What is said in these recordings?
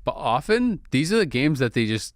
But often these are the games that they just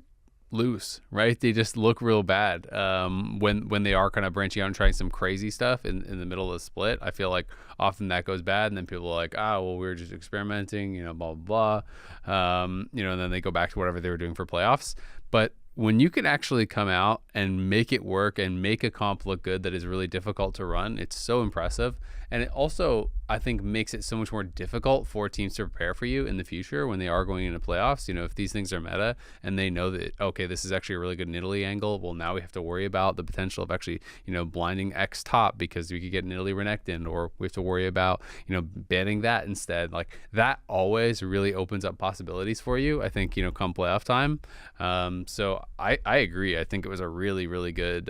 lose, right? They just look real bad when they are kind of branching out and trying some crazy stuff in the middle of the split. I feel like often that goes bad, and then people are like, well, we were just experimenting, blah, blah, blah. And then they go back to whatever they were doing for playoffs. But when you can actually come out and make it work and make a comp look good that is really difficult to run, it's so impressive. And it also, I think, makes it so much more difficult for teams to prepare for you in the future when they are going into playoffs. If these things are meta and they know that, okay, this is actually a really good Nidalee angle, well, now we have to worry about the potential of actually, blinding X top because we could get Nidalee Renekton, or we have to worry about, banning that instead. Like, that always really opens up possibilities for you, I think, come playoff time. So I agree. I think it was a really, really good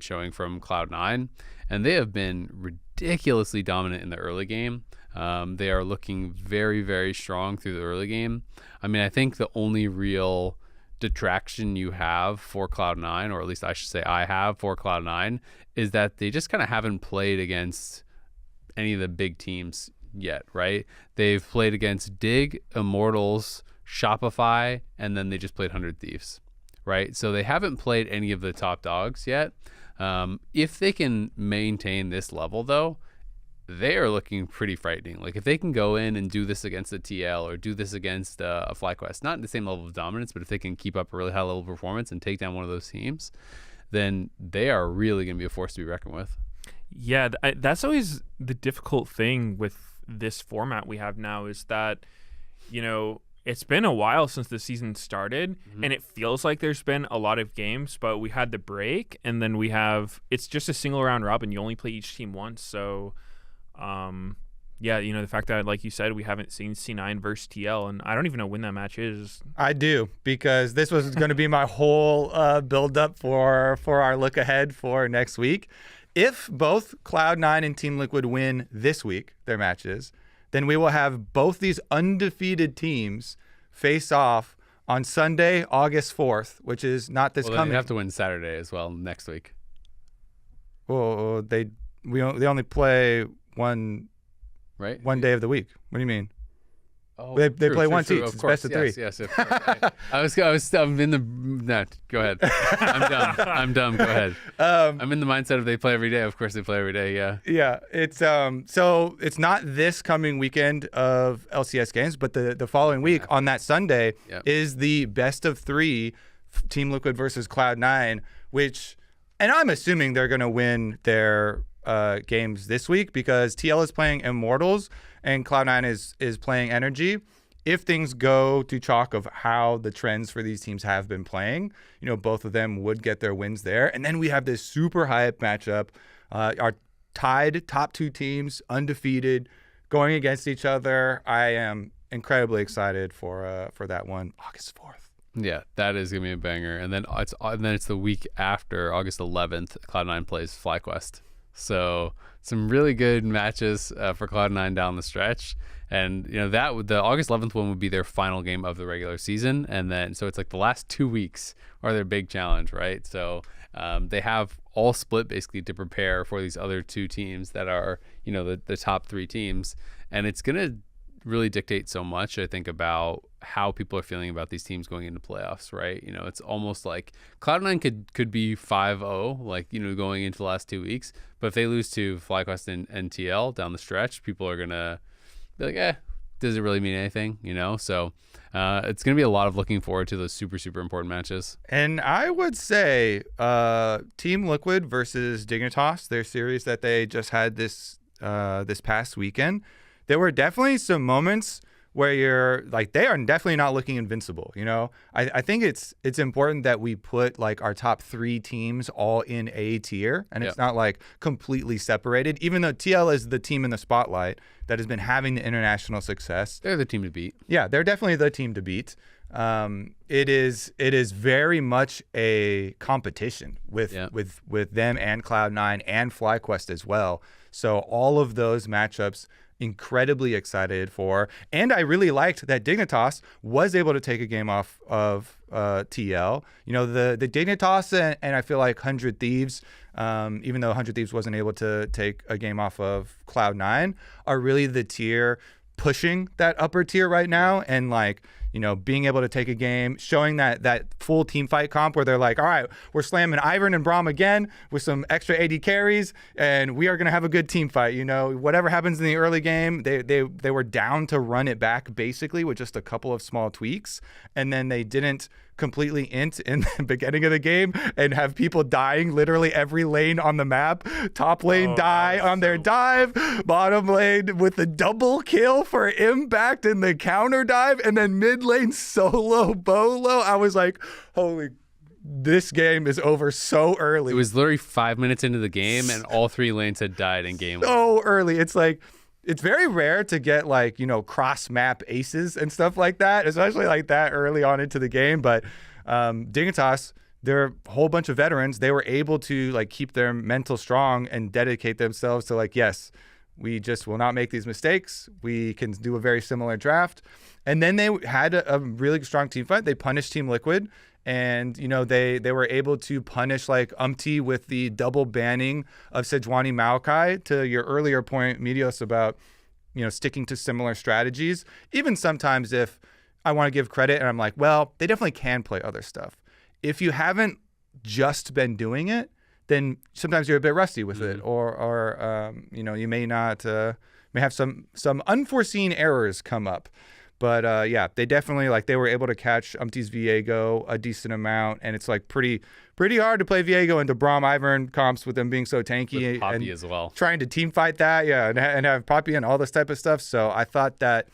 showing from Cloud9. And they have been ridiculously dominant in the early game. They are looking very, very strong through the early game. I mean, I think the only real detraction you have for Cloud9, or at least I should say I have for Cloud9, is that they just kind of haven't played against any of the big teams yet, right? They've played against Dig, Immortals, Shopify, and then they just played 100 Thieves, right? So they haven't played any of the top dogs yet. If they can maintain this level, though, they are looking pretty frightening. Like, if they can go in and do this against a TL or do this against a FlyQuest, not the same level of dominance, but if they can keep up a really high level of performance and take down one of those teams, then they are really going to be a force to be reckoned with. Yeah, that's always the difficult thing with this format we have now, is that, it's been a while since the season started, and it feels like there's been a lot of games, but we had the break, and then it's just a single round robin. You only play each team once. So, the fact that, like you said, we haven't seen C9 versus TL, and I don't even know when that match is. I do, because this was going to be my whole build up for our look ahead for next week. If both Cloud9 and Team Liquid win this week, their matches, then we will have both these undefeated teams face off on Sunday, August 4th, which is not this coming. They have to win Saturday as well next week. Well, they only play one day of the week. What do you mean? Oh, they play once each. It's best of three. Yes. I'm in the. No, go ahead. I'm dumb. Go ahead. I'm in the mindset of they play every day. Of course, they play every day. Yeah. Yeah. It's so it's not this coming weekend of LCS games, but the following week on that Sunday is the best of three, Team Liquid versus Cloud9, and I'm assuming they're going to win their games this week, because TL is playing Immortals and Cloud9 is playing NRG. If things go to chalk of how the trends for these teams have been playing, both of them would get their wins there. And then we have this super hype matchup, our tied top two teams, undefeated, going against each other. I am incredibly excited for that one, August 4th. Yeah, that is gonna be a banger. And then it's the week after, August 11th. Cloud9 plays FlyQuest. So some really good matches for Cloud9 down the stretch. And, the August 11th one would be their final game of the regular season. And then, so it's like the last 2 weeks are their big challenge, right? So they have all split basically to prepare for these other two teams that are, the top three teams. And it's going to really dictate so much, I think, about how people are feeling about these teams going into playoffs, right? It's almost like Cloud9 could be 5-0, like, going into the last 2 weeks. But if they lose to FlyQuest and TL down the stretch, people are going to be like, does it really mean anything? So it's going to be a lot of looking forward to those super, super important matches. And I would say Team Liquid versus Dignitas, their series that they just had this past weekend, there were definitely some moments where you're like, they are definitely not looking invincible. I think it's important that we put like our top three teams all in a tier, and it's not like completely separated, even though TL is the team in the spotlight that has been having the international success. They're the team to beat. Yeah, they're definitely the team to beat. It is very much a competition with them and Cloud9 and FlyQuest as well. So all of those matchups, incredibly excited for. And I really liked that Dignitas was able to take a game off of TL. The Dignitas and I feel like 100 Thieves, even though 100 Thieves wasn't able to take a game off of Cloud9, are really the tier pushing that upper tier right now. And like, being able to take a game, showing that full team fight comp where they're like, all right, we're slamming Ivern and Braum again with some extra AD carries, and we are going to have a good team fight. Whatever happens in the early game, they were down to run it back basically with just a couple of small tweaks, and then they didn't completely int in the beginning of the game and have people dying literally every lane on the map. Top lane die on their dive, bottom lane with the double kill for impact and the counter dive, and then mid lane solo bolo. I was like, holy, this game is over so early. It was literally 5 minutes into the game and all 3 lanes had died in game so early. It's like, it's very rare to get cross map aces and stuff like that, especially like that early on into the game. But Dignitas, they're a whole bunch of veterans. They were able to keep their mental strong and dedicate themselves to yes, we just will not make these mistakes. We can do a very similar draft. And then they had a really strong team fight. They punished Team Liquid. And, they were able to punish Umti with the double banning of Sejuani Maokai. To your earlier point, Medios, about, sticking to similar strategies. Even sometimes if I want to give credit and I'm like, well, they definitely can play other stuff. If you haven't just been doing it, then sometimes you're a bit rusty with it. Or you may not, may have some unforeseen errors come up. But they definitely they were able to catch Umti's Viego a decent amount, and it's pretty hard to play Viego into Braum Ivern comps with them being so tanky with Poppy and as well. Trying to team fight that, and have Poppy and all this type of stuff. So I thought that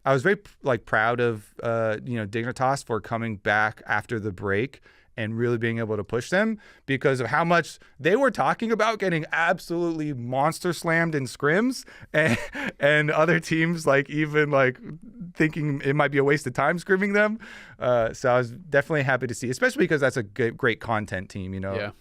I was very proud of Dignitas for coming back after the break and really being able to push them because of how much they were talking about getting absolutely monster slammed in scrims, and other teams even thinking it might be a waste of time scrimming them. So I was definitely happy to see, especially because that's a great content team,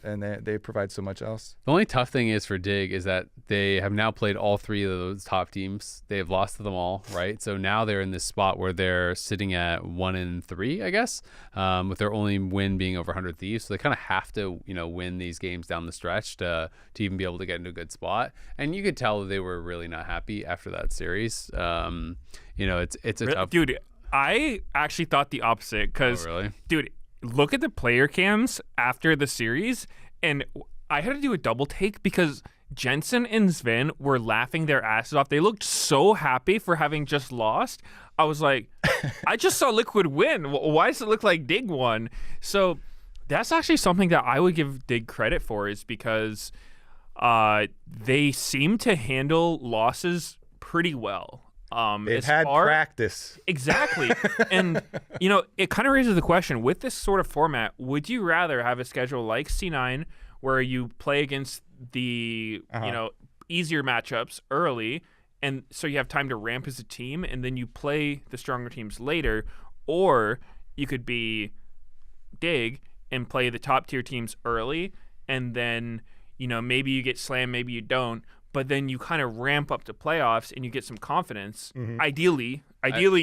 and they provide so much else. The only tough thing is for Dig is that they have now played all 3 of those top teams. They have lost to them all, right? So now they're in this spot where they're sitting at 1-3, I guess, with their only win being over 100 Thieves. So they kind of have to, win these games down the stretch to even be able to get into a good spot. And you could tell they were really not happy after that series. It's a tough... Dude, I actually thought the opposite because, really? Dude, look at the player cams after the series, and I had to do a double take because Jensen and Sven were laughing their asses off. They looked so happy for having just lost. I was like, I just saw Liquid win. Why does it look like Dig won? So that's actually something that I would give Dig credit for, is because they seem to handle losses pretty well. They've had practice. Exactly. And, it kind of raises the question, with this sort of format, would you rather have a schedule like C9 where you play against the, easier matchups early, and so you have time to ramp as a team, and then you play the stronger teams later, or you could be Dig and play the top tier teams early, and then, maybe you get slammed, maybe you don't, but then you kind of ramp up to playoffs and you get some confidence. Mm-hmm. Ideally,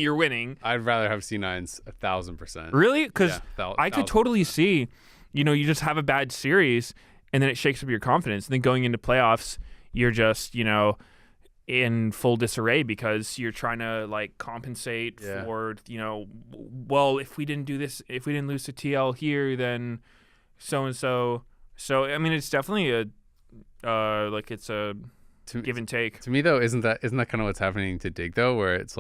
you're winning. I'd rather have C9s 1,000%. Really? Because I could totally see, you just have a bad series and then it shakes up your confidence. And then going into playoffs, you're just, in full disarray because you're trying to compensate for, well, if we didn't do this, if we didn't lose to TL here, then so-and-so. So, I mean, it's definitely it's a give and take. To me, though, isn't that kind of what's happening to Dig, though, where it's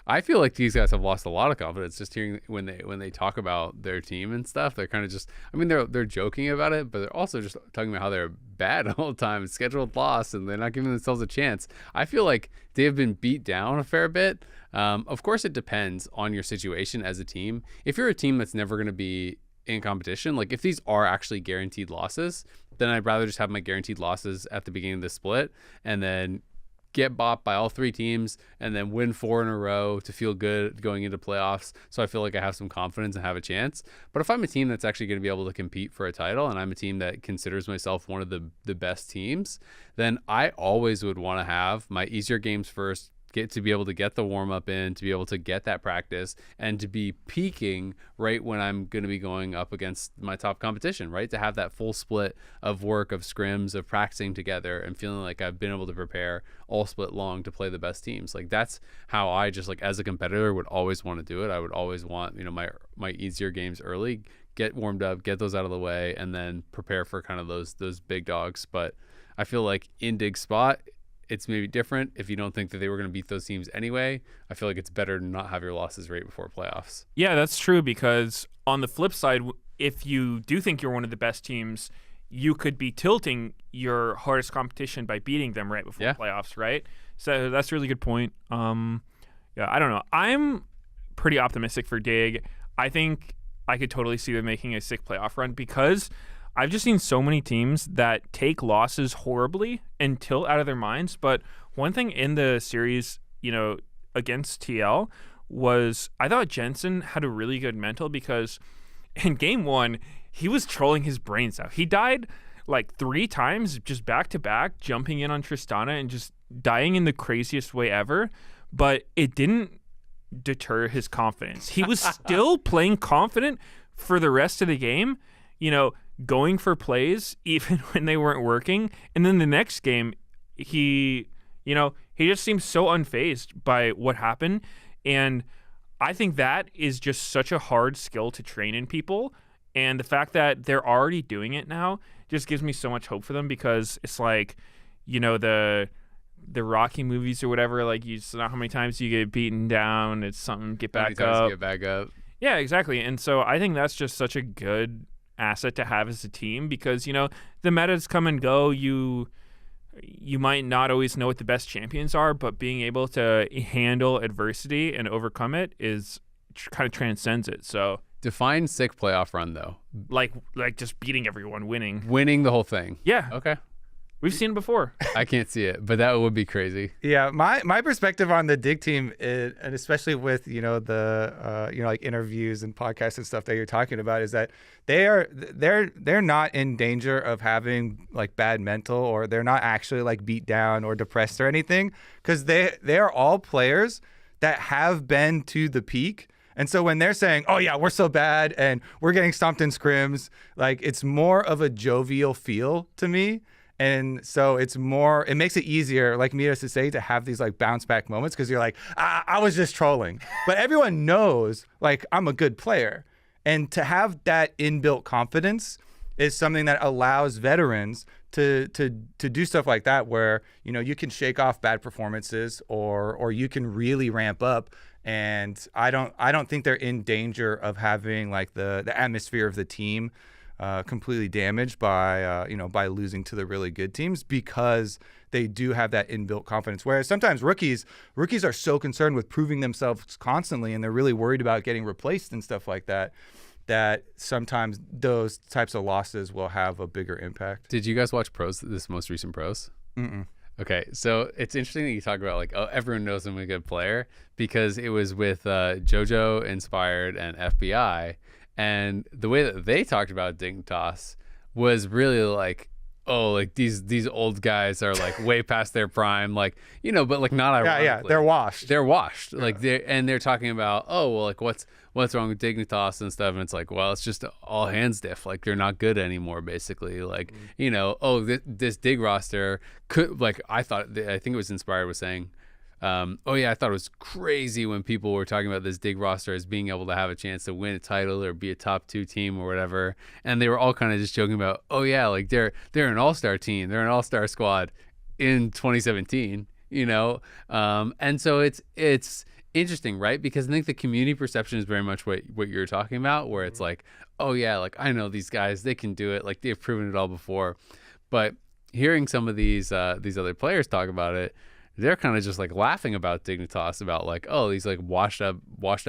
I feel like these guys have lost a lot of confidence just hearing when they talk about their team and stuff. They're kind of just, I mean, they're joking about it, but they're also just talking about how they're bad all the time, scheduled loss, and they're not giving themselves a chance. I feel like they have been beat down a fair bit. Of course, it depends on your situation as a team. If you're a team that's never going to be in competition, if these are actually guaranteed losses, then I'd rather just have my guaranteed losses at the beginning of the split and then get bopped by all 3 teams and then win 4 in a row to feel good going into playoffs, so I feel like I have some confidence and have a chance. But if I'm a team that's actually going to be able to compete for a title, and I'm a team that considers myself one of the best teams, then I always would want to have my easier games first, to be able to get the warm up in, to be able to get that practice, and to be peaking right when I'm going to be going up against my top competition, right? To have that full split of work, of scrims, of practicing together, and feeling like I've been able to prepare all split long to play the best teams. Like that's how I just like as a competitor would always want to do it. I would always want, you know, my easier games early, get warmed up, get those out of the way, and then prepare for kind of those big dogs. But I feel like in Dig Spot, it's maybe different. If you don't think that they were going to beat those teams anyway, I feel like it's better to not have your losses right before playoffs. Yeah, that's true, because on the flip side, if you do think you're one of the best teams, you could be tilting your hardest competition by beating them right before playoffs, right? So that's a really good point. Yeah, I don't know. I'm pretty optimistic for Dig. I think I could totally see them making a sick playoff run, because I've just seen so many teams that take losses horribly and tilt out of their minds. But one thing in the series, you know, against TL was I thought Jensen had a really good mental, because in game one, he was trolling his brains out. He died like 3 times just back to back, jumping in on Tristana and just dying in the craziest way ever. But it didn't deter his confidence. He was still playing confident for the rest of the game, you know, going for plays even when they weren't working. And then the next game, he just seemed so unfazed by what happened. And I think that is just such a hard skill to train in people. And the fact that they're already doing it now just gives me so much hope for them, because it's like, you know, the Rocky movies or whatever, like you know how many times you get beaten down, it's something, get back up. Yeah, exactly. And so I think that's just such a good asset to have as a team, because, you know, the metas come and go. You might not always know what the best champions are, but being able to handle adversity and overcome it is kind of transcends it. So define sick playoff run though. Like just beating everyone, winning the whole thing. Yeah. Okay. We've seen it before. I can't see it, but that would be crazy. Yeah, my perspective on the Dig team, and especially with, you know, the like interviews and podcasts and stuff that you're talking about, is that they're not in danger of having like bad mental, or they're not actually like beat down or depressed or anything, because they are all players that have been to the peak. And so when they're saying, oh yeah, we're so bad and we're getting stomped in scrims, like it's more of a jovial feel to me. And so it makes it easier, like Mita to say, to have these like bounce back moments, because you're like, I was just trolling. But everyone knows like I'm a good player. And to have that inbuilt confidence is something that allows veterans to do stuff like that, where, you know, you can shake off bad performances, or you can really ramp up. And I don't think they're in danger of having like the atmosphere of the team completely damaged by losing to the really good teams, because they do have that inbuilt confidence. Whereas sometimes rookies are so concerned with proving themselves constantly, and they're really worried about getting replaced and stuff like that, that sometimes those types of losses will have a bigger impact. Did you guys watch this most recent Pros? Mm-mm. Okay, so it's interesting that you talk about like, oh, everyone knows I'm a good player, because it was with JoJo Inspired and FBI. And the way that they talked about Dignitas was really like, oh, like these old guys are like way past their prime, like, you know, but like not ironically. Yeah, they're washed. They're washed. Yeah. Like they're talking about, oh, well, like what's wrong with Dignitas and stuff, and it's like, well, it's just all hands diff. Like they're not good anymore, basically. Like, you know, oh, this Dig roster could, like, I think it was Inspired was saying, oh yeah, I thought it was crazy when people were talking about this Dig roster as being able to have a chance to win a title or be a top 2 team or whatever, and they were all kind of just joking about, oh yeah, like they're an all-star team, they're an all-star squad in 2017, you know, and so it's interesting, right? Because I think the community perception is very much what you're talking about, where it's like, oh yeah, like I know these guys, they can do it, like they've proven it all before. But hearing some of these other players talk about it, they're kind of just like laughing about Dignitas, about like, oh, these like washed up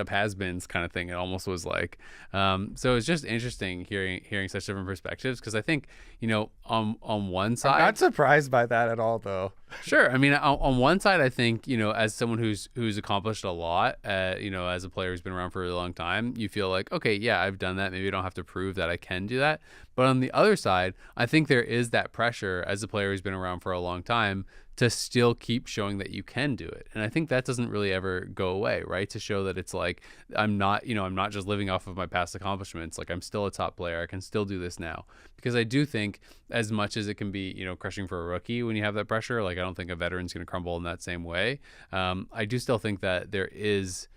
has-beens kind of thing. It almost was like, so it's just interesting hearing such different perspectives, because I think, you know, on one side, I'm not surprised by that at all, though. Sure. I mean, on one side, I think, you know, as someone who's accomplished a lot, you know, as a player who's been around for a really long time, you feel like, okay, yeah, I've done that. Maybe I don't have to prove that I can do that. But on the other side, I think there is that pressure as a player who's been around for a long time to still keep showing that you can do it. And I think that doesn't really ever go away, right? To show that it's like, I'm not just living off of my past accomplishments. Like, I'm still a top player. I can still do this now. Because I do think, as much as it can be, crushing for a rookie when you have that pressure, like, I don't think a veteran's going to crumble in that same way. I do still think that there is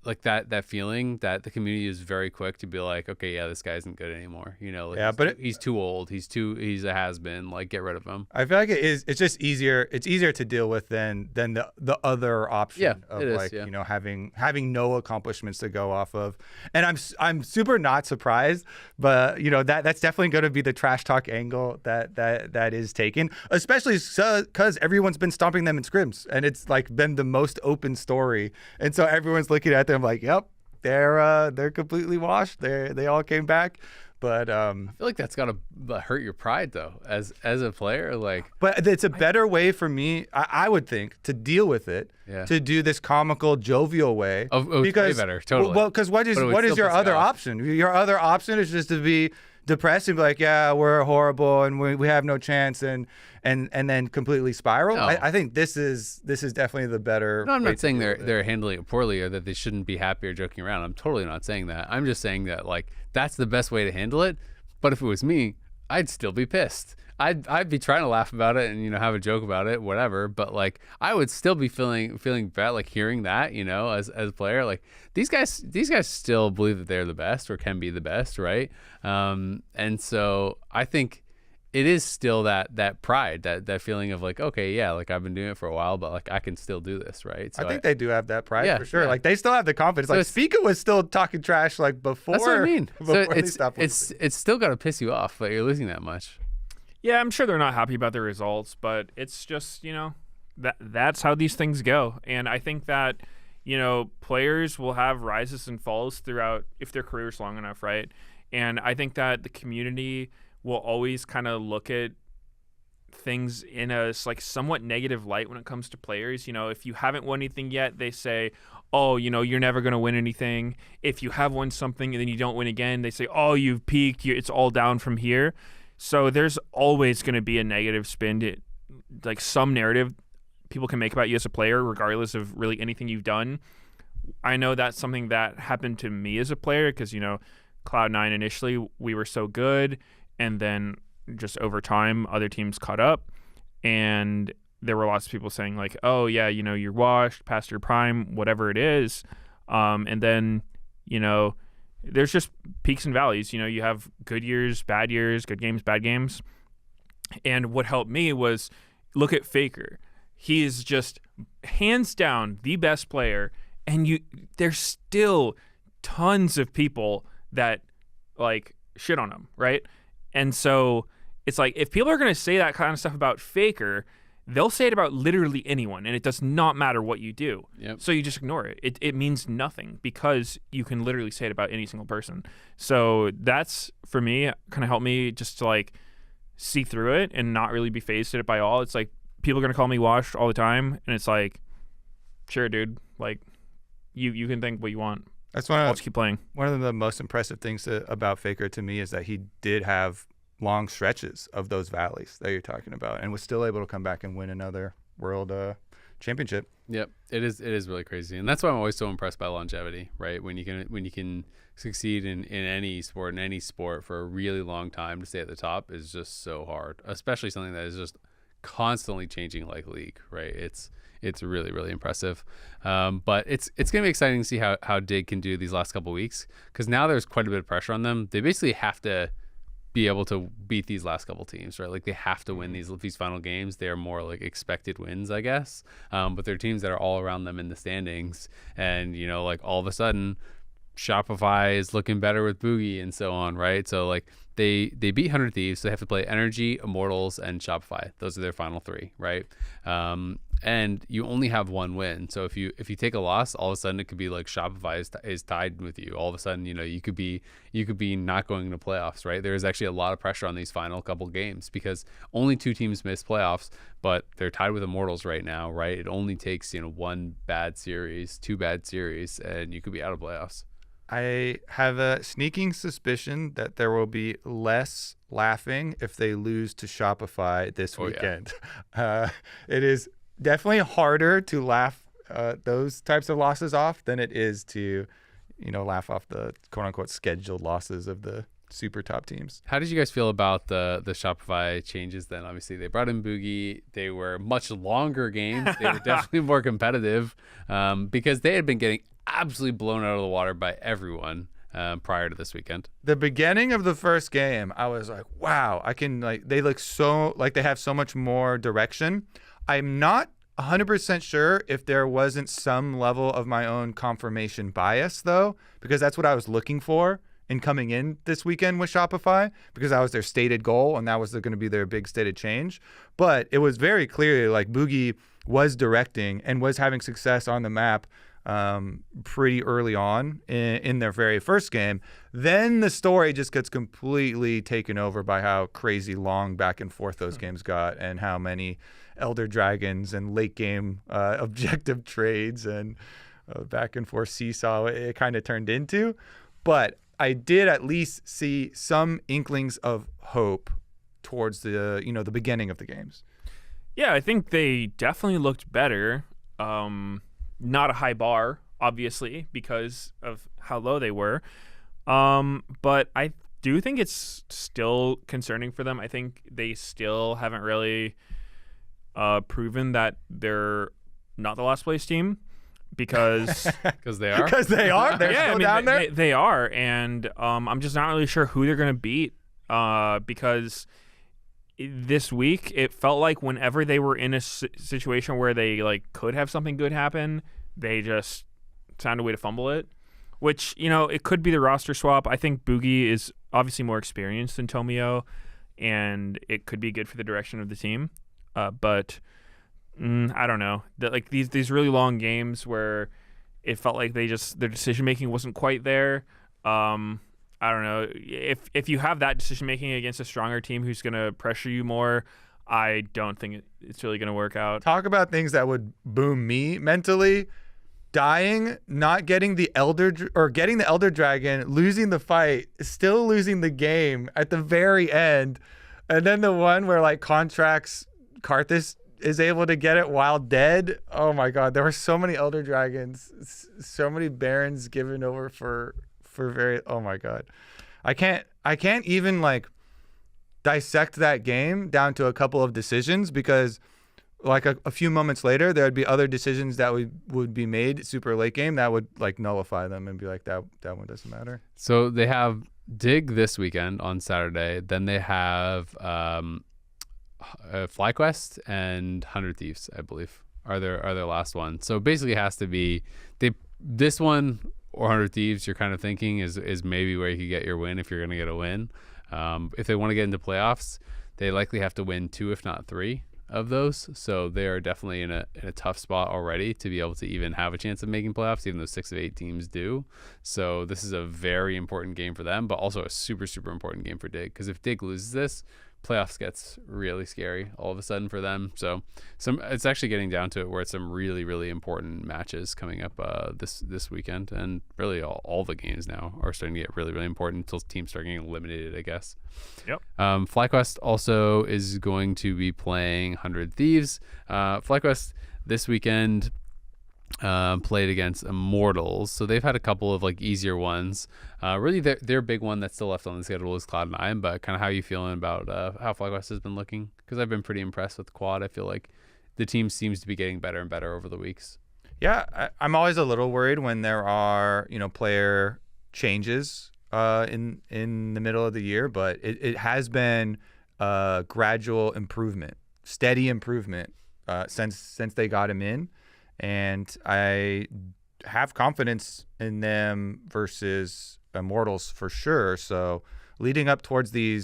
like that feeling that the community is very quick to be like, okay, yeah, this guy isn't good anymore. Like, he's too old. He's a has-been. Like, get rid of him. I feel like it's just easier. It's easier to deal with than the other option of having no accomplishments to go off of. And I'm super not surprised, but that's definitely going to be the trash talk angle that is taken, especially because everyone's been stomping them in scrims, and it's like been the most open story, and so everyone's looking at them like, yep, they're completely washed. They all came back. But I feel like that's gotta hurt your pride though, as a player. Like, but it's a better way for me, I would think, to deal with it. Yeah. To do this comical, jovial way. Because way better, totally. Well, because what is your other option? Your other option is just to be depressed and be like, yeah, we're horrible and we have no chance, and then completely spiral. No. I think this is definitely the better. No, I'm not saying they're handling it poorly or that they shouldn't be happy or joking around. I'm totally not saying that. I'm just saying that, like, that's the best way to handle it. But if it was me, I'd still be pissed. I'd be trying to laugh about it and have a joke about it, whatever. But like, I would still be feeling bad, like hearing that, as a player. Like, these guys still believe that they're the best or can be the best, right? And so I think it is still that pride, that feeling of like, okay, yeah, like, I've been doing it for a while, but like, I can still do this, right? So I think they do have that pride, for sure. Yeah. Like, they still have the confidence. So like, Spica was still talking trash like before. That's what I mean. So it's still got to piss you off that you're losing that much. Yeah, I'm sure they're not happy about the results, but it's just, that's how these things go. And I think that, players will have rises and falls throughout if their career's long enough, right? And I think that the community will always kind of look at things in a like somewhat negative light when it comes to players. If you haven't won anything yet, they say, oh, you're never going to win anything. If you have won something and then you don't win again, they say, oh, you've peaked. It's all down from here. So there's always going to be a negative spin, like some narrative people can make about you as a player, regardless of really anything you've done. I know that's something that happened to me as a player because, Cloud9 initially, we were so good. And then just over time, other teams caught up. And there were lots of people saying like, oh, yeah, you're washed, past your prime, whatever it is. And then, there's just peaks and valleys. You have good years, good games, bad games. And what helped me was look at Faker. He is just hands down the best player. And there's still tons of people that like shit on him, right? And so it's like, if people are going to say that kind of stuff about Faker, they'll say it about literally anyone, and it does not matter what you do. Yep. So you just ignore it. It means nothing because you can literally say it about any single person. So that's, for me, kind of helped me just to like see through it and not really be phased at it by all. It's like, people are going to call me washed all the time, and it's like, sure, dude, like, you can think what you want. I'll just keep playing. One of the most impressive things about Faker to me is that he did have long stretches of those valleys that you're talking about, and was still able to come back and win another world championship. Yep, it is really crazy, and that's why I'm always so impressed by longevity, right? When you can succeed in any sport for a really long time, to stay at the top is just so hard, especially something that is just constantly changing like League, right? It's really, really impressive. But it's going to be exciting to see how Dig can do these last couple of weeks, because now there's quite a bit of pressure on them. They basically have to be able to beat these last couple teams, right? Like, they have to win these final games. They're more like expected wins, I guess. But they're teams that are all around them in the standings, and like, all of a sudden Shopify is looking better with Boogie and so on, right? So like, they beat 100 Thieves, so they have to play NRG, Immortals, and Shopify. Those are their final three, right? And you only have one win. So if you take a loss, all of a sudden it could be like Shopify is tied with you. All of a sudden, you could be not going into playoffs, right? There's actually a lot of pressure on these final couple games because only two teams missed playoffs, but they're tied with Immortals right now, right? It only takes, two bad series, and you could be out of playoffs. I have a sneaking suspicion that there will be less laughing if they lose to Shopify this weekend. It is definitely harder to laugh those types of losses off than it is to, laugh off the quote-unquote scheduled losses of the super top teams. How did you guys feel about the Shopify changes then? Obviously, they brought in Boogie. They were much longer games. They were definitely more competitive because they had been getting absolutely blown out of the water by everyone prior to this weekend. The beginning of the first game, I was like, wow, they look so like they have so much more direction. I'm not 100% sure if there wasn't some level of my own confirmation bias, though, because that's what I was looking for in coming in this weekend with Shopify, because that was their stated goal and that was going to be their big stated change. But it was very clearly like Boogie was directing and was having success on the map pretty early on in their very first game. Then the story just gets completely taken over by how crazy long back and forth those games got and how many Elder Dragons and late game objective trades and back and forth seesaw it kind of turned into. But I did at least see some inklings of hope towards the beginning of the games. Yeah, I think they definitely looked better. Not a high bar, obviously, because of how low they were. But I do think it's still concerning for them. I think they still haven't really proven that they're not the last place team. Because they are. Because they are. They're still down there. They are, and I'm just not really sure who they're going to beat. Because this week it felt like whenever they were in a situation where they could have something good happen, they just found a way to fumble it. Which it could be the roster swap. I think Boogie is obviously more experienced than Tomio, and it could be good for the direction of the team. But I don't know. These really long games where it felt like their decision making wasn't quite there. I don't know. If you have that decision making against a stronger team who's going to pressure you more, I don't think it's really going to work out. Talk about things that would boom me mentally. Dying, not getting the getting the Elder Dragon, losing the fight, still losing the game at the very end, and then the one where Contracts Karthus is able to get it while dead. Oh my god, there were so many Elder Dragons, so many Barons given over for very, oh my god. I can't even dissect that game down to a couple of decisions, because a few moments later there would be other decisions that would be made super late game that would nullify them and be that one doesn't matter. So they have Dig this weekend on Saturday, then they have FlyQuest and 100 Thieves, I believe, are their last one. So basically it has to be this one or 100 Thieves. You're kind of thinking is maybe where you could get your win if you're going to get a win. If they want to get into playoffs, they likely have to win 2 if not 3 of those. So they are definitely in a tough spot already to be able to even have a chance of making playoffs, even though 6 of 8 teams do. So this is a very important game for them, but also a super, super important game for Dig, because if Dig loses this, playoffs gets really scary all of a sudden for them. So it's actually getting down to it where it's some really, really important matches coming up this weekend, and really all the games now are starting to get really, really important until teams start getting eliminated, I guess. Yep. FlyQuest also is going to be playing 100 Thieves. FlyQuest this weekend played against Immortals, so they've had a couple of easier ones. Really their big one that's still left on the schedule is Cloud9, but kind of how you feeling about how FlyQuest has been looking? Because I've been pretty impressed with Quad. I feel like the team seems to be getting better and better over the weeks. Yeah, I'm always a little worried when there are player changes in the middle of the year, but it has been gradual improvement, steady improvement since they got him in. And I have confidence in them versus Immortals for sure. So leading up towards the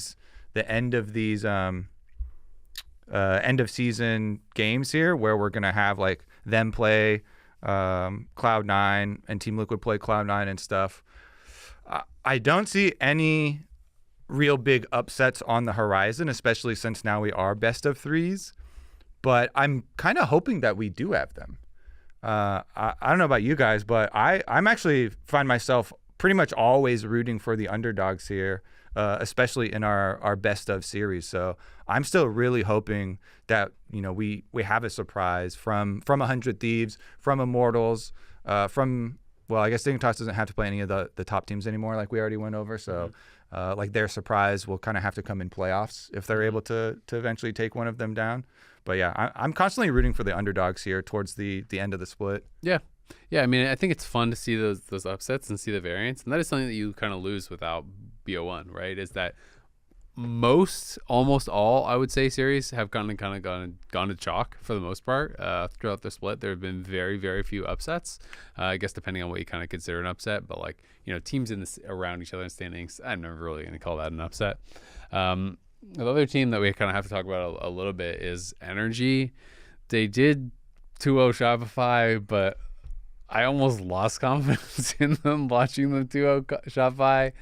end of these end of season games here, where we're gonna have them play Cloud9 and Team Liquid play Cloud9 and stuff, I don't see any real big upsets on the horizon, especially since now we are best of 3s. But I'm kind of hoping that we do have them. I don't know about you guys, but I'm actually find myself pretty much always rooting for the underdogs here, especially in our best of series. So I'm still really hoping that we have a surprise from 100 Thieves, from Immortals, from I guess Dignitas doesn't have to play any of the top teams anymore, like we already went over. So like their surprise will kind of have to come in playoffs if they're able to eventually take one of them down. But yeah, I'm constantly rooting for the underdogs here towards the end of the split. Yeah. I mean, I think it's fun to see those upsets and see the variance, and that is something that you kind of lose without BO1, right? Is that almost all, I would say, series have gone to chalk for the most part throughout the split. There have been very, very few upsets. I guess depending on what you kind of consider an upset, but like teams around each other in standings, I'm never really going to call that an upset. The other team that we kind of have to talk about a little bit is NRG. They did 2-0 Shopify, but I almost lost confidence in them watching them 2-0 Shopify.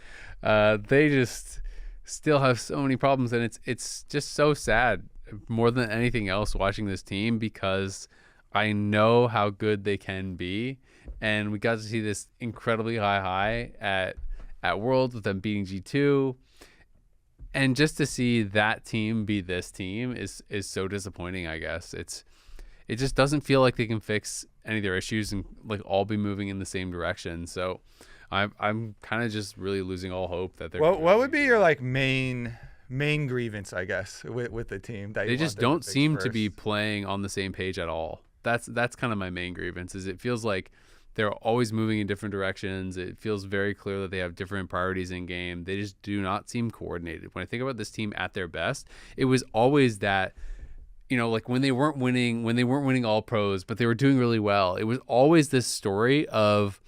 They just still have so many problems, and it's just so sad more than anything else watching this team, because I know how good they can be, and we got to see this incredibly high at Worlds with them beating G2, and just to see that team be this team is so disappointing. I guess it just doesn't feel like they can fix any of their issues and like all be moving in the same direction. So I'm kind of just really losing all hope that they're. What would be your like main grievance, I guess, with the team that they just don't seem to be playing on the same page at all. That's kind of my main grievance. Is it feels like they're always moving in different directions. It feels very clear that they have different priorities in game. They just do not seem coordinated. When I think about this team at their best, it was always that. Like when they weren't winning all pros, but they were doing really well. It was always this story of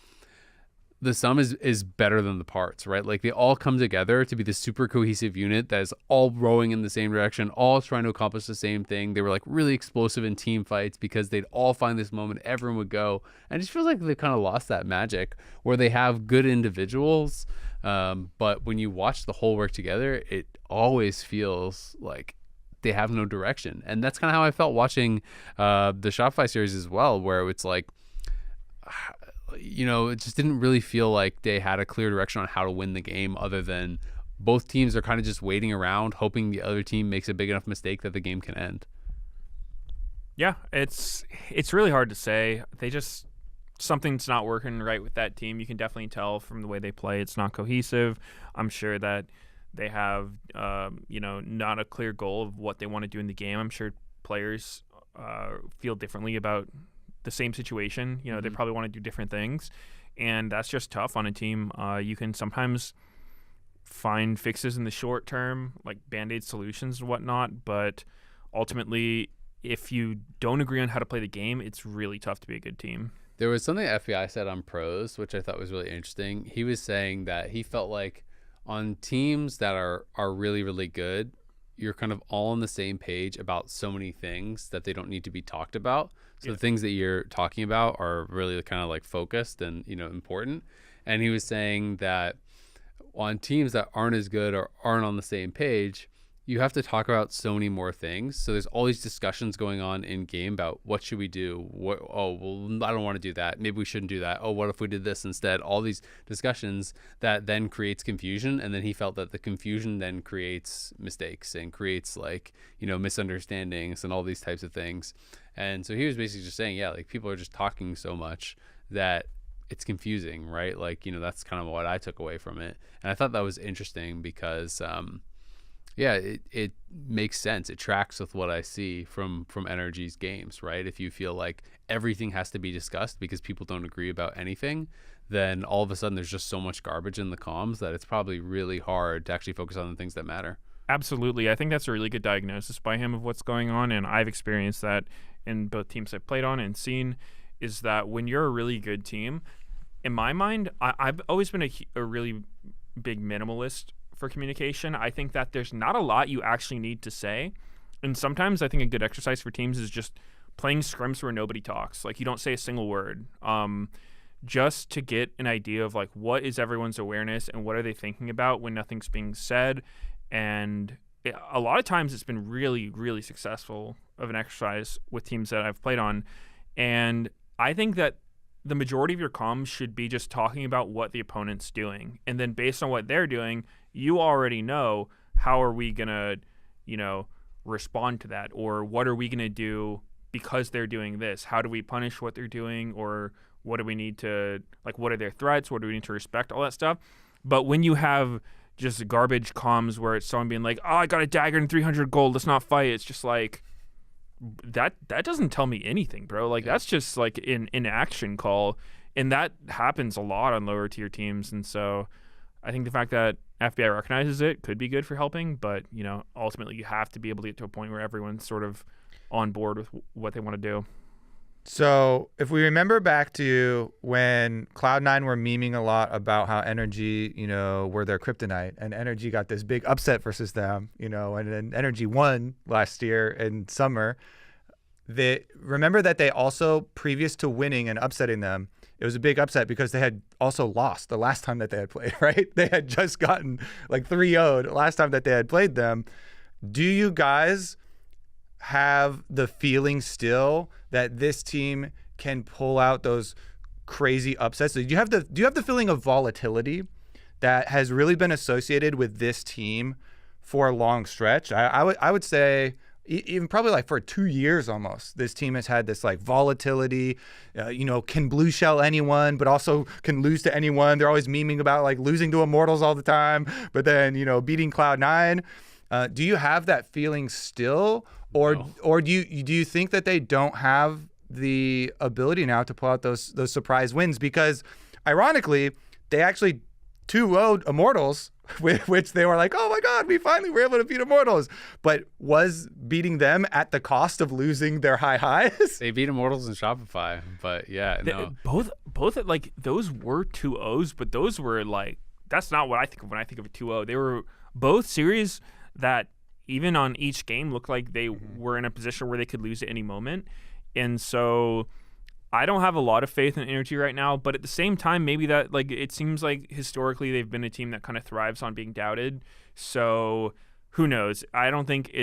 the sum is better than the parts, right? Like they all come together to be this super cohesive unit that is all rowing in the same direction, all trying to accomplish the same thing. They were like really explosive in team fights because they'd all find this moment, everyone would go. And it just feels like they kind of lost that magic where they have good individuals, but when you watch the whole work together, it always feels like they have no direction. And that's kind of how I felt watching the Shopify series as well, where it's like, it just didn't really feel like they had a clear direction on how to win the game, other than both teams are kind of just waiting around, hoping the other team makes a big enough mistake that the game can end. Yeah, it's really hard to say. Something's not working right with that team. You can definitely tell from the way they play. It's not cohesive. I'm sure that they have, not a clear goal of what they want to do in the game. I'm sure players feel differently about the same situation. They probably want to do different things, and that's just tough on a team. You can sometimes find fixes in the short term, like Band-Aid solutions and whatnot, but ultimately, if you don't agree on how to play the game, it's really tough to be a good team. There was something FBI said on pros, which I thought was really interesting. He was saying that he felt like on teams that are really, really good, you're kind of all on the same page about so many things that they don't need to be talked about. So the things that you're talking about are really kind of like focused and, important. And he was saying that on teams that aren't as good or aren't on the same page, you have to talk about so many more things. So there's all these discussions going on in game about what should we do? I don't want to do that. Maybe we shouldn't do that. Oh, what if we did this instead? All these discussions that then creates confusion. And then he felt that the confusion then creates mistakes and creates misunderstandings and all these types of things. And so he was basically just saying, people are just talking so much that it's confusing, right? That's kind of what I took away from it. And I thought that was interesting because, it makes sense. It tracks with what I see from NRG's games, right? If you feel like everything has to be discussed because people don't agree about anything, then all of a sudden there's just so much garbage in the comms that it's probably really hard to actually focus on the things that matter. Absolutely. I think that's a really good diagnosis by him of what's going on, and I've experienced that in both teams I've played on and seen, is that when you're a really good team, in my mind, I've always been a really big minimalist for communication. I think that there's not a lot you actually need to say, and sometimes I think a good exercise for teams is just playing scrims where nobody talks. Like you don't say a single word, just to get an idea of like what is everyone's awareness and what are they thinking about when nothing's being said. And a lot of times it's been really, really successful of an exercise with teams that I've played on, and I think that the majority of your comms should be just talking about what the opponent's doing. And then based on what they're doing, you already know how are we going to, respond to that, or what are we going to do because they're doing this? How do we punish what they're doing, or what do we need to, what are their threats? What do we need to respect? All that stuff. But when you have just garbage comms where it's someone being like, oh, I got a dagger and 300 gold, let's not fight. It's just like, that doesn't tell me anything, bro. That's just like an action call. And that happens a lot on lower tier teams. And so I think the fact that FBI recognizes it could be good for helping, but ultimately you have to be able to get to a point where everyone's sort of on board with what they want to do. So if we remember back to when Cloud9 were memeing a lot about how NRG, were their kryptonite, and NRG got this big upset versus them, and then NRG won last year in summer. Remember that they also, previous to winning and upsetting them, it was a big upset because they had also lost the last time that they had played, right? They had just gotten 3-0'd last time that they had played them. Do you guys have the feeling still that this team can pull out those crazy upsets? So do you have the feeling of volatility that has really been associated with this team for a long stretch? I would say even probably for 2 years almost, this team has had this volatility, can blue shell anyone, but also can lose to anyone. They're always memeing about losing to Immortals all the time, but then, beating Cloud9. Do you have that feeling still? Or No. or do you think that they don't have the ability now to pull out those surprise wins? Because ironically, they actually 2-0'd Immortals, which they were like, oh my God, we finally were able to beat Immortals. But was beating them at the cost of losing their highs? They beat Immortals and Shopify, but no. Both those were 2-0s, but those were that's not what I think of when I think of a 2-0. They were both series that even on each game looked like they were in a position where they could lose at any moment. And so I don't have a lot of faith in NRG right now, but at the same time, maybe that it seems like historically they've been a team that kind of thrives on being doubted. So who knows? I don't think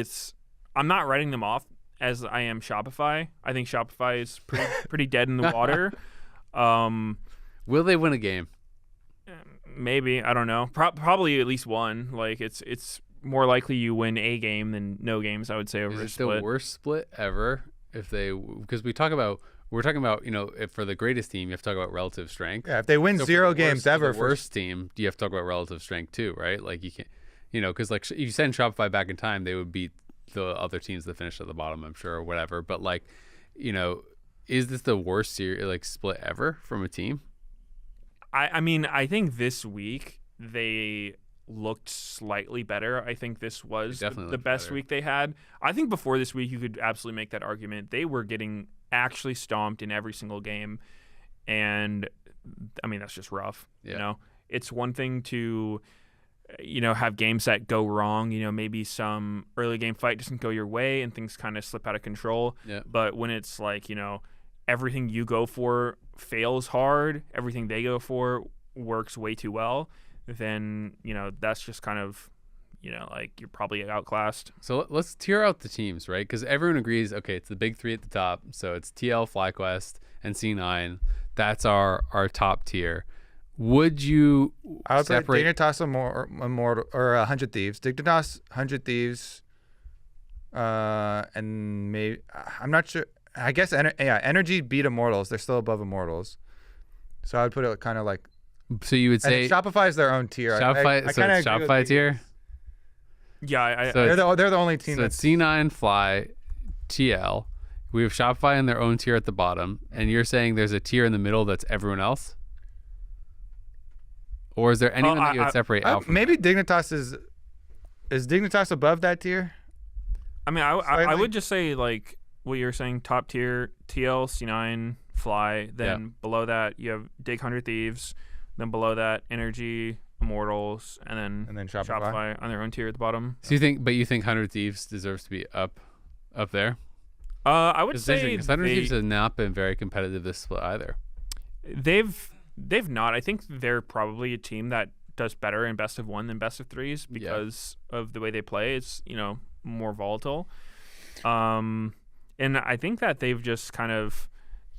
I'm not writing them off as I am Shopify. I think Shopify is pretty dead in the water. Will they win a game? Maybe, I don't know. Probably at least one. It's more likely you win a game than no games, I would say, over Is a it split. the worst split ever? Because we're talking about if for the greatest team you have to talk about relative strength. Yeah, if they win So 0 for the games worst, ever, for the worst team, you have to talk about relative strength too, right? You can't, because if you send Shopify back in time, they would beat the other teams that finished at the bottom, I'm sure, or whatever. But is this the worst series split ever from a team? I mean, I think this week they looked slightly better. I think this was the best better. week they had. I think before this week you could absolutely make that argument. They were getting actually stomped in every single game, and I mean that's just rough. Yeah. It's one thing to have games that go wrong. Maybe some early game fight doesn't go your way and things kind of slip out of control. Yeah. But when it's everything you go for fails hard, everything they go for works way too well, then that's just kind of you're probably outclassed. So let's tier out the teams, right? Because everyone agrees, okay, it's the big three at the top. So it's TL, FlyQuest, and C9. That's our top tier. Would you I would separate? put Dignitas Immortal or 100 Thieves. Dignitas, 100 Thieves, and maybe I'm not sure. I guess NRG beat Immortals. They're still above Immortals. So I would put it kind of So you would say Shopify is their own tier. Shopify, I so kinda it's agree with Shopify you. tier. Yeah, So They're the only team So that's it's C9, Fly, TL. We have Shopify in their own tier at the bottom, and you're saying there's a tier in the middle that's everyone else? Or is there anyone that you would separate out from? maybe Dignitas is Dignitas above that tier? I mean, I Slightly? would just say what you're saying, top tier, TL, C9, Fly. Then below that you have Dig 100 Thieves. Then below that, Energy, Immortals, and then Shopify. on their own tier at the bottom. So you think 100 Thieves deserves to be up there? I would say because 100 Thieves has not been very competitive this split either. They've not. I think they're probably a team that does better in best of one than best of threes because of the way they play. It's more volatile. And I think that they've just kind of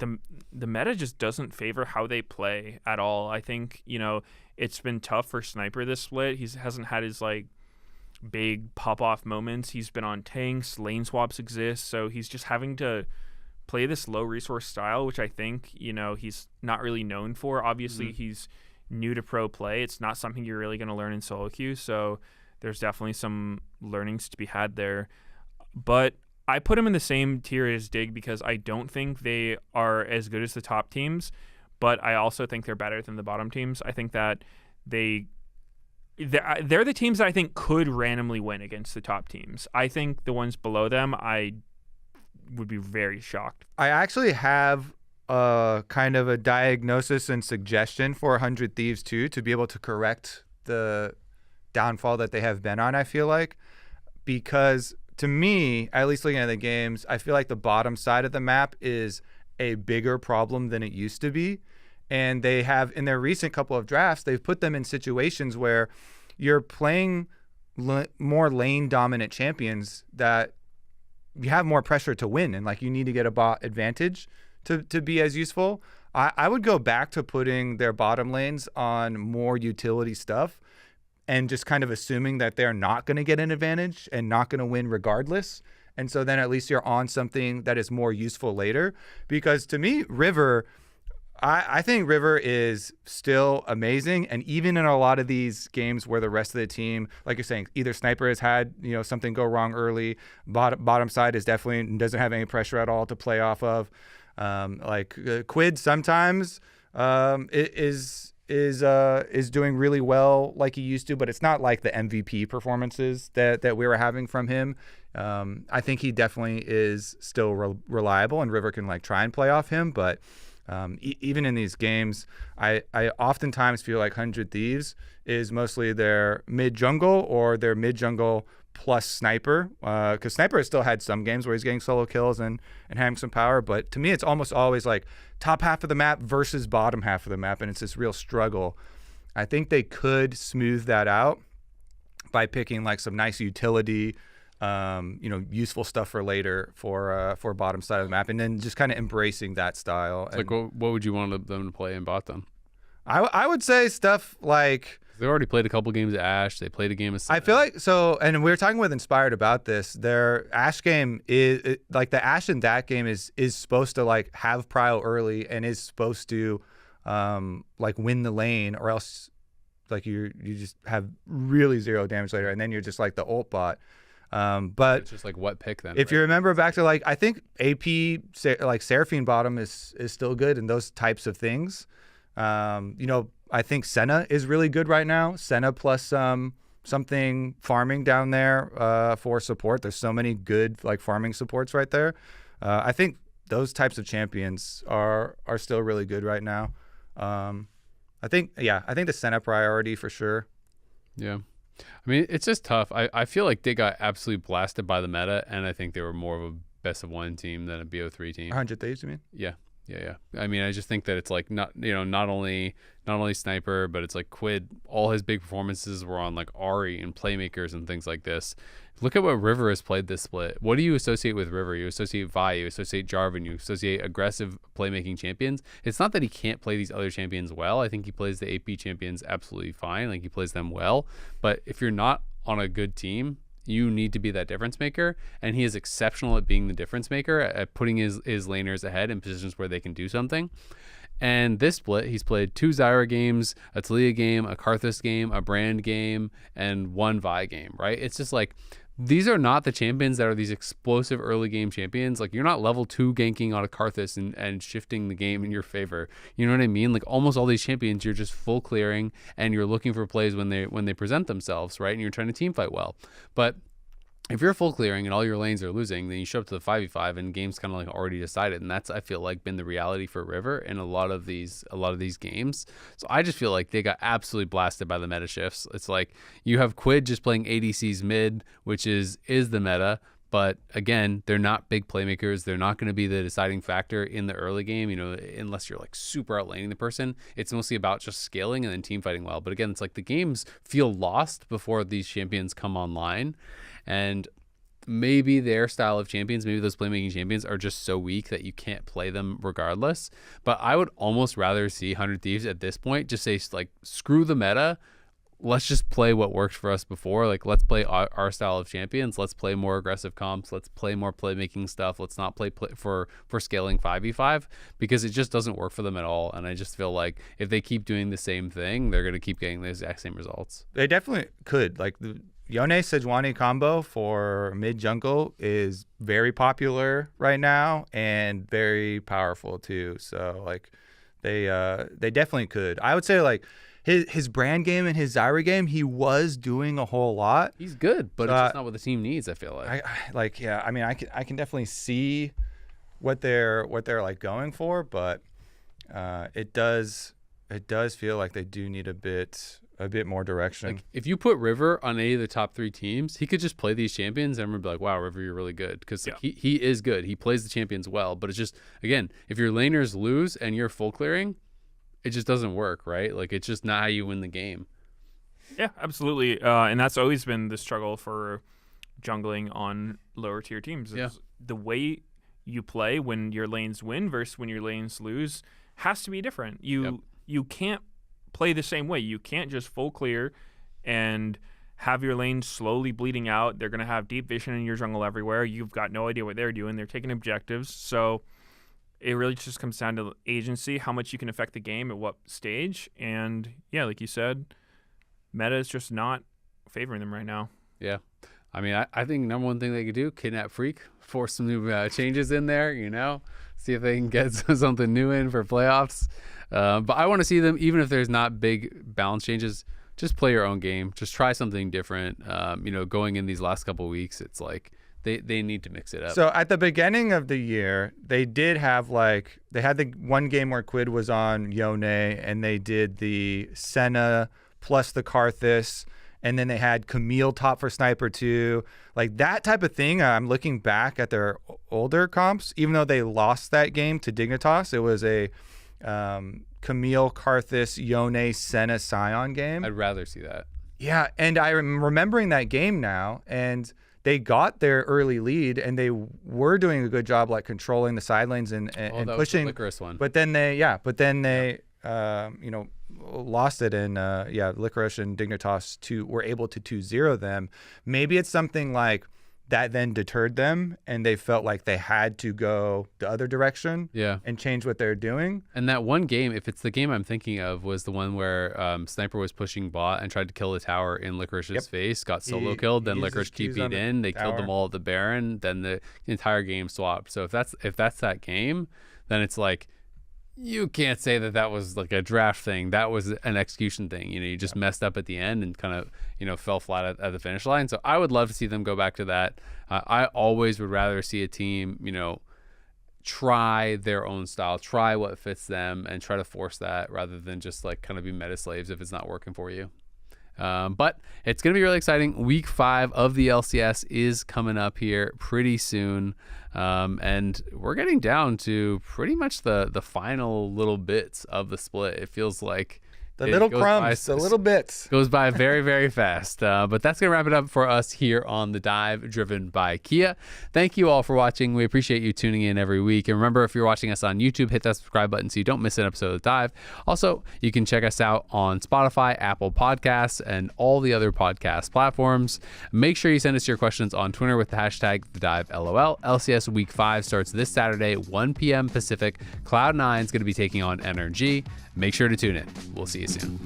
the meta just doesn't favor how they play at all. I think, it's been tough for Sniper this split. He hasn't had his like big pop off moments. He's been on tanks, lane swaps exist, so he's just having to play this low resource style, which I think, he's not really known for. Obviously, he's new to pro play. It's not something you're really going to learn in solo queue, so there's definitely some learnings to be had there. But I put him in the same tier as Dig because I don't think they are as good as the top teams, but I also think they're better than the bottom teams. I think that they're the teams that I think could randomly win against the top teams. I think the ones below them, I would be very shocked. I actually have kind of a diagnosis and suggestion for 100 Thieves too, to be able to correct the downfall that they have been on, I feel like. Because to me, at least looking at the games, I feel like the bottom side of the map is a bigger problem than it used to be. And they have, in their recent couple of drafts, they've put them in situations where you're playing more lane dominant champions that you have more pressure to win, and like you need to get a bot advantage to be as useful. I would go back to putting their bottom lanes on more utility stuff and just kind of assuming that they're not going to get an advantage and not going to win regardless. And so then at least you're on something that is more useful later. Because to me, River, I think River is still amazing. And even in a lot of these games where the rest of the team, like you're saying, either Sniper has had, something go wrong early, bottom side is definitely doesn't have any pressure at all to play off of. Quid sometimes is doing really well like he used to, but it's not like the MVP performances that we were having from him. I think he definitely is still reliable, and River can like try and play off him, but even in these games, I oftentimes feel like 100 Thieves is mostly their mid jungle or their mid jungle plus Sniper, because Sniper has still had some games where he's getting solo kills and having some power, but to me it's almost always like top half of the map versus bottom half of the map, and it's this real struggle. I think they could smooth that out by picking like some nice utility, useful stuff for later for bottom side of the map, and then just kind of embracing that style. It's like what would you want them to play in bot then? I would say stuff like, they already played a couple games of Ashe. They played a game of. I feel like so, and we were talking with Inspired about this. Their Ashe game is like the Ashe in that game is supposed to like have prio early and is supposed to like win the lane, or else like you just have really zero damage later, and then you're just like the ult bot. But it's just like what pick then? If you remember back to like, I think AP like Seraphine bottom is still good and those types of things. I think Senna is really good right now. Senna plus something farming down there for support. There's so many good like farming supports right there. I think those types of champions are still really good right now. I think the Senna priority for sure. Yeah. I mean, it's just tough. I feel like they got absolutely blasted by the meta, and I think they were more of a best of one team than a BO3 team. 100 Thieves, you mean? Yeah. I mean, I just think that it's like not only Sniper, but it's like Quid. All his big performances were on like Ahri and playmakers and things like this. Look at what River has played this split. What do you associate with River? You associate Vi, you associate Jarvan, you associate aggressive playmaking champions. It's not that he can't play these other champions well. I think he plays the AP champions absolutely fine. Like he plays them well. But if you're not on a good team, you need to be that difference maker, and he is exceptional at being the difference maker, at putting his laners ahead in positions where they can do something. And this split, he's played 2 Zyra games, a Taliyah game, a Karthus game, a Brand game, and 1 Vi game, right? It's just like, these are not the champions that are these explosive early game champions. Like, you're not level 2 ganking on a Karthus and shifting the game in your favor. You know what I mean? Like, almost all these champions, you're just full clearing and you're looking for plays when they present themselves, right? And you're trying to team fight well. But if you're full clearing and all your lanes are losing, then you show up to the 5v5 and game's kind of like already decided. And that's, I feel like, been the reality for River in a lot of these games. So I just feel like they got absolutely blasted by the meta shifts. It's like you have Quid just playing ADC's mid, which is the meta. But again, they're not big playmakers. They're not going to be the deciding factor in the early game, unless you're like super outlaning the person. It's mostly about just scaling and then team fighting well. But again, it's like the games feel lost before these champions come online. And maybe their style of champions, maybe those playmaking champions are just so weak that you can't play them regardless. But I would almost rather see 100 Thieves at this point just say, like, screw the meta. Let's just play what worked for us before. Like, let's play our style of champions. Let's play more aggressive comps. Let's play more playmaking stuff. Let's not play for scaling 5v5 because it just doesn't work for them at all. And I just feel like if they keep doing the same thing, they're going to keep getting the exact same results. They definitely could. Like, the Yone Sejuani combo for mid jungle is very popular right now and very powerful too. So, like, they definitely could. I would say, like, his brand game and his Zyra game, he was doing a whole lot. He's good, but it's just not what the team needs, I feel like. I mean, I can definitely see what they're like going for, but it does feel like they do need a bit more direction. Like, if you put River on any of the top 3 teams, he could just play these champions and everyone would be like, wow, River, you're really good. Because he is good. He plays the champions well. But it's just, again, if your laners lose and you're full clearing, it just doesn't work, right? Like, it's just not how you win the game. Yeah, absolutely. And that's always been the struggle for jungling on lower tier teams. Yeah. The way you play when your lanes win versus when your lanes lose has to be different. You can't play the same way. You can't just full clear and have your lanes slowly bleeding out. They're going to have deep vision in your jungle everywhere. You've got no idea what they're doing. They're taking objectives. So it really just comes down to agency, how much you can affect the game at what stage. And yeah, like you said, meta is just not favoring them right now. Yeah. I mean, I think number one thing they could do, kidnap Freak, force some new changes in there, see if they can get something new in for playoffs. But I want to see them, even if there's not big balance changes, just play your own game. Just try something different. Going in these last couple of weeks, it's like they need to mix it up. So at the beginning of the year, they did have they had the one game where Quid was on Yone, and they did the Senna plus the Karthus, and then they had Camille top for Sniper too. Like, that type of thing, I'm looking back at their older comps, even though they lost that game to Dignitas, it was a Camille, Karthus, Yone, Senna, Sion game. I'd rather see that. Yeah, and I'm remembering that game now, and they got their early lead, and they were doing a good job, like, controlling the side lanes and pushing. Was the Licorice one. But then they lost it, and Licorice and Dignitas were able to 2-0 them. Maybe it's something like that then deterred them, and they felt like they had to go the other direction and change what they're doing. And that one game, if it's the game I'm thinking of, was the one where Sniper was pushing bot and tried to kill the tower in Licorice's face, got solo killed, then Licorice TP'd in, they killed them all at the Baron, then the entire game swapped. So if that's that game, then it's like, you can't say that was like a draft thing. That was an execution thing. You just messed up at the end and kind of, fell flat at the finish line. So I would love to see them go back to that. I always would rather see a team, try their own style, try what fits them, and try to force that rather than just like kind of be meta slaves if it's not working for you. But it's going to be really exciting. Week 5 of the LCS is coming up here pretty soon. And we're getting down to pretty much the final little bits of the split. It feels like the little crumbs, the little bits. Goes by very, very fast. But that's going to wrap it up for us here on The Dive, driven by Kia. Thank you all for watching. We appreciate you tuning in every week. And remember, if you're watching us on YouTube, hit that subscribe button so you don't miss an episode of The Dive. Also, you can check us out on Spotify, Apple Podcasts, and all the other podcast platforms. Make sure you send us your questions on Twitter with the hashtag TheDiveLOL. LCS Week 5 starts this Saturday, 1 p.m. Pacific. Cloud9 is going to be taking on NRG. Make sure to tune in. We'll see you soon.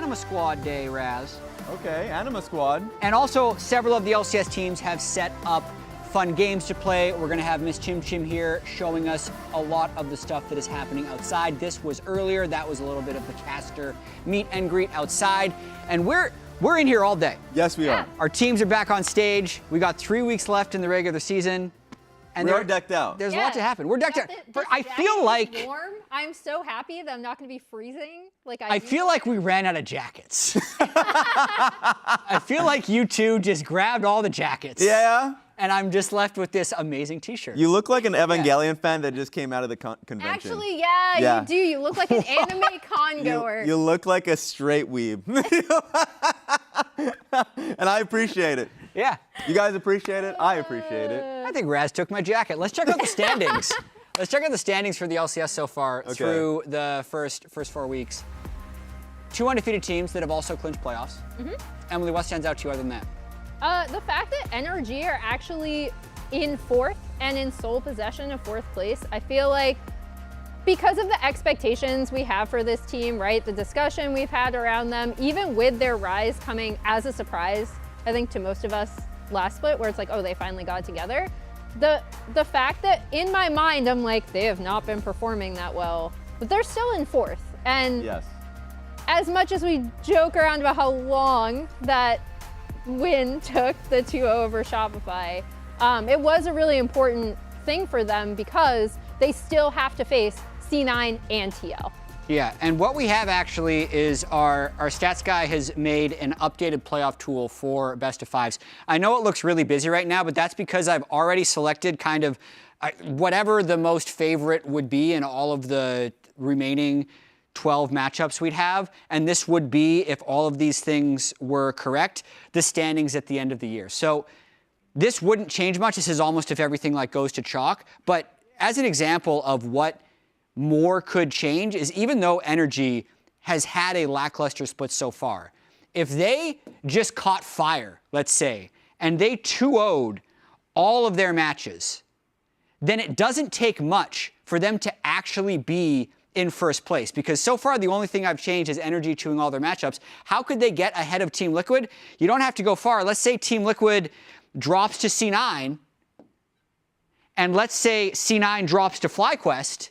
Anima Squad Day, Raz. Okay, Anima Squad. And also, several of the LCS teams have set up fun games to play. We're gonna have Miss Chim Chim here showing us a lot of the stuff that is happening outside. This was earlier. That was a little bit of the caster meet and greet outside. And we're in here all day. Yes, we are. Our teams are back on stage. We got 3 weeks left in the regular season. And We're decked out. There's a lot to happen. We're decked out. This I feel jacket like is warm. I'm so happy that I'm not going to be freezing. I feel like we ran out of jackets. I feel like you two just grabbed all the jackets. Yeah. And I'm just left with this amazing T-shirt. You look like an Evangelion fan that just came out of the convention. Actually, yeah, you do. You look like an anime con goer. You look like a straight weeb. And I appreciate it. Yeah. You guys appreciate it? I appreciate it. I think Raz took my jacket. Let's check out the standings. Let's check out the standings for the LCS so far through the first 4 weeks. 2 undefeated teams that have also clinched playoffs. Emily, what stands out to you other than that? The fact that NRG are actually in 4th and in sole possession of 4th place, I feel like because of the expectations we have for this team, right? The discussion we've had around them, even with their rise coming as a surprise, I think to most of us last split, where it's like, oh, they finally got together. The fact that in my mind, I'm like, they have not been performing that well, but they're still in 4th. And Yes. as much as we joke around about how long that win took, the 2-0 over Shopify, it was a really important thing for them because they still have to face C9 and TL. Yeah, and what we have actually is our stats guy has made an updated playoff tool for best of fives. I know it looks really busy right now, but that's because I've already selected kind of whatever the most favorite would be in all of the remaining 12 matchups we'd have, and this would be, if all of these things were correct, the standings at the end of the year. So this wouldn't change much. This is almost if everything like goes to chalk, but as an example of what more could change is even though NRG has had a lackluster split so far, if they just caught fire, let's say, and they 2-0'd all of their matches, then it doesn't take much for them to actually be in first place, because so far the only thing I've changed is NRG 2-ing all their matchups. How could they get ahead of Team Liquid? You don't have to go far. Let's say Team Liquid drops to C9, and let's say C9 drops to FlyQuest,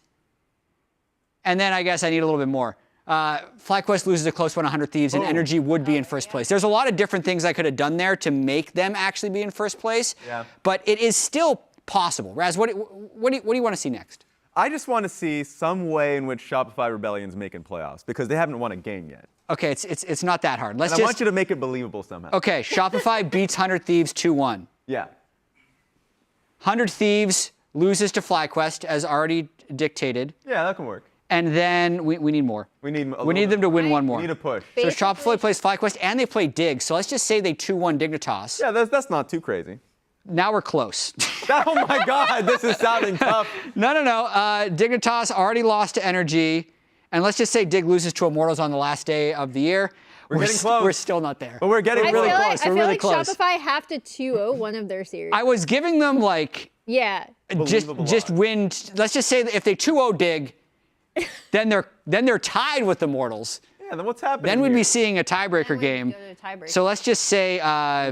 and then I guess I need a little bit more. FlyQuest loses a close one, 100 Thieves, and NRG would be in first place. There's a lot of different things I could have done there to make them actually be in first place, but it is still possible. Raz, what do you want to see next? I just want to see some way in which Shopify Rebellion's making playoffs because they haven't won a game yet. Okay, it's not that hard. I want you to make it believable somehow. Okay, Shopify beats 100 Thieves 2-1. Yeah. 100 Thieves loses to FlyQuest as already dictated. Yeah, that can work. And then we need more. We need them to win one more. We need a push. So Shopify plays FlyQuest and they play Dig. So let's just say they 2-1 Dignitas. Yeah, that's not too crazy. Now we're close. Oh my God, this is sounding tough. No. Dignitas already lost to NRG. And let's just say Dig loses to Immortals on the last day of the year. We're getting close. We're still not there. But we're getting really close. I feel like Shopify have to 2-0 one of their series. I was giving them like just win. Let's just say that if they 2-0 Dig, then they're tied with the Mortals. Yeah, then what's happening? Then we'd here? be seeing a tiebreaker game. So let's just say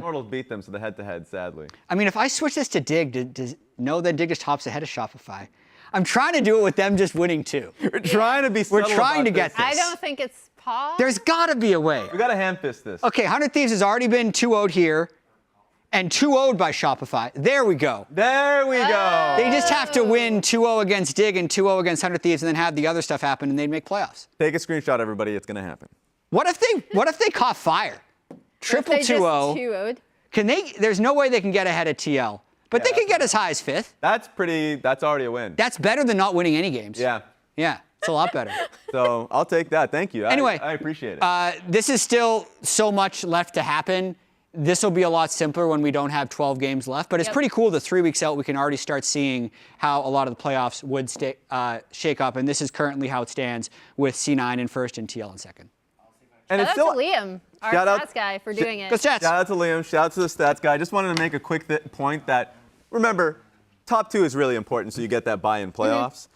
Mortals beat them, so the head-to-head, sadly. I mean, if I switch this to Dig, to know that Dig just hops ahead of Shopify. I'm trying to do it with them just winning too. We're trying to be subtle. We're trying to get this. I don't think it's possible. There's got to be a way. We got to hand fist this. Okay, 100 Thieves has already been 2-0'd here and 2-0'd by Shopify. There we go. There we go. They just have to win 2-0 against Dig and 2-0 against 100 Thieves and then have the other stuff happen and they'd make playoffs. Take a screenshot, everybody. It's going to happen. What if they caught fire? Triple 2-0. Can they? There's no way they can get ahead of TL. But they can get as high as 5th. That's already a win. That's better than not winning any games. Yeah. Yeah, it's a lot better. So I'll take that. Thank you. Anyway, I appreciate it. This is still so much left to happen. This will be a lot simpler when we don't have 12 games left. But it's pretty cool that 3 weeks out we can already start seeing how a lot of the playoffs would shake up. And this is currently how it stands with C9 in first and TL in second. And shout out to Liam, our stats guy, for doing it. Good stats. Shout out to Liam. Shout out to the stats guy. I just wanted to make a quick point that, remember, top 2 is really important so you get that buy-in playoffs.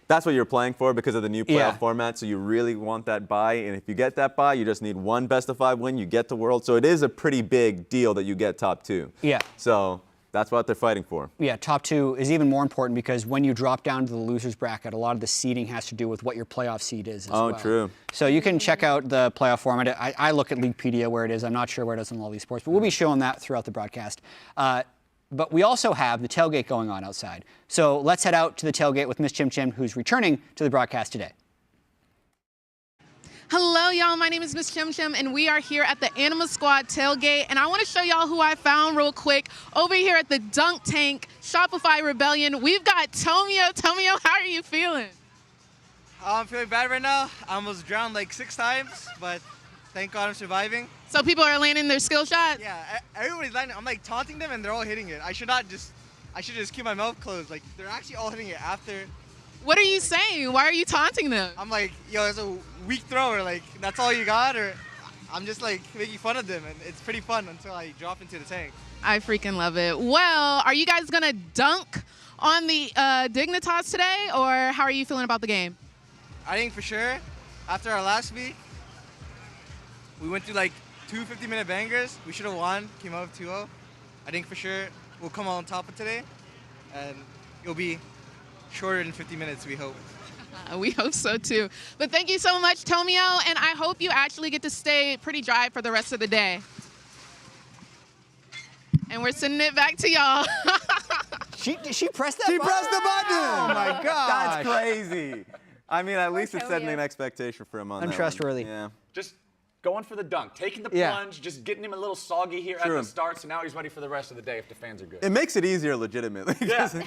That's what you're playing for because of the new playoff Yeah. format. So you really want that bye. And if you get that bye, you just need one best of 5 win. You get to World. So it is a pretty big deal that you get top 2. Yeah. So that's what they're fighting for. Yeah, top 2 is even more important because when you drop down to the losers bracket, a lot of the seeding has to do with what your playoff seed is as well. True. So you can check out the playoff format. I look at Leaguepedia where it is. I'm not sure where it is on all these sports, but we'll be showing that throughout the broadcast. But we also have the tailgate going on outside. So let's head out to the tailgate with Miss Chim Chim, who's returning to the broadcast today. Hello, y'all. My name is Miss Chim Chim, and we are here at the Anima Squad tailgate. And I want to show y'all who I found real quick over here at the Dunk Tank Shopify Rebellion. We've got Tomio. Tomio, how are you feeling? I'm feeling bad right now. I almost drowned like 6 times, but thank God I'm surviving. So people are landing their skill shots? Yeah, everybody's landing. I'm like taunting them, and they're all hitting it. I should just keep my mouth closed. Like, they're actually all hitting it after. What are you saying? Why are you taunting them? I'm like, yo, it's a weak thrower. Like, that's all you got? Or I'm just like making fun of them, and it's pretty fun until I drop into the tank. I freaking love it. Well, are you guys going to dunk on the Dignitas today, or how are you feeling about the game? I think for sure, after our last week, we went through like 2 50-minute bangers. We should have won, came out of 2-0. I think for sure we'll come on top of today, and it'll be shorter than 50 minutes, we hope. We hope so too. But thank you so much, Tomio, and I hope you actually get to stay pretty dry for the rest of the day. And we're sending it back to y'all. Did she press that She button? pressed the button! Oh my gosh. That's crazy. I mean, at least it's setting an expectation for him on that one. Untrustworthy. Yeah. Just going for the dunk, taking the Yeah. plunge, just getting him a little soggy here True. at the start, so now he's ready for the rest of the day if the fans are good. It makes it easier legitimately. Because you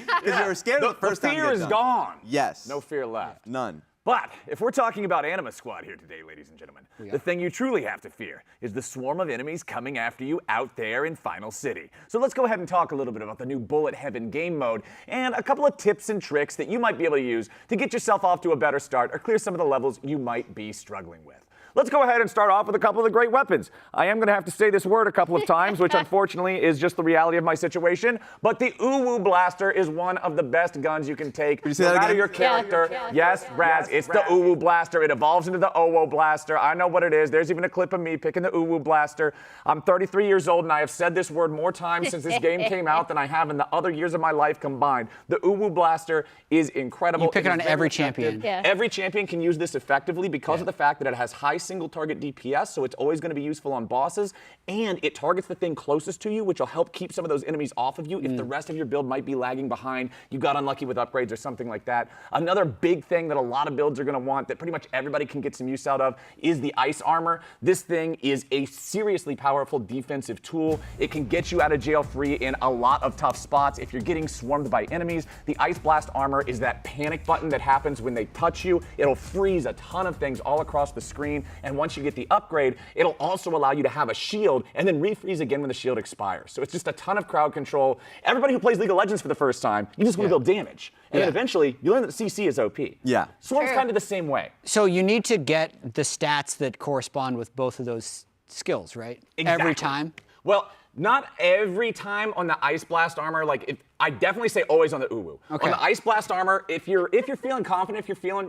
were scared the first the time you fear get is dunked. gone. Yes. No fear left. None. But if we're talking about Anima Squad here today, ladies and gentlemen, the thing you truly have to fear is the swarm of enemies coming after you out there in Final City. So let's go ahead and talk a little bit about the new Bullet Heaven game mode and a couple of tips and tricks that you might be able to use to get yourself off to a better start or clear some of the levels you might be struggling with. Let's go ahead and start off with a couple of the great weapons. I am going to have to say this word a couple of times, which unfortunately is just the reality of my situation, but the Uwu Blaster is one of the best guns you can take. you say No that matter again? your character. Yes, Raz, it's the Uwu Blaster. It evolves into the Owo Blaster. I know what it is. There's even a clip of me picking the Uwu Blaster. I'm 33 years old, and I have said this word more times since this game came out than I have in the other years of my life combined. The Uwu Blaster is incredible. You pick it on is very every effective. champion. Yeah. Every champion can use this effectively because of the fact that it has high single target DPS, so it's always going to be useful on bosses, and it targets the thing closest to you, which will help keep some of those enemies off of you if the rest of your build might be lagging behind, you got unlucky with upgrades or something like that. Another big thing that a lot of builds are going to want that pretty much everybody can get some use out of is the ice armor. This thing is a seriously powerful defensive tool. It can get you out of jail free in a lot of tough spots. If you're getting swarmed by enemies, the Ice Blast armor is that panic button that happens when they touch you. It'll freeze a ton of things all across the screen, and once you get the upgrade, it'll also allow you to have a shield and then refreeze again when the shield expires. So it's just a ton of crowd control. Everybody who plays League of Legends for the first time, you just want to build damage. And then eventually, you learn that CC is OP. Yeah. Swarm's kind of the same way. So you need to get the stats that correspond with both of those skills, right? Every Exactly. time? Well, not every time on the Ice Blast armor. Like, I definitely say always on the Uwu. Okay. On the Ice Blast armor, if you're feeling confident, if you're feeling,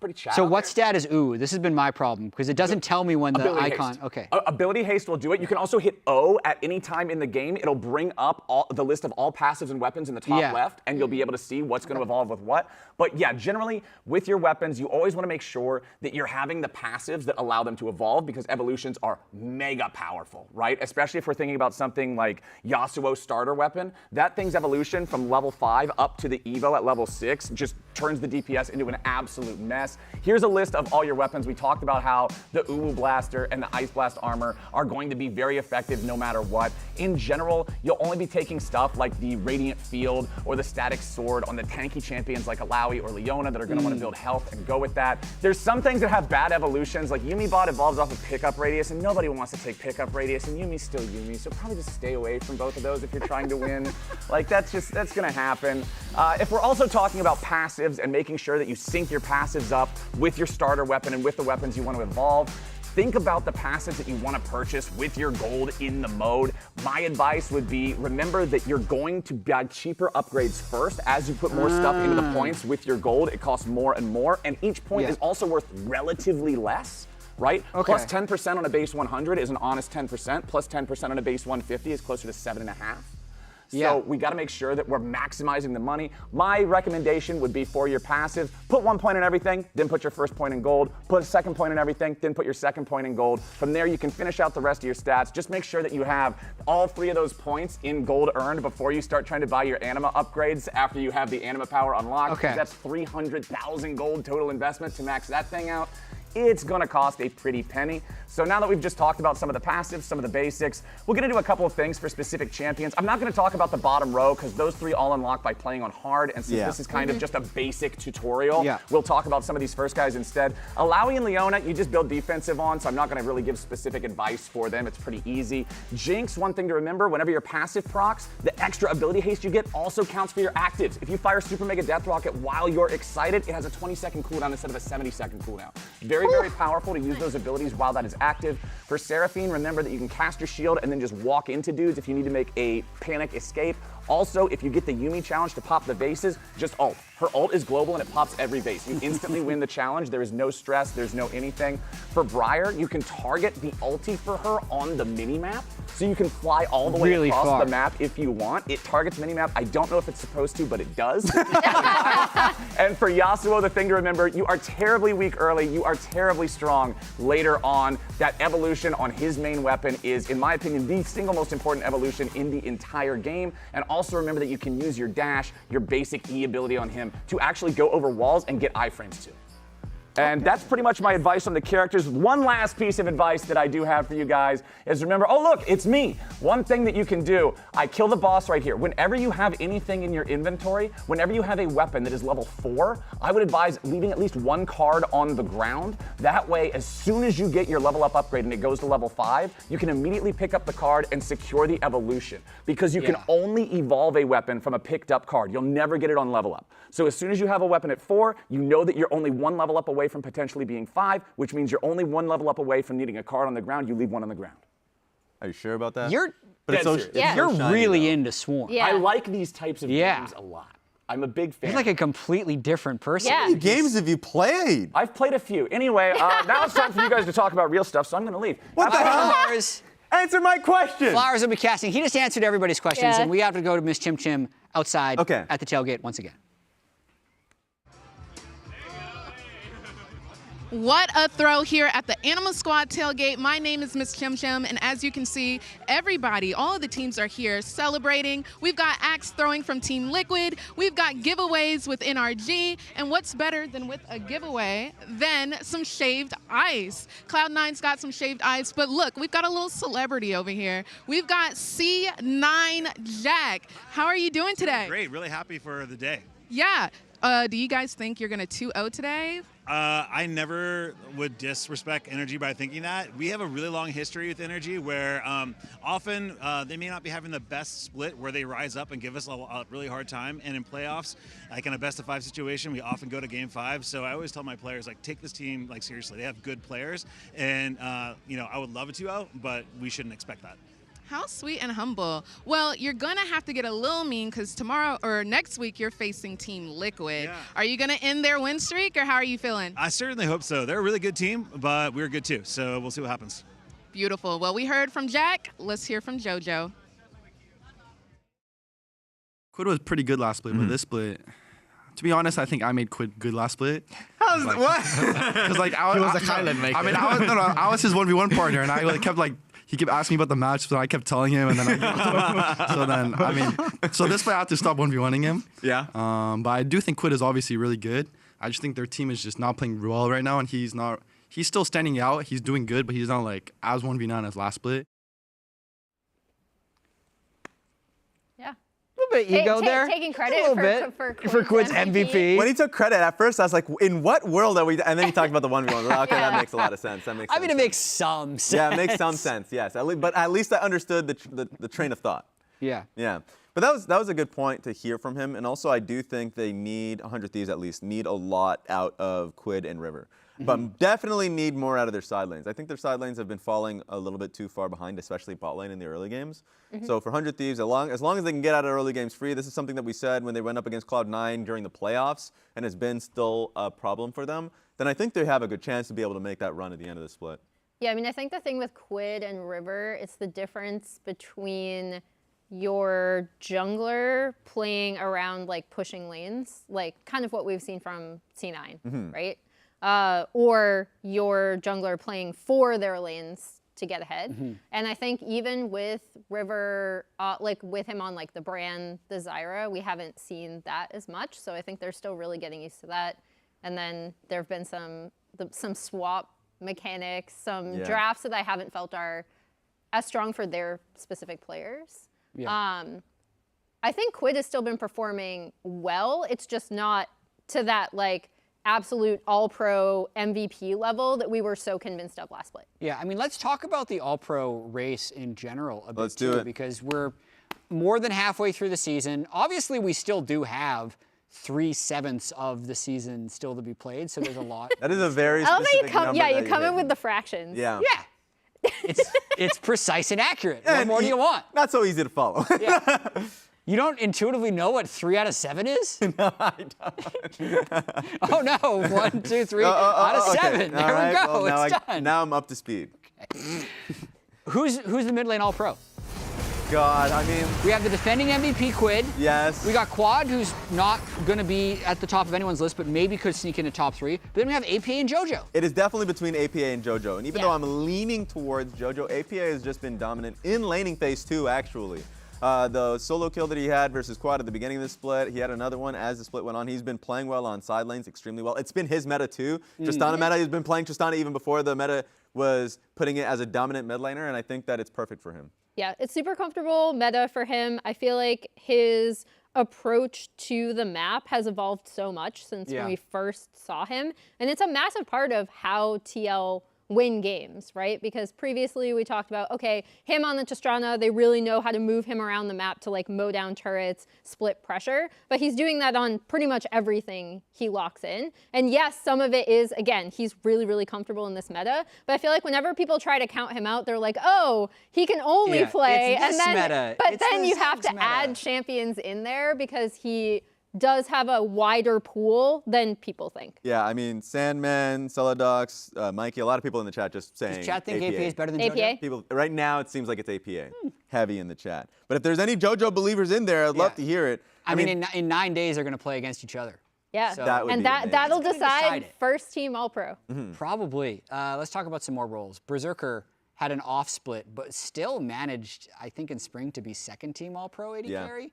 pretty chat. So out what there, stat is ooh? This has been my problem because it doesn't tell me when the Ability icon. haste. Okay. Ability haste will do it. You can also hit O at any time in the game. It'll bring up the list of all passives and weapons in the top left, and you'll be able to see what's going to evolve with what. But yeah, generally with your weapons, you always want to make sure that you're having the passives that allow them to evolve because evolutions are mega powerful, right? Especially if we're thinking about something like Yasuo's starter weapon. That thing's evolution from level 5 up to the Evo at level 6 just turns the DPS into an absolute mess. Here's a list of all your weapons. We talked about how the Uwu Blaster and the Ice Blast armor are going to be very effective no matter what. In general, you'll only be taking stuff like the Radiant Field or the Static Sword on the tanky champions like Alawi or Leona that are going to want to build health and go with that. There's some things that have bad evolutions, like Yuumi bot evolves off of pickup radius, and nobody wants to take pickup radius, and Yuumi's still Yuumi, so probably just stay away from both of those if you're trying to win. Like, that's going to happen. If we're also talking about passives and making sure that you sync your passives up with your starter weapon and with the weapons you want to evolve, think about the passives that you want to purchase with your gold in the mode. My advice would be, remember that you're going to buy cheaper upgrades first. As you put more stuff into the points with your gold, it costs more and more, and each point is also worth relatively less. Right? Okay. Plus 10% on a base 100 is an honest 10%. Plus 10% on a base 150 is closer to 7.5. So we got to make sure that we're maximizing the money. My recommendation would be for your passive, put 1 point in everything, then put your first point in gold. Put a second point in everything, then put your second point in gold. From there, you can finish out the rest of your stats. Just make sure that you have all 3 of those points in gold earned before you start trying to buy your anima upgrades after you have the anima power unlocked. Okay. That's 300,000 gold total investment to max that thing out. It's gonna cost a pretty penny. So now that we've just talked about some of the passives, some of the basics, we're gonna do a couple of things for specific champions. I'm not gonna talk about the bottom row because those 3 all unlock by playing on hard, and since this is kind of just a basic tutorial, we'll talk about some of these first guys instead. Alawi and Leona, you just build defensive on, so I'm not gonna really give specific advice for them. It's pretty easy. Jinx, one thing to remember, whenever your passive procs, the extra ability haste you get also counts for your actives. If you fire Super Mega Death Rocket while you're excited, it has a 20-second cooldown instead of a 70-second cooldown. Very, very powerful to use those abilities while that is active. For Seraphine, remember that you can cast your shield and then just walk into dudes if you need to make a panic escape. Also, if you get the Yumi challenge to pop the vases, just ult. Her ult is global and it pops every vase. You instantly win the challenge. There is no stress, there's no anything. For Briar, you can target the ulti for her on the mini-map. So you can fly all the way across the map if you want. It targets mini-map. I don't know if it's supposed to, but it does. And for Yasuo, the thing to remember, you are terribly weak early, you are terribly strong later on. That evolution on his main weapon is, in my opinion, the single most important evolution in the entire game. And also remember that you can use your dash, your basic E ability on him to actually go over walls and get iframes too. And that's pretty much my advice on the characters. One last piece of advice that I do have for you guys is remember, oh look, it's me. One thing that you can do, I kill the boss right here. Whenever you have anything in your inventory, whenever you have a weapon that is level 4, I would advise leaving at least 1 card on the ground. That way, as soon as you get your level up upgrade and it goes to level 5, you can immediately pick up the card and secure the evolution. Because you can only evolve a weapon from a picked up card. You'll never get it on level up. So as soon as you have a weapon at 4, you know that you're only 1 level up away from potentially being 5, which means you're only 1 level up away from needing a card on the ground. You leave 1 on the ground. Are you sure about that? You're shiny, really though. into Swarm. Yeah. I like these types of games a lot. I'm a big fan. You're like a completely different person. Yeah. How many games have you played? I've played a few. Anyway, now it's time for you guys to talk about real stuff, so I'm going to leave. What the hell? Flowers. Answer my question. Flowers will be casting. He just answered everybody's questions, Yeah. and we have to go to Miss Chim Chim outside at the tailgate once again. What a throw here at the Anima Squad tailgate. My name is Miss Chim Chim, and as you can see, everybody, all of the teams are here celebrating. We've got axe throwing from Team Liquid. We've got giveaways with NRG, and what's better than with a giveaway than some shaved ice? Cloud9's got some shaved ice, but look, we've got a little celebrity over here. We've got C9 Jack. How are you doing today? Great, really happy for the day. Yeah. Do you guys think you're going to 2-0 today? I never would disrespect NRG by thinking that. We have a really long history with NRG where often they may not be having the best split where they rise up and give us a really hard time. And in playoffs, like in a best-of-5 situation, we often go to Game 5. So I always tell my players, like, take this team like seriously. They have good players, and you know, I would love a 2-0, but we shouldn't expect that. How sweet and humble. Well, you're going to have to get a little mean because tomorrow or next week you're facing Team Liquid. Yeah. Are you going to end their win streak or how are you feeling? I certainly hope so. They're a really good team, but we're good too. So we'll see what happens. Beautiful. Well, we heard from Jack. Let's hear from JoJo. Quid was pretty good last split, but this split, to be honest, I think I made Quid good last split. How's what? Because like I was a Kylan maker. I mean, I was his 1v1 partner, and I like, kept like. He kept asking me about the match, so I kept telling him, and then I gave it to him. So then, I mean, so this way I have to stop 1v1ing him. Yeah. But I do think Quid is obviously really good. I just think their team is just not playing well right now, and he's still standing out. He's doing good, but he's not like as 1v9 as last split. Yeah. A little bit ego there. Taking credit a little bit for Quid's MVP. When he took credit at first, I was like, in what world are we? And then he talked about the 1v1. Okay, that makes a lot of sense. That makes I mean, it makes some sense. Yeah, it makes some sense, yes. But at least I understood the train of thought. Yeah. Yeah. But that was a good point to hear from him. And also, I do think they need, 100 Thieves at least, need a lot out of Quid and River. but definitely need more out of their side lanes. I think their side lanes have been falling a little bit too far behind, especially bot lane in the early games. So for 100 Thieves, as long as they can get out of early games free, this is something that we said when they went up against Cloud9 during the playoffs, and has been still a problem for them, then I think they have a good chance to be able to make that run at the end of the split. Yeah, I mean, I think the thing with Quid and River, it's the difference between your jungler playing around like pushing lanes, like kind of what we've seen from C9, right? Or your jungler playing for their lanes to get ahead. And I think even with River, like with him on like the Bran, the Zyra, we haven't seen that as much. So I think they're still really getting used to that. And then there have been some swap mechanics, some drafts that I haven't felt are as strong for their specific players. I think Quid has still been performing well. It's just not to that like absolute all-pro MVP level that we were so convinced of last split. Yeah, I mean, let's talk about the all-pro race in general a bit Let's do it. because we're more than halfway through the season. Obviously, we still do have 3/7 of the season still to be played, so there's a lot. That is a very I love specific that you come, number yeah, that you come in hit. with the fractions. Yeah. Yeah, it's precise and accurate. What more do you want? Not so easy to follow. You don't intuitively know what 3 out of 7 is? No, I don't. Oh no, 1, 2, 3 out of 7. Okay. There All right. we go. Well, It's done. now I'm up to speed. Who's the mid lane all-pro? God, I mean, We have the defending MVP Quid. yes. We got Quad, who's not going to be at the top of anyone's list, but maybe could sneak into top 3. But then we have APA and JoJo. It is definitely between APA and JoJo. And even Yeah. though I'm leaning towards JoJo, APA has just been dominant in laning phase 2, actually. The solo kill that he had versus Quad at the beginning of the split, he had another one as the split went on. He's been playing well on side lanes, extremely well. It's been his meta too. Tristana meta, he's been playing Tristana even before the meta was putting it as a dominant mid laner, and I think that it's perfect for him. Yeah, it's super comfortable meta for him. I feel like his approach to the map has evolved so much since when we first saw him. And it's a massive part of how TL win games, right? Because previously we talked about, okay, him on the Tristana, they really know how to move him around the map to like mow down turrets, split pressure, but he's doing that on pretty much everything he locks in. And yes, some of it is, again, he's really, really comfortable in this meta, but I feel like whenever people try to count him out, they're like, oh, he can only play, it's this and then, meta. but It's then the you have to Ziggs meta. add champions in there because he does have a wider pool than people think. Yeah, I mean, Sandman, Celodox, Mikey, a lot of people in the chat just saying Does chat think APA. APA is better than APA? JoJo? People, right now, it seems like it's APA, heavy in the chat. But if there's any JoJo believers in there, I'd love to hear it. I mean, in 9 days, they're going to play against each other. Yeah, So- That would and be amazing. that'll It's gonna decide decide it. first team All-Pro. Probably. Let's talk about some more roles. Berserker had an off split, but still managed, I think, in spring to be second team All-Pro AD Yeah. carry.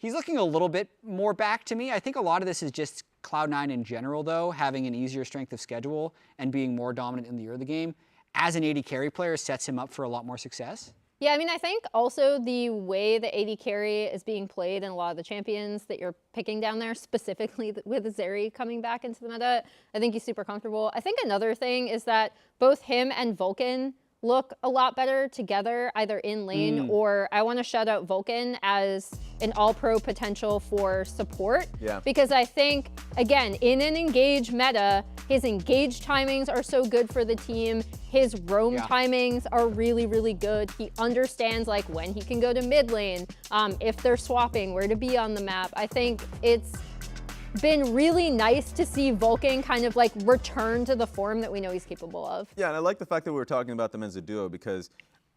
He's looking a little bit more back to me. I think a lot of this is just Cloud9 in general, though, having an easier strength of schedule and being more dominant in the early game. As an AD carry player, sets him up for a lot more success. Yeah, I mean, I think also the way the AD carry is being played in a lot of the champions that you're picking down there, specifically with Zeri coming back into the meta, I think he's super comfortable. I think another thing is that both him and Vulcan look a lot better together, either in lane or I want to shout out Vulcan as an all-pro potential for support. Yeah. Because I think, again, in an engage meta, his engage timings are so good for the team. His roam timings are really, really good. He understands like when he can go to mid lane, if they're swapping, where to be on the map. I think it's been really nice to see Vulcan kind of like return to the form that we know he's capable of. Yeah, and I like the fact that we were talking about them as a duo because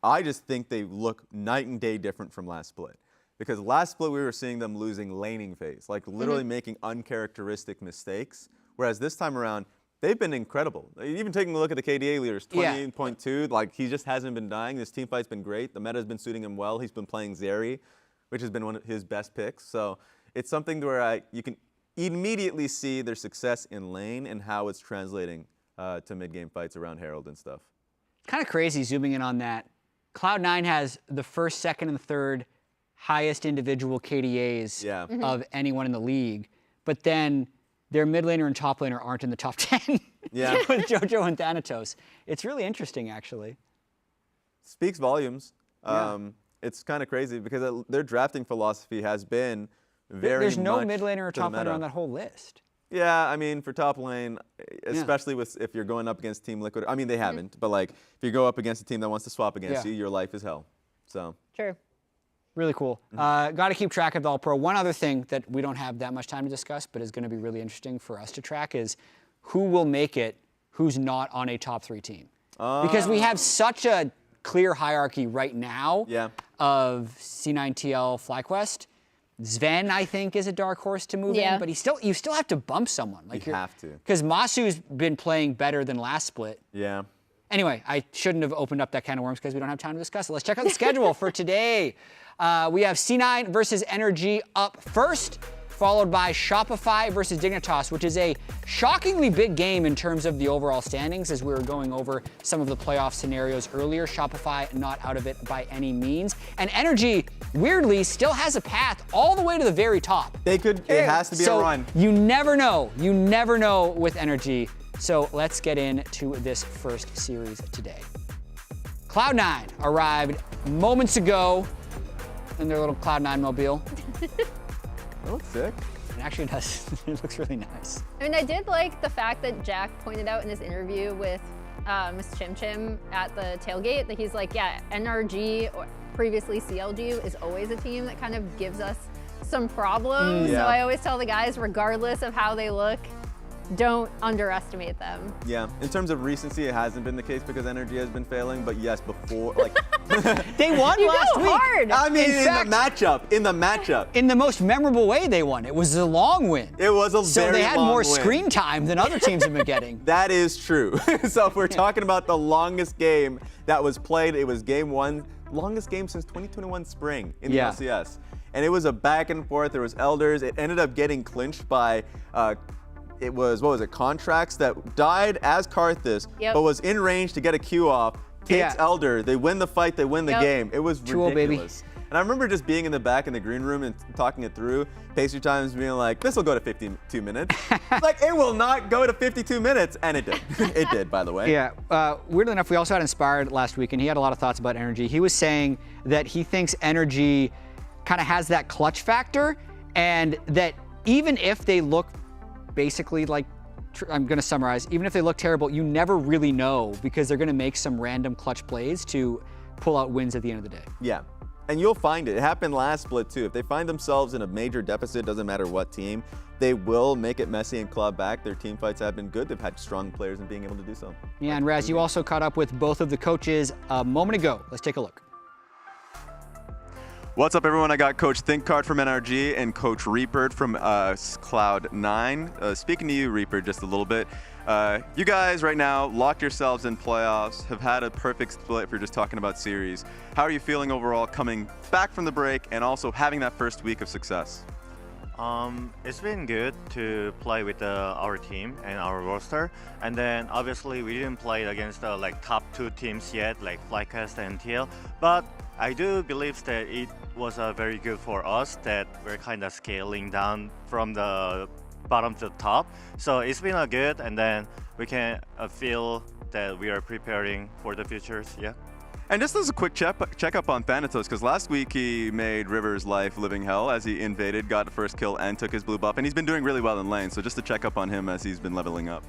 I just think they look night and day different from last split. Because last split we were seeing them losing laning phase, like literally making uncharacteristic mistakes. Whereas this time around, they've been incredible. Even taking a look at the KDA leaders, 20.2, like he just hasn't been dying. This team fight's been great. The meta's been suiting him well. He's been playing Zeri, which has been one of his best picks. So it's something where you can immediately see their success in lane and how it's translating to mid-game fights around Herald and stuff. Kind of crazy zooming in on that. Cloud9 has the first, second, and third highest individual KDAs of anyone in the league, but then their mid laner and top laner aren't in the top 10 with JoJo and Thanatos. It's really interesting, actually. Speaks volumes. It's kind of crazy because their drafting philosophy has been very There's no much mid laner or to the top laner meta. on that whole list. Yeah, I mean, for top lane, especially if you're going up against Team Liquid. I mean, they haven't, but like if you go up against a team that wants to swap against you, your life is hell. So. True. Really cool. Got to keep track of the All-Pro. One other thing that we don't have that much time to discuss, but is going to be really interesting for us to track is who will make it, who's not on a top 3 team. Because we have such a clear hierarchy right now of C9TL FlyQuest. Sven, I think, is a dark horse to move in, but you still have to bump someone. Like you have to. Because Masu's been playing better than last split. Yeah. Anyway, I shouldn't have opened up that can of worms because we don't have time to discuss it. Let's check out the schedule for today. We have C9 versus NRG up first, followed by Shopify versus Dignitas, which is a shockingly big game in terms of the overall standings as we were going over some of the playoff scenarios earlier. Shopify not out of it by any means. And NRG, weirdly, still has a path all the way to the very top. It has to be a run. You never know. You never know with NRG. So let's get into this first series today. Cloud9 arrived moments ago in their little Cloud9 mobile. That looks sick. It actually does. It looks really nice. I mean, I did like the fact that Jack pointed out in his interview with Miss Chim Chim at the tailgate that he's like, yeah, NRG, or previously CLG, is always a team that kind of gives us some problems. So I always tell the guys, regardless of how they look, don't underestimate them. Yeah, in terms of recency, it hasn't been the case because NRG has been failing, but yes, before, like... They won last week. Hard. I mean, in the matchup. In the most memorable way they won. It was a long win. It was a very long win. So they had more screen time than other teams have been getting. That is true. So if we're talking about the longest game that was played, it was game 1, longest game since 2021 spring in the LCS. And it was a back and forth. There was Elders. It ended up getting clinched by... it was, Contracts that died as Karthus, but was in range to get a Q off, takes Elder, they win the fight, they win the game. It was ridiculous. And I remember just being in the back in the green room and talking it through, Pacer Times being like, this will go to 52 minutes. Like, it will not go to 52 minutes, and it did. It did, by the way. Yeah, weirdly enough, we also had Inspired last week, and he had a lot of thoughts about NRG. He was saying that he thinks NRG kind of has that clutch factor, and that even if they look basically like, I'm going to summarize, even if they look terrible, you never really know because they're going to make some random clutch plays to pull out wins at the end of the day. Yeah, and you'll find it. It happened last split too. If they find themselves in a major deficit, doesn't matter what team, they will make it messy and claw back. Their team fights have been good. They've had strong players in being able to do so. Yeah, and Raz, you also caught up with both of the coaches a moment ago. Let's take a look. What's up, everyone? I got Coach ThinkCard from NRG and Coach Reaper from Cloud9. Speaking to you, Reaper, just a little bit. You guys right now locked yourselves in playoffs, have had a perfect split if you're just talking about series. How are you feeling overall coming back from the break and also having that first week of success? It's been good to play with our team and our roster, and then obviously we didn't play against the top 2 teams yet, like FlyQuest and TL, but I do believe that it was very good for us that we're kind of scaling down from the bottom to the top. So it's been good, and then we can feel that we are preparing for the futures. Yeah. And just as a quick check-up on Thanatos, because last week he made River's life living hell as he invaded, got the first kill, and took his blue buff, and he's been doing really well in lane. So just to check up on him as he's been leveling up.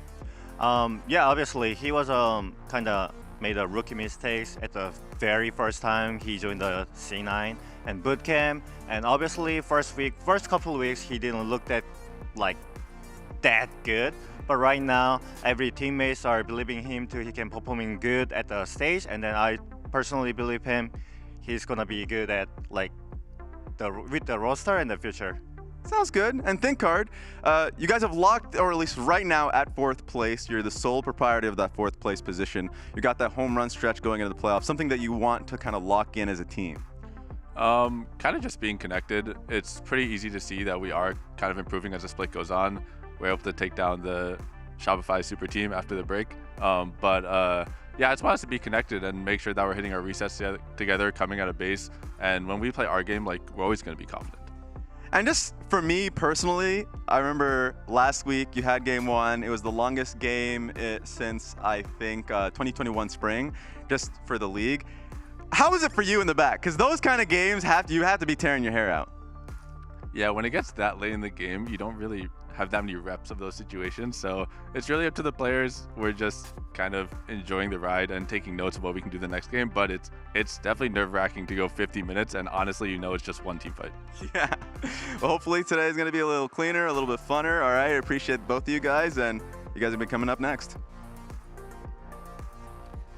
Yeah, obviously he was kind of made a rookie mistakes at the very first time he joined the C9 and bootcamp, and obviously first couple of weeks he didn't look that good. But right now, every teammates are believing him he can performing good at the stage, and then I personally believe he's gonna be good at with the roster in the future. Sounds good. And ThinkCard, you guys have locked, or at least right now at 4th place. You're the sole proprietor of that 4th place position. You got that home run stretch going into the playoffs, something that you want to kind of lock in as a team. Kind of just being connected. It's pretty easy to see that we are kind of improving as the split goes on. We're able to take down the Shopify super team after the break. Yeah, I just want us to be connected and make sure that we're hitting our resets together, coming out of base. And when we play our game, we're always going to be confident. And just for me personally, I remember last week you had game 1. It was the longest game since I think 2021 spring, just for the league. How is it for you in the back? Because those kind of games you have to be tearing your hair out. Yeah, when it gets that late in the game, you don't really have that many reps of those situations. So it's really up to the players. We're just kind of enjoying the ride and taking notes of what we can do the next game. But it's definitely nerve-wracking to go 50 minutes, and honestly, it's just one team fight. Yeah. Well, hopefully today is going to be a little cleaner, a little bit funner. All right. I appreciate both of you guys, and you guys have been coming up next.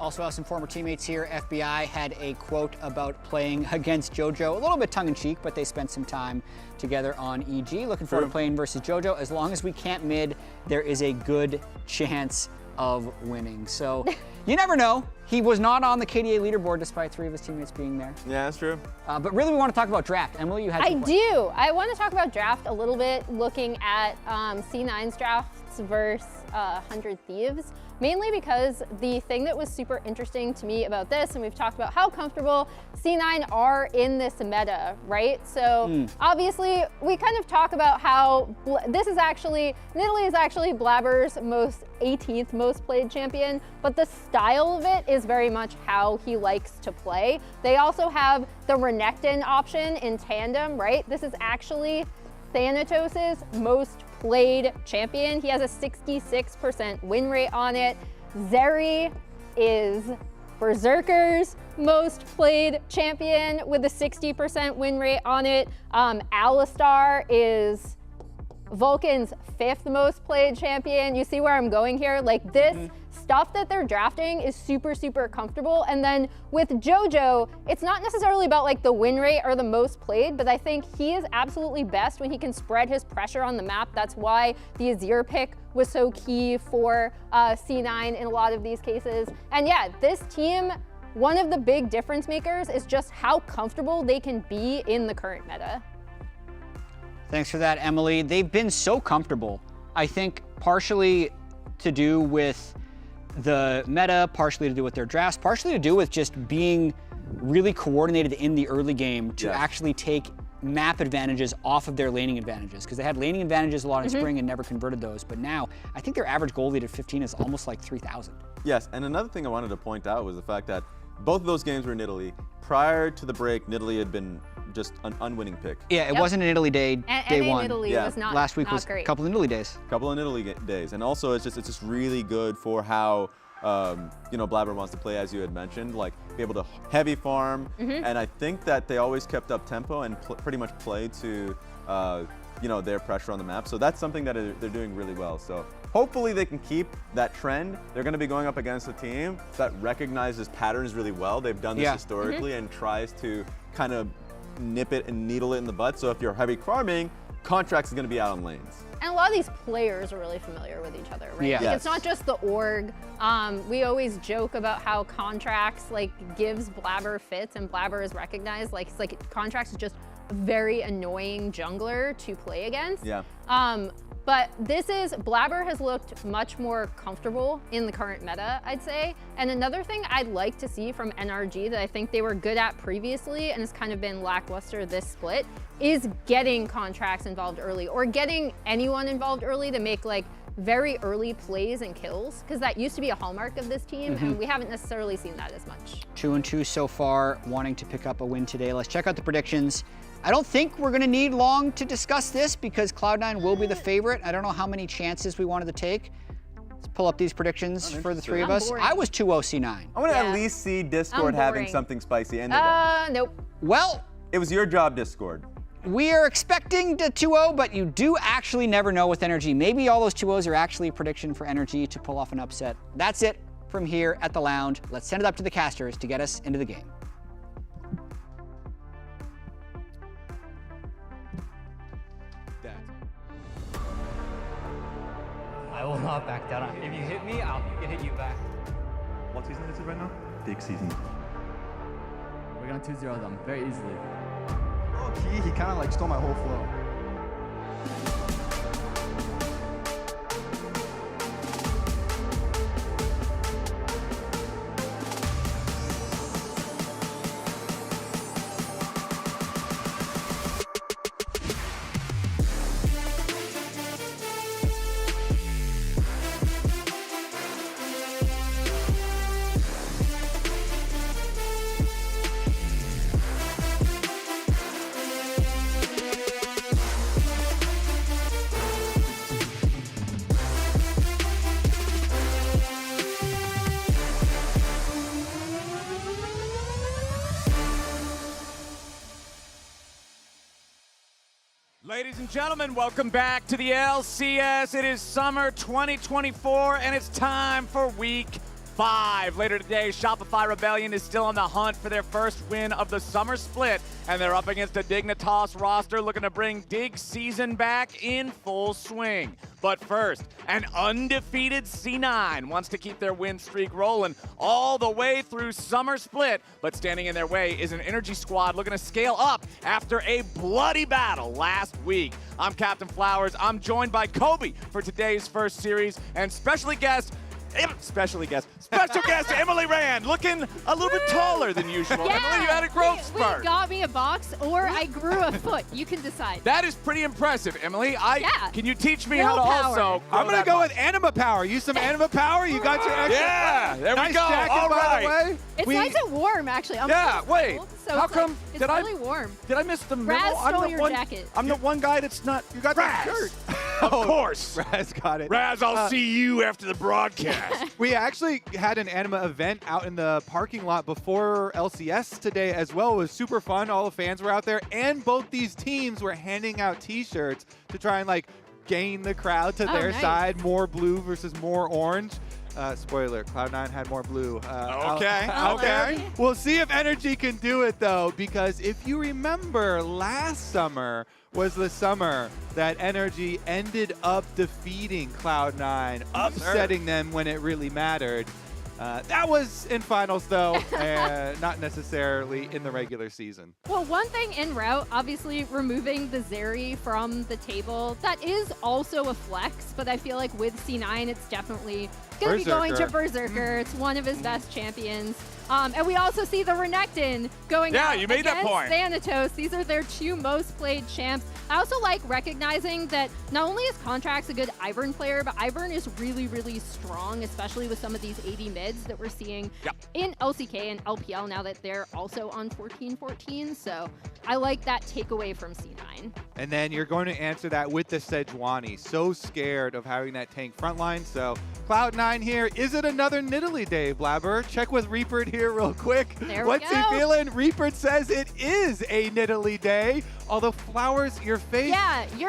Also have some former teammates here. FBI had a quote about playing against JoJo, a little bit tongue-in-cheek, but they spent some time together on EG. Looking forward to playing versus JoJo. As long as we can't mid, there is a good chance of winning. So you never know. He was not on the KDA leaderboard despite 3 of his teammates being there. Yeah, that's true. But really, we want to talk about draft. Emily, you had some points. do. I want to talk about draft a little bit, looking at C9's drafts versus 100 Thieves. Mainly because the thing that was super interesting to me about this, and we've talked about how comfortable C9 are in this meta, right? So obviously we kind of talk about how Nidalee is actually Blabber's 18th most played champion, but the style of it is very much how he likes to play. They also have the Renekton option in tandem, right? This is actually Thanatos' most played champion. He has a 66% win rate on it. Zeri is Berserker's most played champion with a 60% win rate on it. Alistar is Vulcan's 5th most played champion. You see where I'm going here? Like this stuff that they're drafting is super, super comfortable. And then with JoJo, it's not necessarily about like the win rate or the most played, but I think he is absolutely best when he can spread his pressure on the map. That's why the Azir pick was so key for C9 in a lot of these cases. And yeah, this team, one of the big difference makers is just how comfortable they can be in the current meta. Thanks for that, Emily. They've been so comfortable. I think partially to do with the meta, partially to do with their drafts, partially to do with just being really coordinated in the early game to actually take map advantages off of their laning advantages, because they had laning advantages a lot in spring and never converted those. But now, I think their average goal lead at 15 is almost like 3,000. Yes, and another thing I wanted to point out was the fact that both of those games were in Italy. Prior to the break, Nidalee had been just an unwinning pick. Yeah, it wasn't an Italy day, day one. Italy was not Last week was great. a couple of Italy days. Couple of Italy days, and also it's just really good for how Blabber wants to play, as you had mentioned, like be able to heavy farm, and I think that they always kept up tempo and pretty much played to their pressure on the map. So that's something that they're doing really well. So hopefully they can keep that trend. They're going to be going up against a team that recognizes patterns really well. They've done this historically and tries to kind of nip it and needle it in the butt. So if you're heavy farming, Contracts is going to be out on lanes. And a lot of these players are really familiar with each other, right? Yeah. Like, it's not just the org. We always joke about how Contracts gives Blabber fits, and Blabber is recognized. Contracts is just a very annoying jungler to play against. Yeah. But Blabber has looked much more comfortable in the current meta, I'd say. And another thing I'd like to see from NRG that I think they were good at previously and has kind of been lackluster this split is getting Contracts involved early, or getting anyone involved early to make very early plays and kills, because that used to be a hallmark of this team, and we haven't necessarily seen that as much. 2-2 so far, wanting to pick up a win today. Let's check out the predictions. I don't think we're gonna need long to discuss this because Cloud9 will be the favorite. I don't know how many chances we wanted to take. Let's pull up these predictions for the three of us. Boring. I was 2-0 C9. I want to at least see Discord having something spicy, and they don't. Nope. Well, it was your job, Discord. We are expecting the 2-0, but you do actually never know with NRG. Maybe all those 2-0s are actually a prediction for NRG to pull off an upset. That's it from here at the lounge. Let's send it up to the casters to get us into the game. I will not back down. If you hit me, I'll hit you back. What season is it right now? Big season. We're gonna 2-0 them very easily. He kind of stole my whole flow. Ladies and gentlemen, welcome back to the LCS. It is summer 2024, and it's time for week 5. Later today, Shopify Rebellion is still on the hunt for their first win of the summer split, and they're up against a Dignitas roster looking to bring Dig season back in full swing. But first, an undefeated C9 wants to keep their win streak rolling all the way through summer split, but standing in their way is an energy squad looking to scale up after a bloody battle last week. I'm Captain Flowers. I'm joined by Kobe for today's first series, and special guest Emily Rand, looking a little bit taller than usual. Yeah, Emily, you had a growth spurt. We got me a box, or I grew a foot. You can decide. That is pretty impressive, Emily. Yeah. Can you teach me how to also grow I'm going to go with anima power. Use some anima power. You got your extra. Yeah, there nice we go. Jacket, All by right. the way. It's nice and warm, actually. I'm Wait. cold, so How it's come? Like, Did really warm. Did I miss the memo? Raz I'm stole the your one, jacket. I'm the one guy that's not. You got that shirt. Of course. Raz got it. Raz, I'll see you after the broadcast. We actually had an anima event out in the parking lot before LCS today as well. It was super fun. All the fans were out there, and both these teams were handing out T-shirts to try and gain the crowd to their side. More blue versus more orange. Spoiler, Cloud9 had more blue. Okay. We'll see if NRG can do it, though, because if you remember, last summer was the summer that NRG ended up defeating Cloud9, upsetting them when it really mattered. That was in finals, though, and not necessarily in the regular season. Well, one thing in route, obviously removing the Zeri from the table, that is also a flex, but I feel like with C9, it's definitely going to be going to Berserker. It's one of his best champions. And we also see the Renekton going out you made that against point. Thanatos. These are their 2 most played champs. I also like recognizing that not only is Contracts a good Ivern player, but Ivern is really, really strong, especially with some of these AD mids that we're seeing in LCK and LPL now that they're also on 14-14. So I like that takeaway from C9. And then you're going to answer that with the Sejuani. So scared of having that tank frontline. So Cloud9 here. Is it another Nidalee day, Blabber? Check with Reaper here real quick. What's he feeling? Reaper says it is a Nidalee day. Although Flowers, your face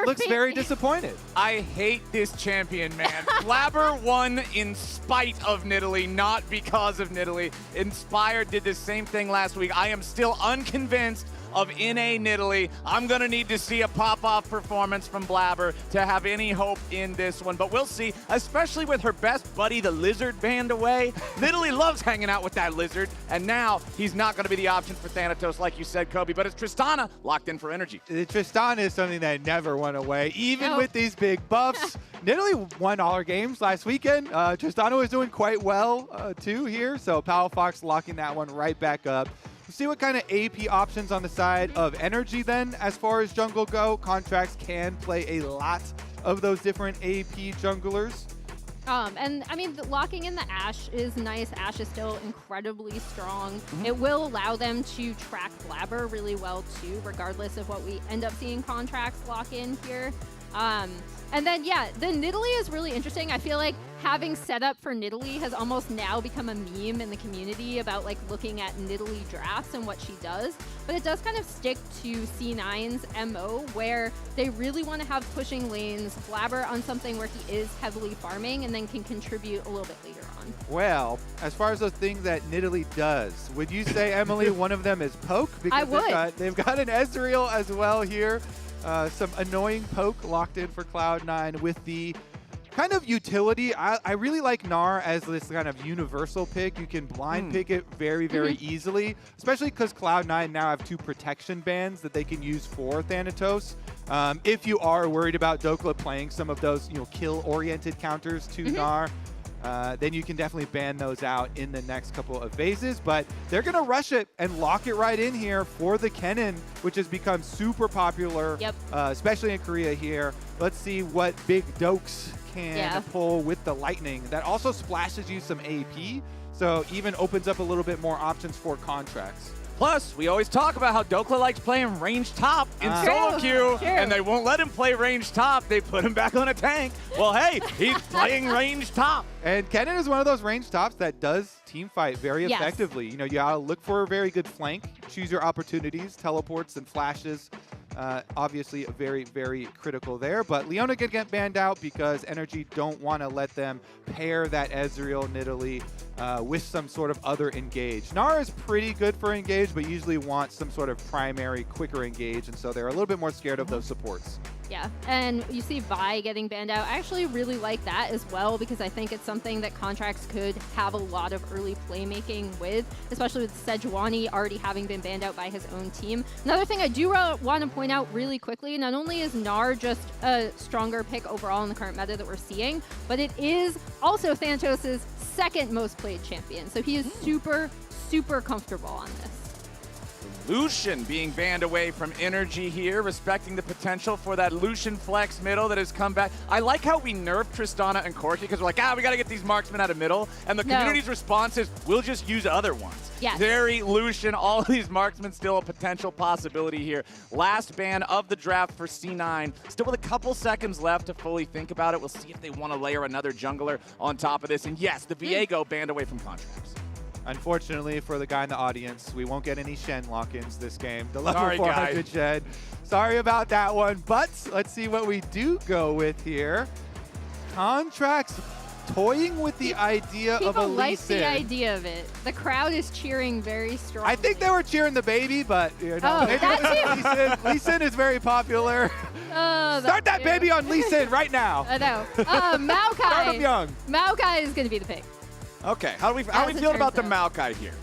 looks very disappointed. I hate this champion, man. Flabber won in spite of Nidalee, not because of Nidalee. Inspired did the same thing last week. I am still unconvinced of NA Nidalee. I'm going to need to see a pop-off performance from Blabber to have any hope in this one. But we'll see, especially with her best buddy, the Lizard, banned away. Nidalee loves hanging out with that Lizard, and now he's not going to be the option for Thanatos, like you said, Kobe. But it's Tristana locked in for energy. Tristana is something that never went away, even with these big buffs. Nidalee won all her games last weekend. Tristana was doing quite well, too, here. So Palafox locking that one right back up. We'll see what kind of AP options on the side of energy then. As far as jungle go, Contracts can play a lot of those different AP junglers. And I mean, locking in the Ashe is nice. Ashe is still incredibly strong. It will allow them to track Blabber really well too, regardless of what we end up seeing Contracts lock in here. And then, the Nidalee is really interesting. I feel like having set up for Nidalee has almost now become a meme in the community about looking at Nidalee drafts and what she does. But it does kind of stick to C9's MO, where they really want to have pushing lanes, Blabber on something where he is heavily farming and then can contribute a little bit later on. Well, as far as those things that Nidalee does, would you say, Emily, one of them is poke? Because I would. They've got an Ezreal as well here. Some annoying poke locked in for Cloud9 with the kind of utility. I really like Gnar as this kind of universal pick. You can blind pick it very, very easily, especially because Cloud9 now have 2 protection bands that they can use for Thanatos. If you are worried about Dokla playing some of those, kill-oriented counters to Gnar, then you can definitely ban those out in the next couple of phases. But they're going to rush it and lock it right in here for the Kennen, which has become super popular, especially in Korea here. Let's see what Big Dokes can pull with the Lightning. That also splashes you some AP, so even opens up a little bit more options for Contracts. Plus, we always talk about how Dokla likes playing range top in solo queue, and they won't let him play range top. They put him back on a tank. Well, hey, he's playing range top. And Kennen is one of those range tops that does team fight very effectively. You gotta look for a very good flank, choose your opportunities, teleports and flashes. Obviously, very, very critical there. But Leona could get banned out because NRG don't want to let them pair that Ezreal Nidalee with some sort of other engage. Nara is pretty good for engage, but usually wants some sort of primary, quicker engage, and so they're a little bit more scared of those supports. Yeah, and you see Vi getting banned out. I actually really like that as well because I think it's something that Contracts could have a lot of early playmaking with, especially with Sejuani already having been banned out by his own team. Another thing I do want to point out really quickly, not only is Gnar just a stronger pick overall in the current meta that we're seeing, but it is also Thanatos' second most played champion. So he is super, super comfortable on this. Lucian being banned away from NRG here, respecting the potential for that Lucian flex middle that has come back. I like how we nerfed Tristana and Corki because we're like, we got to get these marksmen out of middle. And the community's response is, we'll just use other ones. Yes. Very Lucian, all of these marksmen still a potential possibility here. Last ban of the draft for C9. Still with a couple seconds left to fully think about it. We'll see if they want to layer another jungler on top of this. And yes, the Viego banned away from Contracts. Unfortunately for the guy in the audience, we won't get any Shen lock-ins this game. The level Sorry, 400 guy. Shen. Sorry about that one, but let's see what we do go with here. Contracts toying with the idea of a People like Lee Sin. the idea of it. The crowd is cheering very strongly. I think they were cheering the baby, but maybe that Lee Sin is very popular. Start that baby on Lee Sin right now. I know. Maokai. Start him young. Maokai is going to be the pick. Okay, how do we feel about the Maokai here?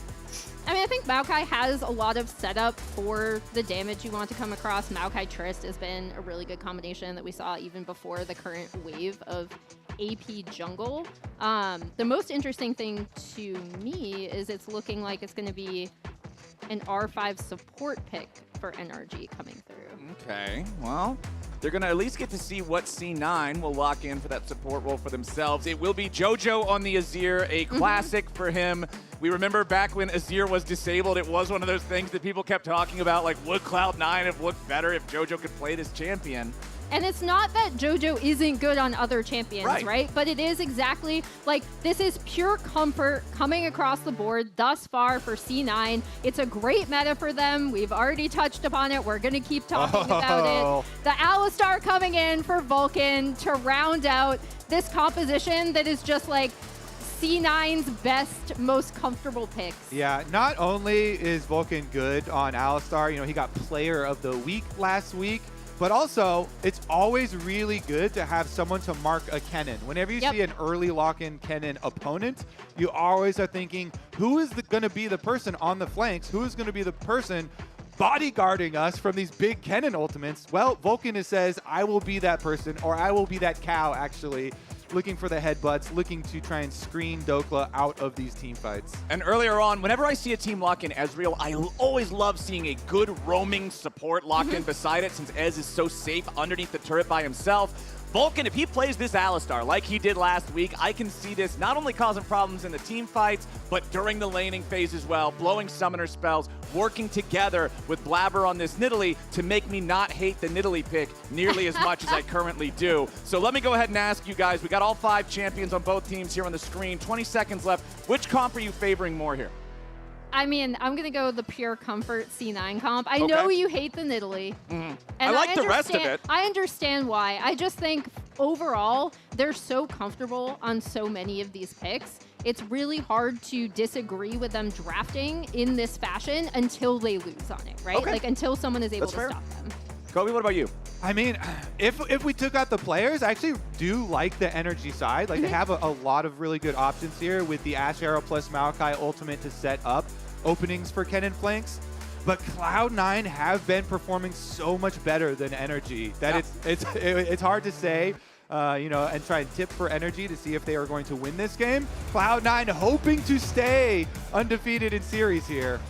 I mean, I think Maokai has a lot of setup for the damage you want to come across. Maokai Trist has been a really good combination that we saw even before the current wave of AP jungle. The most interesting thing to me is it's looking like it's going to be an R5 support pick for NRG coming through. Okay, well, they're going to at least get to see what C9 will lock in for that support role for themselves. It will be JoJo on the Azir, a classic for him. We remember back when Azir was disabled, it was one of those things that people kept talking about, like, would Cloud9 have looked better if JoJo could play this champion? And it's not that JoJo isn't good on other champions, right? But it is exactly like this is pure comfort coming across the board thus far for C9. It's a great meta for them. We've already touched upon it. We're going to keep talking about it. The Alistar coming in for Vulcan to round out this composition that is just like C9's best, most comfortable picks. Yeah, not only is Vulcan good on Alistar, he got Player of the Week last week, but also, it's always really good to have someone to mark a Kennen. Whenever you see an early lock-in Kennen opponent, you always are thinking, who is going to be the person on the flanks? Who is going to be the person bodyguarding us from these big Kennen ultimates? Well, Vulcan says, I will be that person, or I will be that cow, actually, looking for the headbutts, looking to try and screen Dokla out of these team fights. And earlier on, whenever I see a team lock in Ezreal, I always love seeing a good roaming support locked in beside it, since Ez is so safe underneath the turret by himself. Vulcan, if he plays this Alistar like he did last week, I can see this not only causing problems in the team fights, but during the laning phase as well, blowing summoner spells, working together with Blabber on this Nidalee to make me not hate the Nidalee pick nearly as much as I currently do. So let me go ahead and ask you guys, we got all 5 champions on both teams here on the screen, 20 seconds left. Which comp are you favoring more here? I mean, I'm going to go with the pure comfort C9 comp. I know you hate the Nidalee. And I like the rest of it. I understand why. I just think overall, they're so comfortable on so many of these picks. It's really hard to disagree with them drafting in this fashion until they lose on it, right? Like until someone is able to stop them. Kobe, what about you? I mean, if we took out the players, I actually do like the energy side. Like, they have a lot of really good options here with the Ash Arrow plus Maokai ultimate to set up openings for Kennen flanks. But Cloud9 have been performing so much better than NRG that it's hard to say, and try and tip for NRG to see if they are going to win this game. Cloud9 hoping to stay undefeated in series here.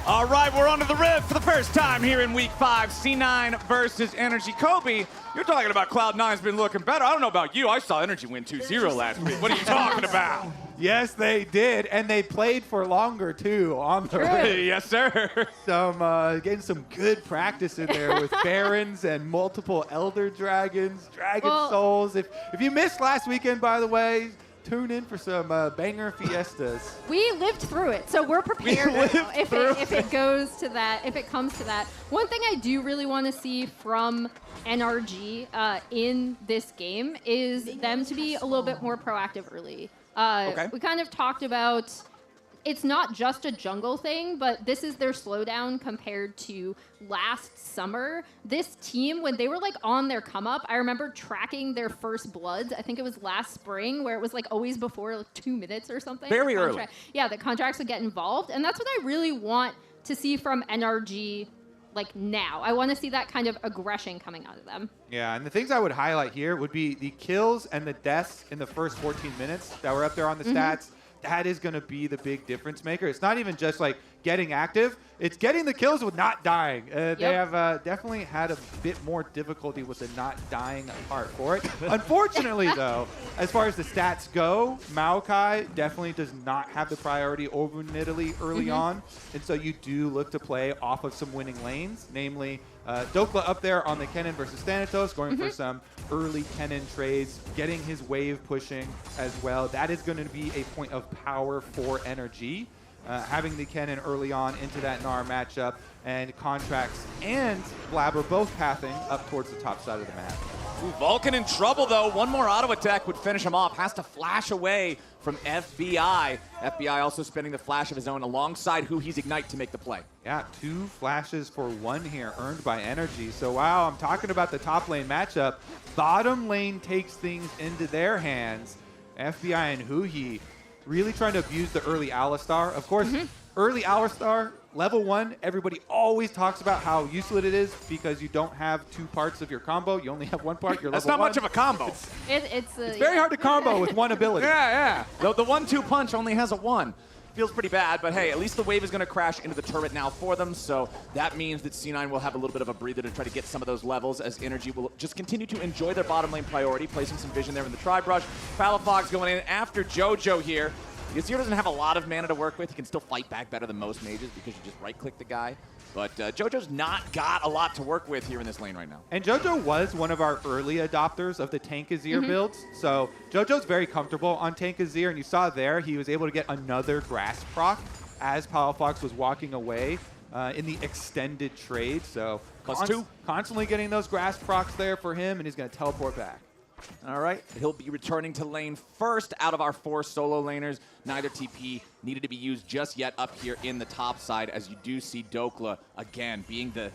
All right, we're onto the Rift for the first time here in Week 5. C9 versus NRG. Kobe, you're talking about Cloud9's been looking better. I don't know about you. I saw NRG win 2-0 last week. What are you talking about? Yes, they did, and they played for longer too on the rig. Yes, sir. Getting some good practice in there with Barons and multiple Elder Dragons, Dragon Souls. If you missed last weekend, by the way, tune in for some banger fiestas. We lived through it, so we're prepared now if it goes to that, if it comes to that. One thing I do really want to see from NRG in this game is them to be a little bit more proactive early. We kind of talked about it's not just a jungle thing, but this is their slowdown compared to last summer. This team, when they were like on their come up, I remember tracking their first bloods. I think it was last spring where it was like always before like 2 minutes or something. Very early. Yeah, the contracts would get involved. And that's what I really want to see from NRG like now. I want to see that kind of aggression coming out of them. Yeah, and the things I would highlight here would be the kills and the deaths in the first 14 minutes that were up there on the stats. That is going to be the big difference maker. It's not even just like getting active. It's getting the kills with not dying. They have definitely had a bit more difficulty with the not dying part for it. Unfortunately, though, as far as the stats go, Maokai definitely does not have the priority over Nidalee early on. And so you do look to play off of some winning lanes, namely Dokla up there on the Kennen versus Thanatos, going for some early Kennen trades, getting his wave pushing as well. That is going to be a point of power for NRG. Having the Kennen early on into that Gnar matchup, and Contracts and Blabber both pathing up towards the top side of the map. Ooh, Vulcan in trouble, though. One more auto attack would finish him off. Has to flash away from FBI. FBI also spending the flash of his own alongside who he's Ignite to make the play. Yeah, 2 flashes for 1 here earned by NRG. So, wow, I'm talking about the top lane matchup. Bottom lane takes things into their hands. FBI and Huhi really trying to abuse the early Alistar. Of course, early Alistar, level 1, everybody always talks about how useless it is because you don't have 2 parts of your combo. You only have 1 part. You're That's level not 1. much of a combo. It's very hard to combo with 1 ability. Yeah. The 1-2 punch only has a 1. Feels pretty bad, but hey, at least the wave is going to crash into the turret now for them, so that means that C9 will have a little bit of a breather to try to get some of those levels as NRG will just continue to enjoy their bottom lane priority, placing some vision there in the tri-brush. Palafox going in after JoJo here. Yazir doesn't have a lot of mana to work with. He can still fight back better than most mages because you just right-click the guy. But JoJo's not got a lot to work with here in this lane right now. And JoJo was one of our early adopters of the Tank Azir builds. So JoJo's very comfortable on Tank Azir. And you saw there, he was able to get another grass proc as Palafox was walking away in the extended trade. So +2. Constantly getting those grass procs there for him, and he's going to teleport back. All right, he'll be returning to lane first out of our 4 solo laners. Neither TP needed to be used just yet up here in the top side, as you do see Dokla, again, being the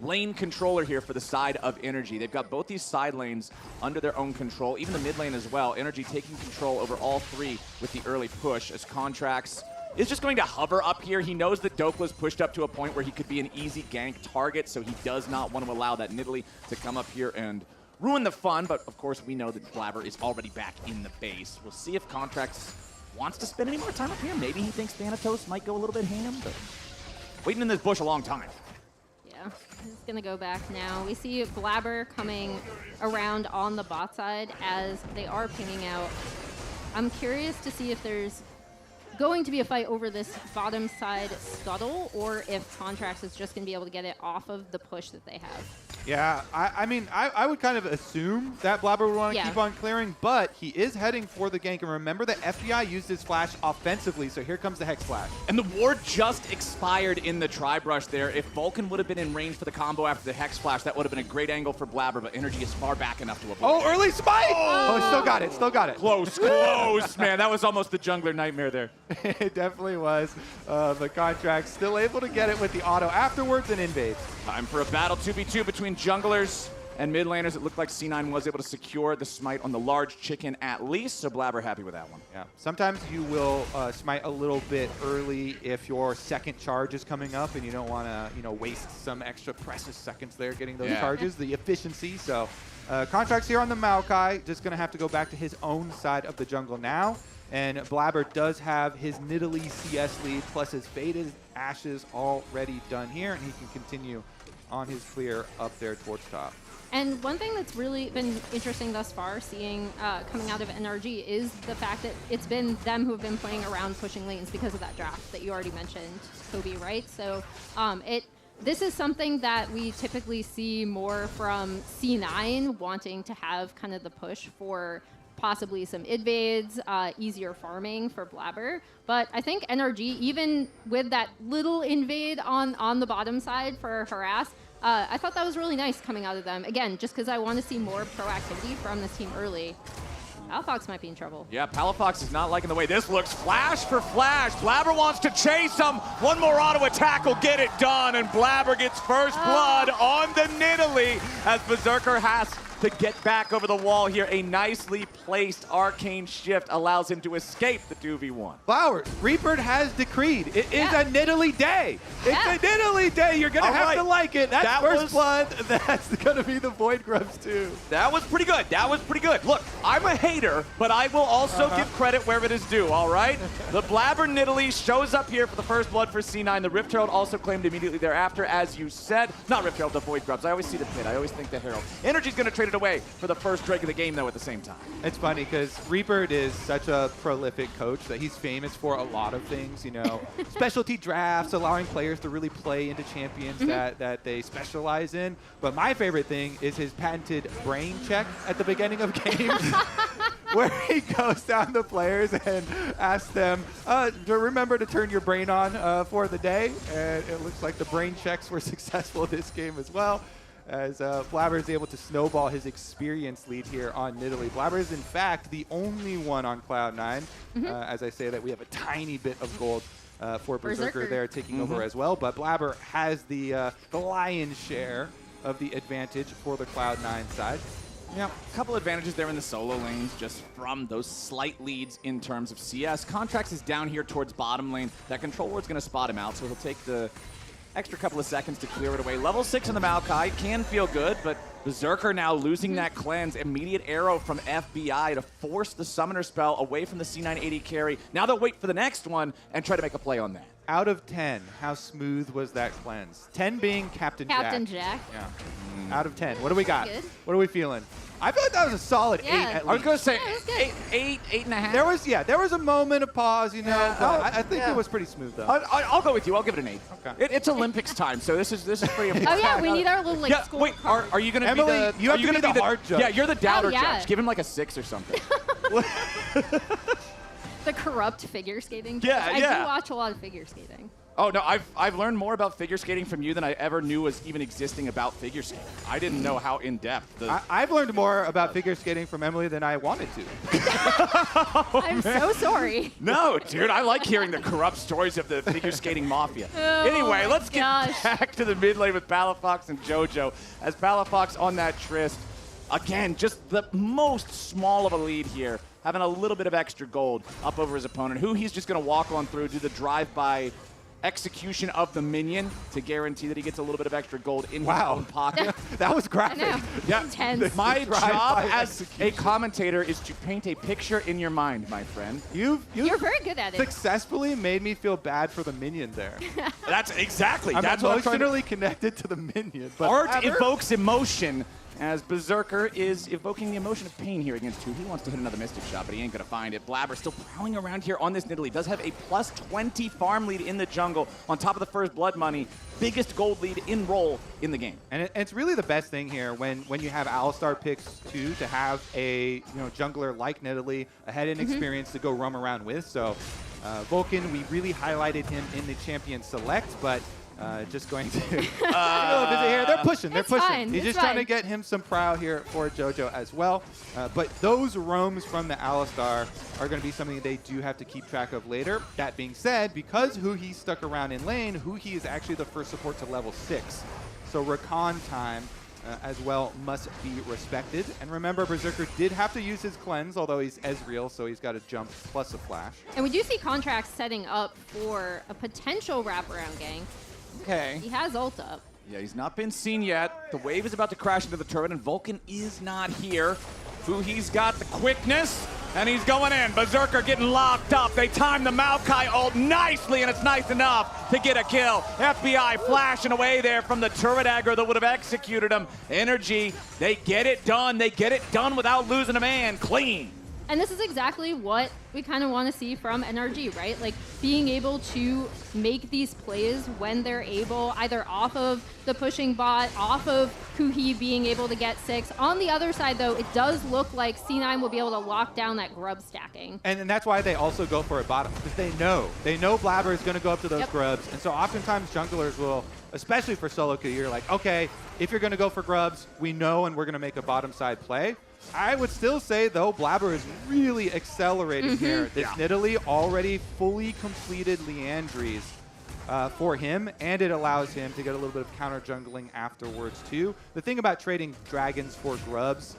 lane controller here for the side of NRG. They've got both these side lanes under their own control, even the mid lane as well. NRG taking control over all 3 with the early push, as Contracts is just going to hover up here. He knows that Dokla's pushed up to a point where he could be an easy gank target, so he does not want to allow that Nidalee to come up here and ruin the fun, but of course we know that Blabber is already back in the base. We'll see if Contracts wants to spend any more time up here. Maybe he thinks Thanatos might go a little bit ham, but waiting in this bush a long time. Yeah, he's going to go back now. We see Blabber coming around on the bot side as they are pinging out. I'm curious to see if there's going to be a fight over this bottom side scuttle, or if Contracts is just going to be able to get it off of the push that they have. Yeah, I mean, I would kind of assume that Blabber would want to keep on clearing, but he is heading for the gank. And remember that FBI used his flash offensively, so here comes the Hex Flash. And the ward just expired in the tri-brush there. If Vulcan would have been in range for the combo after the Hex Flash, that would have been a great angle for Blabber, but NRG is far back enough to avoid. Oh, early spike! Oh, still got it, still got it. Close, close, man. That was almost the jungler nightmare there. It definitely was. The Contract still able to get it with the auto afterwards and invades. Time for a battle 2v2 between junglers and mid laners. It looked like C9 was able to secure the smite on the large chicken at least, so Blabber happy with that one. Yeah. Sometimes you will smite a little bit early if your second charge is coming up and you don't want to, waste some extra precious seconds there getting those charges, the efficiency. So Contracts here on the Maokai, just going to have to go back to his own side of the jungle now. And Blabber does have his Nidalee CS lead plus his Faded Ashes already done here, and he can continue on his clear up there towards top. And one thing that's really been interesting thus far, seeing coming out of NRG, is the fact that it's been them who have been playing around pushing lanes because of that draft that you already mentioned, Kobe, right? So this is something that we typically see more from C9 wanting to have kind of the push for possibly some invades, easier farming for Blabber. But I think NRG, even with that little invade on the bottom side for Harass, I thought that was really nice coming out of them. Again, just because I want to see more proactivity from this team early. Palafox might be in trouble. Yeah, Palafox is not liking the way this looks. Flash for Flash. Blabber wants to chase him. One more auto attack will get it done, and Blabber gets first blood on the Nidalee as Berserker has to get back over the wall here. A nicely placed arcane shift allows him to escape the 2v1. Flowers, Reaper has decreed. It is a Nidalee day. It's a Nidalee day. You're going to have to like it. That's first blood. That's going to be the Void Grubs too. That was pretty good. That was pretty good. Look, I'm a hater, but I will also give credit where it is due, all right? The Blabber Nidalee shows up here for the first blood for C9. The Rift Herald also claimed immediately thereafter, as you said. Not Rift Herald, the Void Grubs. I always see the pit. I always think the Herald. Energy's going to trade it away for the first Drake of the game, though, at the same time. It's funny because Reaper is such a prolific coach that he's famous for a lot of things, you know, specialty drafts, allowing players to really play into champions that they specialize in. But my favorite thing is his patented brain check at the beginning of games, where he goes down the players and asks them to remember to turn your brain on for the day. And it looks like the brain checks were successful this game as well, as Blabber is able to snowball his experience lead here on Nidalee. Blabber is, in fact, the only one on Cloud9. As I say that, we have a tiny bit of gold for Berserker there taking over as well. But Blabber has the lion's share of the advantage for the Cloud9 side. Yeah, a couple advantages there in the solo lanes just from those slight leads in terms of CS. Contracts is down here towards bottom lane. That control ward's going to spot him out, so he'll take the extra couple of seconds to clear it away. Level 6 on the Maokai can feel good, but Berserker now losing that cleanse. Immediate arrow from FBI to force the summoner spell away from the C980 carry. Now they'll wait for the next one and try to make a play on that. Out of 10, how smooth was that cleanse? 10 being Captain Jack. Captain Jack. Yeah. Out of 10. What do we got? Good. What are we feeling? I feel like that was a solid 8 at least. I was going to say 8.5. There was a moment of pause, you know. I think it was pretty smooth though. I'll go with you. I'll give it an 8. Okay. It's Olympics time, so this is pretty important. Oh yeah, we need our little score. Wait, are you going to be Emily, the? you have to be the hard judge. Yeah, you're the doubter yeah. judge. Give him like a 6 or something. The corrupt figure skating. Yeah, I yeah. do watch a lot of figure skating. Oh no, I've learned more about figure skating from you than I ever knew was even existing about figure skating. I didn't know how in depth. I've learned more about figure skating from Emily than I wanted to. I'm so sorry. No, dude, I like hearing the corrupt stories of the figure skating mafia. Anyway, let's get back to the mid lane with Palafox and JoJo. As Palafox on that Trist, again, just the most small of a lead here, having a little bit of extra gold up over his opponent, who he's just going to walk on through, do the drive-by execution of the minion to guarantee that he gets a little bit of extra gold in his own pocket. That was graphic. Yeah. Intense. My job as a commentator is to paint a picture in your mind, my friend. You're very good at it. Successfully made me feel bad for the minion there. That's exactly. I'm That's what I'm trying to. emotionally connected to the minion. But Art evokes emotion, as Berserker is evoking the emotion of pain here against 2. He wants to hit another Mystic Shot, but he ain't going to find it. Blabber still prowling around here on this Nidalee. Does have a plus 20 farm lead in the jungle on top of the first blood money. Biggest gold lead in roll in the game. And it's really the best thing here when you have Alistar picks too, to have a jungler like Nidalee, a head-in experience to go roam around with. So Vulcan, we really highlighted him in the champion select, but just going to a little visit here. They're pushing. They're pushing. Fine. He's just trying to get him some prow here for JoJo as well. But those roams from the Alistar are going to be something they do have to keep track of later. That being said, because Huhi stuck around in lane, Huhi is actually the first support to level 6. So Rakan time as well must be respected. And remember, Berserker did have to use his cleanse, although he's Ezreal, so he's got a jump plus a flash. And we do see contracts setting up for a potential wraparound gang. Okay. He has ult up. Yeah, he's not been seen yet. The wave is about to crash into the turret, and Vulcan is not here. He's got the quickness. And he's going in. Berserker getting locked up. They time the Maokai ult nicely, and it's nice enough to get a kill. FBI flashing away there from the turret aggro that would have executed him. NRG, they get it done. They get it done without losing a man. Clean. And this is exactly what we kind of want to see from NRG, right? Like being able to make these plays when they're able, either off of the pushing bot, off of Kuhi being able to get 6. On the other side, though, it does look like C9 will be able to lock down that grub stacking. And that's why they also go for a bottom, because they know Blabber is going to go up to those grubs. And so oftentimes junglers will, especially for solo queue, you're like, okay, if you're going to go for grubs, we know and we're going to make a bottom side play. I would still say, though, Blabber is really accelerating here. This Nidalee already fully completed Leandries for him, and it allows him to get a little bit of counter jungling afterwards, too. The thing about trading dragons for grubs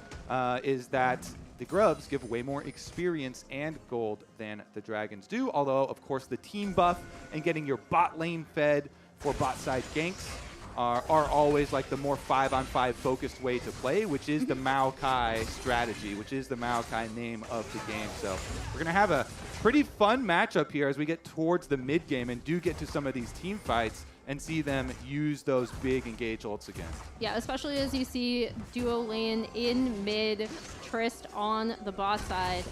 is that the grubs give way more experience and gold than the dragons do, although, of course, the team buff and getting your bot lane fed for bot side ganks are always like the more 5-on-5 focused way to play, which is the Maokai strategy, which is the Maokai name of the game. So we're going to have a pretty fun matchup here as we get towards the mid game and do get to some of these team fights and see them use those big engage ults again. Yeah, especially as you see duo lane in mid, Trist on the bot side.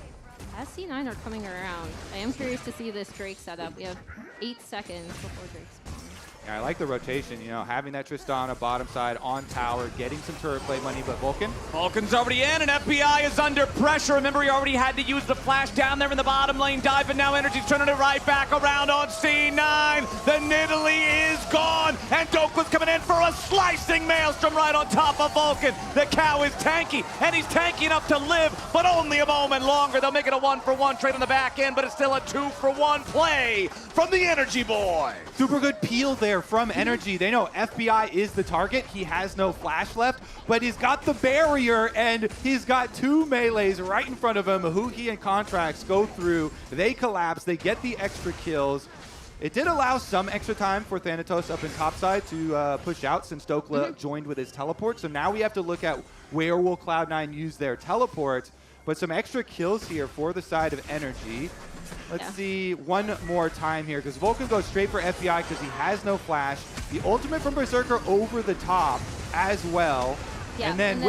As C9 are coming around, I am curious to see this Drake setup. We have 8 seconds before Drake spawns. Yeah, I like the rotation, you know, having that Tristana bottom side on tower, getting some turret play money, but Vulcan? Vulcan's already in, and FBI is under pressure. Remember, he already had to use the flash down there in the bottom lane dive, and now NRG's turning it right back around on C9. The Nidalee is gone, and Dokla's coming in for a slicing maelstrom right on top of Vulcan. The cow is tanky, and he's tanky enough to live, but only a moment longer. They'll make it a 1-for-1 trade on the back end, but it's still a 2-for-1 play from the NRG boy. Super good peel there from NRG. They know FBI is the target. He has no flash left, but he's got the barrier, and he's got 2 melees right in front of him. Huhi and Contracts go through. They collapse. They get the extra kills. It did allow some extra time for Thanatos up in topside to push out since Dokla joined with his teleport. So now we have to look at where will Cloud9 use their teleport. But some extra kills here for the side of NRG. Let's see one more time here, because Vulcan goes straight for FBI because he has no flash. The ultimate from Berserker over the top as well. Yeah, and then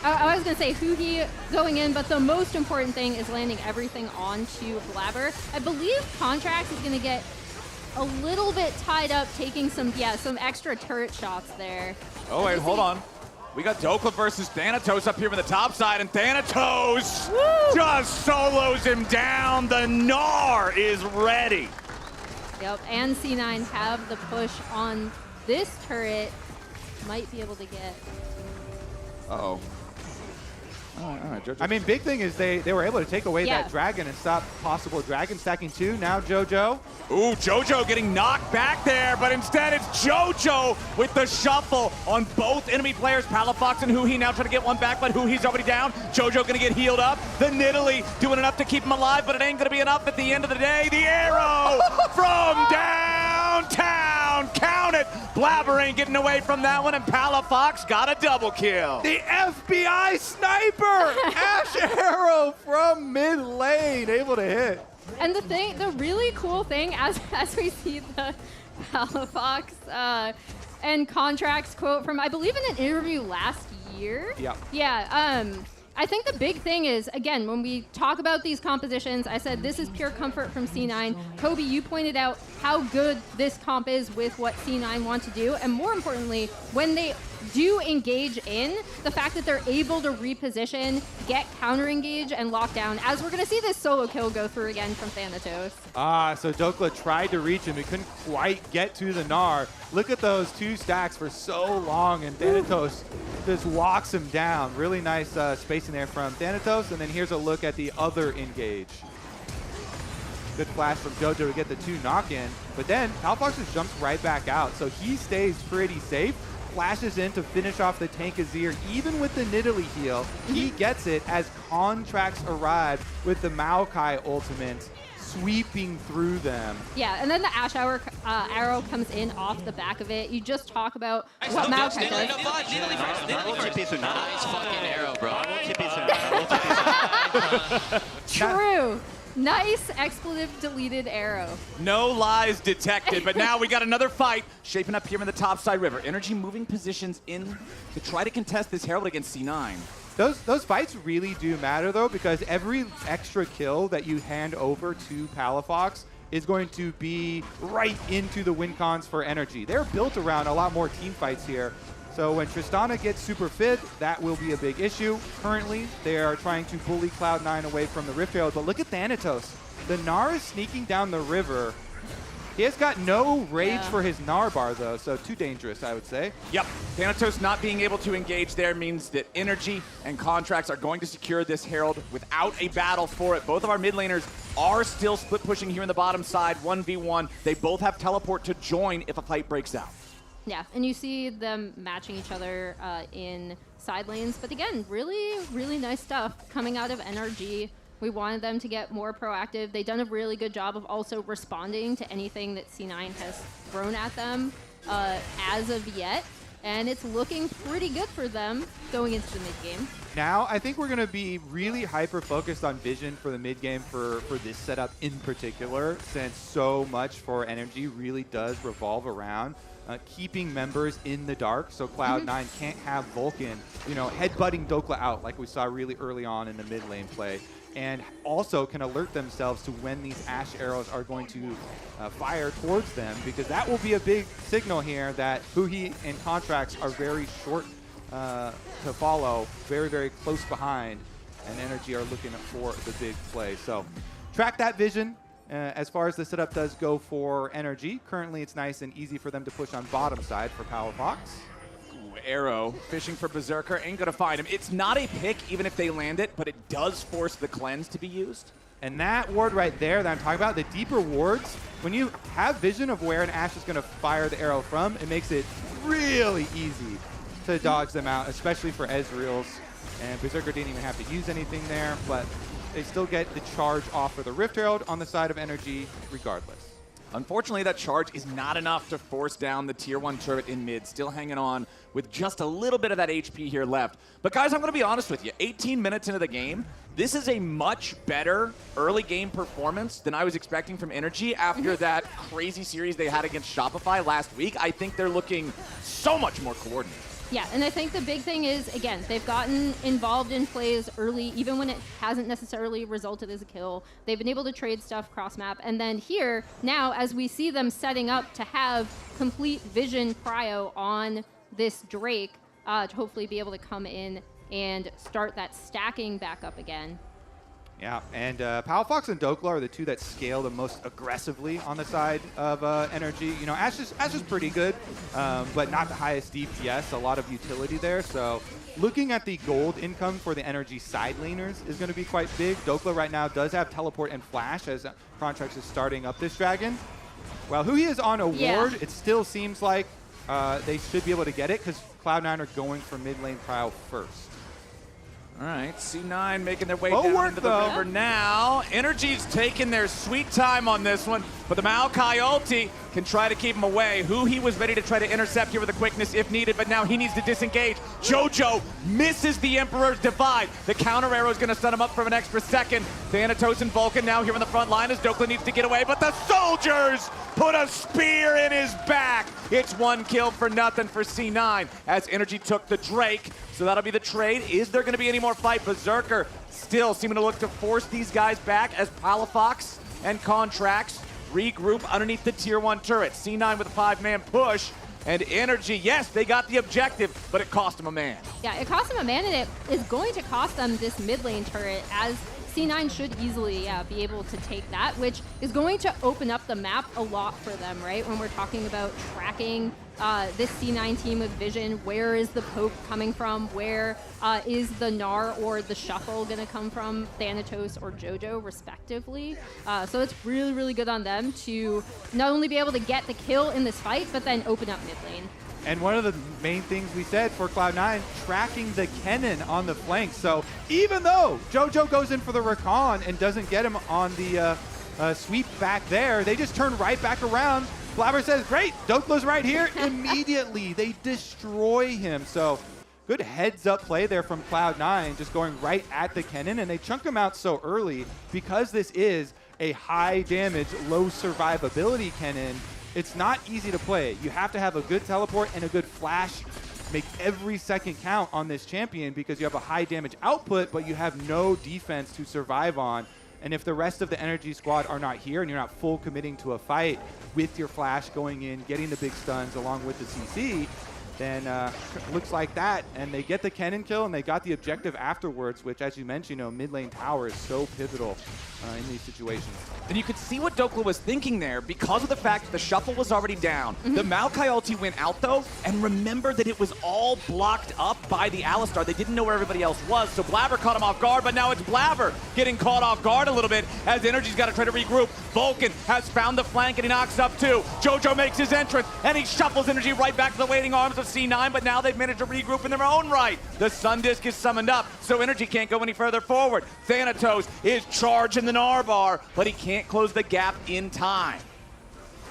I was going to say Huhi going in, but the most important thing is landing everything onto Blabber. I believe Contracts is going to get a little bit tied up taking some extra turret shots there. Oh, wait, hold on. We got Dokla versus Thanatos up here on the top side, and Thanatos just solos him down. The Gnar is ready. Yep, and C9 have the push on this turret. Might be able to get... Uh-oh. I mean, big thing is they were able to take away that dragon and stop possible dragon stacking too. Now JoJo. Ooh, JoJo getting knocked back there, but instead it's JoJo with the shuffle on both enemy players. Palafox and Huhi now trying to get one back, but Huhi's already down. JoJo gonna get healed up. The Nidalee doing enough to keep him alive, but it ain't gonna be enough at the end of the day. The arrow from downtown. Count it. Blabber ain't getting away from that one, and Palafox got a double kill. The FBI sniper! Ash arrow from mid lane, able to hit. And the really cool thing, as we see the Palafox and Contracts quote from, I believe in an interview last year. Yeah. I think the big thing is, again, when we talk about these compositions, I said this is pure comfort from C9. Kobe, you pointed out how good this comp is with what C9 want to do. And more importantly, when they do engage in, the fact that they're able to reposition, get counter engage, and lock down, as we're going to see this solo kill go through again from Thanatos. So Dokla tried to reach him. He couldn't quite get to the Gnar. Look at those 2 stacks for so long, and Thanatos just walks him down. Really nice spacing there from Thanatos, and then here's a look at the other engage. Good flash from JoJo to get the 2 knock-in, but then Palafox just jumps right back out, so he stays pretty safe. Flashes in to finish off the tank Azir, even with the Nidalee heal. He gets it as Contracts arrive with the Maokai ultimate. sweeping through them. Yeah, and then the Ash arrow comes in off the back of it. You just talk about what Maokai does. Nice fucking arrow, bro. True. Nice expletive deleted arrow. No lies detected, but now we got another fight shaping up here in the topside river. Energy moving positions in to try to contest this Herald against C9. Those fights really do matter, though, because every extra kill that you hand over to Palafox is going to be right into the win cons for Energy. They're built around a lot more team fights here. So when Tristana gets super fit, that will be a big issue. Currently, they are trying to bully Cloud9 away from the Rift Herald, but look at Thanatos. The Gnar is sneaking down the river. He has got no rage for his Gnar bar, though, so too dangerous, I would say. Yep, Thanatos not being able to engage there means that Energy and Contracts are going to secure this Herald without a battle for it. Both of our mid laners are still split pushing here in the bottom side, 1v1. They both have teleport to join if a fight breaks out. Yeah, and you see them matching each other in side lanes. But again, really, really nice stuff coming out of NRG. We wanted them to get more proactive. They've done a really good job of also responding to anything that C9 has thrown at them as of yet. And it's looking pretty good for them going into the mid-game. Now, I think we're going to be really hyper-focused on Vision for the mid-game for this setup in particular, since so much for Energy really does revolve around keeping members in the dark, so Cloud9 can't have Vulcan, headbutting Dokla out like we saw really early on in the mid lane play, and also can alert themselves to when these Ash arrows are going to fire towards them, because that will be a big signal here that Huhi and Contracts are very short to follow, very, very close behind, and Energy are looking for the big play. So track that Vision. As far as the setup does go for Energy, currently it's nice and easy for them to push on bottom side for Palafox. Ooh, arrow fishing for Berserker, ain't gonna find him. It's not a pick even if they land it, but it does force the cleanse to be used. And that ward right there that I'm talking about, the deeper wards, when you have vision of where an Ashe is going to fire the arrow from, it makes it really easy to dodge them out, especially for Ezreal's. And Berserker didn't even have to use anything there, but they still get the charge off for the Rift Herald on the side of Energy regardless. Unfortunately, that charge is not enough to force down the tier 1 turret in mid, still hanging on with just a little bit of that HP here left. But guys, I'm going to be honest with you, 18 minutes into the game, this is a much better early game performance than I was expecting from Energy after that crazy series they had against Shopify last week. I think they're looking so much more coordinated. Yeah, and I think the big thing is, again, they've gotten involved in plays early, even when it hasn't necessarily resulted as a kill. They've been able to trade stuff cross-map. And then here, now, as we see them setting up to have complete vision cryo on this Drake, to hopefully be able to come in and start that stacking back up again. Yeah, and Palafox and Dokla are the two that scale the most aggressively on the side of Energy. You know, Ashe is pretty good, but not the highest DPS. A lot of utility there. So looking at the gold income for the Energy side laners is going to be quite big. Dokla right now does have teleport and flash as Contracts is starting up this dragon. Well, who he is on a ward, it still seems like they should be able to get it because Cloud9 are going for mid lane cryo first. All right, C9 making their way down into the river now. Energy's taking their sweet time on this one, but the Maokai ulti can try to keep him away. He was ready to try to intercept here with the quickness if needed, but now he needs to disengage. Jojo misses the Emperor's Divide. The counter arrow is going to set him up for an extra second. Thanatos and Vulcan now here on the front line as Dokla needs to get away, but the soldiers put a spear in his back. It's 1 kill for nothing for C9 as Energy took the Drake. So that'll be the trade. Is there going to be any more fight? Berserker still seeming to look to force these guys back as Palafox and Contracts regroup underneath the tier 1 turret. C9 with a 5-man push. And Energy, yes, they got the objective, but it cost them a man. Yeah, it cost them a man, and it is going to cost them this mid lane turret, as C9 should easily be able to take that, which is going to open up the map a lot for them, right? When we're talking about tracking this C9 team with vision, where is the poke coming from? Where is the Gnar or the Shuffle going to come from? Thanatos or Jojo, respectively. So it's really, really good on them to not only be able to get the kill in this fight, but then open up mid lane. And one of the main things we said for Cloud9, tracking the Kennen on the flank. So even though Jojo goes in for the recon and doesn't get him on the sweep back there. They just turn right back around. Blabber says, great, Dokla's right here. Immediately, they destroy him. So good heads-up play there from Cloud9, just going right at the Kennen, and they chunk him out so early because this is a high-damage, low-survivability Kennen. It's not easy to play. You have to have a good teleport and a good flash. Make every second count on this champion because you have a high-damage output, but you have no defense to survive on. And if the rest of the energy squad are not here and you're not full committing to a fight with your flash going in, getting the big stuns along with the CC, then looks like that. And they get the Kennen kill and they got the objective afterwards, which, as you mentioned, mid lane tower is so pivotal in these situations. And you could see what Dokla was thinking there because of the fact that the shuffle was already down. The Maokai ulti went out though, and remember that it was all blocked up by the Alistar. They didn't know where everybody else was, so Blabber caught him off guard, but now it's Blabber getting caught off guard a little bit as Energy's got to try to regroup. Vulcan has found the flank and he knocks up too. Jojo makes his entrance and he shuffles Energy right back to the waiting arms of C9, but now they've managed to regroup in their own right. The Sun Disc is summoned up, so Energy can't go any further forward. Thanatos is charging the Narbar, but he can't close the gap in time.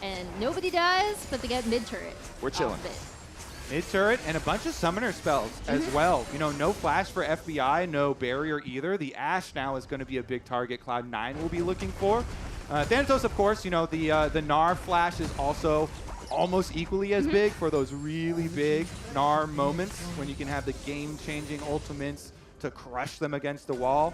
And nobody does, but they get mid-turret. We're chilling. Mid-turret and a bunch of summoner spells as well. No flash for FBI, no barrier either. The Ashe now is going to be a big target Cloud9 will be looking for. Thanatos, of course, the Gnar flash is also almost equally as big for those really big Gnar moments when you can have the game-changing ultimates to crush them against the wall.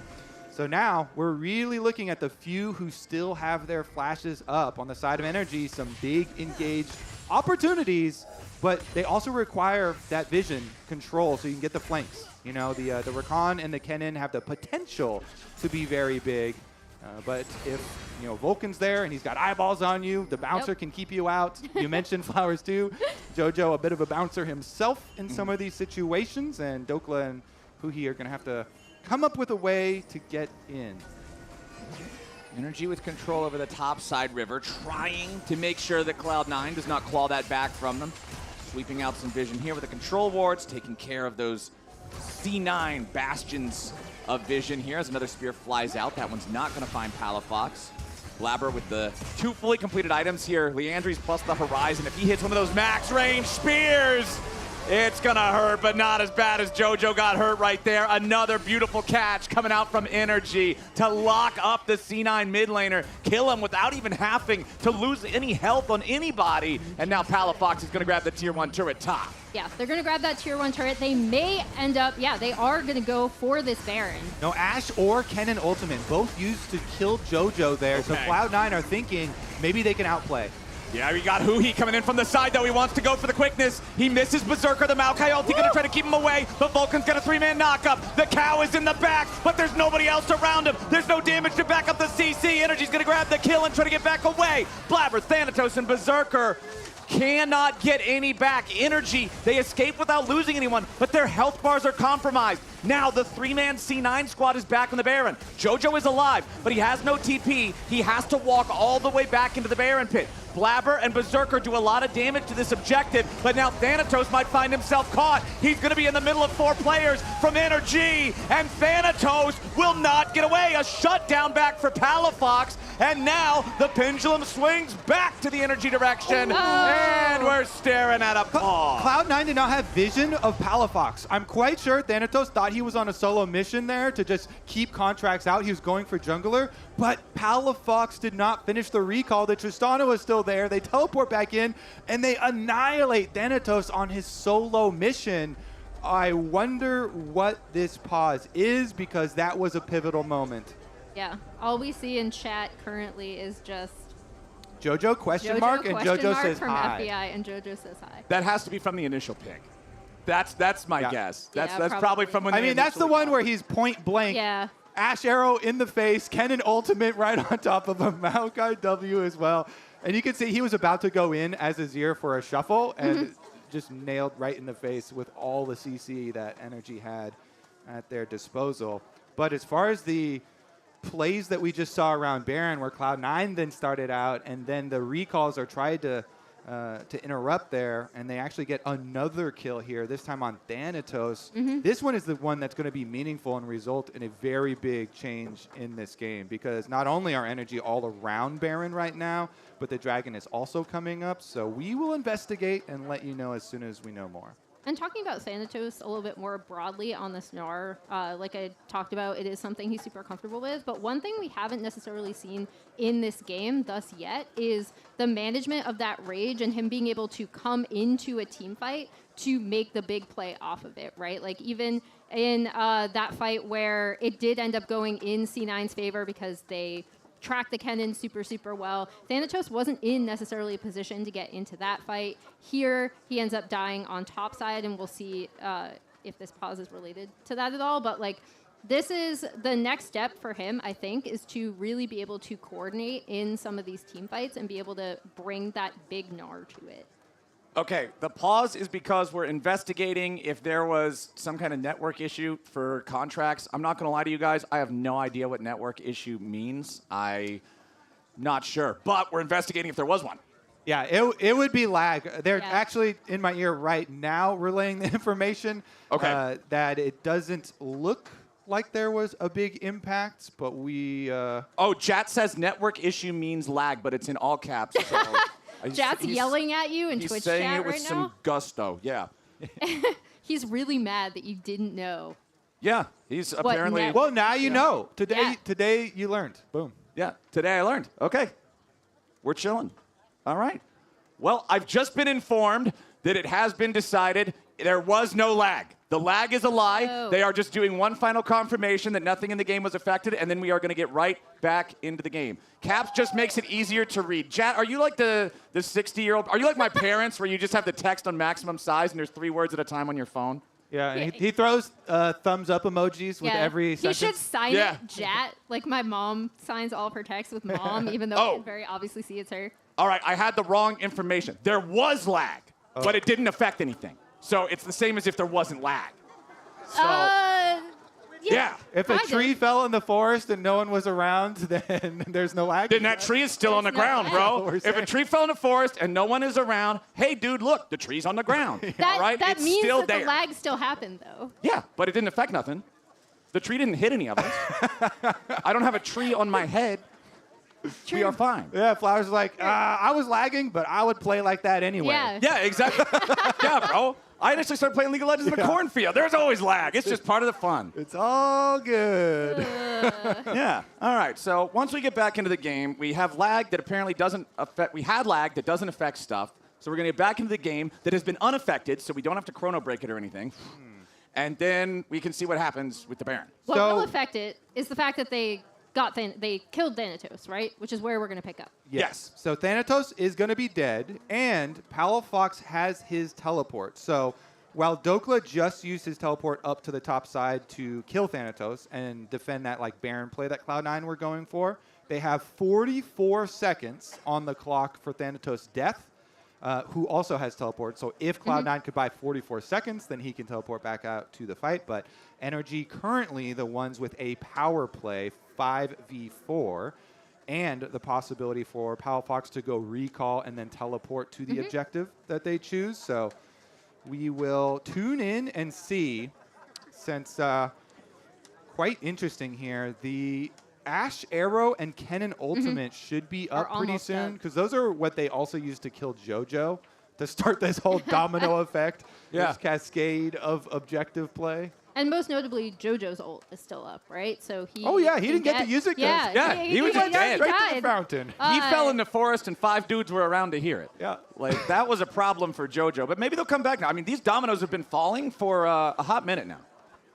So now we're really looking at the few who still have their flashes up on the side of Energy, some big engaged opportunities, but they also require that vision control so you can get the flanks. The Rakan and the Kennen have the potential to be very big, but if Vulcan's there and he's got eyeballs on you, the bouncer can keep you out. You mentioned Flowers too. Jojo, a bit of a bouncer himself in some of these situations, and Dokla and Puhi are going to have to come up with a way to get in. Energy with control over the top side river, trying to make sure that Cloud9 does not claw that back from them. Sweeping out some vision here with the control wards, taking care of those C9 bastions of vision here as another spear flies out. That one's not going to find Palafox. Blabber with the 2 fully completed items here. Leandri's plus the Horizon. If he hits one of those max range spears, it's gonna hurt, but not as bad as Jojo got hurt right there. Another beautiful catch coming out from Energy to lock up the C9 mid laner, kill him without even having to lose any health on anybody. And now Palafox is gonna grab the tier 1 turret top. Yeah, they're gonna grab that tier 1 turret. They may end up, they are gonna go for this Baron. No, Ashe or Kennen ultimate, both used to kill Jojo there. Okay. So Cloud9 are thinking maybe they can outplay. Yeah, we got Huhi coming in from the side, though. He wants to go for the quickness. He misses Berserker. The Maokai ulti going to try to keep him away, but Vulcan's got a 3-man knockup. The Cow is in the back, but there's nobody else around him. There's no damage to back up the CC. Energy's going to grab the kill and try to get back away. Blabber, Thanatos, and Berserker cannot get any back. Energy, they escape without losing anyone, but their health bars are compromised. Now the 3-man C9 squad is back on the Baron. Jojo is alive, but he has no TP. He has to walk all the way back into the Baron pit. Blabber and Berserker do a lot of damage to this objective, but now Thanatos might find himself caught. He's going to be in the middle of 4 players from NRG, and Thanatos will not get away. A shutdown back for Palafox, and now the pendulum swings back to the Energy direction, and we're staring at a paw. Cloud9 did not have vision of Palafox. I'm quite sure Thanatos thought he was on a solo mission there to just keep contracts out. He was going for jungler, but Palafox did not finish the recall. The Tristana was still there. They teleport back in, and they annihilate Thanatos on his solo mission. I wonder what this pause is, because that was a pivotal moment. Yeah, all we see in chat currently is just Jojo question mark, and Jojo says from hi. FBI, and Jojo says hi. That has to be from the initial pick. That's my guess. That's probably from when. I mean, that's the one where he's point blank. Yeah. Ashe arrow in the face, Kennen ultimate right on top of him, Maokai W as well. And you can see he was about to go in as Azir for a shuffle and just nailed right in the face with all the CC that Energy had at their disposal. But as far as the plays that we just saw around Baron, where Cloud9 then started out, and then the recalls are tried to to interrupt there, and they actually get another kill here, this time on Thanatos. This one is the one that's going to be meaningful and result in a very big change in this game, because not only are energy all around Baron right now, but the dragon is also coming up. So we will investigate and let you know as soon as we know more. And talking about Thanatos a little bit more broadly on the Snar, like I talked about, it is something he's super comfortable with. But one thing we haven't necessarily seen in this game thus yet is the management of that rage and him being able to come into a team fight to make the big play off of it, right? Like even in that fight where it did end up going in C9's favor because they tracked the Kennen super well. Thanatos wasn't in necessarily a position to get into that fight. Here, he ends up dying on top side, and we'll see if this pause is related to that at all. But like, this is the next step for him, I think, is to really be able to coordinate in some of these team fights and be able to bring that big Gnar to it. Okay, the pause is because we're investigating if there was some kind of network issue for contracts. I'm not going to lie to you guys. I have no idea what network issue means. I'm not sure, but we're investigating if there was one. Yeah, it would be lag. They're actually in my ear right now relaying the information that it doesn't look like there was a big impact, but we... Oh, chat says network issue means lag, but it's in all caps, so... Jat's yelling at you in Twitch chat right now. He's saying it with some gusto, yeah. He's really mad that you didn't know. Yeah, he's apparently... Well, now you know. Today you learned. Boom. Yeah, today I learned. Okay, we're chilling. All right. Well, I've just been informed that it has been decided there was no lag. The lag is a lie. Oh. They are just doing one final confirmation that nothing in the game was affected, and then we are going to get right back into the game. Caps just makes it easier to read. Jat, are you like the 60-year-old? Are you like my parents where you just have the text on maximum size and there's 3 words at a time on your phone? Yeah, and he throws thumbs up emojis with every sentence. He should sign it Jat. Like my mom signs all of her texts with mom, even though I can very obviously see it's her. All right, I had the wrong information. There was lag, but it didn't affect anything. So it's the same as if there wasn't lag. So, yeah. If a tree fell in the forest and no one was around, then there's no lag. Then that tree is still on the ground, bro. If a tree fell in the forest and no one is around, hey, dude, look, the tree's on the ground. That, all right? that it's means still that there. the lag still happened, though. Yeah, but it didn't affect nothing. The tree didn't hit any of us. I don't have a tree on my head. We are fine. Yeah, Flowers is like, I was lagging, but I would play like that anyway. Yeah, exactly. Yeah, bro. I actually started playing League of Legends in a cornfield. There's always lag. It's just part of the fun. It's all good. Yeah. All right. So once we get back into the game, we have lag that apparently doesn't affect. We had lag that doesn't affect stuff. So we're going to get back into the game that has been unaffected, so we don't have to chrono break it or anything. And then we can see what happens with the Baron. What will affect it is the fact that they killed Thanatos, right? Which is where we're going to pick up. Yes. So Thanatos is going to be dead, and Palafox has his teleport. So while Dokla just used his teleport up to the top side to kill Thanatos and defend that like Baron play that Cloud9 were going for, they have 44 seconds on the clock for Thanatos' death, who also has teleport. So if Cloud9 could buy 44 seconds, then he can teleport back out to the fight. But NRG currently the ones with a power play 5v4 and the possibility for Palafox to go recall and then teleport to the objective that they choose. So we will tune in and see, since quite interesting here, the Ashe Arrow and Kennen Ultimate should be up pretty soon, because those are what they also used to kill JoJo to start this whole domino effect, this cascade of objective play. And most notably, JoJo's ult is still up, right? So he. Oh yeah, he didn't get to use it. He was just dead. Straight to the fountain. He fell in the forest, and 5 dudes were around to hear it. Yeah, like that was a problem for JoJo. But maybe they'll come back now. I mean, these dominoes have been falling for a hot minute now.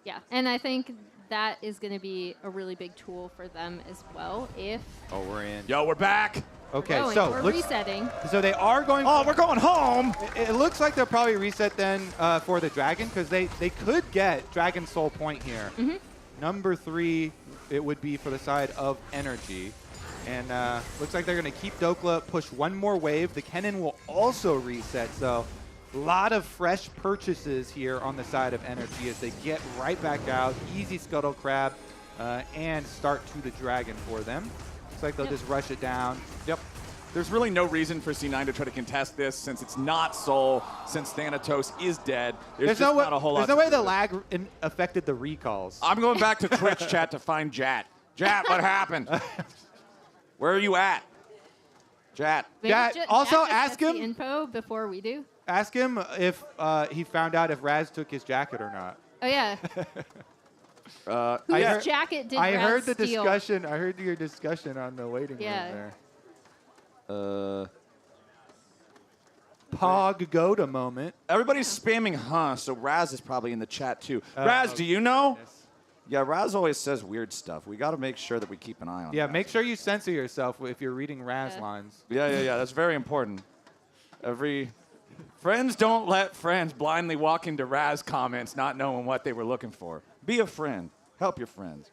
Yeah, and I think that is going to be a really big tool for them as well. If. Oh, we're in. Yo, we're back. Okay, we're resetting. So they are going. Oh, we're going home. It looks like they'll probably reset then for the dragon, because they could get Dragon Soul Point here. Number 3, it would be for the side of Energy. And looks like they're going to keep Dokla, push one more wave. The Kennen will also reset. So a lot of fresh purchases here on the side of Energy as they get right back out. Easy Scuttle Crab and start to the dragon for them. Looks like they'll just rush it down. Yep. There's really no reason for C9 to try to contest this since it's not Soul, since Thanatos is dead. There's just not a whole lot. There's no way the to it. lag affected the recalls. I'm going back to Twitch chat to find Jat. Jat, what happened? Where are you at? Jat. Maybe Also Jack ask gets him. the info before we do. Ask him if he found out if Raz took his jacket or not. Oh yeah. Whose jacket did I Raz heard the steal? discussion. I heard your discussion on the waiting Yeah. room there. Pog-Goda moment. Everybody's spamming so Raz is probably in the chat too. Raz, do you know? Yeah, Raz always says weird stuff. We got to make sure that we keep an eye on Yeah, Raz. make sure you censor yourself if you're reading Raz lines. Yeah, that's very important. Friends don't let friends blindly walk into Raz comments not knowing what they were looking for. Be a friend. Help your friends.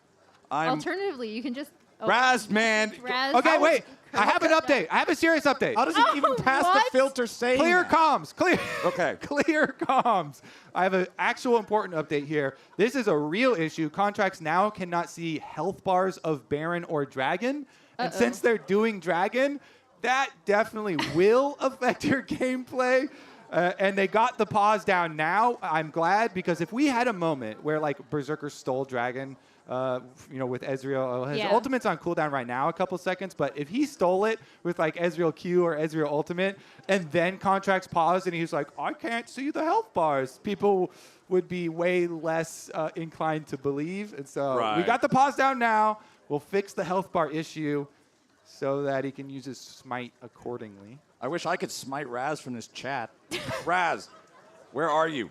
Alternatively, you can just. Raz, man. Raz. Okay, wait. I have an update. I have a serious update. How does it even pass the filter saying Clear that? comms. Clear. Okay. Clear comms. I have an actual important update here. This is a real issue. Contracts now cannot see health bars of Baron or Dragon. And since they're doing Dragon, that definitely will affect your gameplay. And they got the pause down now. I'm glad, because if we had a moment where like Berserker stole Dragon, with Ezreal, his ultimate's on cooldown right now, a couple seconds. But if he stole it with like Ezreal Q or Ezreal ultimate, and then contracts paused, and he's like, I can't see the health bars, people would be way less inclined to believe. And so we got the pause down now. We'll fix the health bar issue so that he can use his smite accordingly. I wish I could smite Raz from this chat. Raz, where are you?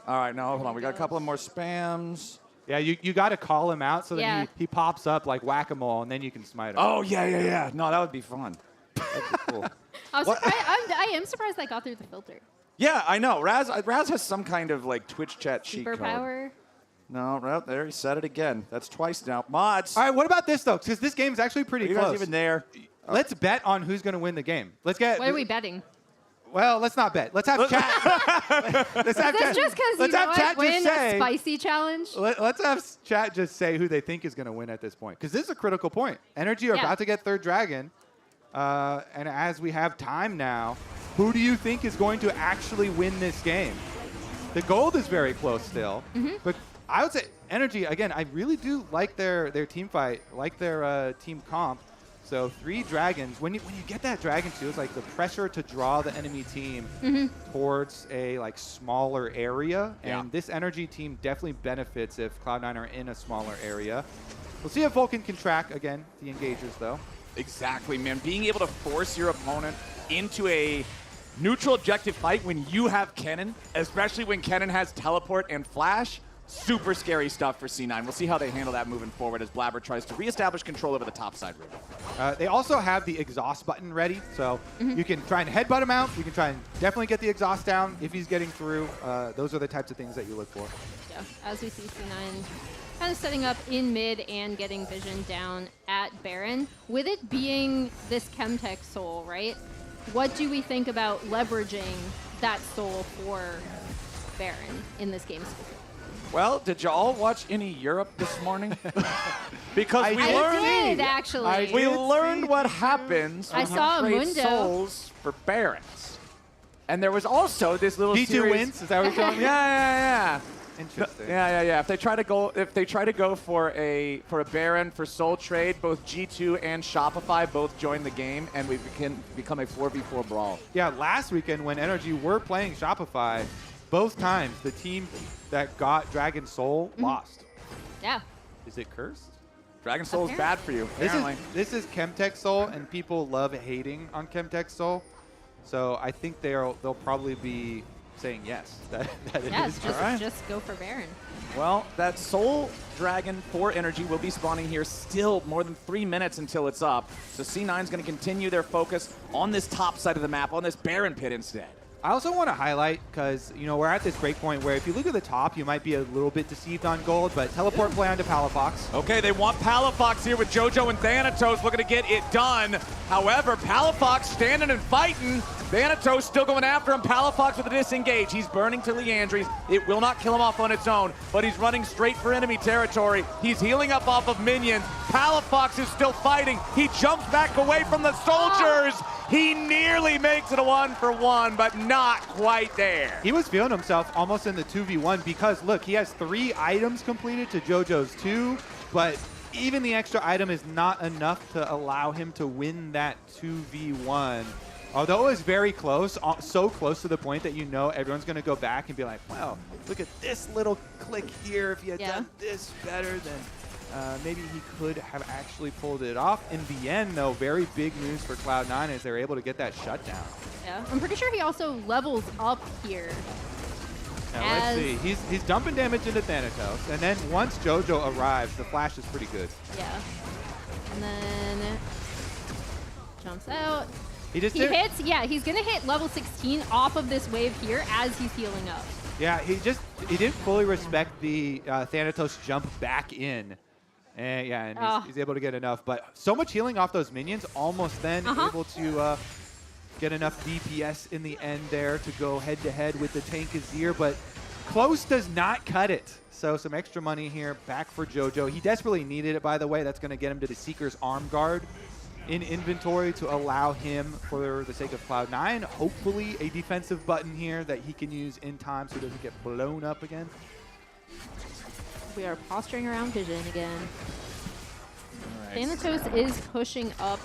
All right, no, hold on. We got a couple of more spams. Yeah, you got to call him out so that he pops up like whack-a-mole, and then you can smite him. Oh, yeah. No, that would be fun. That'd be cool. I am surprised that got through the filter. Yeah, I know. Raz has some kind of like Twitch chat cheat code. Superpower. No, right there, he said it again. That's twice now. Mods. All right, what about this, though? Because this game's actually pretty Are you close. guys even there? Let's bet on who's going to win the game. Let's get. What are we betting? Well, let's not bet. Let's have chat. Let's have Is chat. this just because Let's have chat win just say. a spicy challenge? Let's have chat just say who they think is going to win at this point, because this is a critical point. NRG are about to get third dragon, and as we have time now, who do you think is going to actually win this game? The gold is very close still, but I would say NRG again. I really do like their team fight, like their team comp. So 3 dragons. When you get that dragon too, it's like the pressure to draw the enemy team towards a like smaller area. And this NRG team definitely benefits if Cloud9 are in a smaller area. We'll see if Vulcan can track again the engagers though. Exactly, man. Being able to force your opponent into a neutral objective fight when you have Kennen, especially when Kennen has teleport and flash. Super scary stuff for C9. We'll see how they handle that moving forward as Blabber tries to reestablish control over the top side route. They also have the exhaust button ready, so you can try and headbutt him out. You can try and definitely get the exhaust down if he's getting through. Those are the types of things that you look for. Yeah, as we see C9 kind of setting up in mid and getting vision down at Baron. With it being this Chemtech soul, right? What do we think about leveraging that soul for Baron in this game specifically? Well, did y'all watch any Europe this morning? Because I did, actually. We learned what happens when I saw you trade Mundo. souls for Barons. And there was also this little G2 series. wins? Is that what you're telling me? Yeah. Interesting. Yeah. If they try to go for a Baron for soul trade, both G2 and Shopify both join the game, and we can become a 4v4 brawl. Yeah, last weekend when NRG were playing Shopify, both times the team that got Dragon Soul lost. Yeah. Is it cursed? Dragon Soul is bad for you, apparently. This is Chemtech Soul, and people love hating on Chemtech Soul. So I think they'll probably be saying yes. That it is just go for Baron. Well, that Soul Dragon for Energy will be spawning here still more than 3 minutes until it's up. So C9 is going to continue their focus on this top side of the map, on this Baron pit instead. I also want to highlight, because we're at this break point where if you look at the top, you might be a little bit deceived on gold, but teleport play onto Palafox. Okay, they want Palafox here with JoJo and Thanatos looking to get it done. However, Palafox standing and fighting. Thanatos still going after him. Palafox with a disengage. He's burning to Leandries. It will not kill him off on its own, but he's running straight for enemy territory. He's healing up off of minions. Palafox is still fighting. He jumps back away from the soldiers. He nearly makes it a 1-for-1, but not quite there. He was feeling himself almost in the 2v1 because, look, he has 3 items completed to JoJo's 2, but even the extra item is not enough to allow him to win that 2v1. Although it was very close, so close to the point that you know everyone's going to go back and be like, wow, look at this little click here. If he had done this better, then maybe he could have actually pulled it off. In the end, though, very big news for Cloud9 as they're able to get that shutdown. Yeah, I'm pretty sure he also levels up here. Now, let's see. He's dumping damage into Thanatos, and then once JoJo arrives, the flash is pretty good. Yeah. And then jumps out. He hits, yeah, he's going to hit level 16 off of this wave here as he's healing up. Yeah, he didn't fully respect the Thanatos jump back in. And yeah, and he's able to get enough. But so much healing off those minions, almost then able to get enough DPS in the end there to go head-to-head with the tank Azir. But close does not cut it. So some extra money here back for JoJo. He desperately needed it, by the way. That's going to get him to the Seeker's Arm Guard in inventory to allow him, for the sake of Cloud9, hopefully a defensive button here that he can use in time so he doesn't get blown up again. We are posturing around vision again. Thanatos is pushing up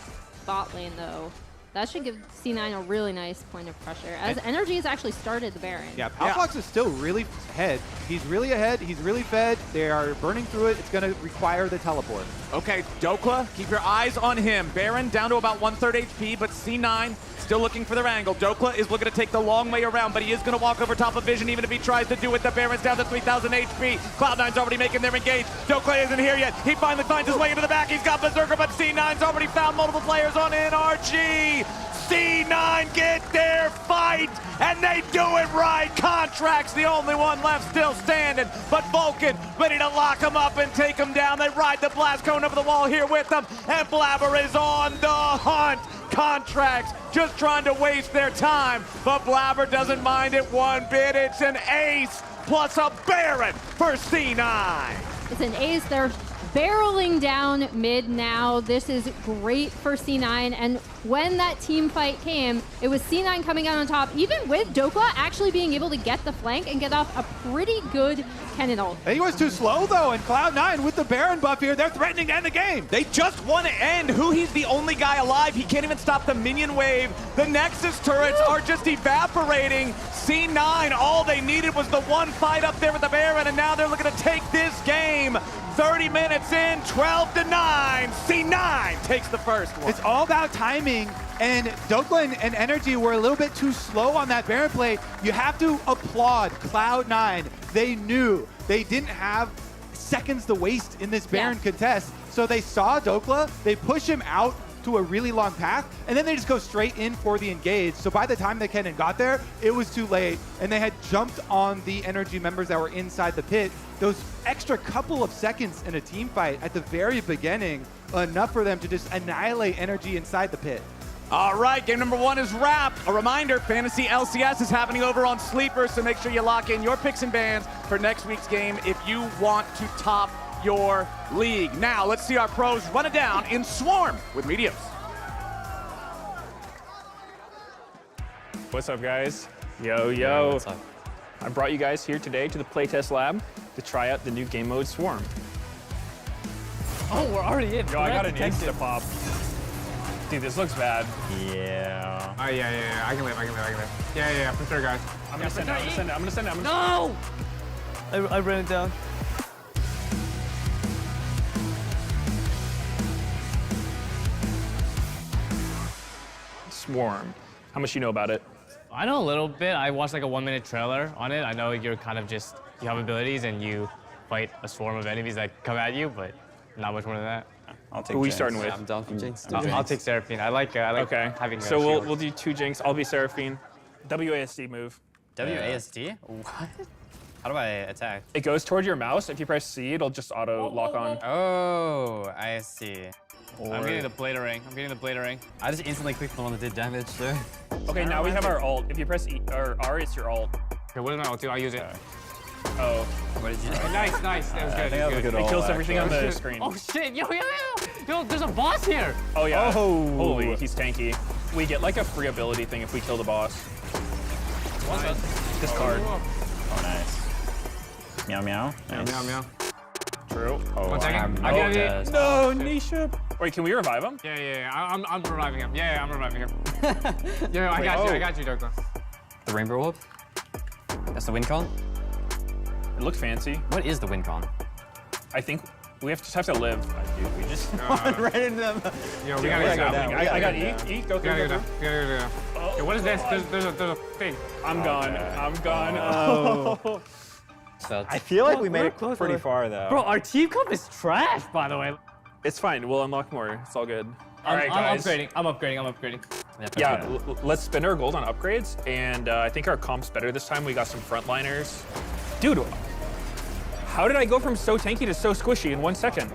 bot lane, though. That should give C9 a really nice point of pressure, as NRG has actually started the Baron. Yeah, Palafox is still really ahead. He's really ahead. He's really fed. They are burning through it. It's going to require the teleport. Okay, Dokla, keep your eyes on him. Baron down to about 1/3 HP, but C9 still looking for their angle. Dokla is looking to take the long way around, but he is going to walk over top of Vision, even if he tries to do it. The Baron's down to 3,000 HP. Cloud9's already making their engage. Dokla isn't here yet. He finally finds his way into the back. He's got Berserker, but C9's already found multiple players on NRG. C9 get their fight, and they do it right. Contract's the only one left still standing, but Vulcan ready to lock him up and take him down. They ride the blast cone over the wall here with them, and Blabber is on the hunt. Contracts just trying to waste their time, but Blabber doesn't mind it one bit. It's an ace plus a Baron for C9. It's an ace. They're barreling down mid now. This is great for C9, and when that team fight came, it was C9 coming out on top, even with Dokla actually being able to get the flank and get off a pretty good cannon ult. He was too slow, though, and Cloud9 with the Baron buff here, they're threatening to end the game. They just want to end. He's the only guy alive. He can't even stop the minion wave. The Nexus turrets are just evaporating. C9, all they needed was the one fight up there with the Baron, and now they're looking to take this game. 30 minutes in, 12-9. C9 takes the first one. It's all about timing, and Dokla and NRG were a little bit too slow on that Baron play. You have to applaud Cloud9. They knew they didn't have seconds to waste in this Baron contest, so they saw Dokla, they push him out to a really long path, and then they just go straight in for the engage. So by the time the cannon got there, it was too late, and they had jumped on the NRG members that were inside the pit. Those extra couple of seconds in a team fight at the very beginning, enough for them to just annihilate NRG inside the pit. All right, game number 1 is wrapped. A reminder, Fantasy LCS is happening over on Sleeper, so make sure you lock in your picks and bans for next week's game if you want to top your league. Now, let's see our pros run it down in Swarm with Medios. What's up, guys? Yo, yo. What's up? I brought you guys here today to the playtest lab to try out the new game mode Swarm. Oh, we're already in. Yo, I got an Insta pop. Dude, this looks bad. Yeah. Oh, yeah. I can live. Yeah, for sure, guys. I'm gonna send it. No! I ran it down. Swarm. How much you know about it? I know a little bit. I watched like a 1-minute trailer on it. I know you're kind of just, you have abilities and you fight a swarm of enemies that come at you, but not much more than that. I'll take Who are we starting with? I'm down for Jinx. I'll take Seraphine. I like okay. having So we'll do 2 Jinx. I'll be Seraphine. WASD move. WASD? What? How do I attack? It goes towards your mouse. If you press C, it'll just auto lock on. Oh, I see. Or... I'm getting the Bladering. I just instantly clicked the one that did damage, so. Okay, now we have our ult. If you press E or R, it's your ult. Okay, what is my ult? I'll use it. Oh. What did you say? Nice. That was good. That was a good ult, kills everything on the screen. Oh shit! Yo, there's a boss here. Oh yeah. Oh. Holy, he's tanky. We get like a free ability thing if we kill the boss. Nice. Discard. Oh, nice. Meow meow. Nice. Meow. True. Oh, 1 second. I have No, Nisha. Wait, can we revive him? Yeah. I'm reviving him. Yeah, I'm reviving him. Yeah, I got you, Doctor. The Rainbow Orb? That's the win con? It looks fancy. What is the win con? I think we just have to live. Dude, we just spawned right into them. Yo, we gotta go down. I got E. Go through. We gotta go down. Okay, what is this? There's a thing. I'm gone. Oh. I feel like we made it pretty far, though. Bro, our team comp is trash, by the way. It's fine. We'll unlock more. It's all good. All right, guys. I'm upgrading. Yeah, let's spend our gold on upgrades, and I think our comp's better this time. We got some frontliners. Dude, how did I go from so tanky to so squishy in 1 second?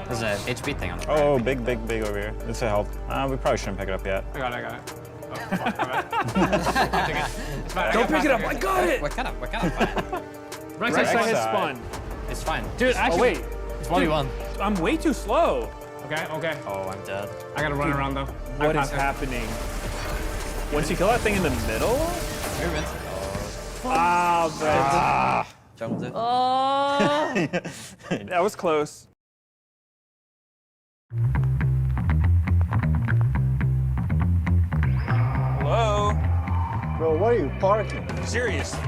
There's a HP thing on the Oh, big over here. It's a help. We probably shouldn't pick it up yet. I got it. Don't pick it up. I got it. What kind of fight? Right side has spun. It's fine. Dude, actually, wait. It's 1v1. I'm way too slow. Okay. Oh, I'm dead. I gotta run around though. What is happening? Once you kill that thing in the middle? Jungle dip. That was close. Hello? Bro, why are you parking? Seriously?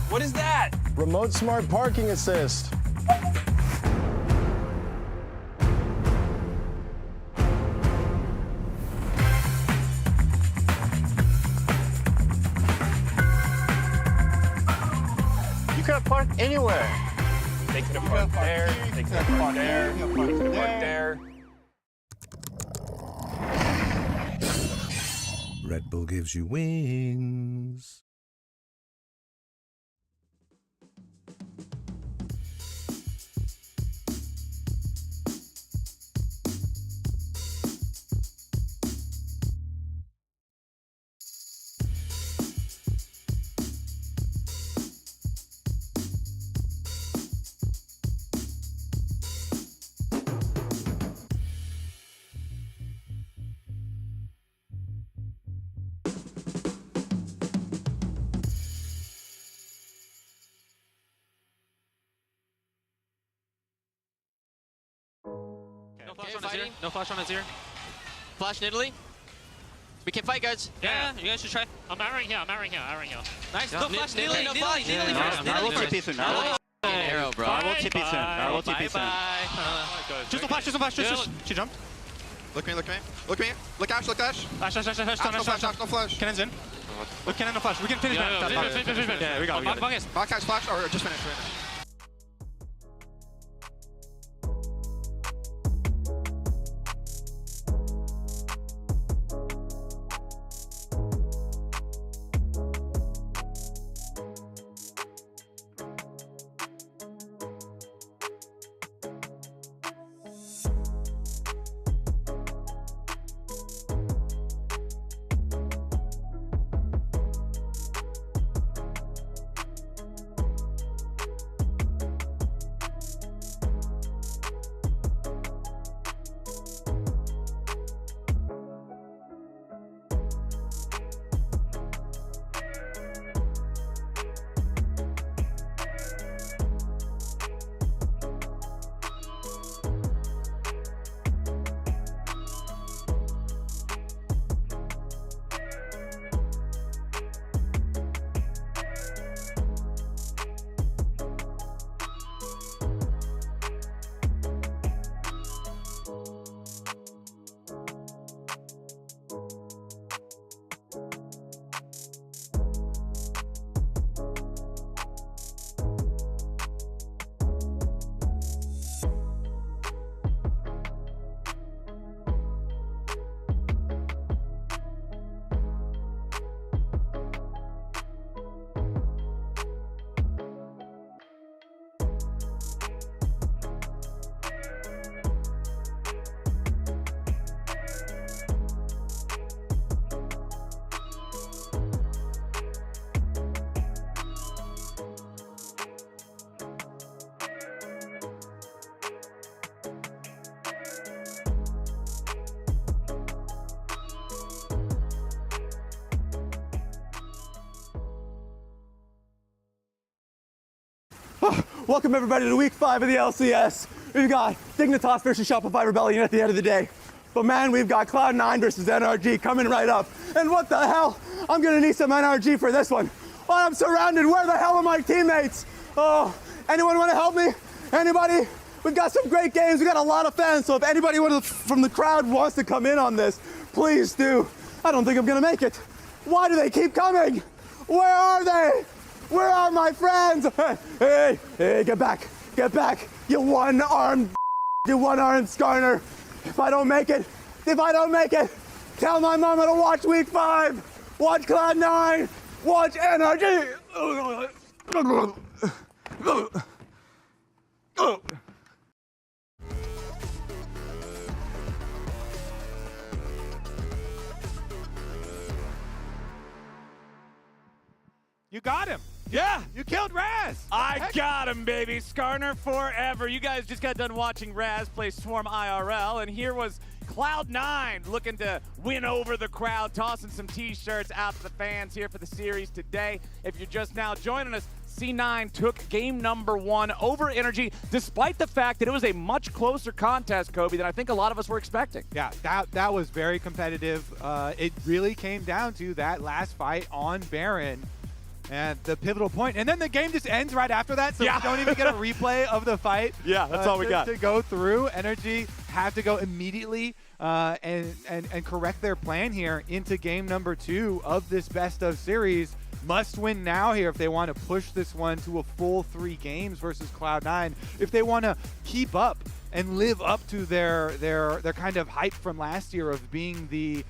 What is that? Remote smart parking assist. You could have parked anywhere. They could have parked there. They could have parked there. They could have parked there. Red Bull gives you wings. No flash on Azir. No flash on Azir. Flash in Italy. We can fight, guys. Yeah, you guys should try. I'm arrowing here. Nice. No flash, Italy. No flash, Italy first. I will TP soon. Arrow, bro. I will TP soon. I will TP soon. Just no flash. She jumped. Look me. Look Ash. Ash, No flash. Cannon's in. Look, Cannon, no flash. We can finish that. Yeah, we got it. Back catch flash or just finish. Welcome everybody to week 5 of the LCS. We've got Dignitas versus Shopify Rebellion at the end of the day. But man, we've got Cloud9 versus NRG coming right up. And what the hell? I'm gonna need some NRG for this one. Oh, I'm surrounded. Where the hell are my teammates? Oh, anyone wanna help me? Anybody? We've got some great games. We got a lot of fans. So if anybody from the crowd wants to come in on this, please do. I don't think I'm gonna make it. Why do they keep coming? Where are they? Where are my friends? Hey, get back, you one-armed Skarner. If I don't make it, tell my mama to watch week 5, watch Cloud9, watch NRG. You got him. Yeah, you killed Raz. I got him, baby. Skarner forever. You guys just got done watching Raz play Swarm IRL, and here was Cloud9 looking to win over the crowd, tossing some t-shirts out to the fans here for the series today. If you're just now joining us, C9 took game number 1 over NRG, despite the fact that it was a much closer contest, Kobe, than I think a lot of us were expecting. Yeah, that was very competitive. It really came down to that last fight on Baron. And the pivotal point. And then the game just ends right after that, so we don't even get a replay of the fight. Yeah, that's all we got. To go through. NRG have to go immediately and correct their plan here into game number 2 of this best of series. Must win now here if they want to push this one to a full 3 games versus Cloud9. If they want to keep up and live up to their kind of hype from last year of being the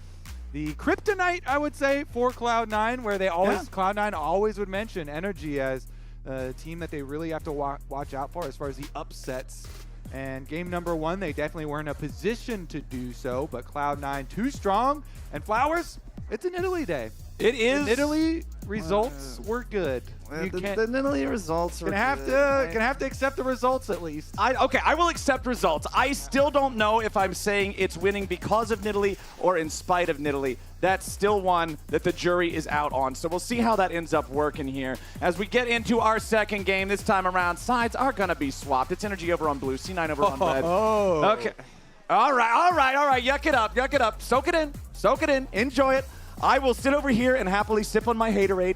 kryptonite, I would say, for Cloud9, where they always Cloud9 always would mention NRG as a team that they really have to watch out for as far as the upsets. And game number 1, they definitely were in a position to do so, but Cloud9 too strong. And Flowers, it's an Italy day. It is. In Italy, results were good. The Italy results were gonna have to accept the results at least. Okay, I will accept results. I still don't know if I'm saying it's winning because of Nidalee or in spite of Nidalee. That's still one that the jury is out on. So we'll see how that ends up working here. As we get into our second game, this time around, sides are going to be swapped. It's NRG over on blue, C9 over on red. Okay. All right. Yuck it up. Soak it in. Enjoy it. I will sit over here and happily sip on my haterade.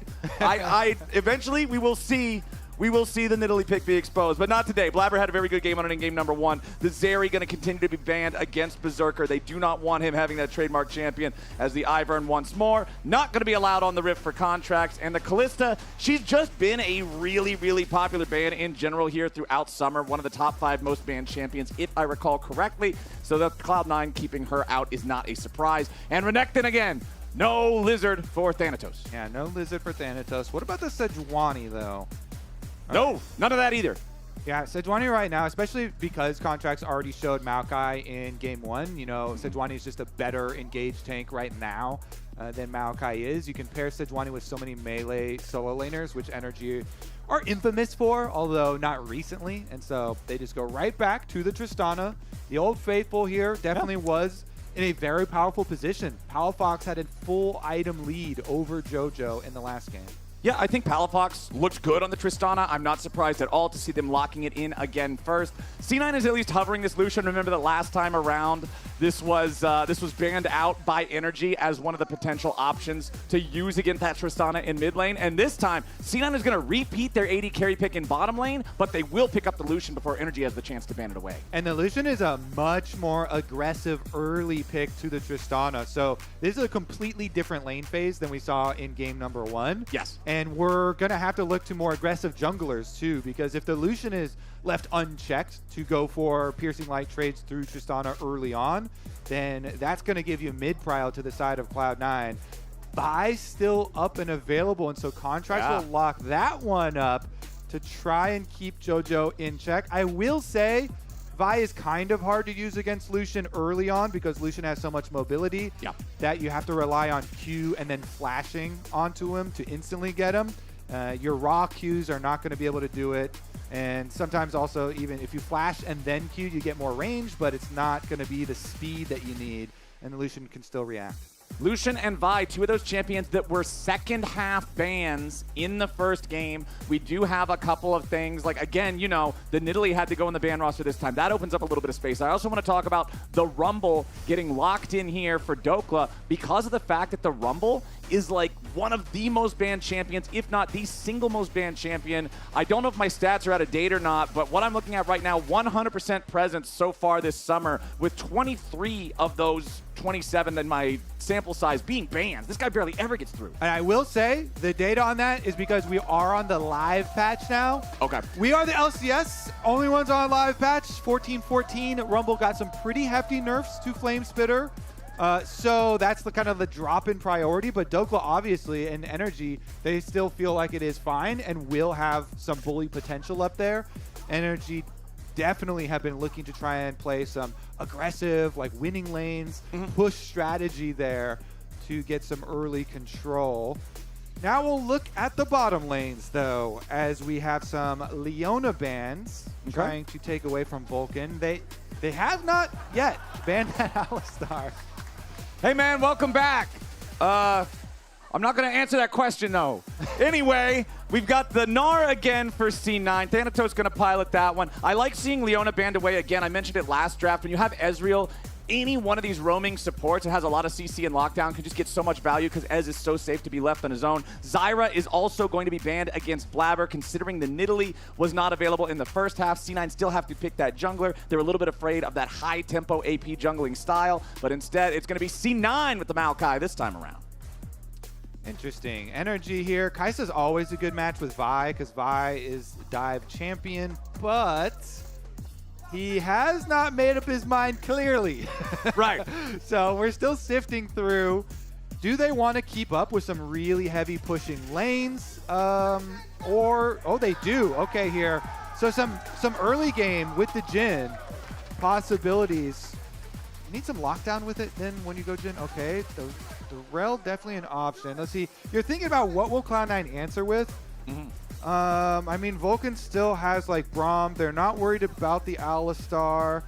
Eventually we will see the Nidalee pick be exposed, but not today. Blabber had a very good game on it in game number 1. The Zeri going to continue to be banned against Berserker. They do not want him having that trademark champion as the Ivern once more. Not going to be allowed on the Rift for contracts. And the Callista, she's just been a really, really popular ban in general here throughout summer. One of the top 5 most banned champions, if I recall correctly. So that Cloud9 keeping her out is not a surprise. And Renekton again. No Lizard for Thanatos. Yeah, no Lizard for Thanatos. What about the Sejuani, though? No, none of that either. Yeah, Sejuani right now, especially because Contracts already showed Maokai in game 1. You know, Sejuani is just a better engaged tank right now than Maokai is. You can pair Sejuani with so many melee solo laners, which NRG are infamous for, although not recently. And so they just go right back to the Tristana. The Old Faithful here definitely was in a very powerful position. Palafox had a full item lead over JoJo in the last game. Yeah, I think Palafox looks good on the Tristana. I'm not surprised at all to see them locking it in again first. C9 is at least hovering this Lucian. Remember that last time around, this was banned out by NRG as one of the potential options to use against that Tristana in mid lane. And this time, C9 is going to repeat their AD carry pick in bottom lane, but they will pick up the Lucian before NRG has the chance to ban it away. And the Lucian is a much more aggressive early pick to the Tristana. So this is a completely different lane phase than we saw in game number 1. Yes. And we're going to have to look to more aggressive junglers too, because if the Lucian is left unchecked to go for piercing light trades through Tristana early on, then that's going to give you mid-prio to the side of Cloud9. Buy still up and available, and so Contracts will lock that one up to try and keep JoJo in check. I will say Vi is kind of hard to use against Lucian early on because Lucian has so much mobility that you have to rely on Q and then flashing onto him to instantly get him. Your raw Qs are not going to be able to do it. And sometimes also, even if you flash and then Q, you get more range, but it's not going to be the speed that you need, and the Lucian can still react. Lucian and Vi, two of those champions that were second half bans in the first game. We do have a couple of things, like, again, you know, the Nidalee had to go in the ban roster this time. That opens up a little bit of space. I also want to talk about the Rumble getting locked in here for Dokla because of the fact that the Rumble is like one of the most banned champions, if not the single most banned champion. I don't know if my stats are out of date or not, but what I'm looking at right now, 100% presence so far this summer, with 23 of those 27 in my sample size being banned. This guy barely ever gets through. And I will say, the data on that is because we are on the live patch now. Okay. We are the LCS, only ones on live patch, 14-14. Rumble got some pretty hefty nerfs to Flame Spitter. So that's the kind of the drop in priority, but Dokla obviously and NRG, they still feel like it is fine and will have some bully potential up there. NRG definitely have been looking to try and play some aggressive, like winning lanes, push strategy there to get some early control. Now we'll look at the bottom lanes though, as we have some Leona bans trying to take away from Vulcan. They have not yet banned that Alistar. Hey man, welcome back. I'm not going to answer that question though. Anyway, we've got the Gnar again for C9. Thanatos going to pilot that one. I like seeing Leona banned away again. I mentioned it last draft. When you have Ezreal, any one of these roaming supports that has a lot of CC and lockdown can just get so much value because Ez is so safe to be left on his own. Zyra is also going to be banned against Blabber, considering the Nidalee was not available in the first half. C9 still have to pick that jungler. They're a little bit afraid of that high-tempo AP jungling style, but instead it's going to be C9 with the Maokai this time around. Interesting. NRG here. Kai'Sa's always a good match with Vi because Vi is dive champion, but he has not made up his mind clearly. Right. So we're still sifting through. Do they want to keep up with some really heavy pushing lanes? Oh, they do. Okay, here. So some early game with the Jhin possibilities. You need some lockdown with it then when you go Jhin. Okay, the Rel definitely an option. Let's see. You're thinking about what will Cloud9 answer with? I mean, Vulcan still has like Braum. They're not worried about the Alistar.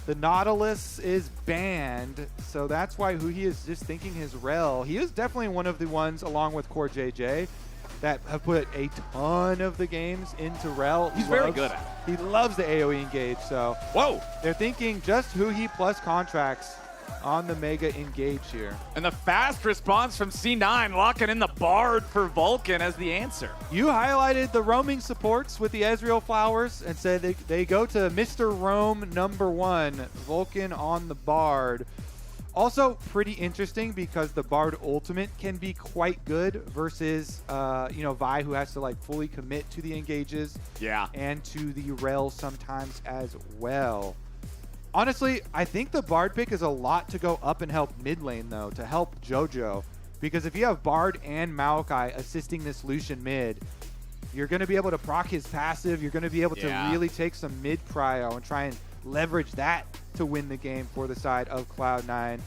The Nautilus is banned, so that's why he is just thinking his Rel. He is definitely one of the ones, along with Core JJ, that have put a ton of the games into Rel. He's very good at it. He loves the AoE engage, so whoa, they're thinking just who he plus contracts on the Mega engage here. And the fast response from C9, locking in the Bard for Vulcan as the answer. You highlighted the roaming supports with the Ezreal flowers and said they go to Mr. Roam #1, Vulcan on the Bard. Also pretty interesting because the Bard ultimate can be quite good versus Vi, who has to like fully commit to the engages. Yeah. And to the Rel sometimes as well. Honestly, I think the Bard pick is a lot to go up and help mid lane, though, to help JoJo. Because if you have Bard and Maokai assisting this Lucian mid, you're going to be able to proc his passive. You're going to be able to really take some mid prio and try and leverage that to win the game for the side of Cloud9.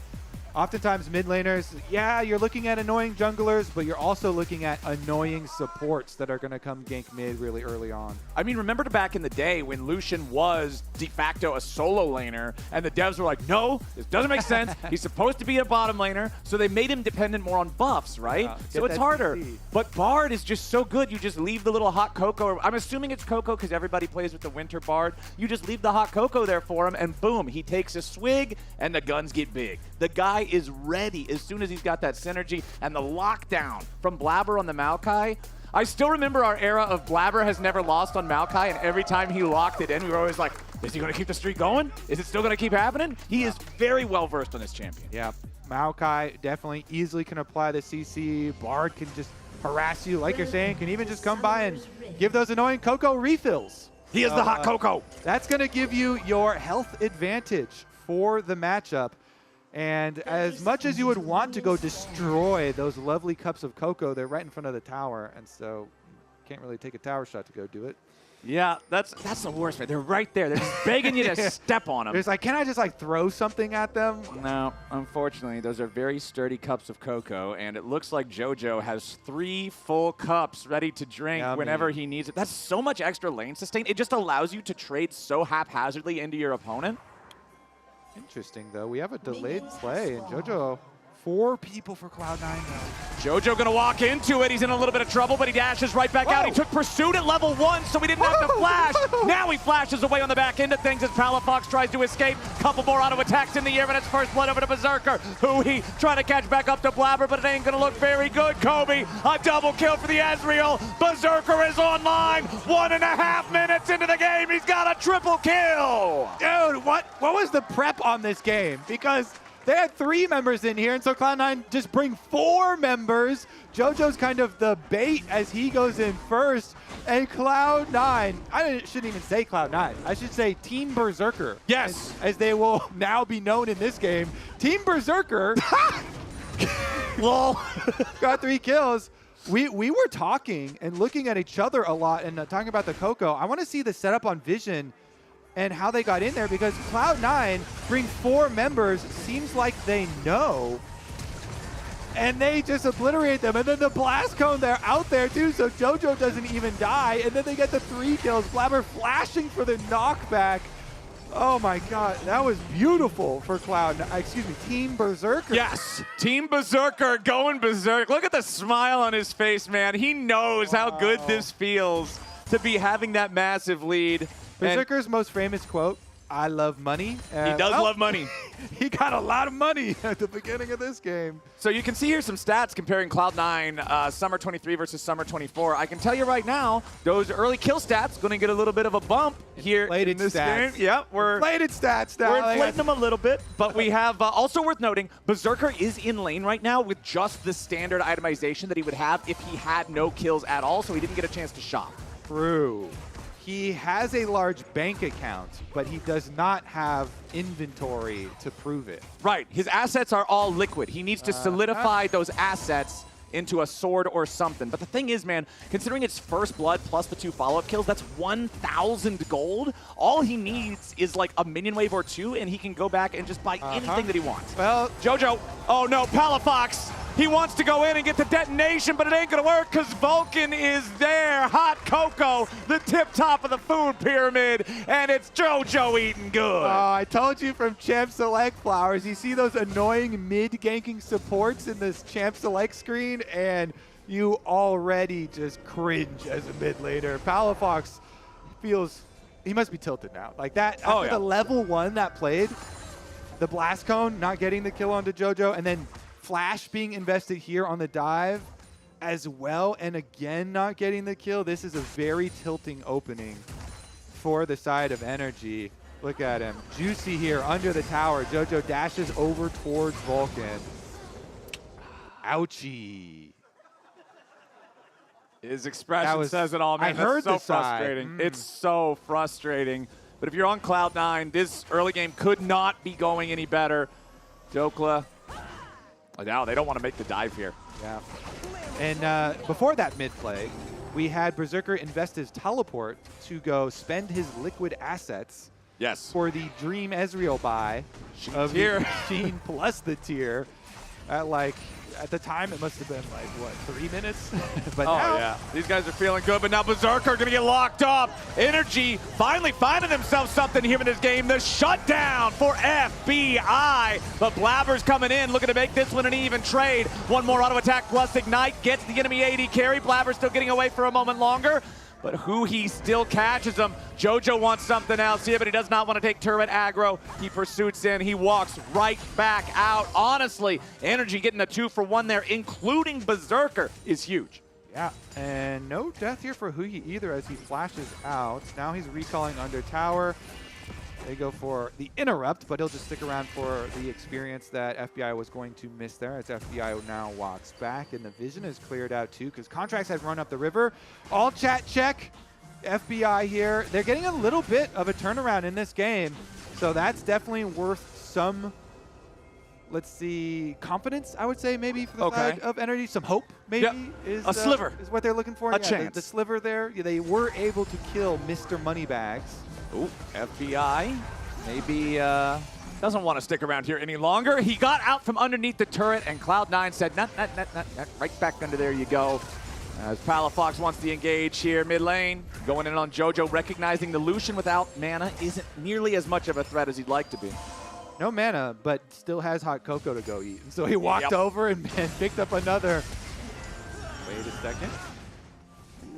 Oftentimes, mid laners, yeah, you're looking at annoying junglers, but you're also looking at annoying supports that are going to come gank mid really early on. I mean, remember back in the day when Lucian was de facto a solo laner, and the devs were like, no, this doesn't make sense. He's supposed to be a bottom laner, so they made him dependent more on buffs, right? So it's harder. CC. But Bard is just so good. You just leave the little hot cocoa. I'm assuming it's cocoa because everybody plays with the winter Bard. You just leave the hot cocoa there for him, and boom, he takes a swig, and the guns get big. The guy is ready as soon as he's got that synergy and the lockdown from Blabber on the Maokai. I still remember our era of Blabber has never lost on Maokai, and every time he locked it in, we were always like, is he going to keep the streak going? Is it still going to keep happening? He is very well versed on this champion. Yeah, Maokai definitely easily can apply the CC. Bard can just harass you, like you're saying, can even just come by and give those annoying cocoa refills. He is the hot cocoa. That's going to give you your health advantage for the matchup. And as much as you would want to go destroy those lovely cups of cocoa, they're right in front of the tower, and so can't really take a tower shot to go do it. Yeah, that's the worst, man. They're right there. They're just begging you to step on them. There's like, can I just like throw something at them? No, unfortunately, those are very sturdy cups of cocoa, and it looks like JoJo has 3 full cups ready to drink whenever he needs it. That's so much extra lane sustain. It just allows you to trade so haphazardly into your opponent. Interesting, though. We have a delayed play, and JoJo 4 people for Cloud9 though. Jojo gonna walk into it. He's in a little bit of trouble, but he dashes right back out. He took pursuit at level 1, so we didn't have to flash. Now he flashes away on the back end of things as Palafox tries to escape. Couple more auto attacks in the air, and it's first blood over to Berserker, who he trying to catch back up to Blabber, but it ain't gonna look very good. Kobe, a double kill for the Ezreal. Berserker is online. 1.5 minutes into the game, he's got a triple kill. Dude, what was the prep on this game? Because they had 3 members in here, and so Cloud9 just bring 4 members. Jojo's kind of the bait as he goes in first. And Cloud9, I shouldn't even say Cloud9. I should say Team Berserker. Yes. As they will now be known in this game. Team Berserker. Lol. Got 3 kills. We were talking and looking at each other a lot and talking about the Coco. I want to see the setup on Vision and how they got in there, because Cloud9 bring 4 members, seems like they know, and they just obliterate them. And then the blast cone, they're out there too, so Jojo doesn't even die, and then they get the 3 kills. Blabber flashing for the knockback. Oh my god, that was beautiful for Team Berserker. Yes, Team Berserker going berserk. Look at the smile on his face, man. He knows how good this feels to be having that massive lead. Berserker's most famous quote, "I love money." He does love money. He got a lot of money at the beginning of this game. So you can see here some stats comparing Cloud9 Summer 23 versus Summer 24. I can tell you right now, those early kill stats going to get a little bit of a bump here in this game. Yep, we're inflated stats now. We're inflating them a little bit, but we have also worth noting, Berserker is in lane right now with just the standard itemization that he would have if he had no kills at all, so he didn't get a chance to shop. True. He has a large bank account, but he does not have inventory to prove it. Right. His assets are all liquid. He needs to solidify those assets into a sword or something. But the thing is, man, considering it's first blood plus the 2 follow-up kills, that's 1,000 gold. All he needs is like a minion wave or 2, and he can go back and just buy anything that he wants. Well, Jojo, oh no, Palafox. He wants to go in and get the detonation, but it ain't gonna work because Vulcan is there. Hot cocoa, the tip top of the food pyramid, and it's Jojo eating good. Oh, I told you from Champ Select Flowers, you see those annoying mid-ganking supports in this Champ Select screen, and you already just cringe as a mid laner. Palafox feels, he must be tilted now. Like that, after the level 1 that played, the blast cone not getting the kill onto Jojo, and then Flash being invested here on the dive as well, and again not getting the kill. This is a very tilting opening for the side of NRG. Look at him. Juicy here under the tower. Jojo dashes over towards Vulcan. Ouchie. His expression says it all, man. I heard so frustrating. It's so frustrating. But if you're on Cloud9, this early game could not be going any better. Dokla. Now they don't want to make the dive here. Yeah. And before that mid play, we had Berserker invest his teleport to go spend his liquid assets. Yes. For the Dream Ezreal buy of tier. the Sheen plus the tier. At the time, it must have been like, what, 3 minutes? But now, yeah. These guys are feeling good, but now Berserker going to get locked up. NRG finally finding themselves something here in this game. The shutdown for FBI. But Blabber's coming in, looking to make this one an even trade. One more auto attack plus Ignite gets the enemy AD carry. Blabber's still getting away for a moment longer. But who he still catches him. Jojo wants something else here, but he does not want to take turret aggro. He pursuits in. He walks right back out. Honestly, NRG getting a 2-for-1 there, including Berserker, is huge. Yeah, and no death here for Huhi either as he flashes out. Now he's recalling under tower. They go for the interrupt, but he'll just stick around for the experience that FBI was going to miss there as FBI now walks back, and the vision is cleared out too because Contracts had run up the river. All chat check. FBI here. They're getting a little bit of a turnaround in this game, so that's definitely worth some, let's see, confidence, I would say, maybe for the side of NRG. Some hope, maybe, is a sliver. Is what they're looking for. A chance. The sliver there. Yeah, they were able to kill Mr. Moneybags. Ooh, FBI maybe doesn't want to stick around here any longer. He got out from underneath the turret, and Cloud9 said, "Nut, right back under there you go." As Palafox wants to engage here mid lane, going in on Jojo, recognizing the Lucian without mana isn't nearly as much of a threat as he'd like to be. No mana, but still has hot cocoa to go eat. And so he walked over and picked up another. Wait a second.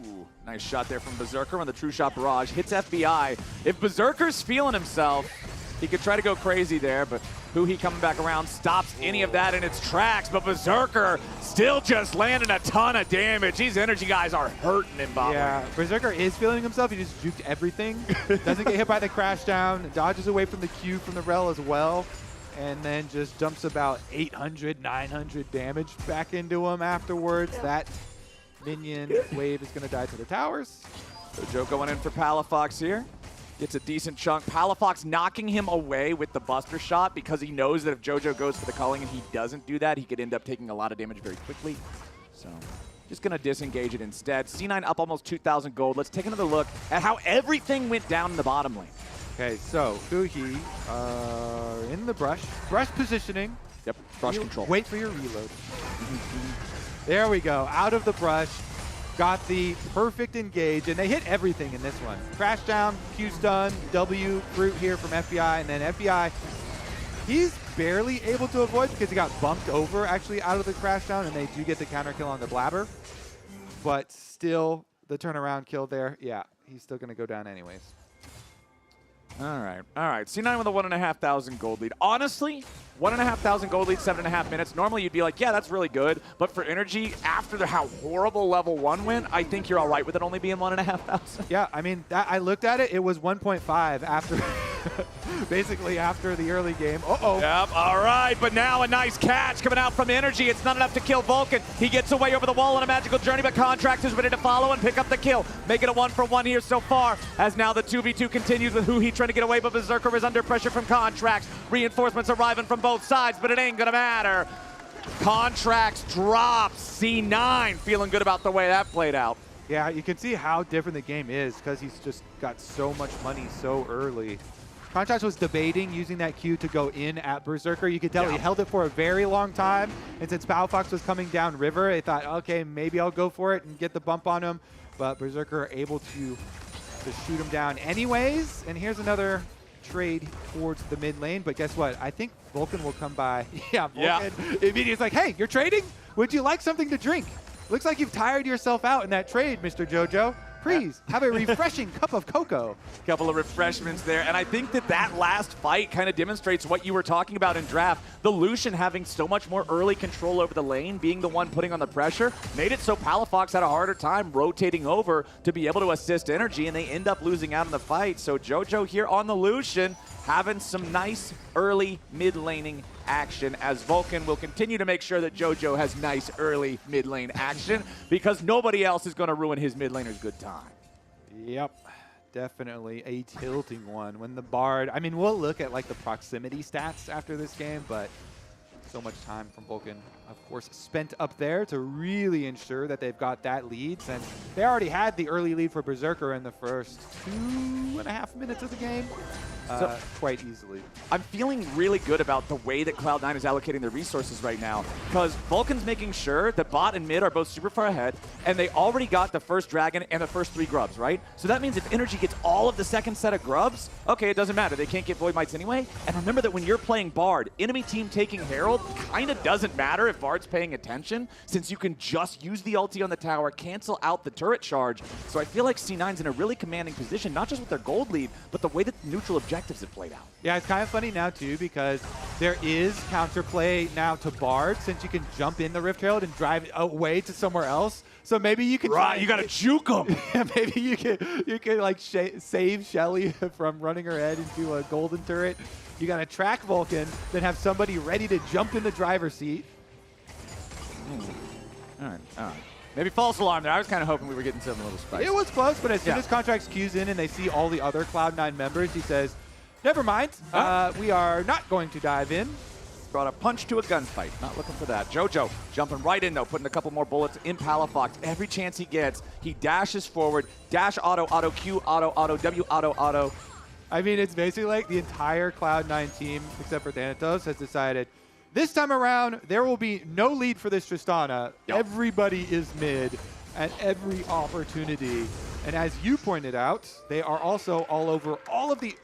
Ooh, nice shot there from Berserker on the True Shot Barrage. Hits FBI. If Berserker's feeling himself, he could try to go crazy there, but Huhi coming back around stops any of that in its tracks, but Berserker still just landing a ton of damage. These energy guys are hurting him, Bob. Yeah, Berserker is feeling himself. He just juked everything. Doesn't get hit by the crash down, dodges away from the Q from the Rel as well, and then just dumps about 800, 900 damage back into him afterwards. That minion wave is going to die to the towers. So Joe going in for Palafox here. Gets a decent chunk. Palafox knocking him away with the Buster Shot because he knows that if JoJo goes for the culling and he doesn't do that, he could end up taking a lot of damage very quickly. So just going to disengage it instead. C9 up almost 2,000 gold. Let's take another look at how everything went down in the bottom lane. Okay, so Huhi in the brush. Brush positioning. Yep, brush control. Wait for your reload. There we go. Out of the brush. Got the perfect engage, and they hit everything in this one. Crash down, Q stun, W, fruit here from FBI, and then FBI, he's barely able to avoid because he got bumped over actually out of the crash down, and they do get the counter kill on the Blabber. But still, the turnaround kill there, yeah, he's still going to go down anyways. All right. C9 with a 1,500 gold lead. Honestly, 1,500 gold lead, 7.5 minutes. Normally you'd be like, yeah, that's really good. But for energy, after how horrible level 1 went, I think you're all right with it only being 1,500. Yeah, I mean, I looked at it. It was 1.5 after, basically after the early game. Uh-oh. Yep, all right. But now a nice catch coming out from energy. It's not enough to kill Vulcan. He gets away over the wall on a magical journey, but Contract is ready to follow and pick up the kill. Make it a 1-for-1 here so far, as now the 2v2 continues with Huhi trying to get away, but Berserker is under pressure from Contracts. Reinforcements arriving from both sides, but it ain't gonna matter. Contracts drops. C9 feeling good about the way that played out. Yeah, you can see how different the game is because he's just got so much money so early. Contracts was debating using that Q to go in at Berserker. You could tell he held it for a very long time, and since Palafox was coming down river, they thought, okay, maybe I'll go for it and get the bump on him, but Berserker able to shoot him down anyways. And here's another trade towards the mid lane, but guess what? I think Vulcan will come by. Yeah, Vulcan immediately is like, hey, you're trading? Would you like something to drink? Looks like you've tired yourself out in that trade, Mr. JoJo. Please, have a refreshing cup of cocoa. Couple of refreshments there, and I think that last fight kind of demonstrates what you were talking about in draft. The Lucian having so much more early control over the lane, being the one putting on the pressure, made it so Palafox had a harder time rotating over to be able to assist energy, and they end up losing out in the fight. So JoJo here on the Lucian, having some nice early mid-laning action, as Vulcan will continue to make sure that JoJo has nice early mid-lane action because nobody else is going to ruin his mid-laner's good time. Yep, definitely a tilting one. When the Bard, I mean, we'll look at like the proximity stats after this game, but so much time from Vulcan, of course, spent up there to really ensure that they've got that lead, since they already had the early lead for Berserker in the first 2.5 minutes of the game. Quite easily. I'm feeling really good about the way that Cloud9 is allocating their resources right now, because Vulcan's making sure that bot and mid are both super far ahead, and they already got the first dragon and the first 3 grubs, right? So that means if energy gets all of the second set of grubs, okay, it doesn't matter. They can't get Void Mites anyway. And remember that when you're playing Bard, enemy team taking Herald kind of doesn't matter if Bard's paying attention, since you can just use the ulti on the tower, cancel out the turret charge. So I feel like C9's in a really commanding position, not just with their gold lead, but the way that the neutral objectives have played out. Yeah, it's kind of funny now too, because there is counterplay now to Bard, since you can jump in the Rift Herald and drive away to somewhere else. So maybe you can you got to juke them. Maybe you can like save Shelly from running her head into a golden turret. You got to track Vulcan, then have somebody ready to jump in the driver's seat. All right. Maybe false alarm there. I was kind of hoping we were getting something a little spicy. It was close, but as soon as Contracts cues in and they see all the other Cloud9 members, he says, never mind, we are not going to dive in. Brought a punch to a gunfight. Not looking for that. JoJo jumping right in, though, putting a couple more bullets in Palafox. Every chance he gets, he dashes forward. Dash auto, auto, Q, auto, auto, W, auto, auto. I mean, it's basically like the entire Cloud9 team, except for Thanatos, has decided this time around, there will be no lead for this Tristana. Yep. Everybody is mid at every opportunity. And as you pointed out, they are also all over all of the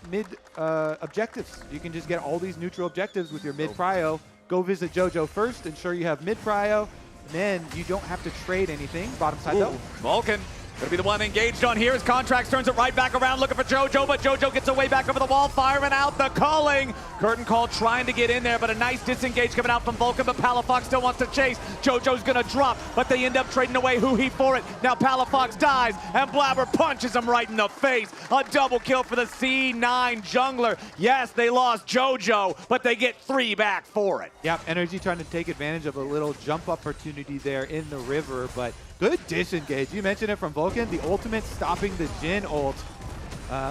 mid objectives. You can just get all these neutral objectives with your mid prio. Go visit JoJo first, ensure you have mid prio, and then you don't have to trade anything. Bottom side though. Vulcan gonna be the one engaged on here as Contracts turns it right back around looking for JoJo, but JoJo gets away back over the wall, firing out the calling. Curtain Call trying to get in there, but a nice disengage coming out from Vulcan, but Palafox still wants to chase. JoJo's gonna drop, but they end up trading away Huhi for it. Now Palafox dies, and Blabber punches him right in the face. A double kill for the C9 jungler. Yes, they lost JoJo, but they get 3 back for it. Yep, NRG trying to take advantage of a little jump opportunity there in the river, but good disengage. You mentioned it from Vulcan, the ultimate stopping the Jhin ult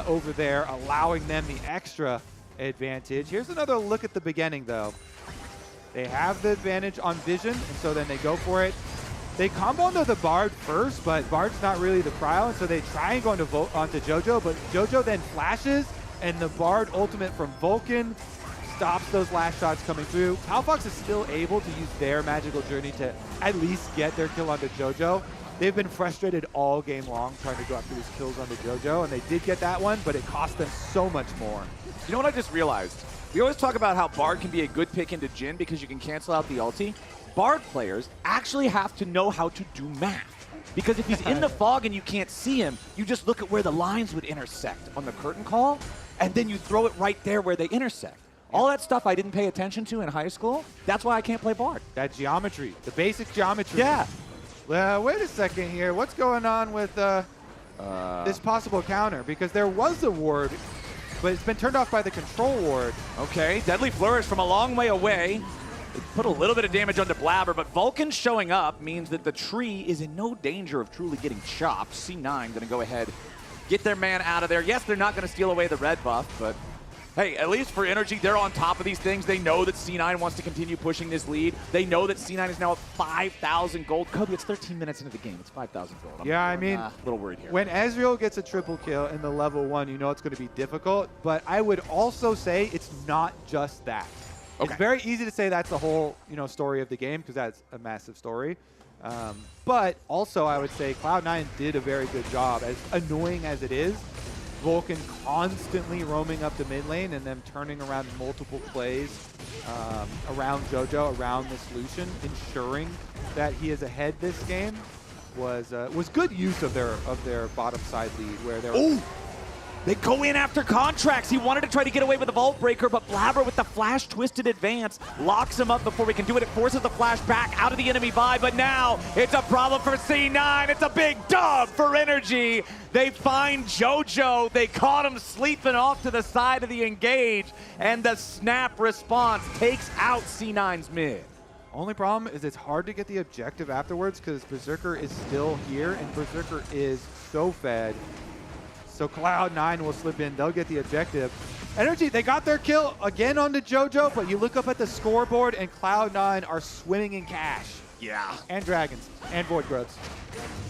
over there, allowing them the extra advantage. Here's another look at the beginning, though. They have the advantage on vision, and so then they go for it. They combo into the Bard first, but Bard's not really the prio, and so they try and go onto JoJo, but JoJo then flashes, and the Bard ultimate from Vulcan stops those last shots coming through. Palafox is still able to use their magical journey to at least get their kill onto JoJo. They've been frustrated all game long trying to go after these kills onto JoJo, and they did get that one, but it cost them so much more. You know what I just realized? We always talk about how Bard can be a good pick into Jhin because you can cancel out the ulti. Bard players actually have to know how to do math. Because if he's in the fog and you can't see him, you just look at where the lines would intersect on the Curtain Call, and then you throw it right there where they intersect. All that stuff I didn't pay attention to in high school, that's why I can't play Bard. That geometry, the basic geometry. Yeah. Wait a second here. What's going on with this possible counter? Because there was a ward, but it's been turned off by the control ward. Okay, Deadly Flourish from a long way away. It put a little bit of damage onto Blabber, but Vulcan showing up means that the tree is in no danger of truly getting chopped. C9 going to go ahead, get their man out of there. Yes, they're not going to steal away the red buff, but hey, at least for NRG, they're on top of these things. They know that C9 wants to continue pushing this lead. They know that C9 is now at 5,000 gold. Kobe, it's 13 minutes into the game. It's 5,000 gold. I mean, a little worried here. When Ezreal gets a triple kill in the level 1, you know it's going to be difficult. But I would also say it's not just that. Okay. It's very easy to say that's the whole story of the game because that's a massive story. But also I would say Cloud9 did a very good job, as annoying as it is. Vulcan constantly roaming up the mid lane and then turning around multiple plays around JoJo, around the solution, ensuring that he is ahead this game was good use of their bottom side lead where they're. They go in after Contracts. He wanted to try to get away with the Vault Breaker, but Blabber with the flash twisted advance locks him up before he can do it. It forces the flash back out of the enemy vibe, but now it's a problem for C9. It's a big dub for NRG. They find JoJo. They caught him sleeping off to the side of the engage, and the snap response takes out C9's mid. Only problem is it's hard to get the objective afterwards because Berserker is still here, and Berserker is so fed. So Cloud9 will slip in. They'll get the objective. NRG, they got their kill again onto JoJo, but you look up at the scoreboard and Cloud9 are swimming in cash. Yeah. And dragons. And void growths.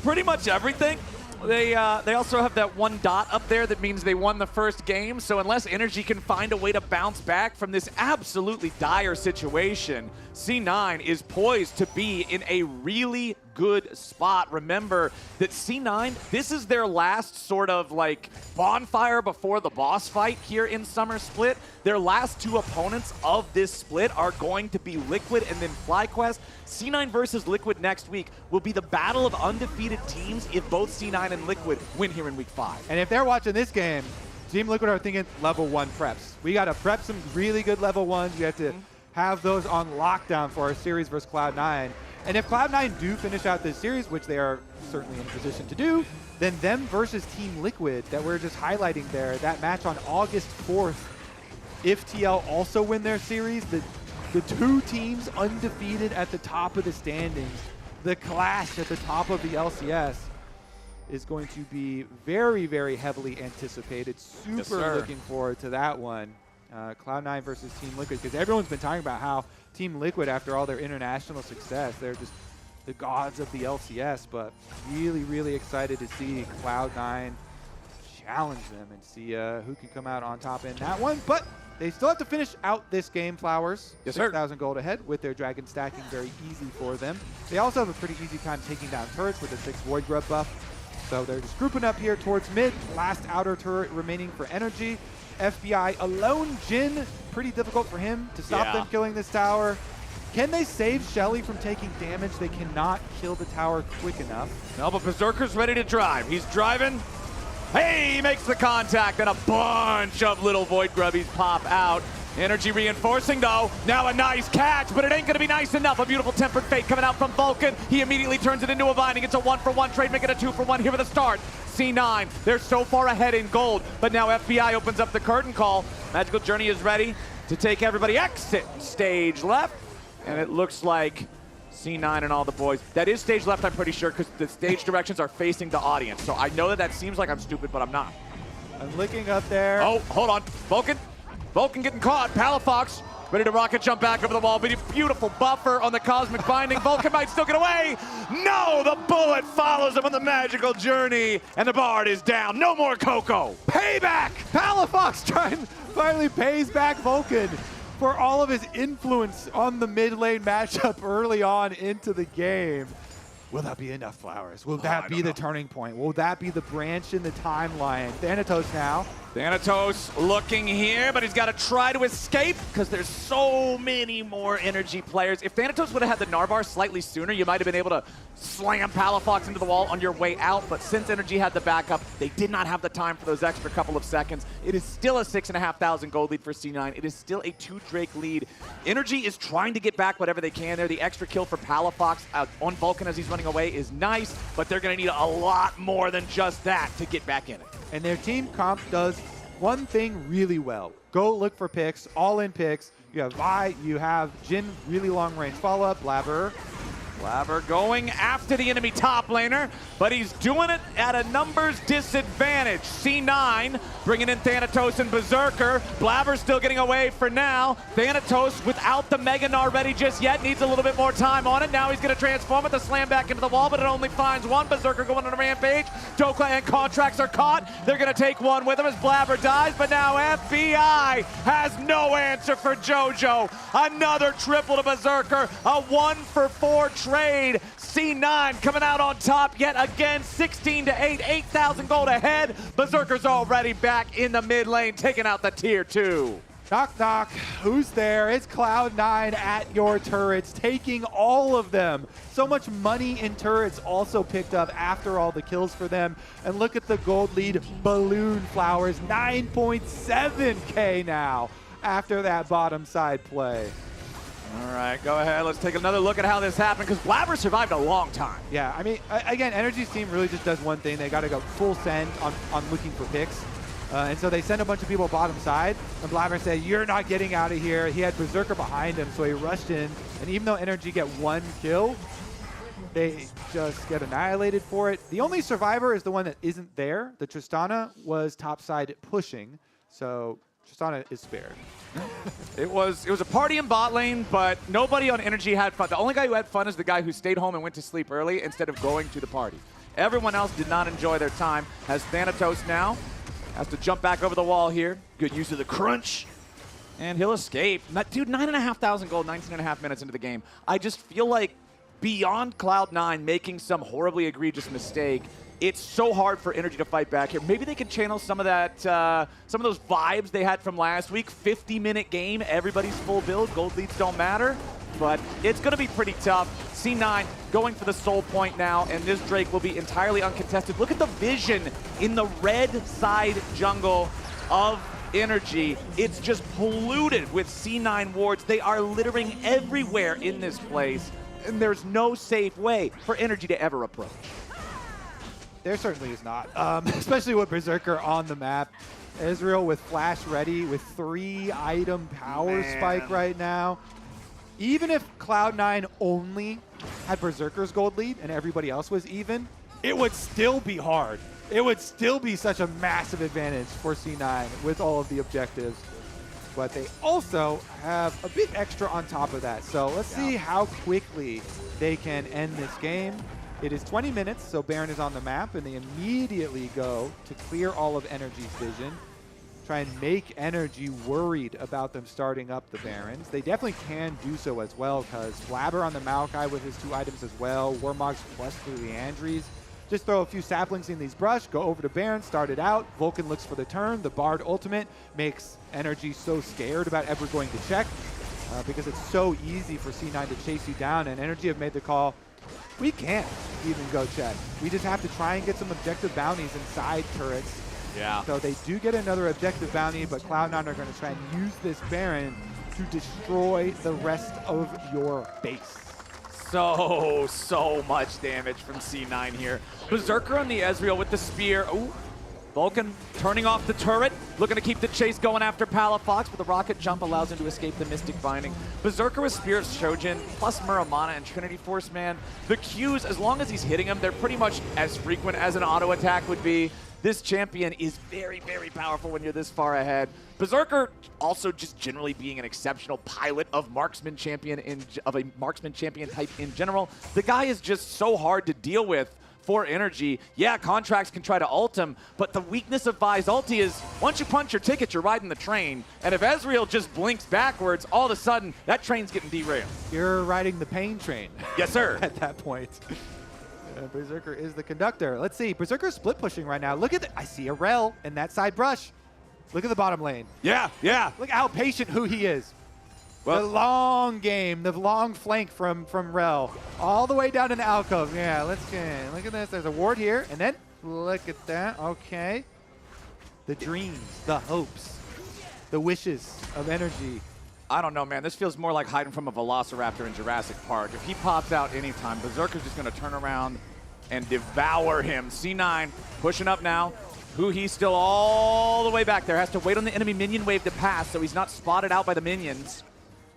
Pretty much everything. They also have that one dot up there that means they won the first game. So unless NRG can find a way to bounce back from this absolutely dire situation, C9 is poised to be in a really good spot. Remember that C9, this is their last sort of like bonfire before the boss fight here in Summer Split. Their last 2 opponents of this split are going to be Liquid and then FlyQuest. C9 versus Liquid next week will be the battle of undefeated teams if both C9 and Liquid win here in week 5. And if they're watching this game, Team Liquid are thinking level 1 preps. We got to prep some really good level 1s. We have to have those on lockdown for our series versus Cloud9. And if Cloud9 do finish out this series, which they are certainly in a position to do, then them versus Team Liquid that we're just highlighting there, that match on August 4th, if TL also win their series, the 2 teams undefeated at the top of the standings, the clash at the top of the LCS is going to be very, very heavily anticipated. Super looking forward to that one. Cloud9 versus Team Liquid, because everyone's been talking about how Team Liquid, after all their international success, they're just the gods of the LCS, but really, really excited to see Cloud9 challenge them and see who can come out on top in that one. But they still have to finish out this game, Flowers. Yes, 6,000 gold ahead with their dragon stacking very easy for them. They also have a pretty easy time taking down turrets with the 6 Void Grub buff. So they're just grouping up here towards mid. Last outer turret remaining for NRG. FBI alone. Jhin, pretty difficult for him to stop them killing this tower. Can they save Shelly from taking damage? They cannot kill the tower quick enough. No, but Berserker's ready to drive. He's driving. Hey, he makes the contact, and a bunch of little Void Grubbies pop out. Energy reinforcing, though. Now a nice catch, but it ain't going to be nice enough. A beautiful Tempered Fate coming out from Vulcan. He immediately turns it into a Vine. He gets a 1-for-1 trade, making a 2-for-1 here at the start. C9, they're so far ahead in gold, but now FBI opens up the curtain call. Magical Journey is ready to take everybody. Exit stage left, and it looks like C9 and all the boys. That is stage left, I'm pretty sure, because the stage directions are facing the audience. So I know that seems like I'm stupid, but I'm not. I'm looking up there. Oh, hold on. Vulcan getting caught. Palafox ready to rocket jump back over the wall. Beautiful buffer on the Cosmic Binding. Vulcan might still get away. No, the bullet follows him on the Magical Journey, and the Bard is down. No more Coco. Payback! Palafox finally pays back Vulcan for all of his influence on the mid lane matchup early on into the game. Will that be enough, Flowers? Will that be the turning point? Will that be the branch in the timeline? Thanatos now. Thanatos looking here, but he's got to try to escape because there's so many more energy players. If Thanatos would have had the Narvar slightly sooner, you might have been able to slam Palafox into the wall on your way out, but since Energy had the backup, they did not have the time for those extra couple of seconds. It is still a 6,500 gold lead for C9. It is still a 2 Drake lead. Energy is trying to get back whatever they can there. The extra kill for Palafox on Vulcan as he's running away is nice, but they're going to need a lot more than just that to get back in it. And their team comp does one thing really well. Go look for picks, all-in picks. You have Vi, you have Jhin, really long-range follow-up, Blabber going after the enemy top laner, but he's doing it at a numbers disadvantage. C9 bringing in Thanatos and Berserker. Blabber's still getting away for now. Thanatos without the Mega Gnar ready just yet, needs a little bit more time on it. Now he's going to transform it to slam back into the wall, but it only finds one. Berserker going on a rampage. Dokka and Contracts are caught. They're going to take one with him as Blabber dies, but now FBI has no answer for JoJo. Another triple to Berserker, a 1-for-4 trade. C9 coming out on top yet again, 16-8, 8,000 gold ahead. Berserker's already back in the mid lane, taking out the tier 2. Knock, knock. Who's there? It's Cloud9 at your turrets, taking all of them. So much money in turrets also picked up after all the kills for them. And look at the gold lead balloon, Flowers, 9.7K now after that bottom side play. All right, go ahead. Let's take another look at how this happened, because Blabber survived a long time. Yeah, I mean, again, Energy's team really just does one thing. They got to go full send on looking for picks. And so they send a bunch of people bottom side, and Blabber said, you're not getting out of here. He had Berserker behind him, so he rushed in. And even though Energy get one kill, they just get annihilated for it. The only survivor is the one that isn't there. The Tristana was topside pushing, so Tristana is spared. It was a party in bot lane, but nobody on Energy had fun. The only guy who had fun is the guy who stayed home and went to sleep early instead of going to the party. Everyone else did not enjoy their time, as Thanatos now has to jump back over the wall here. Good use of the crunch, and he'll escape. Dude, 9,500 gold, 19.5 minutes into the game. I just feel like beyond Cloud9 making some horribly egregious mistake, it's so hard for Energy to fight back here. Maybe they can channel some of that, some of those vibes they had from last week. 50-minute game, everybody's full build, gold leads don't matter, but it's going to be pretty tough. C9 going for the soul point now, and this Drake will be entirely uncontested. Look at the vision in the red side jungle of Energy. It's just polluted with C9 wards. They are littering everywhere in this place, and there's no safe way for Energy to ever approach. There certainly is not, especially with Berserker on the map. Ezreal with flash ready with 3-item power spike right now. Even if Cloud9 only had Berserker's gold lead and everybody else was even, it would still be hard. It would still be such a massive advantage for C9 with all of the objectives. But they also have a bit extra on top of that. So let's see how quickly they can end this game. It is 20 minutes, so Baron is on the map, and they immediately go to clear all of Energy's vision, try and make Energy worried about them starting up the Barons. They definitely can do so as well, because Blabber on the Maokai with his 2 items as well, Warmog's plus 3 Leandries. just throw a few saplings in these brush, go over to Baron, start it out. Vulcan looks for the turn. The Bard ultimate makes NRG so scared about ever going to check because it's so easy for C9 to chase you down, and NRG have made the call. We can't even go check. We just have to try and get some objective bounties inside turrets. Yeah. So they do get another objective bounty, but Cloud9 are going to try and use this Baron to destroy the rest of your base. So much damage from C9 here. Berserker on the Ezreal with the spear. Ooh. Vulcan turning off the turret, looking to keep the chase going after Palafox, but the rocket jump allows him to escape the Mystic Binding. Berserker with Spirit Shojin, plus Muramana and Trinity Force, man. The Qs, as long as he's hitting them, they're pretty much as frequent as an auto attack would be. This champion is very, very powerful when you're this far ahead. Berserker also just generally being an exceptional pilot of marksman champion of a marksman champion type in general. The guy is just so hard to deal with for energy. Yeah, Contracts can try to ult him, but the weakness of Vi's ulti is once you punch your ticket, you're riding the train. And if Ezreal just blinks backwards, all of a sudden, that train's getting derailed. You're riding the pain train. Yes, sir. At that point. Berserker is the conductor. Let's see. Berserker's split pushing right now. Look at I see a Rel in that side brush. Look at the bottom lane. Yeah. Look how patient who he is. Well, the long game, the long flank from Rel, all the way down in the alcove. Yeah, look at this. There's a ward here, and then look at that. Okay. The dreams, the hopes, the wishes of energy. I don't know, man. This feels more like hiding from a velociraptor in Jurassic Park. If he pops out anytime, Berserker's just going to turn around and devour him. C9 pushing up now. He's still all the way back there. Has to wait on the enemy minion wave to pass so he's not spotted out by the minions.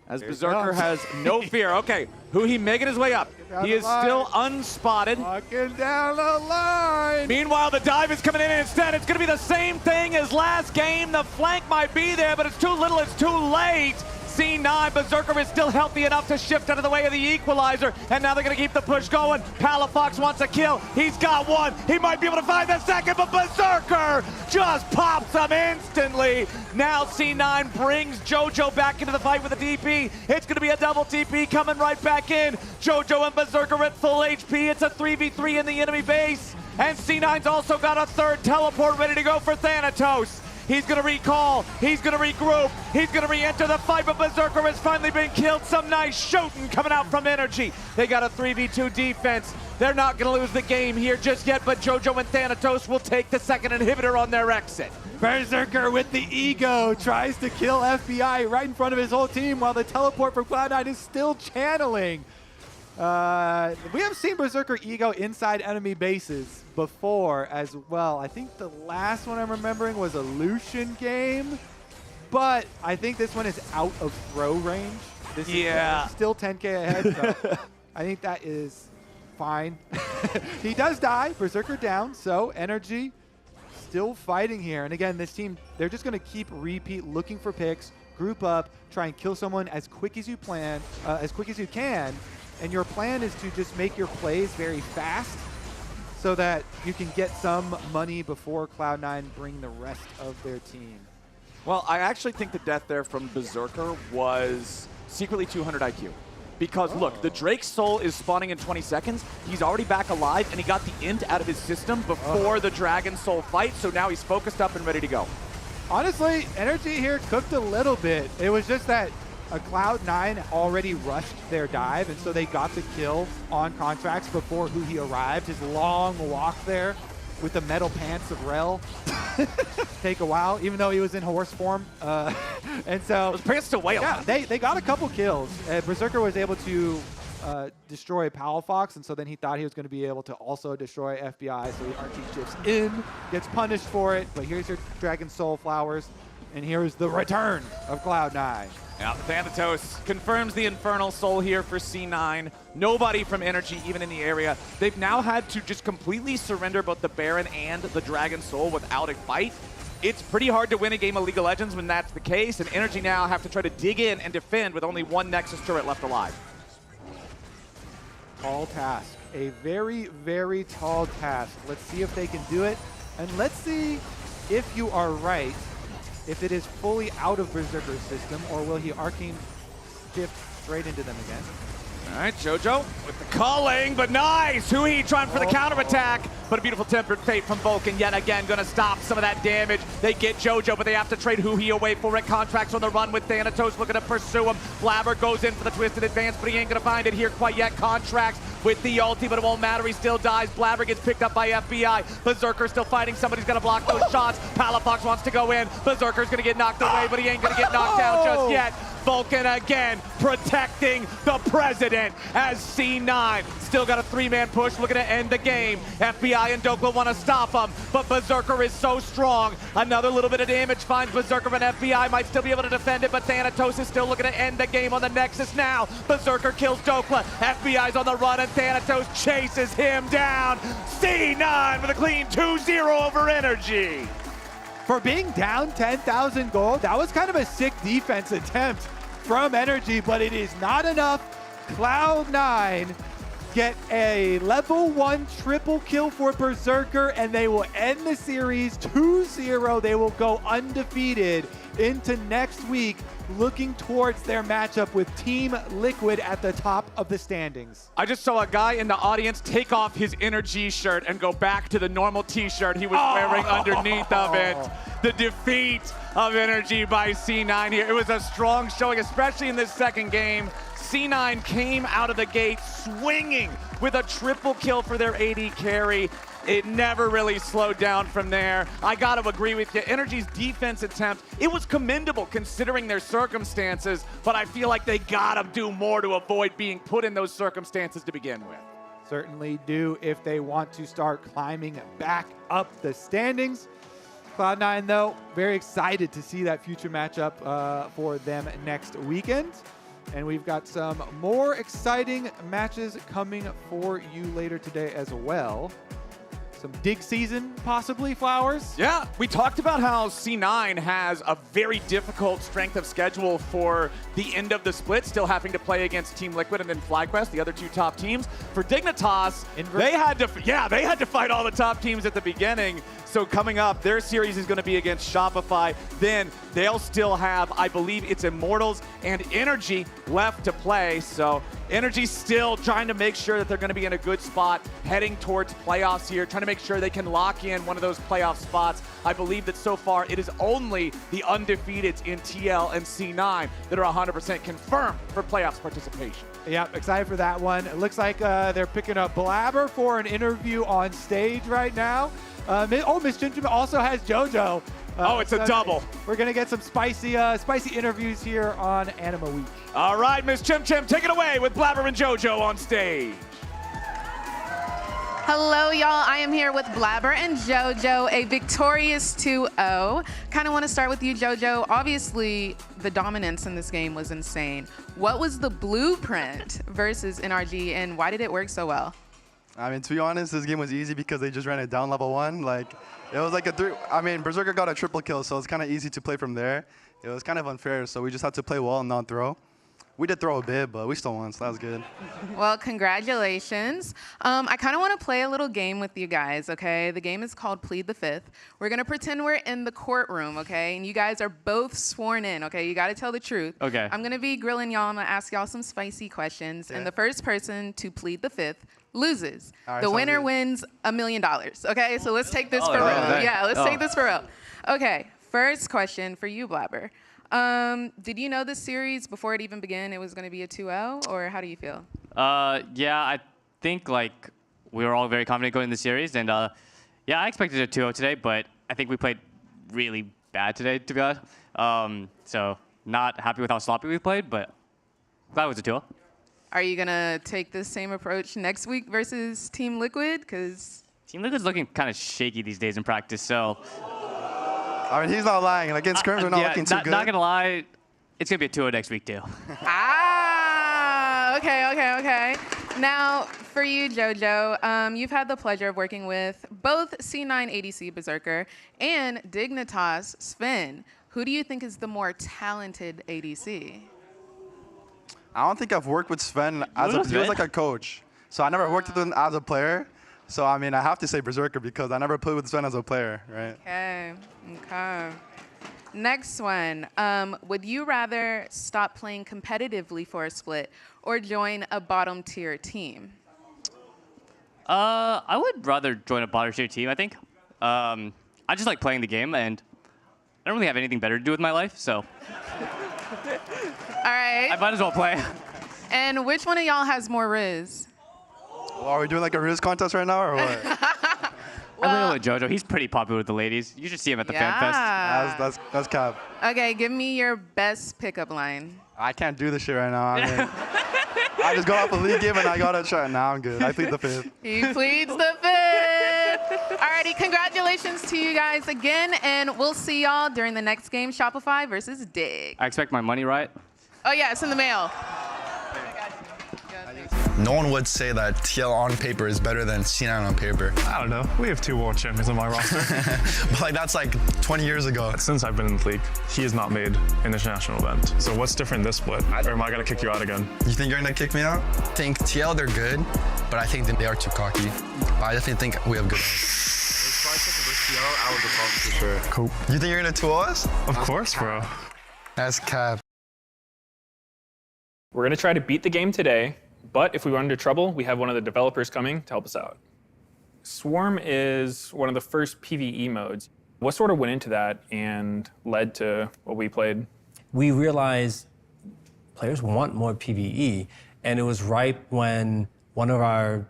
As Berserker has no fear. Okay, he making his way up. He is still unspotted. Walking down the line. Meanwhile, the dive is coming in instead. It's going to be the same thing as last game. The flank might be there, but it's too little, it's too late. C9, Berserker is still healthy enough to shift out of the way of the equalizer, and now they're going to keep the push going. Palafox wants a kill. He's got one. He might be able to find the second, but Berserker just pops him instantly. Now C9 brings JoJo back into the fight with a DP. It's going to be a double TP coming right back in. JoJo and Berserker at full HP. It's a 3v3 in the enemy base, and C9's also got a third teleport ready to go for Thanatos. He's going to recall. He's going to regroup. He's going to re-enter the fight, but Berserker has finally been killed. Some nice shooting coming out from Energy. They got a 3v2 defense. They're not going to lose the game here just yet, but JoJo and Thanatos will take the second inhibitor on their exit. Berserker with the ego tries to kill FBI right in front of his whole team while the teleport from Cloud9 is still channeling. We have seen Berserker ego inside enemy bases before as well. I think the last one I'm remembering was a Lucian game, but I think this one is out of throw range. This is still 10k ahead, so I think that is fine. He does die, Berserker down, so Energy still fighting here. And again, this team, they're just going to keep looking for picks, group up, try and kill someone as quick as you can. And your plan is to just make your plays very fast so that you can get some money before Cloud9 bring the rest of their team. Well, I actually think the death there from Berserker was secretly 200 IQ. Because look, the Drake's Soul is spawning in 20 seconds. He's already back alive, and he got the int out of his system before the Dragon Soul fight, so now he's focused up and ready to go. Honestly, Energy here cooked a little bit. It was just that a Cloud9 already rushed their dive, and so they got the kill on Contracts before he arrived. His long walk there with the metal pants of Rel take a while, even though he was in horse form. And so those pants still weigh a lot. They got a couple kills. Berserker was able to destroy Palafox, and so then he thought he was going to be able to also destroy FBI, so he RT shifts in, gets punished for it, but here's your Dragon Soul Flowers, and here's the return of Cloud9. Yeah, Thanatos confirms the Infernal Soul here for C9. Nobody from Energy even in the area. They've now had to just completely surrender both the Baron and the Dragon Soul without a fight. It's pretty hard to win a game of League of Legends when that's the case, and Energy now have to try to dig in and defend with only one Nexus turret left alive. Tall task. A very, very tall task. Let's see if they can do it, and let's see if you are right. If it is fully out of Berserker's system, or will he arcane shift straight into them again? All right, JoJo with the culling, but nice. Huhi trying for the counterattack, but a beautiful tempered fate from Vulcan yet again going to stop some of that damage. They get JoJo, but they have to trade Huhi away for it. Contracts on the run with Thanatos looking to pursue him. Blabber goes in for the twisted advance, but he ain't going to find it here quite yet. Contracts with the ulti, but it won't matter. He still dies. Blabber gets picked up by FBI. Berserker still fighting. Somebody's going to block those shots. Palafox wants to go in. Berserker's going to get knocked away, but he ain't going to get knocked down just yet. Vulcan again protecting the president as C9 still got a 3-man push looking to end the game. FBI and Dokla want to stop him, but Berserker is so strong. Another little bit of damage finds Berserker, and FBI might still be able to defend it, but Thanatos is still looking to end the game on the Nexus now. Berserker kills Dokla. FBI's on the run, and Thanatos chases him down. C9 with a clean 2-0 over NRG. For being down 10,000 gold, that was kind of a sick defense attempt from NRG, but it is not enough. Cloud9 get a level 1 triple kill for Berserker, and they will end the series 2-0. They will go undefeated into next week, looking towards their matchup with Team Liquid at the top of the standings. I just saw a guy in the audience take off his NRG shirt and go back to the normal t-shirt he was wearing underneath of it. The defeat of NRG by C9 here. It was a strong showing, especially in this second game. C9 came out of the gate swinging with a triple kill for their AD carry. It never really slowed down from there. I got to agree with you. NRG's defense attempt, it was commendable considering their circumstances, but I feel like they got to do more to avoid being put in those circumstances to begin with. Certainly do if they want to start climbing back up the standings. Cloud9, though, very excited to see that future matchup for them next weekend. And we've got some more exciting matches coming for you later today as well. Some dig season, possibly, Flowers? Yeah, we talked about how C9 has a very difficult strength of schedule for the end of the split, still having to play against Team Liquid and then FlyQuest, the other two top teams. For Dignitas, they had to fight all the top teams at the beginning. So coming up, their series is going to be against Shopify. Then they'll still have, I believe it's Immortals and NRG left to play. So NRG's still trying to make sure that they're going to be in a good spot heading towards playoffs here, trying to make sure they can lock in one of those playoff spots. I believe that so far it is only the undefeateds in TL and C9 that are 100% confirmed for playoffs participation. Yep, excited for that one. It looks like they're picking up Blabber for an interview on stage right now. Miss Jim Jim also has JoJo. It's a double. We're going to get some spicy interviews here on Anima Week. All right, Miss Chim Chim, take it away with Blabber and JoJo on stage. Hello, y'all. I am here with Blabber and JoJo, a victorious 2-0. Kind of want to start with you, JoJo. Obviously, the dominance in this game was insane. What was the blueprint versus NRG, and why did it work so well? I mean, to be honest, this game was easy because they just ran it down level 1. Like, it was like a 3. I mean, Berserker got a triple kill, so it's kind of easy to play from there. It was kind of unfair, so we just had to play well and not throw. We did throw a bit, but we still won, so that was good. Well, congratulations. I kind of want to play a little game with you guys, okay? The game is called Plead the Fifth. We're going to pretend we're in the courtroom, okay? And you guys are both sworn in, okay? You got to tell the truth. Okay. I'm going to be grilling y'all. I'm going to ask y'all some spicy questions. Yeah. And the first person to plead the fifth loses. Right, the winner wins $1 million, okay? So let's take this for real. Nice. Yeah, let's take this for real. Okay, first question for you, Blabber. Did you know this series before it even began it was going to be a 2-0, or how do you feel? Yeah, I think like we were all very confident going in the series, and yeah, I expected a 2-0 today, but I think we played really bad today, to be honest. So not happy with how sloppy we played, but glad it was a 2-0. Are you gonna take the same approach next week versus Team Liquid? Because Team Liquid's looking kind of shaky these days in practice, so. I mean, he's not lying. Against scrims, we're not looking too good. Not gonna lie, it's gonna be a 2-0 next week too. Okay. Now, for you, JoJo, you've had the pleasure of working with both C9 ADC Berserker and Dignitas Sven. Who do you think is the more talented ADC? I don't think I've worked with Sven as he was like a coach. So I never worked with him as a player. So, I mean, I have to say Berserker because I never played with Sven as a player, right? Okay. Next one. Would you rather stop playing competitively for a split or join a bottom tier team? I would rather join a bottom tier team, I think. I just like playing the game, and I don't really have anything better to do with my life, so. All right. I might as well play. And which one of y'all has more Riz? Well, are we doing like a Riz contest right now or what? I'm gonna go with JoJo. He's pretty popular with the ladies. You should see him at the fan fest. That's cap. Okay, give me your best pickup line. I can't do this shit right now. I mean, I just got off a league game and I got a shot. Now I'm good. I plead the fifth. He pleads the fifth. Alrighty, congratulations to you guys again, and we'll see y'all during the next game, Shopify versus Dig. I expect my money, right? Oh yeah, it's in the mail. No one would say that TL on paper is better than C9 on paper. I don't know. We have 2 world champions on my roster. But like that's like 20 years ago. Since I've been in the league, he has not made an international event. So what's different this split? Or am I gonna kick you out again? You think you're gonna kick me out? I think TL, they're good, but I think that they are too cocky. But I definitely think we have good ones. Cool. You think you're gonna 2-0 us? Of course, bro. That's cap. We're gonna try to beat the game today, but if we run into trouble, we have one of the developers coming to help us out. Swarm is one of the first PvE modes. What sort of went into that and led to what we played? We realized players want more PvE, and it was ripe when one of our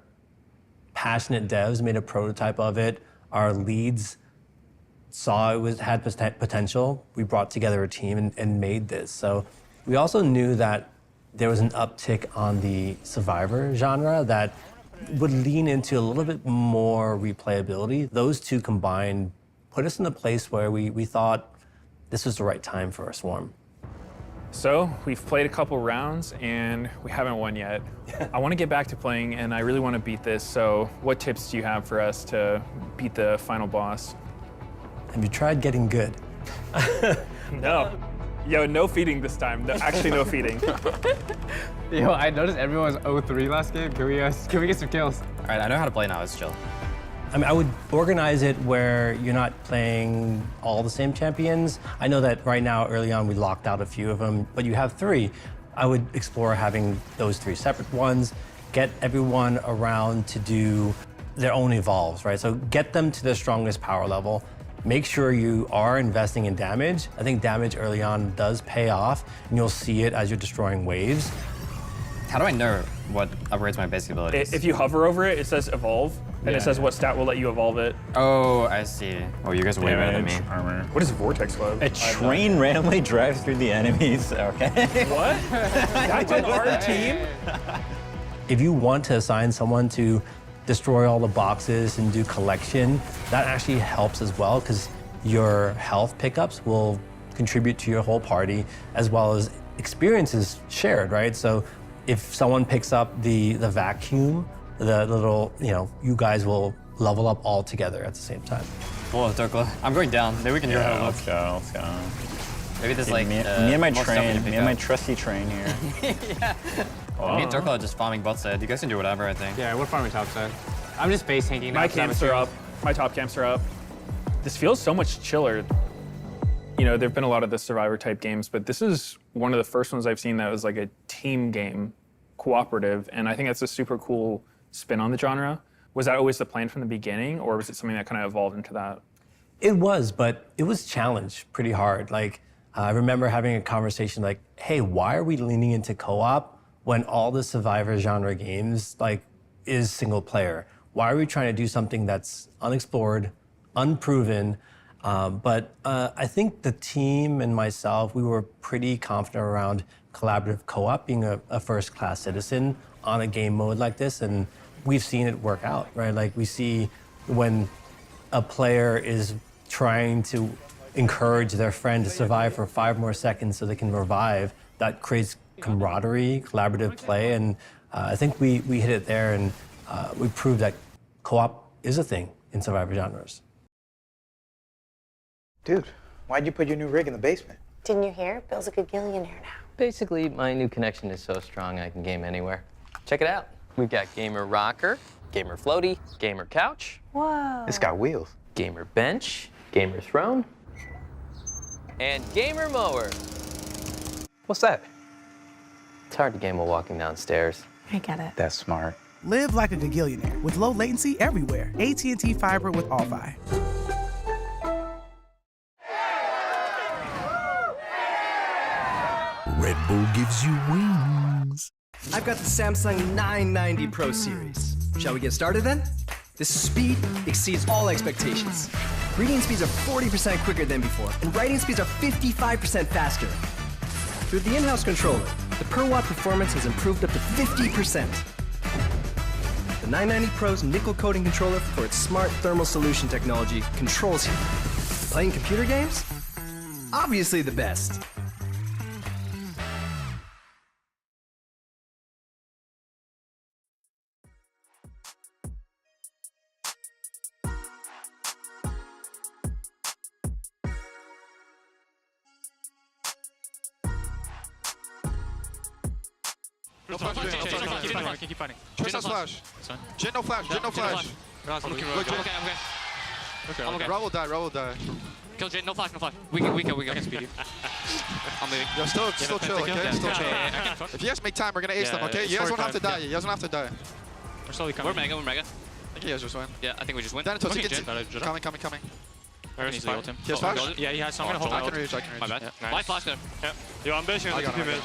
passionate devs made a prototype of it. Our leads saw it had potential. We brought together a team and made this. So we also knew that there was an uptick on the survivor genre that would lean into a little bit more replayability. Those two combined put us in a place where we thought this was the right time for a Swarm. So we've played a couple rounds and we haven't won yet. I want to get back to playing and I really want to beat this. So what tips do you have for us to beat the final boss? Have you tried getting good? No. Yo, no feeding this time. No, actually, no feeding. Yo, I noticed everyone was 0-3 last game. Can we get some kills? All right, I know how to play now. It's chill. I mean, I would organize it where you're not playing all the same champions. I know that right now, early on, we locked out a few of them, but you have 3. I would explore having those 3 separate ones, get everyone around to do their own evolves, right? So get them to their strongest power level. Make sure you are investing in damage. I think damage early on does pay off, and you'll see it as you're destroying waves. How do I know what upgrades my basic abilities? If you hover over it, it says evolve, and it says what stat will let you evolve it. Oh, I see. Oh, you guys are way better than me. Armor. What is Vortex Web? A train randomly drives through the enemies. Okay. What? That's on our team? If you want to assign someone to destroy all the boxes and do collection, that actually helps as well because your health pickups will contribute to your whole party as well as experiences shared, right? So if someone picks up the vacuum, the little, you guys will level up all together at the same time. Whoa, Turkle. I'm going down. Maybe we can do a look. Let's go. Maybe there's me and my train, me and my trusty train here. Yeah. Oh. Me and Turkle are just farming bot side. You guys can do whatever, I think. Yeah, we're farming top side. I'm just base tanking now. My camps are up. My top camps are up. This feels so much chiller. There've been a lot of the survivor type games, but this is one of the first ones I've seen that was like a team game, cooperative, and I think that's a super cool spin on the genre. Was that always the plan from the beginning, or was it something that kind of evolved into that? It was, but it was challenged pretty hard. Like, I remember having a conversation like, hey, why are we leaning into co-op when all the survivor genre games is single player? Why are we trying to do something that's unexplored, unproven? But I think the team and myself, we were pretty confident around collaborative co-op being a first-class citizen on a game mode like this, and we've seen it work out, right? Like we see when a player is trying to encourage their friend to survive for 5 more seconds so they can revive, that creates camaraderie, collaborative play, and I think we hit it there, and we proved that co-op is a thing in survivor genres. Dude, why'd you put your new rig in the basement? Didn't you hear? Bill's a gagillionaire now. Basically, my new connection is so strong I can game anywhere. Check it out. We've got Gamer Rocker, Gamer Floaty, Gamer Couch. Whoa. It's got wheels. Gamer Bench, Gamer Throne. and Gamer Mower. What's that? It's hard to game while walking downstairs. I get it. That's smart. Live like a gagillionaire with low latency everywhere. AT&T Fiber with All-Fi. Red Bull gives you wings. I've got the Samsung 990 Pro Series. Shall we get started then? The speed exceeds all expectations. Reading speeds are 40% quicker than before, and writing speeds are 55% faster. Through the in-house controller, the per-watt performance has improved up to 50%. The 990 Pro's nickel coating controller for its smart thermal solution technology controls heat. Playing computer games? Obviously the best. No flash, keep fighting. Trace has flash. Jin no flash, Jin no flash. I'm okay. Raul will die. Kill Jin, no flash. We can speed you. I'm leaving. Yo, still chill, okay? Still chill. If you guys make time, we're gonna ace them, okay? You guys won't have to die. We're slowly coming. We're mega. I think you guys just win. Yeah, I think we just win. Coming. He has flash? Yeah, he has. So I'm gonna hold I can reach. My bad. Yeah. My flash there. Yeah. Yo, I'm bashing on the TP mid.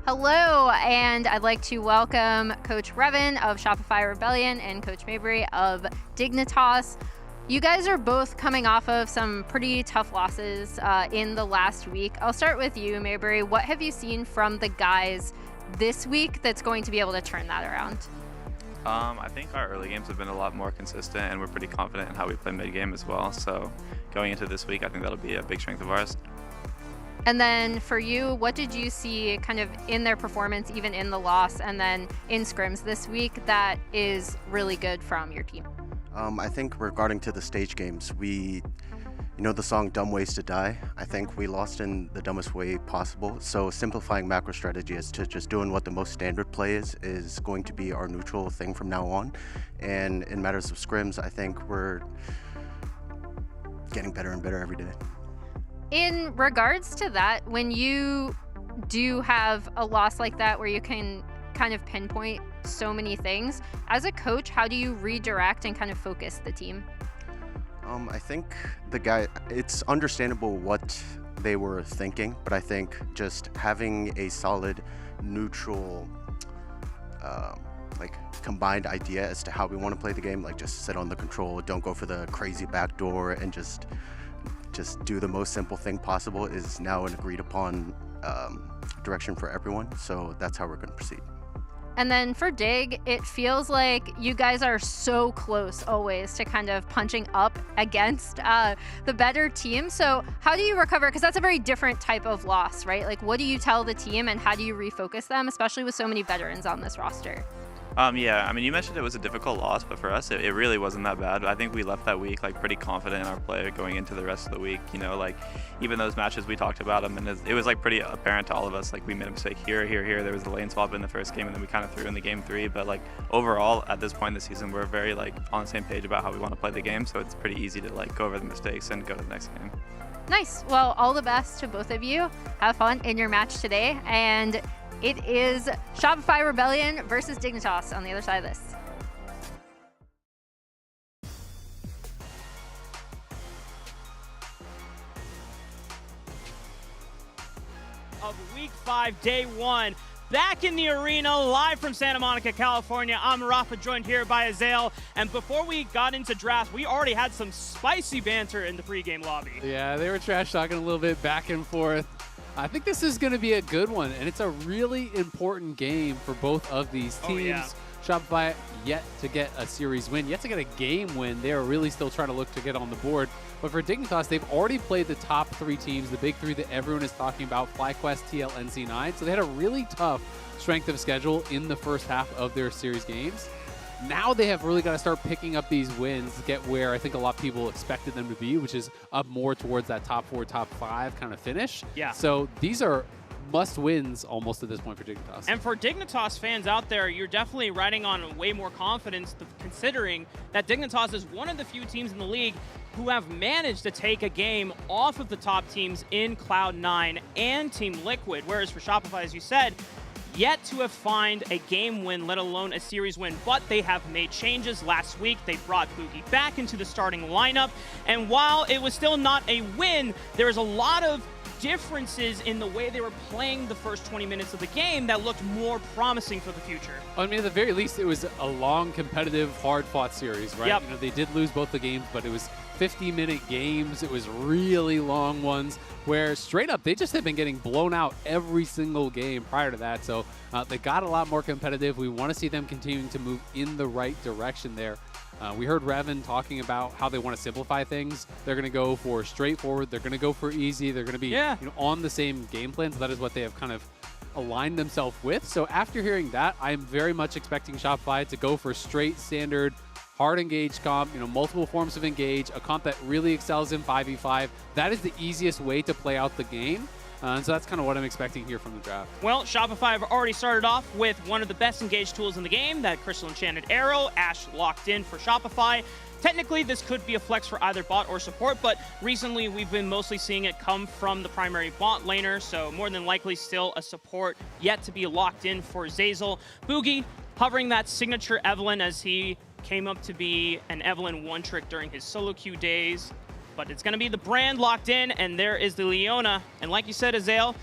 Hello, and I'd like to welcome Coach Revan of Shopify Rebellion and Coach Mabry of Dignitas. You guys are both coming off of some pretty tough losses in the last week. I'll start with you, Mabry. What have you seen from the guys this week that's going to be able to turn that around? I think our early games have been a lot more consistent, and we're pretty confident in how we play mid-game as well. So going into this week, I think that'll be a big strength of ours. And then for you, what did you see kind of in their performance, even in the loss, and then in scrims this week that is really good from your team? I think regarding to the stage games, you know the song Dumb Ways to Die? I think we lost in the dumbest way possible. So simplifying macro strategy as to just doing what the most standard play is going to be our neutral thing from now on. And in matters of scrims, I think we're getting better and better every day. In regards to that, when you do have a loss like that where you can kind of pinpoint so many things. As a coach, how do you redirect and kind of focus the team? I think it's understandable what they were thinking, but I think just having a solid, neutral, like combined idea as to how we want to play the game, like just sit on the control, don't go for the crazy backdoor, and just do the most simple thing possible is now an agreed upon direction for everyone. So that's how we're going to proceed. And then for Dig, it feels like you guys are so close always to kind of punching up against the better team. So how do you recover? Because that's a very different type of loss, right? Like, what do you tell the team and how do you refocus them, especially with so many veterans on this roster? Yeah, I mean, you mentioned it was a difficult loss, but for us, it really wasn't that bad. I think we left that week like pretty confident in our play going into the rest of the week. You know, like even those matches we talked about them, and it was like pretty apparent to all of us. Like we made a mistake here. There was the lane swap in the first game, and then we kind of threw in the game 3. But like overall, at this point in the season, we're very like on the same page about how we want to play the game. So it's pretty easy to like go over the mistakes and go to the next game. Nice. Well, all the best to both of you. Have fun in your match today, and it is Shopify Rebellion versus Dignitas on the other side of this. Of Week 5, Day 1. Back in the arena, live from Santa Monica, California. I'm Rafa, joined here by Azael. And before we got into draft, we already had some spicy banter in the pregame lobby. Yeah, they were trash talking a little bit back and forth. I think this is going to be a good one, and it's a really important game for both of these teams. Oh, yeah. Shopify yet to get a series win, yet to get a game win. They're really still trying to look to get on the board. But for Dignitas, they've already played the top 3 teams, the big 3 that everyone is talking about, FlyQuest, TL, NC9. So they had a really tough strength of schedule in the first half of their series games. Now they have really got to start picking up these wins to get where I think a lot of people expected them to be, which is up more towards that top 4, top 5 kind of finish. Yeah. So these are must wins almost at this point for Dignitas. And for Dignitas fans out there, you're definitely riding on way more confidence considering that Dignitas is one of the few teams in the league who have managed to take a game off of the top teams in Cloud9 and Team Liquid, whereas for Shopify, as you said, yet to have find a game win, let alone a series win, but they have made changes. Last week, they brought Boogie back into the starting lineup, and while it was still not a win, there's a lot of differences in the way they were playing the first 20 minutes of the game that looked more promising for the future. I mean, at the very least, it was a long, competitive, hard-fought series, right? Yep. You know, they did lose both the games, but it was 50-minute games. It was really long ones where straight up, they just had been getting blown out every single game prior to that. So they got a lot more competitive. We want to see them continuing to move in the right direction there. We heard Revan talking about how they want to simplify things. They're going to go for straightforward. They're going to go for easy. They're going to be on the same game plan. So that is what they have kind of aligned themselves with. So after hearing that, I'm very much expecting Shopify to go for straight, standard, hard engage comp, multiple forms of engage, a comp that really excels in 5v5. That is the easiest way to play out the game. And so that's kind of what I'm expecting here from the draft. Well, Shopify have already started off with one of the best engaged tools in the game, that Crystal Enchanted Arrow. Ashe locked in for Shopify. Technically, this could be a flex for either bot or support, but recently we've been mostly seeing it come from the primary bot laner, so more than likely still a support yet to be locked in for Zeyzal. Boogie hovering that signature Evelynn as he came up to be an Evelynn one-trick during his solo queue days. But it's going to be the brand locked in, and there is the Leona. And like you said, Azael,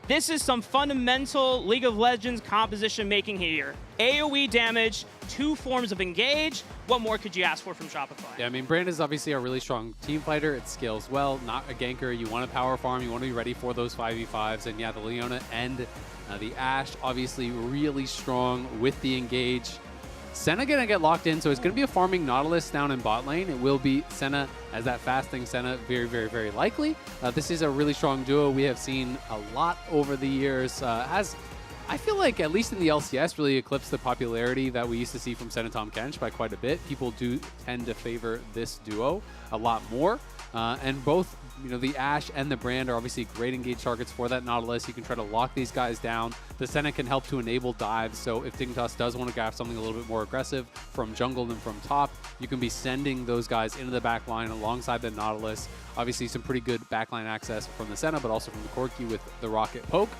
this is some fundamental League of Legends composition making here. AoE damage, 2 forms of engage. What more could you ask for from Shopify? Yeah, I mean, Brand is obviously a really strong team fighter. It scales well, not a ganker. You want to power farm. You want to be ready for those 5v5s. And yeah, the Leona and the Ashe, obviously really strong with the engage. Senna going to get locked in, so it's going to be a farming Nautilus down in bot lane. It will be Senna as that fasting Senna, very, very, very likely. This is a really strong duo we have seen a lot over the years. As I feel like, at least in the LCS, really eclipsed the popularity that we used to see from Senna Tahm Kench by quite a bit. People do tend to favor this duo a lot more. And both, the Ashe and the Brand are obviously great engage targets for that Nautilus. You can try to lock these guys down. The Senna can help to enable dives, so if Dignitas does want to grab something a little bit more aggressive from jungle than from top, you can be sending those guys into the back line alongside the Nautilus. Obviously some pretty good backline access from the Senna, but also from the Corki with the rocket poke.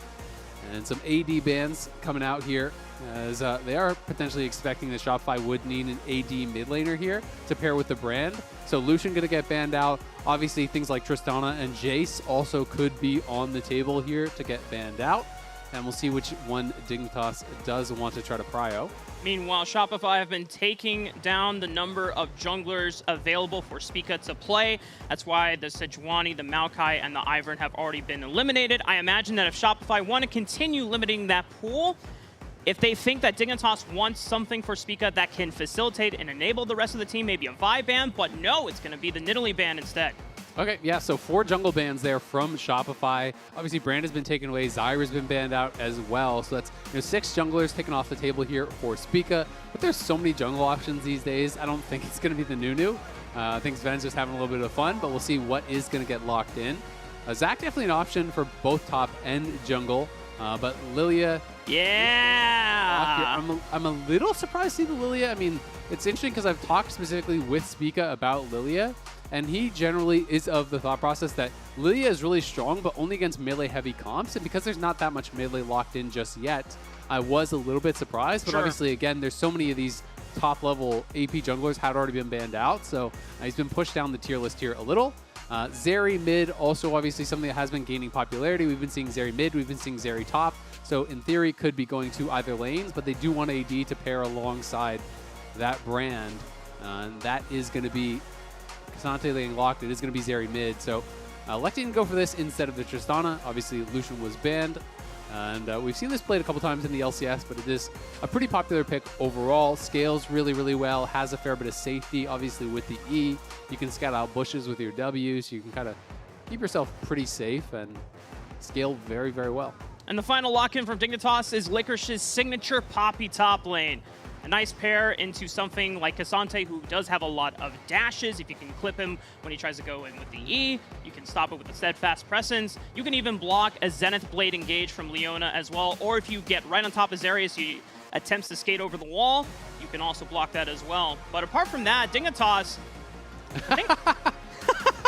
And some AD bans coming out here, as they are potentially expecting that Shopify would need an AD mid laner here to pair with the brand. So Lucian going to get banned out. Obviously, things like Tristana and Jace also could be on the table here to get banned out. And we'll see which one Dignitas does want to try to prio. Meanwhile, Shopify have been taking down the number of junglers available for Spica to play. That's why the Sejuani, the Maokai, and the Ivern have already been eliminated. I imagine that if Shopify want to continue limiting that pool, if they think that Dignitas wants something for Spica that can facilitate and enable the rest of the team, maybe a Vi ban, but no, it's going to be the Nidalee ban instead. Okay, yeah, so 4 jungle bans there from Shopify. Obviously, Brand has been taken away. Zyra's been banned out as well. So that's 6 junglers taken off the table here for Spica. But there's so many jungle options these days. I don't think it's going to be the Nunu. I think Sven's just having a little bit of fun, but we'll see what is going to get locked in. Zac definitely an option for both top and jungle. But Lilia... Yeah! I'm a little surprised to see the Lilia. I mean, it's interesting because I've talked specifically with Spica about Lilia. And he generally is of the thought process that Lilia is really strong, but only against melee-heavy comps. And because there's not that much melee locked in just yet, I was a little bit surprised. But obviously, again, there's so many of these top-level AP junglers had already been banned out. So he's been pushed down the tier list here a little. Zeri mid, also obviously something that has been gaining popularity. We've been seeing Zeri mid, we've been seeing Zeri top. So in theory, could be going to either lanes, but they do want AD to pair alongside that brand. And that is going to be Cassante laying locked. It is going to be Zeri mid. So electing to go for this instead of the Tristana. Obviously, Lucian was banned. And we've seen this played a couple times in the LCS, but it is a pretty popular pick overall. Scales really, really well. Has a fair bit of safety. Obviously, with the E, you can scout out bushes with your W, so you can kind of keep yourself pretty safe and scale very, very well. And the final lock-in from Dignitas is Licorish's signature Poppy top lane. A nice pair into something like Cassante, who does have a lot of dashes. If you can clip him when he tries to go in with the E, you can stop it with the Steadfast Presence. You can even block a Zenith Blade engage from Leona as well. Or if you get right on top of Zeri as he attempts to skate over the wall, you can also block that as well. But apart from that, Dignitas...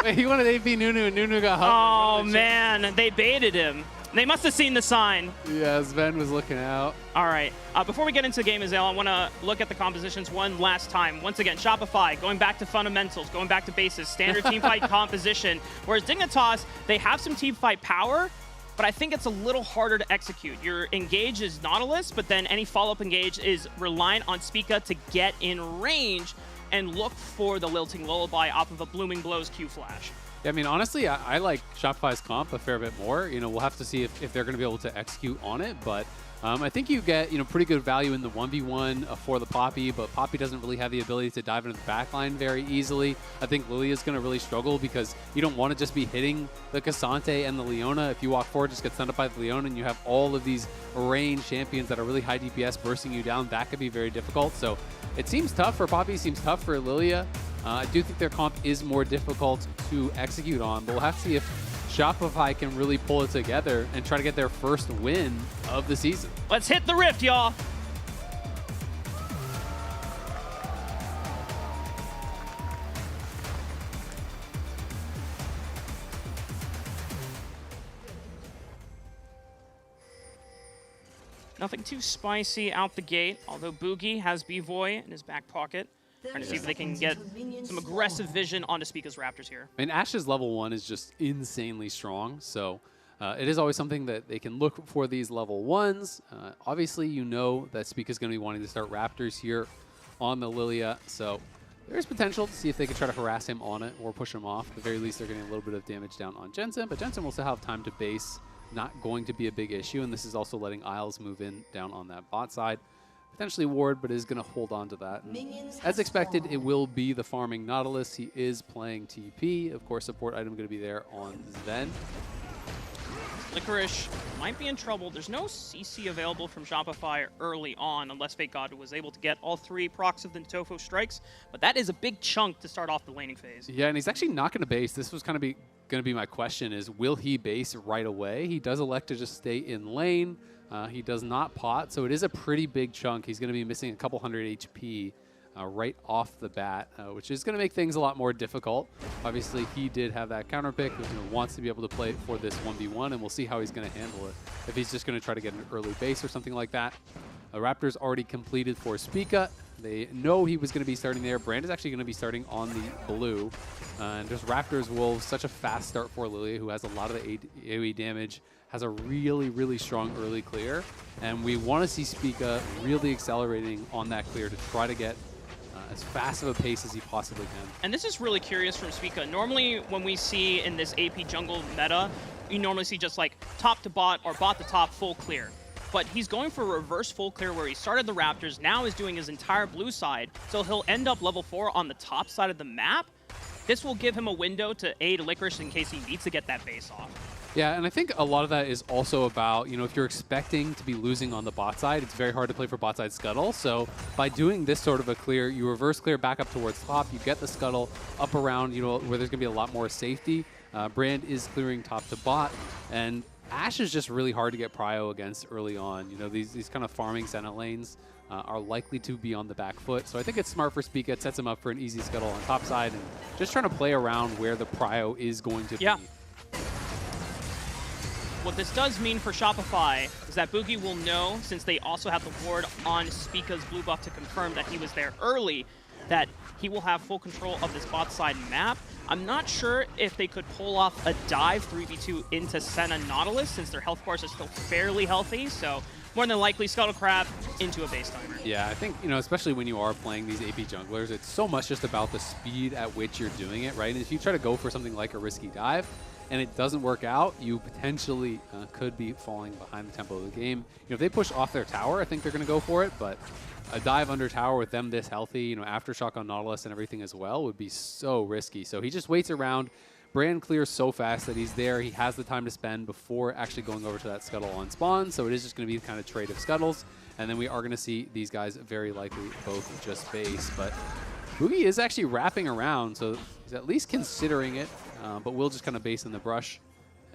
Wait, he wanted AP Nunu, and Nunu got hugged. Oh, man. They baited him. They must have seen the sign. Yeah, Sven was looking out. All right. Before we get into the game, Azale, I want to look at the compositions one last time. Once again, Shopify, going back to fundamentals, going back to bases, standard teamfight composition. Whereas Dignitas, they have some teamfight power, but I think it's a little harder to execute. Your engage is Nautilus, but then any follow-up engage is reliant on Spica to get in range and look for the Lilting Lullaby off of a Blooming Blows Q Flash. Yeah, I mean, honestly, I like Shopify's comp a fair bit more. You know, we'll have to see if they're going to be able to execute on it, but I think you get, pretty good value in the 1v1 for the Poppy, but Poppy doesn't really have the ability to dive into the backline very easily. I think Lilia's going to really struggle because you don't want to just be hitting the Cassante and the Leona. If you walk forward, just get stunned up by the Leona, and you have all of these range champions that are really high DPS bursting you down. That could be very difficult. So it seems tough for Poppy, seems tough for Lilia. I do think their comp is more difficult to execute on, but we'll have to see if Shopify can really pull it together and try to get their first win of the season. Let's hit the rift, y'all. Nothing too spicy out the gate, although Boogie has B-Voy in his back pocket. Trying to see if they can get some aggressive vision onto Spica's Raptors here. And Ash's level 1 is just insanely strong, so it is always something that they can look for these level 1s. Obviously, you know that Spica's going to be wanting to start Raptors here on the Lilia, so there is potential to see if they can try to harass him on it or push him off. At the very least, they're getting a little bit of damage down on Jensen, but Jensen will still have time to base. Not going to be a big issue, and this is also letting Isles move in down on that bot side. Potentially ward, but is going to hold on to that. And as expected, it will be the farming Nautilus. He is playing TP. Of course, support item going to be there on Sven. Licorice might be in trouble. There's no CC available from Shopify early on, unless Fake God was able to get all 3 procs of the Tofo strikes. But that is a big chunk to start off the laning phase. Yeah, and he's actually not going to base. This was kind of going to be my question: is will he base right away? He does elect to just stay in lane. He does not pot, so it is a pretty big chunk. He's going to be missing a couple hundred HP right off the bat, which is going to make things a lot more difficult. Obviously, he did have that counter pick, wants to be able to play for this 1v1, and we'll see how he's going to handle it. If he's just going to try to get an early base or something like that. Raptors already completed for Spica. They know he was going to be starting there. Brand is actually going to be starting on the blue. And just Raptors Wolves, such a fast start for Lilia, who has a lot of the AoE damage, has a really, really strong early clear. And we want to see Spica really accelerating on that clear to try to get as fast of a pace as he possibly can. And this is really curious from Spica. Normally, when we see in this AP jungle meta, you normally see just like top to bot or bot to top full clear. But he's going for a reverse full clear where he started the Raptors, now is doing his entire blue side, so he'll end up level 4 on the top side of the map. This will give him a window to aid Licorice in case he needs to get that base off. Yeah, and I think a lot of that is also about, if you're expecting to be losing on the bot side, it's very hard to play for bot side scuttle. So by doing this sort of a clear, you reverse clear back up towards top, you get the scuttle up around, where there's going to be a lot more safety. Brand is clearing top to bot, and Ashe is just really hard to get prio against early on. These kind of farming Senate lanes are likely to be on the back foot. So I think it's smart for Spica. It sets him up for an easy scuttle on top side and just trying to play around where the prio is going to be. What this does mean for Shopify is that Boogie will know, since they also have the ward on Spica's blue buff to confirm that he was there early, that he will have full control of this bot side map. I'm not sure if they could pull off a dive 3v2 into Senna Nautilus, since their health bars are still fairly healthy, so more than likely Scuttle Crab into a base timer. Yeah, I think, especially when you are playing these AP junglers, it's so much just about the speed at which you're doing it, right? And if you try to go for something like a risky dive, and it doesn't work out, you potentially could be falling behind the tempo of the game. If they push off their tower, I think they're going to go for it, but a dive under tower with them this healthy, aftershock on Nautilus and everything as well would be so risky. So he just waits around. Brand clears so fast that he's there. He has the time to spend before actually going over to that scuttle on spawn. So it is just going to be the kind of trade of scuttles. And then we are going to see these guys very likely both just base. But Boogie is actually wrapping around, so he's at least considering it. But we'll just kind of base in the brush.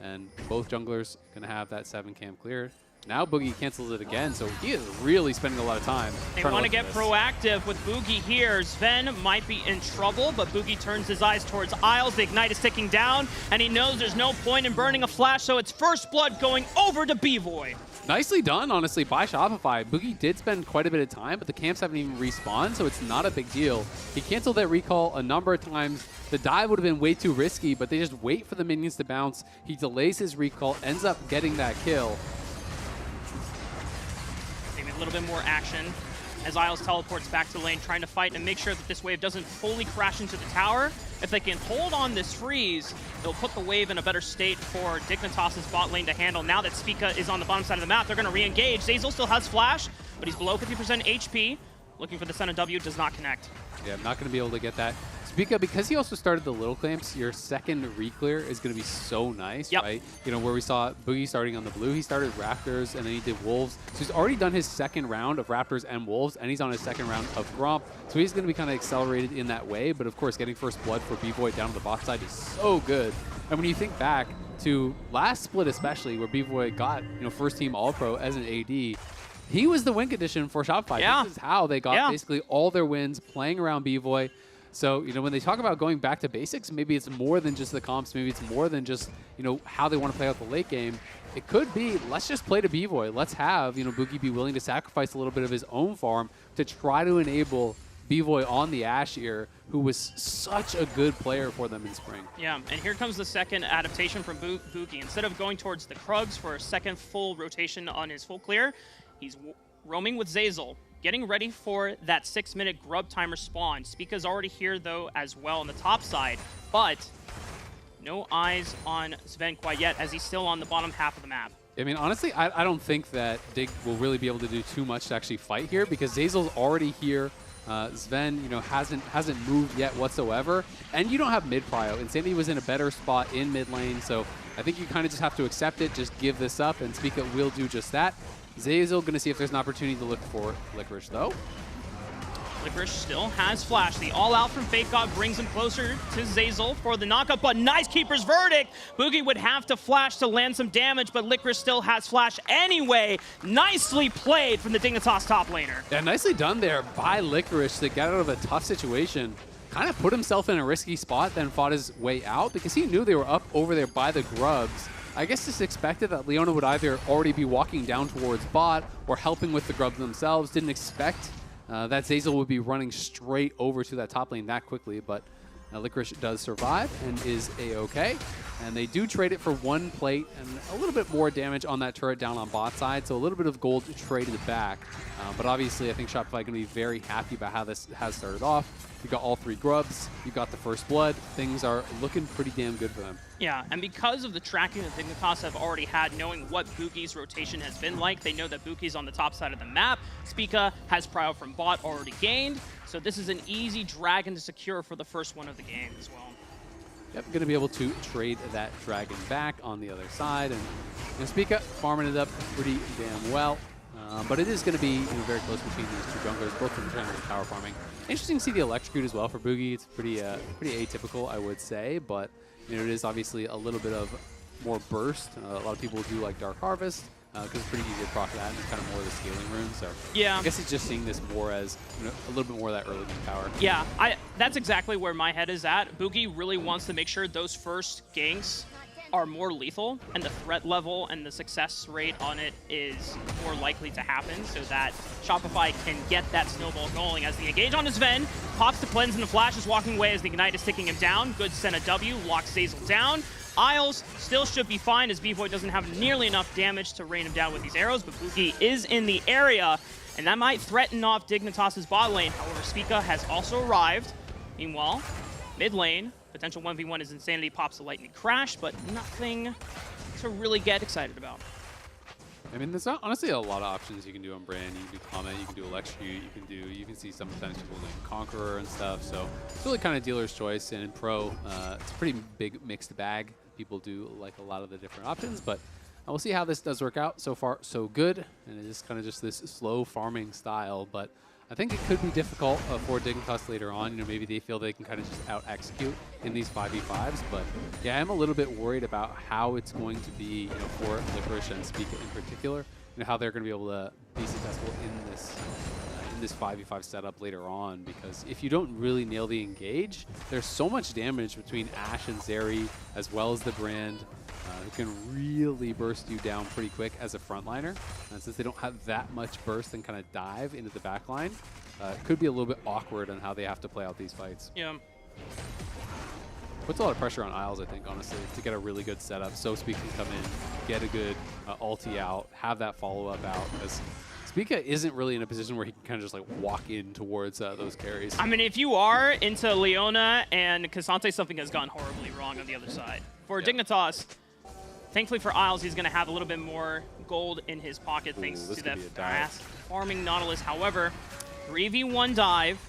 And both junglers going to have that 7 camp cleared. Now Boogie cancels it again, so he is really spending a lot of time. They want to get proactive with Boogie here. Sven might be in trouble, but Boogie turns his eyes towards Isles. The Ignite is ticking down, and he knows there's no point in burning a flash, so it's first blood going over to B-Boy. Nicely done, honestly, by Shopify. Boogie did spend quite a bit of time, but the camps haven't even respawned, so it's not a big deal. He canceled that recall a number of times. The dive would have been way too risky, but they just wait for the minions to bounce. He delays his recall, ends up getting that kill. A little bit more action as Isles teleports back to the lane, trying to fight and make sure that this wave doesn't fully crash into the tower. If they can hold on this freeze, they'll put the wave in a better state for Dignitas' bot lane to handle. Now that Spica is on the bottom side of the map, they're going to re-engage. Zazel still has flash, but he's below 50% HP. Looking for the Senna W, does not connect. Yeah, I'm not going to be able to get that. Spica, because he also started the little clamps, your second re-clear is going to be so nice, right? Where we saw Boogie starting on the blue, he started Raptors, and then he did Wolves. So he's already done his second round of Raptors and Wolves, and he's on his second round of Gromp. So he's going to be kind of accelerated in that way, but of course, getting first blood for B-Boy down to the bot side is so good. And when you think back to last split especially, where B-Boy got, first team All-Pro as an AD, he was the win condition for Shopify. Yeah. This is how they got basically all their wins playing around B-Boy. So, when they talk about going back to basics, maybe it's more than just the comps. Maybe it's more than just, how they want to play out the late game. It could be, let's just play to B-Boy. Let's have, Boogie be willing to sacrifice a little bit of his own farm to try to enable B-Boy on the Ashe here, who was such a good player for them in spring. Yeah, and here comes the second adaptation from Boogie. Instead of going towards the Krugs for a second full rotation on his full clear, he's roaming with Zazel, getting ready for that 6-minute grub timer spawn. Spica's already here, though, as well on the top side, but no eyes on Sven quite yet, as he's still on the bottom half of the map. I mean, honestly, I don't think that Dig will really be able to do too much to actually fight here, because Zazel's already here. Sven, hasn't moved yet whatsoever, and you don't have mid prio. Insanity was in a better spot in mid lane, so I think you kind of just have to accept it, just give this up, and Spica will do just that. Zazel going to see if there's an opportunity to look for Licorice, though. Licorice still has Flash. The all-out from Fake God brings him closer to Zeyzal for the knockup, but nice Keeper's Verdict. Boogie would have to Flash to land some damage, but Licorice still has Flash anyway. Nicely played from the Dignitas top laner. Yeah, nicely done there by Licorice to get out of a tough situation. Kind of put himself in a risky spot, then fought his way out because he knew they were up over there by the grubs. I guess just expected that Leona would either already be walking down towards bot or helping with the grubs themselves. Didn't expect that Zeyzal would be running straight over to that top lane that quickly, but Licorice does survive and is A-okay. And they do trade it for 1 plate and a little bit more damage on that turret down on bot side, so a little bit of gold traded back. But obviously, I think Shopify going to be very happy about how this has started off. You got all 3 grubs, you got the first blood. Things are looking pretty damn good for them. Yeah, and because of the tracking that Dignitas have already had, knowing what Boogie's rotation has been like, they know that Boogie's on the top side of the map. Spica has prio from bot already gained, so this is an easy dragon to secure for the first one of the game as well. Yep, going to be able to trade that dragon back on the other side, and Spica farming it up pretty damn well. But it is going to be very close between these 2 junglers, both in terms of power farming. Interesting to see the electrocute as well for Boogie. It's pretty atypical, I would say, but it is obviously a little bit of more burst. A lot of people do like Dark Harvest because it's pretty easy to proc that, and it's kind of more of the scaling rune. So yeah, I guess it's just seeing this more as a little bit more of that early game power. Yeah, that's exactly where my head is at. Boogie really wants to make sure those first ganks are more lethal, and the threat level and the success rate on it is more likely to happen, so that Shopify can get that snowball going as the engage on his Ven, pops the cleanse, and the Flash is walking away as the Ignite is taking him down. Good Senna W, locks Zeyzal down. Isles still should be fine as B-Boy doesn't have nearly enough damage to rain him down with these arrows, but Boogie is in the area, and that might threaten off Dignitas' bot lane. However, Spica has also arrived. Meanwhile, mid lane, potential 1v1 is Insanity pops the lightning crash, but nothing to really get excited about. I mean, there's not, honestly a lot of options you can do on Brand. You can do Comment, you can do Electrocute, you can see sometimes people doing Conqueror and stuff. So it's really kind of dealer's choice. And in Pro, it's a pretty big mixed bag. People do like a lot of the different options, but we'll see how this does work out. So far, so good. And it is kind of just this slow farming style, but I think it could be difficult for Dignitas later on. Maybe they feel they can kind of just out-execute in these 5v5s. But yeah, I'm a little bit worried about how it's going to be, for Licorice and Spica in particular, how they're going to be able to be successful in this 5v5 setup later on. Because if you don't really nail the engage, there's so much damage between Ashe and Zeri, as well as the Brand, who can really burst you down pretty quick as a frontliner. And since they don't have that much burst and kind of dive into the backline, it could be a little bit awkward on how they have to play out these fights. Yeah. Puts a lot of pressure on Isles, I think, honestly, to get a really good setup. So Spica can come in, get a good ulti out, have that follow-up out, because Spica isn't really in a position where he can kind of just like walk in towards those carries. I mean, if you are into Leona and Cassante, something has gone horribly wrong on the other side. For Dignitas, thankfully for Isles, he's going to have a little bit more gold in his pocket thanks to that fast farming Nautilus. However, 3v1 dive.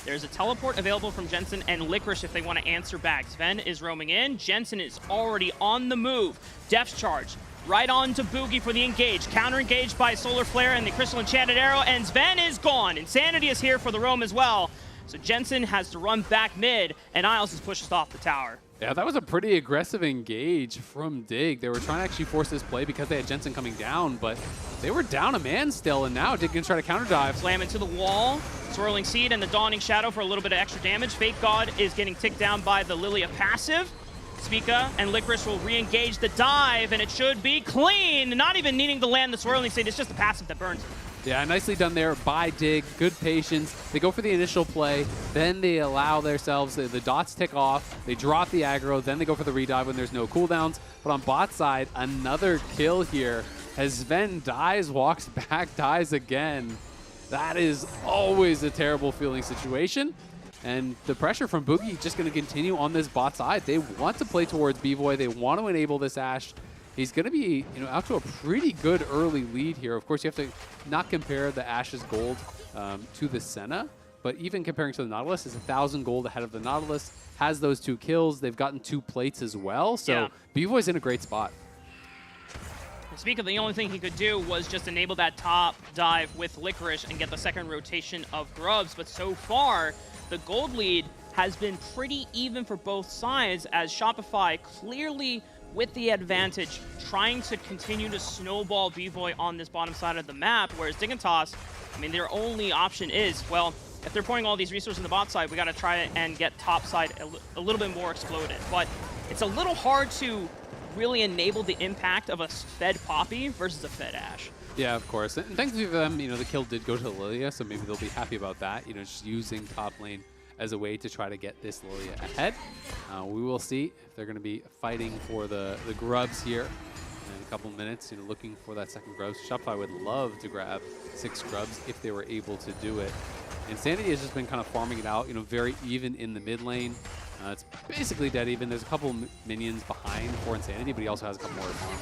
There's a teleport available from Jensen and Licorice if they want to answer back. Sven is roaming in. Jensen is already on the move. Depth charge. Right on to Boogie for the engage. Counter engaged by Solar Flare and the Crystal Enchanted Arrow, and Sven is gone. Insanity is here for the roam as well. So Jensen has to run back mid, and Isles is pushed off the tower. Yeah, that was a pretty aggressive engage from Dig. They were trying to actually force this play because they had Jensen coming down, but they were down a man still, and now Dig can try to counter dive. Slam into the wall. Swirling Seed and the Dawning Shadow for a little bit of extra damage. Fake God is getting ticked down by the Lilia passive. Spica and Licorice will re-engage the dive, and it should be clean. Not even needing to land the Swirling Seed. It's just the passive that burns it. Yeah, nicely done there by Dig. Good patience. They go for the initial play, then they allow themselves, the dots tick off, they drop the aggro, then they go for the redive when there's no cooldowns. But on bot side, another kill here as Sven dies, walks back, dies again. That is always a terrible feeling situation. And the pressure from Boogie just going to continue on this bot side. They want to play towards B-Boy. They want to enable this Ashe. He's going to be, out to a pretty good early lead here. Of course, you have to not compare the Ashe's gold to the Senna, but even comparing to the Nautilus, is 1,000 gold ahead of the Nautilus. Has those 2 kills. They've gotten 2 plates as well. So B-Boy's in a great spot. Speak of the only thing he could do was just enable that top dive with Licorice and get the second rotation of Grubs, but so far, the gold lead has been pretty even for both sides, as Shopify clearly with the advantage, trying to continue to snowball B-Boy on this bottom side of the map, whereas Dignitas, I mean, their only option is, well, if they're pouring all these resources in the bot side, we got to try and get top side a little bit more exploded. But it's a little hard to really enable the impact of a fed Poppy versus a fed Ashe. Yeah, of course. And thankfully for them, the kill did go to Lilia, so maybe they'll be happy about that, just using top lane as a way to try to get this Lilia ahead. We will see if they're going to be fighting for the grubs here in a couple minutes, looking for that second grubs. Shopify would love to grab 6 grubs if they were able to do it. Insanity has just been kind of farming it out, very even in the mid lane. It's basically dead even. There's a couple minions behind for Insanity, but he also has a couple more farms.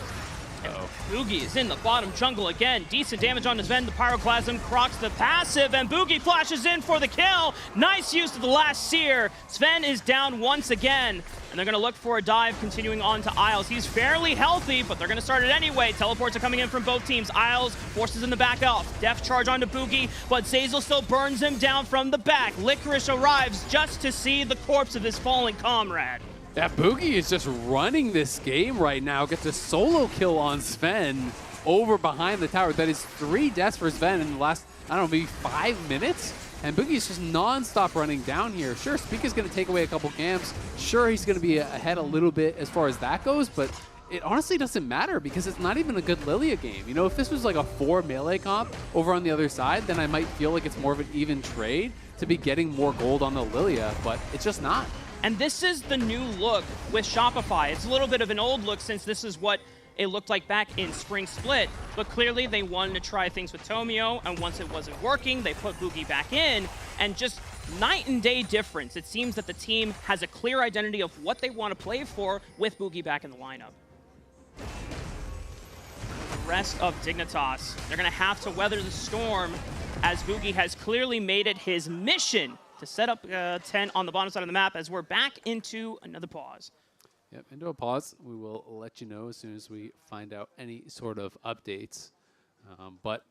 Boogie is in the bottom jungle again. Decent damage on his Sven. The Pyroclasm crocs the passive, and Boogie flashes in for the kill. Nice use of the last Seer. Sven is down once again, and they're going to look for a dive continuing on to Isles. He's fairly healthy, but they're going to start it anyway. Teleports are coming in from both teams. Isles forces in the back off. Death charge onto Boogie, but Zazel still burns him down from the back. Licorice arrives just to see the corpse of his fallen comrade. Yeah, Boogie is just running this game right now. Gets a solo kill on Sven over behind the tower. That is 3 deaths for Sven in the last, I don't know, maybe 5 minutes. And Boogie is just non-stop running down here. Sure, Speak is going to take away a couple camps. Sure, he's going to be ahead a little bit as far as that goes, but it honestly doesn't matter because it's not even a good Lilia game. If this was like a 4 melee comp over on the other side, then I might feel like it's more of an even trade to be getting more gold on the Lilia, but it's just not. And this is the new look with Shopify. It's a little bit of an old look since this is what it looked like back in Spring Split, but clearly they wanted to try things with Tomio, and once it wasn't working, they put Boogie back in, and just night and day difference. It seems that the team has a clear identity of what they want to play for with Boogie back in the lineup. The rest of Dignitas, they're going to have to weather the storm, as Boogie has clearly made it his mission to set up 10 on the bottom side of the map, as we're back into another pause. Yep, into a pause. We will let you know as soon as we find out any sort of updates. But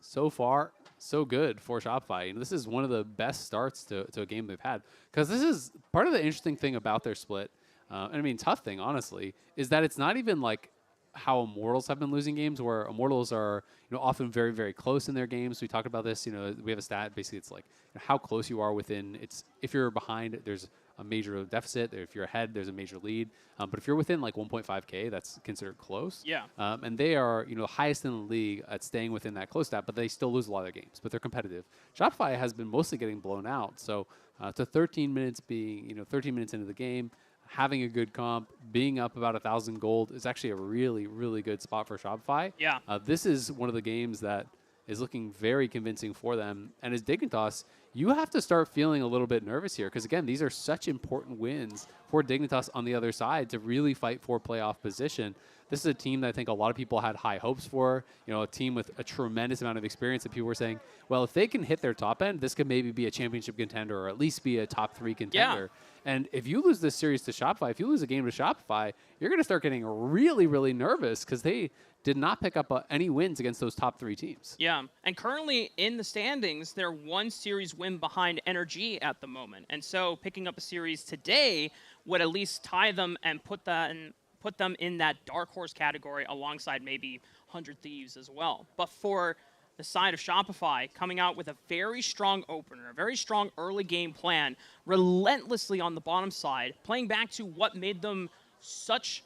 so far, so good for Shopify. This is one of the best starts to a game they've had. Because this is part of the interesting thing about their split, and I mean, tough thing, honestly, is that it's not even like how Immortals have been losing games, where Immortals are often very, very close in their games. We talked about this. We have a stat. Basically, it's like how close you are within. It's if you're behind, there's a major deficit. If you're ahead, there's a major lead. But if you're within like 1.5K, that's considered close. Yeah. And they are highest in the league at staying within that close stat, but they still lose a lot of their games. But they're competitive. Shopify has been mostly getting blown out. So to 13 minutes being 13 minutes into the game, having a good comp, being up about 1,000 gold is actually a really, really good spot for Shopify. Yeah. This is one of the games that is looking very convincing for them. And as Dignitas, you have to start feeling a little bit nervous here because, again, these are such important wins for Dignitas on the other side to really fight for playoff position. This is a team that I think a lot of people had high hopes for, a team with a tremendous amount of experience that people were saying, well, if they can hit their top end, this could maybe be a championship contender or at least be a top 3 contender. Yeah. And if you lose this series to Shopify, if you lose a game to Shopify, you're going to start getting really, really nervous because they did not pick up any wins against those top 3 teams. Yeah, and currently in the standings, they're 1 series win behind NRG at the moment. And so picking up a series today would at least tie them and put them in that dark horse category alongside maybe 100 Thieves as well. But for the side of Shopify, coming out with a very strong opener, a very strong early game plan, relentlessly on the bottom side, playing back to what made them such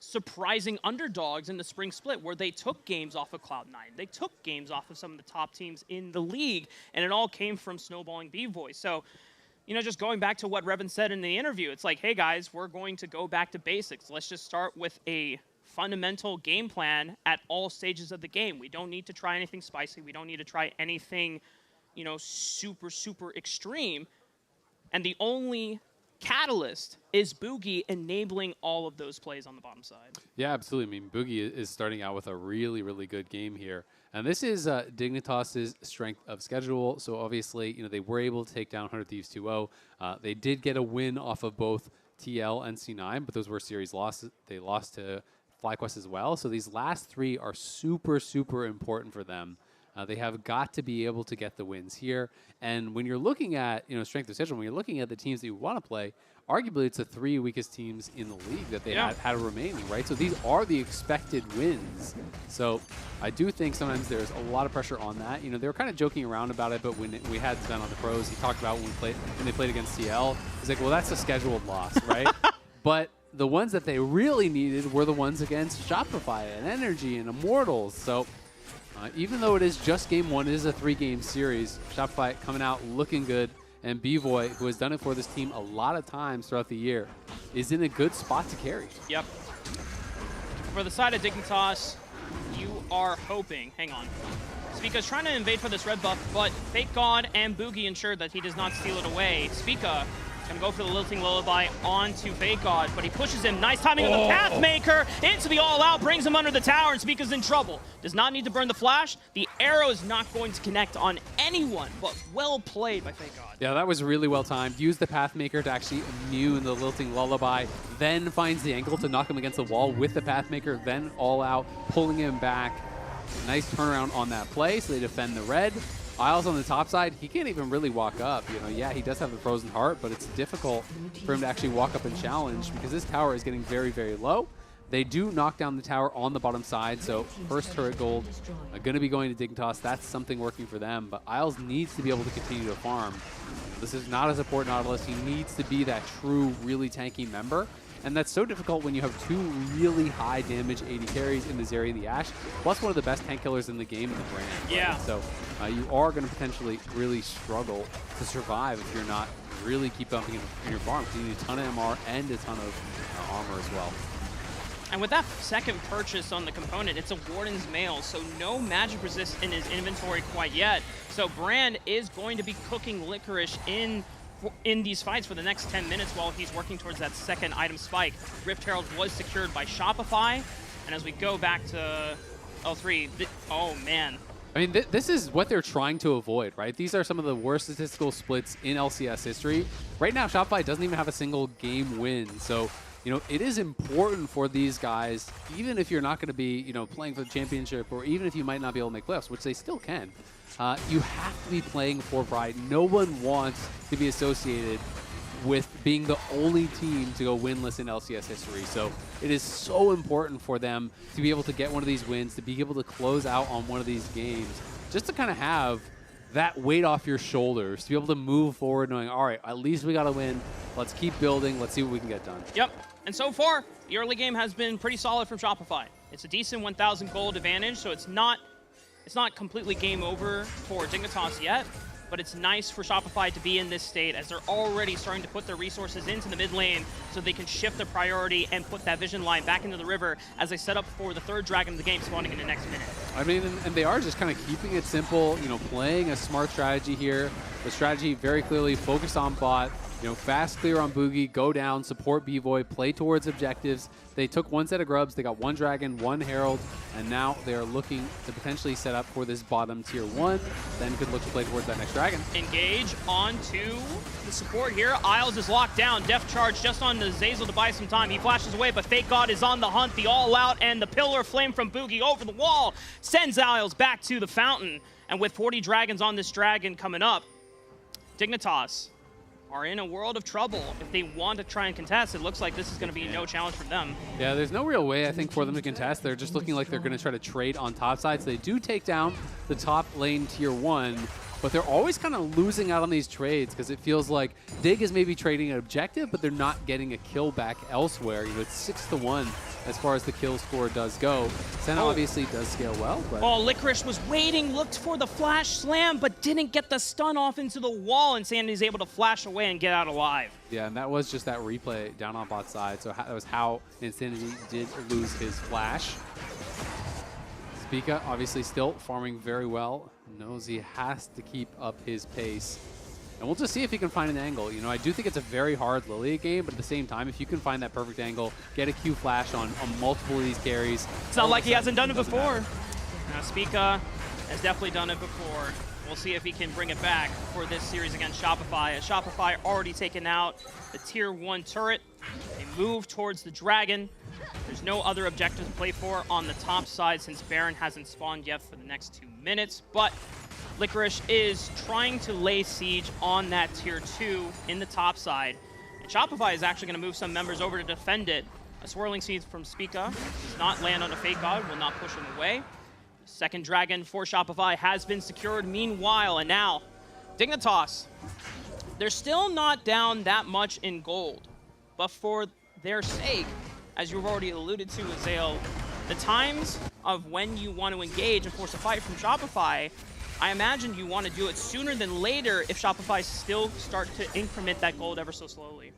surprising underdogs in the spring split, where they took games off of Cloud9. They took games off of some of the top teams in the league, and it all came from snowballing B-Voice. So, just going back to what Revan said in the interview, it's like, hey guys, we're going to go back to basics. Let's just start with a fundamental game plan at all stages of the game. We don't need to try anything spicy. We don't need to try anything, super, super extreme. And the only catalyst is Boogie enabling all of those plays on the bottom side. Yeah, absolutely. I mean, Boogie is starting out with a really, really good game here. And this is Dignitas' strength of schedule. So obviously, they were able to take down 100 Thieves 2-0. They did get a win off of both TL and C9, but those were series losses. They lost to FlyQuest as well. So these last 3 are super, super important for them. They have got to be able to get the wins here. And when you're looking at, strength of schedule, when you're looking at the teams that you want to play, arguably it's the 3 weakest teams in the league that they had remaining, right? So these are the expected wins. So I do think sometimes there's a lot of pressure on that. They were kind of joking around about it, but when we had Sven on the pros, he talked about when they played against CL, he's like, well, that's a scheduled loss, right? But the ones that they really needed were the ones against Shopify and NRG and Immortals. So even though it is just game 1, it is a 3-game series. Shopify coming out looking good, and B-Boy, who has done it for this team a lot of times throughout the year, is in a good spot to carry. Yep. For the side of Dignitas, you are hoping. Hang on. Spica's trying to invade for this red buff, but Fake God and Boogie ensured that he does not steal it away. Spica gonna go for the Lilting Lullaby onto Fake God, but he pushes him. Nice timing of the Pathmaker into the all-out, brings him under the tower, and Spica's in trouble. Does not need to burn the flash. The arrow is not going to connect on anyone, but well played by Fake God. Yeah, that was really well timed. Used the Pathmaker to actually immune the Lilting Lullaby, then finds the angle to knock him against the wall with the Pathmaker, then all out, pulling him back. Nice turnaround on that play, so they defend the red. Isles on the top side, he can't even really walk up. Yeah, he does have the Frozen Heart, but it's difficult for him to actually walk up and challenge because this tower is getting very, very low. They do knock down the tower on the bottom side, so first turret gold going to be going to Dignitas. That's something working for them, but Isles needs to be able to continue to farm. This is not a support Nautilus. He needs to be that true, really tanky member. And that's so difficult when you have 2 really high damage 80 carries in the Zeri and the Ashe, plus one of the best tank killers in the game in the brand. Yeah. Right? So you are going to potentially really struggle to survive if you're not really keep bumping in your farm. You need a ton of MR and a ton of armor as well. And with that second purchase on the component, it's a Warden's Mail, so no magic resist in his inventory quite yet. So Brand is going to be cooking Licorice in these fights for the next 10 minutes while he's working towards that second item spike. Rift Herald was secured by Shopify, and as we go back to L3, oh man. I mean, this is what they're trying to avoid, right? These are some of the worst statistical splits in LCS history. Right now, Shopify doesn't even have a single game win, so it is important for these guys, even if you're not going to be, playing for the championship, or even if you might not be able to make playoffs, which they still can. You have to be playing for pride. No one wants to be associated with being the only team to go winless in LCS history. So it is so important for them to be able to get one of these wins, to be able to close out on one of these games, just to kind of have that weight off your shoulders, to be able to move forward knowing, all right, at least we got to win. Let's keep building. Let's see what we can get done. Yep. And so far, the early game has been pretty solid from Shopify. It's a decent 1,000 gold advantage, so it's not completely game over for Dignitas yet, but it's nice for Shopify to be in this state as they're already starting to put their resources into the mid lane so they can shift their priority and put that vision line back into the river as they set up for the 3rd dragon of the game spawning in the next minute. I mean, and they are just kind of keeping it simple, playing a smart strategy here. The strategy very clearly focused on bot, fast clear on Boogie, go down, support B-Boy, play towards objectives. They took 1 set of grubs, they got 1 dragon, 1 herald, and now they are looking to potentially set up for this bottom tier 1, then could look to play towards that next dragon. Engage onto the support here. Isles is locked down. Death charge just on the Zazel to buy some time. He flashes away, but Fake God is on the hunt. The all-out and the pillar flame from Boogie over the wall sends Isles back to the fountain. And with 40 dragons on this dragon coming up, Dignitas are in a world of trouble. If they want to try and contest, it looks like this is going to be no challenge for them. Yeah, there's no real way, I think, for them to contest. They're just looking like they're going to try to trade on top side. So they do take down the top lane tier 1, but they're always kind of losing out on these trades because it feels like Dig is maybe trading an objective, but they're not getting a kill back elsewhere. It's 6-1 as far as the kill score does go. Senna obviously does scale well, but... Oh, Licorice was waiting, looked for the flash slam, but didn't get the stun off into the wall, and Sandy's able to flash away and get out alive. Yeah, and that was just that replay down on bot side, so that was how Insanity did lose his flash. Spica obviously still farming very well, knows he has to keep up his pace. And we'll just see if he can find an angle. I do think it's a very hard Lilia game, but at the same time, if you can find that perfect angle, get a Q flash on multiple of these carries. It's not like he hasn't done it before. Now, Spica has definitely done it before. We'll see if he can bring it back for this series against Shopify. Shopify already taken out the tier 1 turret. They move towards the dragon. There's no other objective to play for on the top side since Baron hasn't spawned yet for the next 2 minutes. But Licorice is trying to lay siege on that tier 2 in the top side. And Shopify is actually going to move some members over to defend it. A swirling seed from Spica does not land on a Fake God, will not push him away. The second dragon for Shopify has been secured meanwhile, and now Dignitas. They're still not down that much in gold, but for their sake, as you've already alluded to, Azael, the times of when you want to engage and force a fight from Shopify, I imagine you want to do it sooner than later if Shopify still start to increment that gold ever so slowly.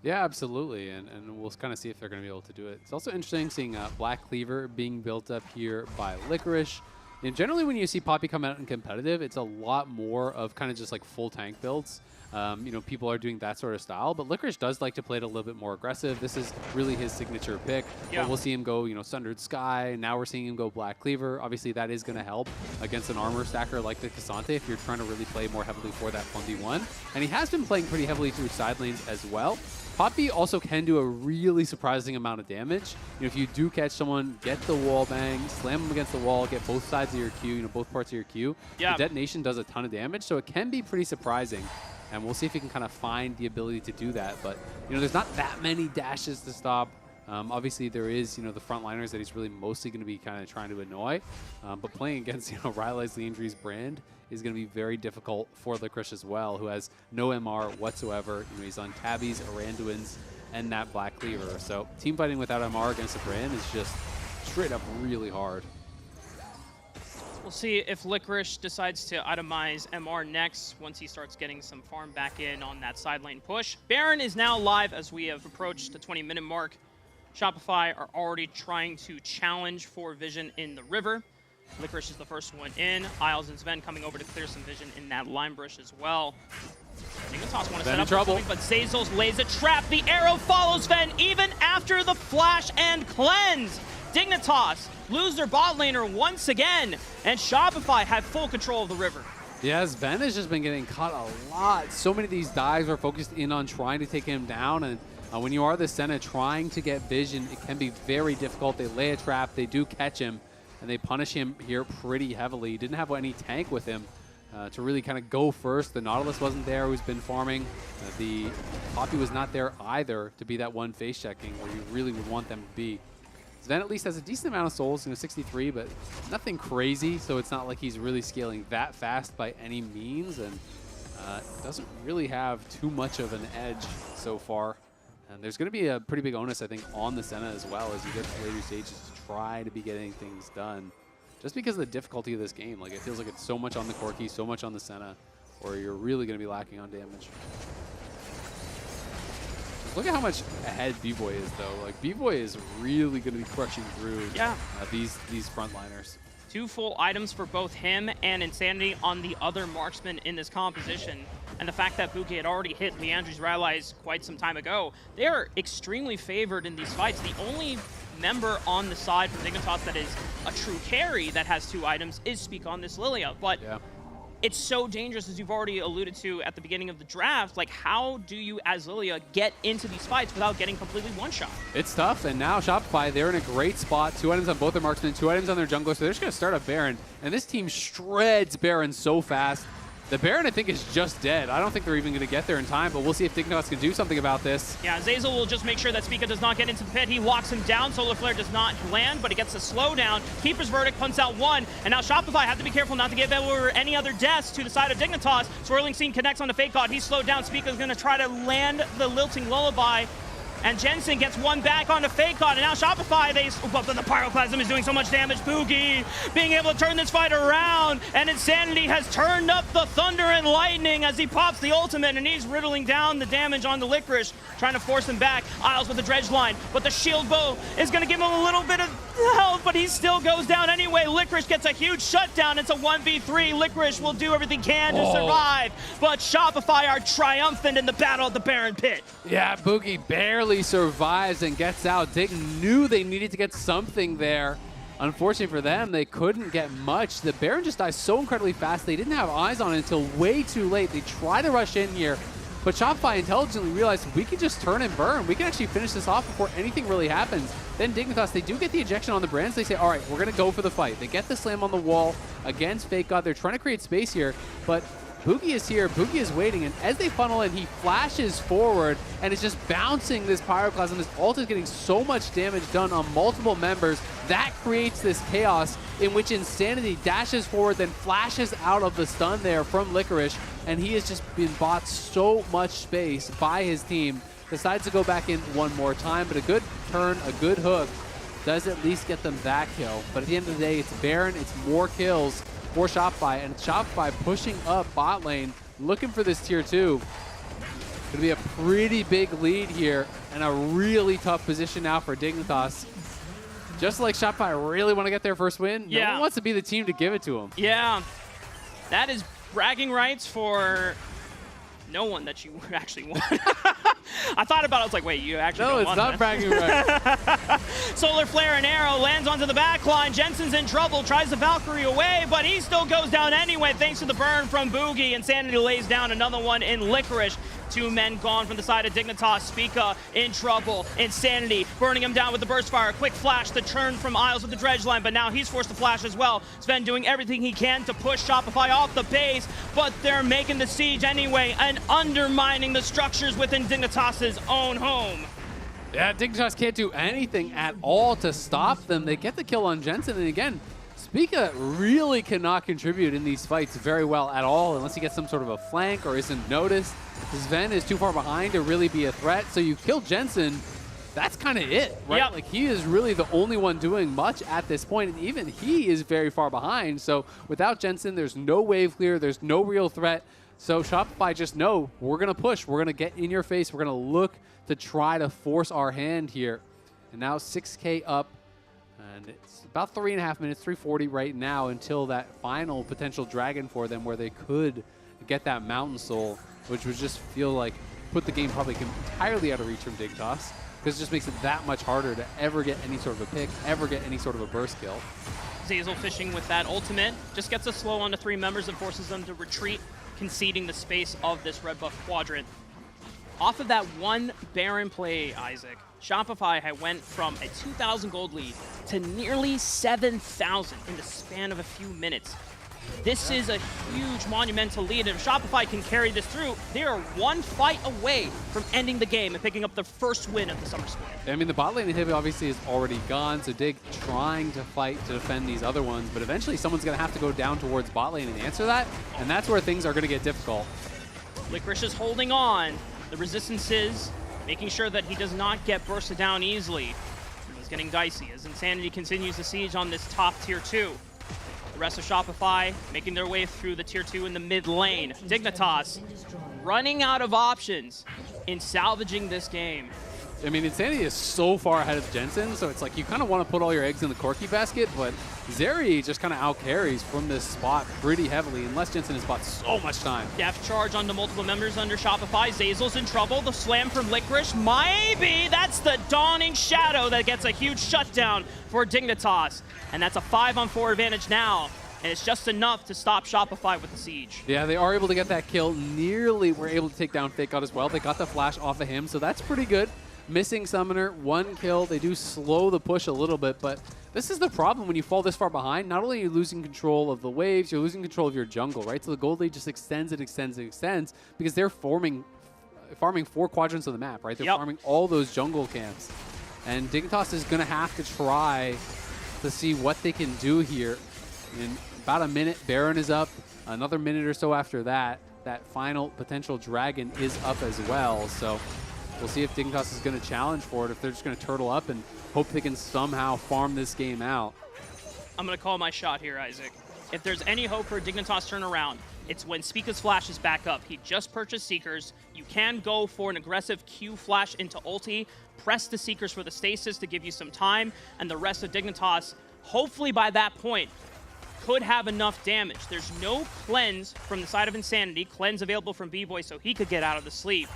Yeah, absolutely, and we'll kind of see if they're going to be able to do it. It's also interesting seeing Black Cleaver being built up here by Licorice. And generally when you see Poppy come out in competitive, it's a lot more of kind of just like full tank builds. You know, people are doing that sort of style, but Licorice does like to play it a little bit more aggressive. This is really his signature pick. Yeah. But we'll see him go, you know, Sundered Sky. Now we're seeing him go Black Cleaver. Obviously, that is going to help against an armor stacker like the Cassante if you're trying to really play more heavily for that 1v1. And he has been playing pretty heavily through side lanes as well. Poppy also can do a really surprising amount of damage. You know, if you do catch someone, get the wall bang, slam them against the wall, get both sides of your Q, you know, both parts of your Q. Yeah. The detonation does a ton of damage, so it can be pretty surprising. And we'll see if he can kind of find the ability to do that. But, you know, there's not that many dashes to stop. Obviously, there is, you know, the frontliners that he's really mostly going to be kind of trying to annoy. But playing against, you know, Rylai's Leandry's brand is going to be very difficult for Licorice as well, who has no MR whatsoever. You know, he's on Tabbies, Aranduins, and that Black Cleaver. So team fighting without MR against a brand is just straight up really hard. We'll see if Licorice decides to itemize MR next once he starts getting some farm back in on that side lane push. Baron is now live as we have approached the 20-minute mark. Shopify are already trying to challenge for vision in the river. Licorice is the first one in. Isles and Sven coming over to clear some vision in that lime bush as well. Dignitas want to set up something, but Zazels lays a trap. The arrow follows Sven even after the flash and cleanse. Dignitas lose their bot laner once again, and Shopify have full control of the river. Yeah, Sven has just been getting caught a lot. So many of these dives are focused in on trying to take him down, and when you are the Senna trying to get vision, it can be very difficult. They lay a trap, they do catch him, and they punish him here pretty heavily. He didn't have any tank with him to really kind of go first. The Nautilus wasn't there, who's been farming. The Poppy was not there either to be that one face checking where you really would want them to be. Sven at least has a decent amount of souls, you know, 63, but nothing crazy, so it's not like he's really scaling that fast by any means, and doesn't really have too much of an edge so far. And there's going to be a pretty big onus, I think, on the Senna as well as you get to later stages to try to be getting things done. Just because of the difficulty of this game. Like, it feels like it's so much on the Corki, so much on the Senna, or you're really going to be lacking on damage. Look at how much ahead B-Boy is, though. Like, B-Boy is really going to be crushing through these frontliners. 2 full items for both him and Insanity on the other marksman in this composition. And the fact that Buki had already hit Leandry's Rylai's quite some time ago, they are extremely favored in these fights. The only member on the side from Dignitas that is a true carry that has 2 items is Speak on this Lilia. But it's so dangerous, as you've already alluded to at the beginning of the draft. Like, how do you, as Lilia, get into these fights without getting completely one-shot? It's tough, and now Shopify, they're in a great spot. 2 items on both their marksmen, 2 items on their jungler, so they're just going to start up Baron. And this team shreds Baron so fast. The Baron, I think, is just dead. I don't think they're even going to get there in time, but we'll see if Dignitas can do something about this. Yeah, Zazel will just make sure that Spica does not get into the pit. He locks him down. Solar Flare does not land, but he gets a slowdown. Keeper's Verdict punts out 1, and now Shopify have to be careful not to give over any other deaths to the side of Dignitas. Swirling Scene connects on the Fake God. He's slowed down. Spica's going to try to land the Lilting Lullaby. And Jensen gets 1 back on the Fake God, and now Shopify, but the Pyroclasm is doing so much damage. Boogie being able to turn this fight around, and Insanity has turned up the thunder and lightning as he pops the ultimate, and he's riddling down the damage on the Licorice, trying to force him back. Isles with the dredge line, but the shield bow is going to give him a little bit of health, but he still goes down anyway. Licorice gets a huge shutdown. It's a 1v3. Licorice will do everything he can to survive, but Shopify are triumphant in the battle at the Baron Pit. Yeah, Boogie barely survives and gets out. Dig knew they needed to get something there. Unfortunately for them, they couldn't get much. The Baron just dies so incredibly fast. They didn't have eyes on it until way too late. They try to rush in here, but Shopify intelligently realized we can just turn and burn. We can actually finish this off before anything really happens. Then Dignitas, they do get the ejection on the Brands. They say, all right, we're going to go for the fight. They get the slam on the wall against Fake God. They're trying to create space here, but Boogie is here, Boogie is waiting, and as they funnel in, he flashes forward and is just bouncing this Pyroclasm. His ult is getting so much damage done on multiple members. That creates this chaos in which Insanity dashes forward, then flashes out of the stun there from Licorice, and he has just been bought so much space by his team. Decides to go back in one more time, but a good turn, a good hook, does at least get them that kill. But at the end of the day, it's Baron, it's more kills for Shopify, and Shopify pushing up bot lane, looking for this tier 2. Gonna be a pretty big lead here, and a really tough position now for Dignitas. Just like Shopify really want to get their first win, no one wants to be the team to give it to them. Yeah, that is bragging rights for no one that you actually won. I thought about it, I was like, wait, you actually don't want not bragging rights. Solar Flare and Arrow lands onto the back line. Jensen's in trouble, tries the Valkyrie away, but he still goes down anyway thanks to the burn from Boogie. Insanity lays down another one in Licorice. 2 men gone from the side of Dignitas. Spica in trouble. Insanity burning him down with the burst fire. Quick flash, the turn from Isles with the dredge line, but now he's forced to flash as well. Sven doing everything he can to push Shopify off the base, but they're making the siege anyway and undermining the structures within Dignitas' own home. Yeah, Dignitas can't do anything at all to stop them. They get the kill on Jensen, and again, Spica really cannot contribute in these fights very well at all unless he gets some sort of a flank or isn't noticed. Sven is too far behind to really be a threat, so you kill Jensen, that's kind of it, right? Yep. Like, he is really the only one doing much at this point, and even he is very far behind. So without Jensen, there's no wave clear, there's no real threat. So Shopify just know, we're going to push, we're going to get in your face, we're going to look to try to force our hand here. And now 6K up, and it's about 3.5 minutes, 3:40 right now until that final potential dragon for them where they could get that Mountain Soul, which would just feel like put the game probably entirely out of reach from Dignitas, because it just makes it that much harder to ever get any sort of a pick, ever get any sort of a burst kill. Zazel fishing with that ultimate, just gets a slow onto 3 members and forces them to retreat, conceding the space of this red buff quadrant. Off of that one Baron play, Isaac, Shopify had went from a 2,000 gold lead to nearly 7,000 in the span of a few minutes. This is a huge monumental lead, and if Shopify can carry this through, they are 1 fight away from ending the game and picking up their first win of the Summer Split. I mean, the bot lane inhibitor obviously is already gone, so Dig trying to fight to defend these other ones, but eventually someone's going to have to go down towards bot lane and answer that, and that's where things are going to get difficult. Licorice is holding on. The resistance is making sure that he does not get bursted down easily. It's getting dicey as Insanity continues the siege on this top tier 2. The rest of Shopify making their way through the tier 2 in the mid lane. Dignitas running out of options in salvaging this game. I mean, Insanity is so far ahead of Jensen, so it's like you kind of want to put all your eggs in the Corki basket, but Zeri just kind of out-carries from this spot pretty heavily, unless Jensen has bought so much time. Death charge onto multiple members under Shopify. Zazel's in trouble. The slam from Licorice. Maybe that's the Dawning Shadow that gets a huge shutdown for Dignitas. And that's a 5-on-4 advantage now. And it's just enough to stop Shopify with the siege. Yeah, they are able to get that kill. Nearly were able to take down Fake God as well. They got the flash off of him, so that's pretty good. Missing Summoner, 1 kill. They do slow the push a little bit, but this is the problem when you fall this far behind. Not only are you losing control of the waves, you're losing control of your jungle, right? So the gold lead just extends and extends and extends because they're farming 4 quadrants of the map, right? They're farming all those jungle camps. And Dignitas is going to have to try to see what they can do here. In about a minute, Baron is up. Another minute or so after that, that final potential dragon is up as well. So we'll see if Dignitas is going to challenge for it, if they're just going to turtle up and hope they can somehow farm this game out. I'm going to call my shot here, Isaac. If there's any hope for a Dignitas turnaround, it's when Spica's flash is back up. He just purchased Seekers. You can go for an aggressive Q flash into ulti, press the Seekers for the stasis to give you some time, and the rest of Dignitas, hopefully by that point, could have enough damage. There's no cleanse from the side of Insanity. Cleanse available from B-Boy so he could get out of the sleep.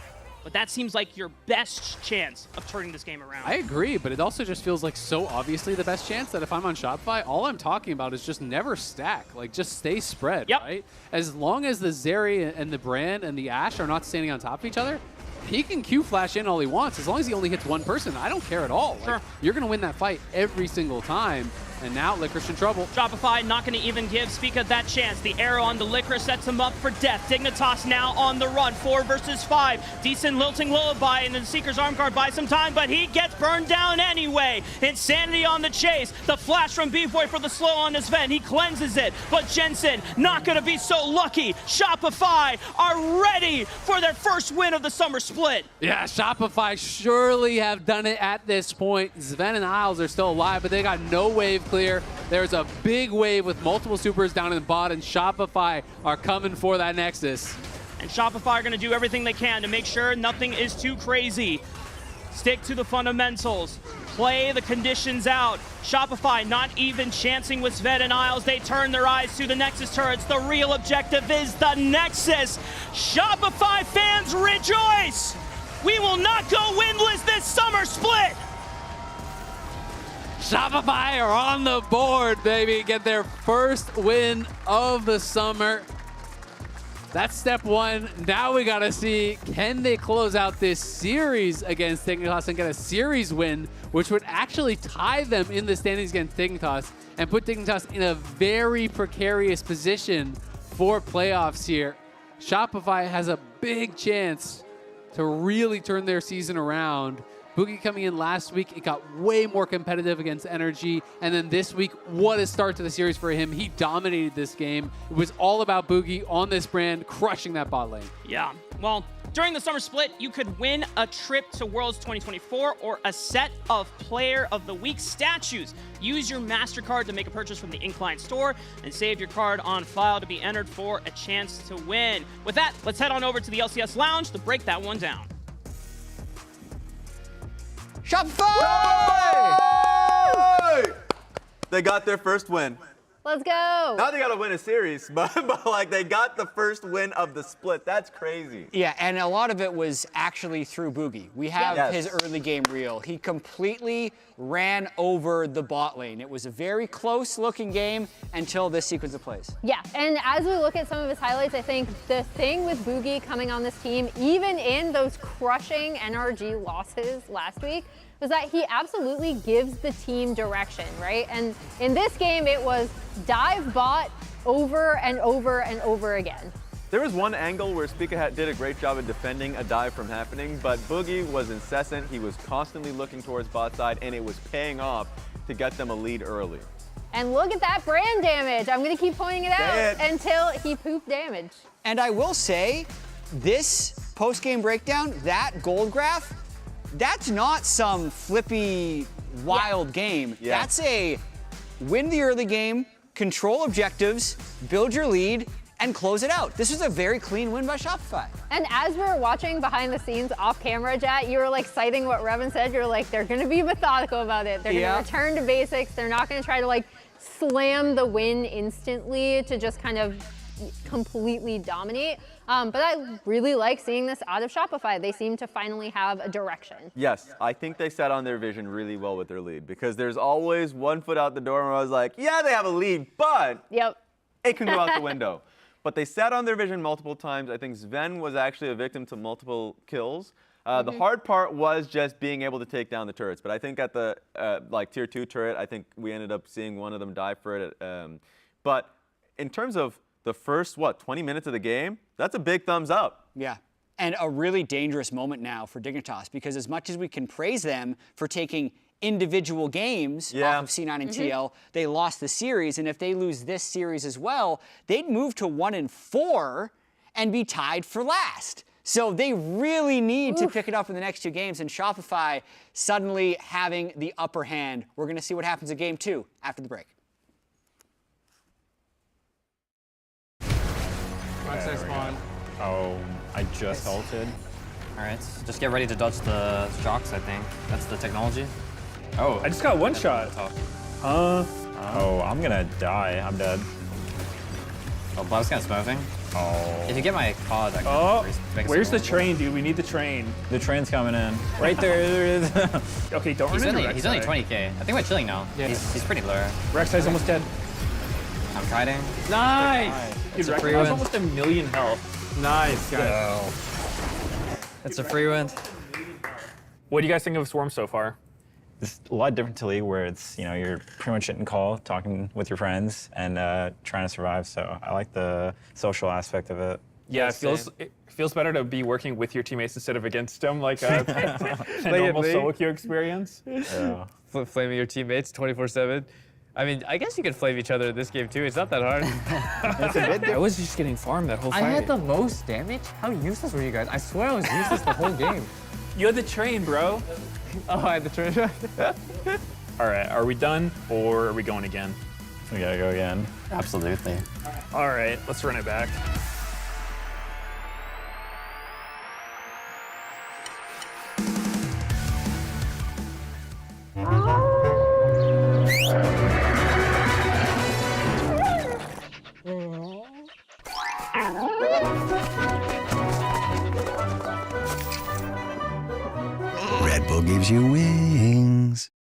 but that seems like your best chance of turning this game around. I agree, but it also just feels like so obviously the best chance that if I'm on Shopify, all I'm talking about is just never stack. Like, just stay spread, right? As long as the Zeri and the Brand and the Ashe are not standing on top of each other, he can Q flash in all he wants. As long as he only hits one person, I don't care at all. Like, you're going to win that fight every single time. And now Licorice in trouble. Shopify not going to even give Spica that chance. The arrow on the Licorice sets him up for death. Dignitas now on the run. 4 versus 5. Decent lilting lullaby, and the Seeker's arm guard buys some time, but he gets burned down anyway. Insanity on the chase. The flash from B-Boy for the slow on his Ven. He cleanses it, but Jensen not going to be so lucky. Shopify are ready for their first win of the summer split. Yeah, Shopify surely have done it at this point. Sven and Isles are still alive, but they got no wave clear. There's a big wave with multiple supers down in the bot, and Shopify are coming for that Nexus. And Shopify are going to do everything they can to make sure nothing is too crazy. Stick to the fundamentals. Play the conditions out. Shopify not even chancing with Sven and Isles. They turn their eyes to the Nexus turrets. The real objective is the Nexus. Shopify fans rejoice! We will not go winless this summer split! Shopify are on the board, baby. Get their first win of the summer. That's step one. Now we gotta see, can they close out this series against Dignitas and get a series win, which would actually tie them in the standings against Dignitas and put Dignitas in a very precarious position for playoffs here. Shopify has a big chance to really turn their season around. Boogie coming in last week, it got way more competitive against NRG. And then this week, what a start to the series for him. He dominated this game. It was all about Boogie on this Brand, crushing that bot lane. Yeah, well, during the summer split, you could win a trip to Worlds 2024 or a set of Player of the Week statues. Use your MasterCard to make a purchase from the Incline store and save your card on file to be entered for a chance to win. With that, let's head on over to the LCS Lounge to break that one down. Shopify! They got their first win. Let's go. Now they got to win a series, but like they got the first win of the split. That's crazy. Yeah, and a lot of it was actually through Boogie. We have his early game reel. He completely ran over the bot lane. It was a very close-looking game until this sequence of plays. Yeah, and as we look at some of his highlights, I think the thing with Boogie coming on this team, even in those crushing NRG losses last week, was that he absolutely gives the team direction, right? And in this game, it was dive bot over and over and over again. There was one angle where Spica did a great job of defending a dive from happening, but Boogie was incessant. He was constantly looking towards bot side, and it was paying off to get them a lead early. And look at that Brand damage. I'm going to keep pointing it out until he pooped damage. And I will say, this post-game breakdown, that gold graph, that's not some flippy, wild game. Yeah. That's a win the early game, control objectives, build your lead, and close it out. This is a very clean win by Shopify. And as we were watching behind the scenes off camera, Jat, you were like citing what Revan said. You're like, they're going to be methodical about it. They're going to return to basics. They're not going to try to like slam the win instantly to just kind of completely dominate. But I really like seeing this out of Shopify. They seem to finally have a direction. Yes, I think they sat on their vision really well with their lead, because there's always one foot out the door where I was like, yeah, they have a lead, but it can go out the window. But they sat on their vision multiple times. I think Sven was actually a victim to multiple kills. The hard part was just being able to take down the turrets. But I think at the like tier 2 turret, I think we ended up seeing one of them die for it. But in terms of the first, 20 minutes of the game, that's a big thumbs up. Yeah. And a really dangerous moment now for Dignitas, because as much as we can praise them for taking individual games off of C9 and TL, they lost the series. And if they lose this series as well, they'd move to 1-4 and be tied for last. So they really need to pick it up in the next 2 games, and Shopify suddenly having the upper hand. We're going to see what happens in game 2 after the break. Spawn. Oh, I just ulted. All right, just get ready to dodge the shocks, I think. That's the technology. Oh. I just got one shot. Oh, I'm gonna die. I'm dead. Oh, Bluff's kind of smurfing. Oh. If you get my cause, I can Where's the train, dude? We need the train. The train's coming in. Right there. There it is. Okay, don't He's run into only, he's only Rek'Sai. 20k. I think we're chilling now. Yeah. He's pretty low. Rek'Sai's almost dead. I'm kiting. Nice! Dude, That's a free Rek'Sai's win. almost 1,000,000 health. Nice, guys. That's a free win. What do you guys think of Swarm so far? It's a lot different to League, where it's, you know, you're pretty much hitting call, talking with your friends, and trying to survive. So I like the social aspect of it. Yeah, it feels better to be working with your teammates instead of against them, like a normal solo queue experience. Yeah. Flaming your teammates 24/7. I mean, I guess you could flame each other in this game too. It's not that hard. I was just getting farmed that whole fight. I had the most damage? How useless were you guys? I swear I was useless the whole game. You had the train, bro. Oh, I had the train. All right, are we done or are we going again? We gotta go again. Absolutely. All right, let's run it back. Red Bull gives you wings.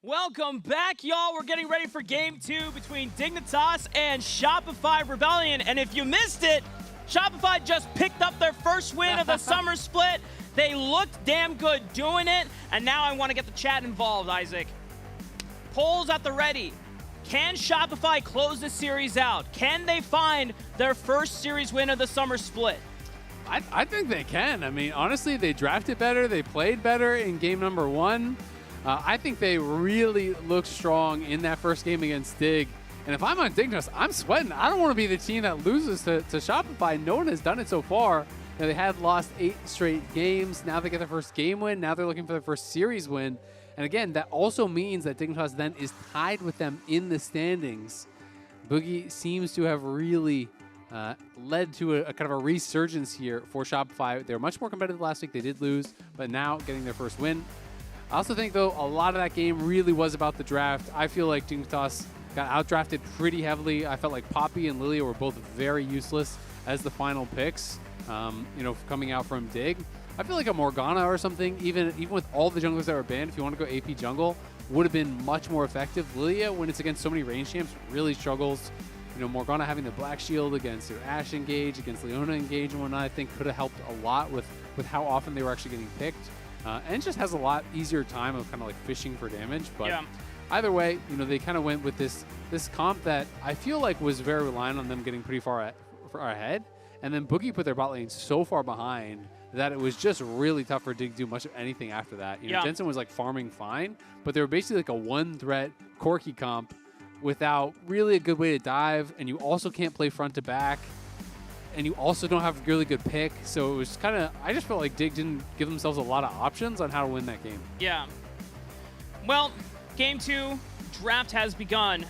Welcome back, y'all. We're getting ready for Game 2 between Dignitas and Shopify Rebellion. And if you missed it, Shopify just picked up their first win of the summer split. They looked damn good doing it. And now I want to get the chat involved, Isaac. Polls at the ready. Can Shopify close the series out? Can they find their first series win of the summer split? I think they can. I mean, honestly, they drafted better. They played better in game number 1. I think they really look strong in that first game against Dig. And if I'm on Dignitas, I'm sweating. I don't want to be the team that loses to Shopify. No one has done it so far. You know, they had lost 8 straight games. Now they get their first game win. Now they're looking for their first series win. And again, that also means that Dignitas then is tied with them in the standings. Boogie seems to have really led to a kind of a resurgence here for Shopify. They were much more competitive last week. They did lose, but now getting their first win. I also think, though, a lot of that game really was about the draft. I feel like Dignitas got outdrafted pretty heavily. I felt like Poppy and Lilia were both very useless as the final picks, coming out from Dig. I feel like a Morgana or something, even with all the junglers that were banned, if you want to go AP jungle, would have been much more effective. Lilia, when it's against so many range champs, really struggles. You know, Morgana having the Black Shield against their Ashe engage, against Leona engage and whatnot, I think could have helped a lot with how often they were actually getting picked. And just has a lot easier time of kind of like fishing for damage. But either way, they kind of went with this comp that I feel like was very reliant on them getting pretty far ahead. And then Boogie put their bot lane so far behind that it was just really tough for Dig to do much of anything after that. Jensen was like farming fine, but they were basically like a one-threat Corki comp without really a good way to dive. And you also can't play front to back. And you also don't have a really good pick. So it was kind of, I just felt like Dig didn't give themselves a lot of options on how to win that game. Yeah. Well, Game 2, draft has begun.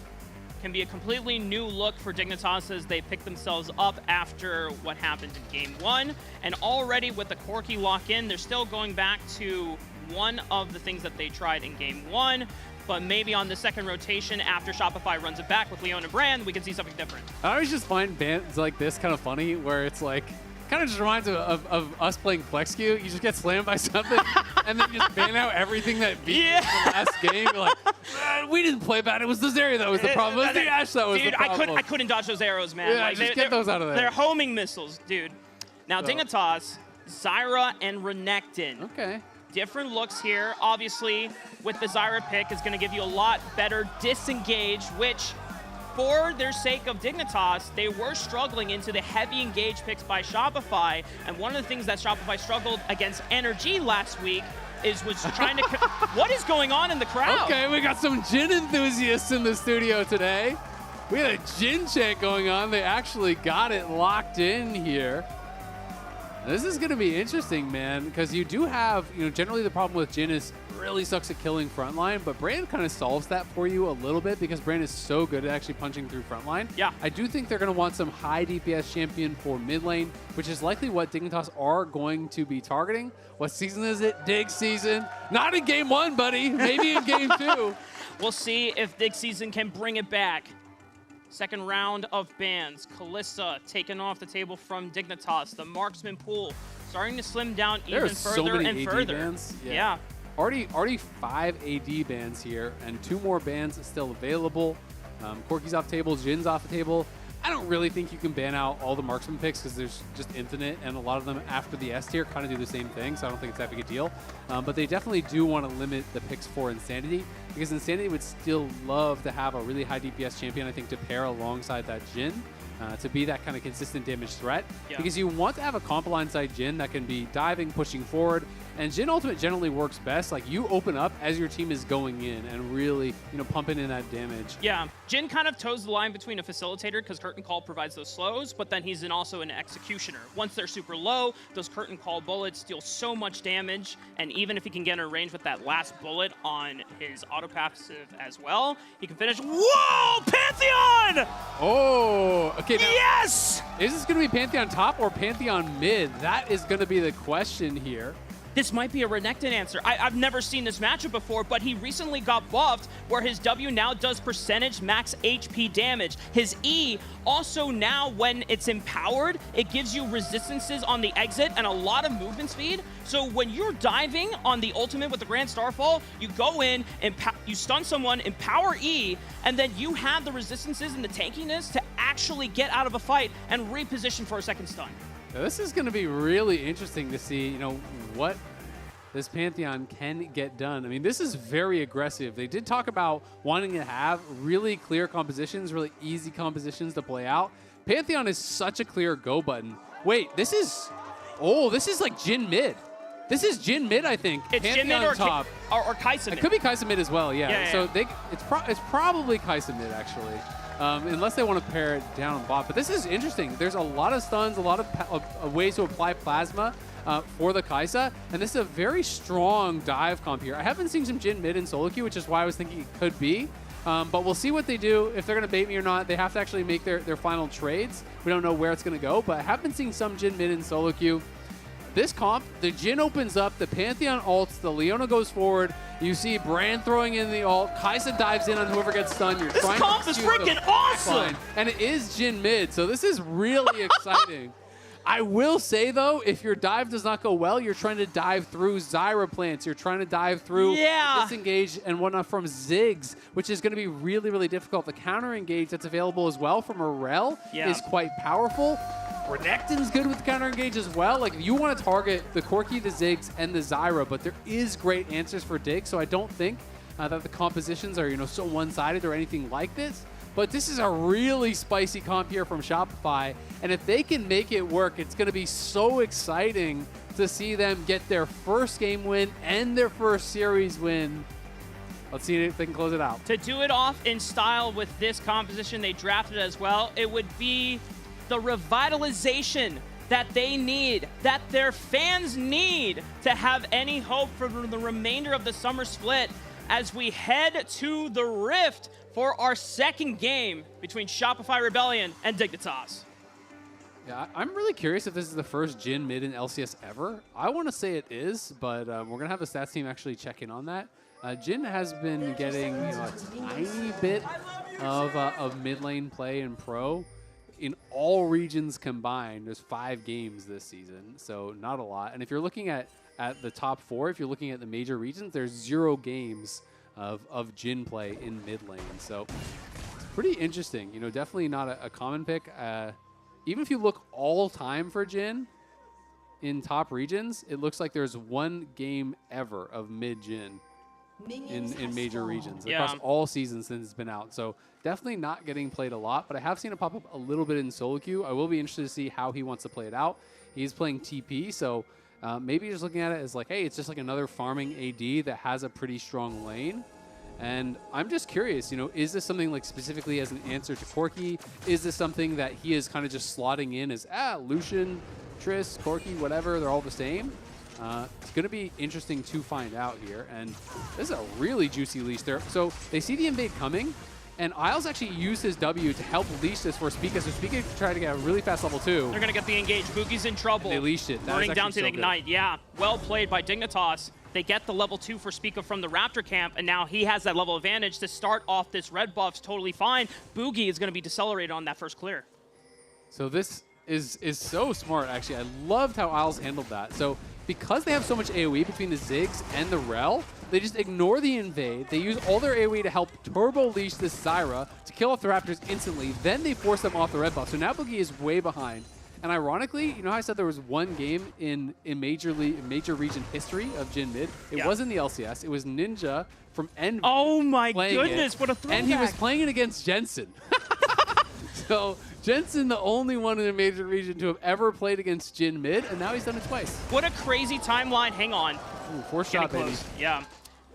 Can be a completely new look for Dignitas as they pick themselves up after what happened in Game 1. And already with the Corki lock-in, they're still going back to one of the things that they tried in Game 1. But maybe on the second rotation, after Shopify runs it back with Leon and Brand, we can see something different. I always just find bands like this kind of funny, where it's like, kind of just reminds me of us playing FlexQ. You just get slammed by something, and then you just ban out everything that beat you in the last game. You're like, we didn't play bad. It was the Zarya that was the problem. It was the Ashe that was the problem. I couldn't dodge those arrows, man. Yeah, just get those out of there. They're homing missiles, dude. Now, Dignitas, Zyra and Renekton. Okay. Different looks here. Obviously, with the Zyra pick, is going to give you a lot better disengage, which, for their sake of Dignitas, they were struggling into the heavy engage picks by Shopify. And one of the things that Shopify struggled against NRG last week was trying to... What is going on in the crowd? Okay, we got some Jhin enthusiasts in the studio today. We had a Jhin chant going on. They actually got it locked in here. This is going to be interesting, man, because you do have, generally the problem with Jhin is really sucks at killing frontline, but Brand kind of solves that for you a little bit because Brand is so good at actually punching through frontline. Yeah. I do think they're going to want some high DPS champion for mid lane, which is likely what Dignitas are going to be targeting. What season is it? Dig season. Not in Game 1, buddy. Maybe in Game 2. We'll see if Dig season can bring it back. Second round of bans. Kalista taken off the table from Dignitas. The marksman pool starting to slim down even further and further. Bans. Yeah. Already 5 AD bans here, and 2 more bans still available. Corki's off the table, Jin's off the table. I don't really think you can ban out all the marksman picks because there's just infinite, and a lot of them after the S tier kind of do the same thing, so I don't think it's that big a deal. But they definitely do want to limit the picks for Insanity, because Insanity would still love to have a really high DPS champion, I think, to pair alongside that Jhin. To be that kind of consistent damage threat. Yeah. Because you want to have a comp alongside Jhin that can be diving, pushing forward, and Jhin Ultimate generally works best. Like, you open up as your team is going in and really, pumping in that damage. Yeah, Jhin kind of toes the line between a facilitator because Curtain Call provides those slows, but then he's also an executioner. Once they're super low, those Curtain Call bullets deal so much damage, and even if he can get in range with that last bullet on his auto passive as well, he can finish. Whoa, Pantheon! Oh, okay. Now, yes! Is this going to be Pantheon top or Pantheon mid? That is going to be the question here. this might be a Renekton answer. I've never seen this matchup before, but he recently got buffed where his W now does percentage max HP damage. His E also now, when it's empowered, it gives you resistances on the exit and a lot of movement speed. So when you're diving on the ultimate with the Grand Starfall, you go in, you stun someone, empower E, and then you have the resistances and the tankiness to actually get out of a fight and reposition for a second stun. Now, this is going to be really interesting to see, what this Pantheon can get done. I mean, this is very aggressive. They did talk about wanting to have really clear compositions, really easy compositions to play out. Pantheon is such a clear go button. Wait, this is like Jhin mid. This is Jhin mid, I think. It's Pantheon Jhin mid or top. Or Kai'Sa mid. It could be Kai'Sa mid as well, yeah. Yeah. So it's probably Kai'Sa mid, actually. Unless they want to pair it down on bot. But this is interesting. There's a lot of stuns, a lot of ways to apply plasma for the Kai'Sa, and this is a very strong dive comp here. I haven't seen some Jhin mid in solo queue, which is why I was thinking it could be. But we'll see what they do. If they're going to bait me or not, they have to actually make their final trades. We don't know where it's going to go, but I have been seeing some Jhin mid in solo queue. This comp, the Jhin opens up, the Pantheon ults, the Leona goes forward. You see Brand throwing in the ult. Kai'Sa dives in on whoever gets stunned. You're this trying comp to is freaking awesome! And it is Jhin mid, so this is really exciting. I will say, though, if your dive does not go well, you're trying to dive through Zyra plants. You're trying to dive through disengage and whatnot from Ziggs, which is going to be really, really difficult. The counter engage that's available as well from Arel is quite powerful. Renekton's good with counter engage as well. Like, you want to target the Corki, the Ziggs, and the Zyra, but there is great answers for Dig, so I don't think that the compositions are, so one-sided or anything like this. But this is a really spicy comp here from Shopify, and if they can make it work, it's going to be so exciting to see them get their first game win and their first series win. Let's see if they can close it out. To do it off in style with this composition they drafted as well, it would be the revitalization that they need, that their fans need to have any hope for the remainder of the summer split as we head to the Rift for our second game between Shopify Rebellion and Dignitas. Yeah, I'm really curious if this is the first Jhin mid in LCS ever. I want to say it is, but we're going to have the stats team actually check in on that. Jhin has been getting a tiny bit of mid lane play in pro. In all regions combined, there's 5 games this season, so not a lot. And if you're looking at the top 4, if you're looking at the major regions, there's 0 games of Jhin play in mid lane. So it's pretty interesting. Definitely not a common pick. Even if you look all time for Jhin in top regions, it looks like there's 1 game ever of mid Jhin in major regions across all seasons since it's been out. So definitely not getting played a lot, but I have seen it pop up a little bit in solo queue. I will be interested to see how he wants to play it out. He's playing TP, so maybe just looking at it as like, hey, it's just like another farming AD that has a pretty strong lane. And I'm just curious, is this something like specifically as an answer to Corki? Is this something that he is kind of just slotting in as, Lucian, Triss, Corki, whatever, they're all the same? It's going to be interesting to find out here. And this is a really juicy leash there. So they see the invade coming, and Isles actually used his W to help leash this for Spica. So Spica tried to get a really fast level 2. They're going to get the engage. Boogie's in trouble. And they leashed it. Running down to the Ignite. Yeah, well played by Dignitas. They get the level 2 for Spica from the Raptor camp, and now he has that level advantage to start off this red buff's totally fine. Boogie is going to be decelerated on that first clear. So this is so smart, actually. I loved how Isles handled that. So because they have so much AoE between the Ziggs and the Rel, they just ignore the invade. They use all their AoE to help turbo leash this Zyra to kill off the Raptors instantly. Then they force them off the red buff. So now Boogie is way behind. And ironically, how I said there was 1 game in major region history of Jhin mid? It wasn't the LCS. It was Ninja from Envy. Oh my goodness, what a throwback. And he was playing it against Jensen. So Jensen, the only one in a major region to have ever played against Jhin mid, and now he's done it twice. What a crazy timeline. Hang on. Ooh, 4 shot, baby. Yeah.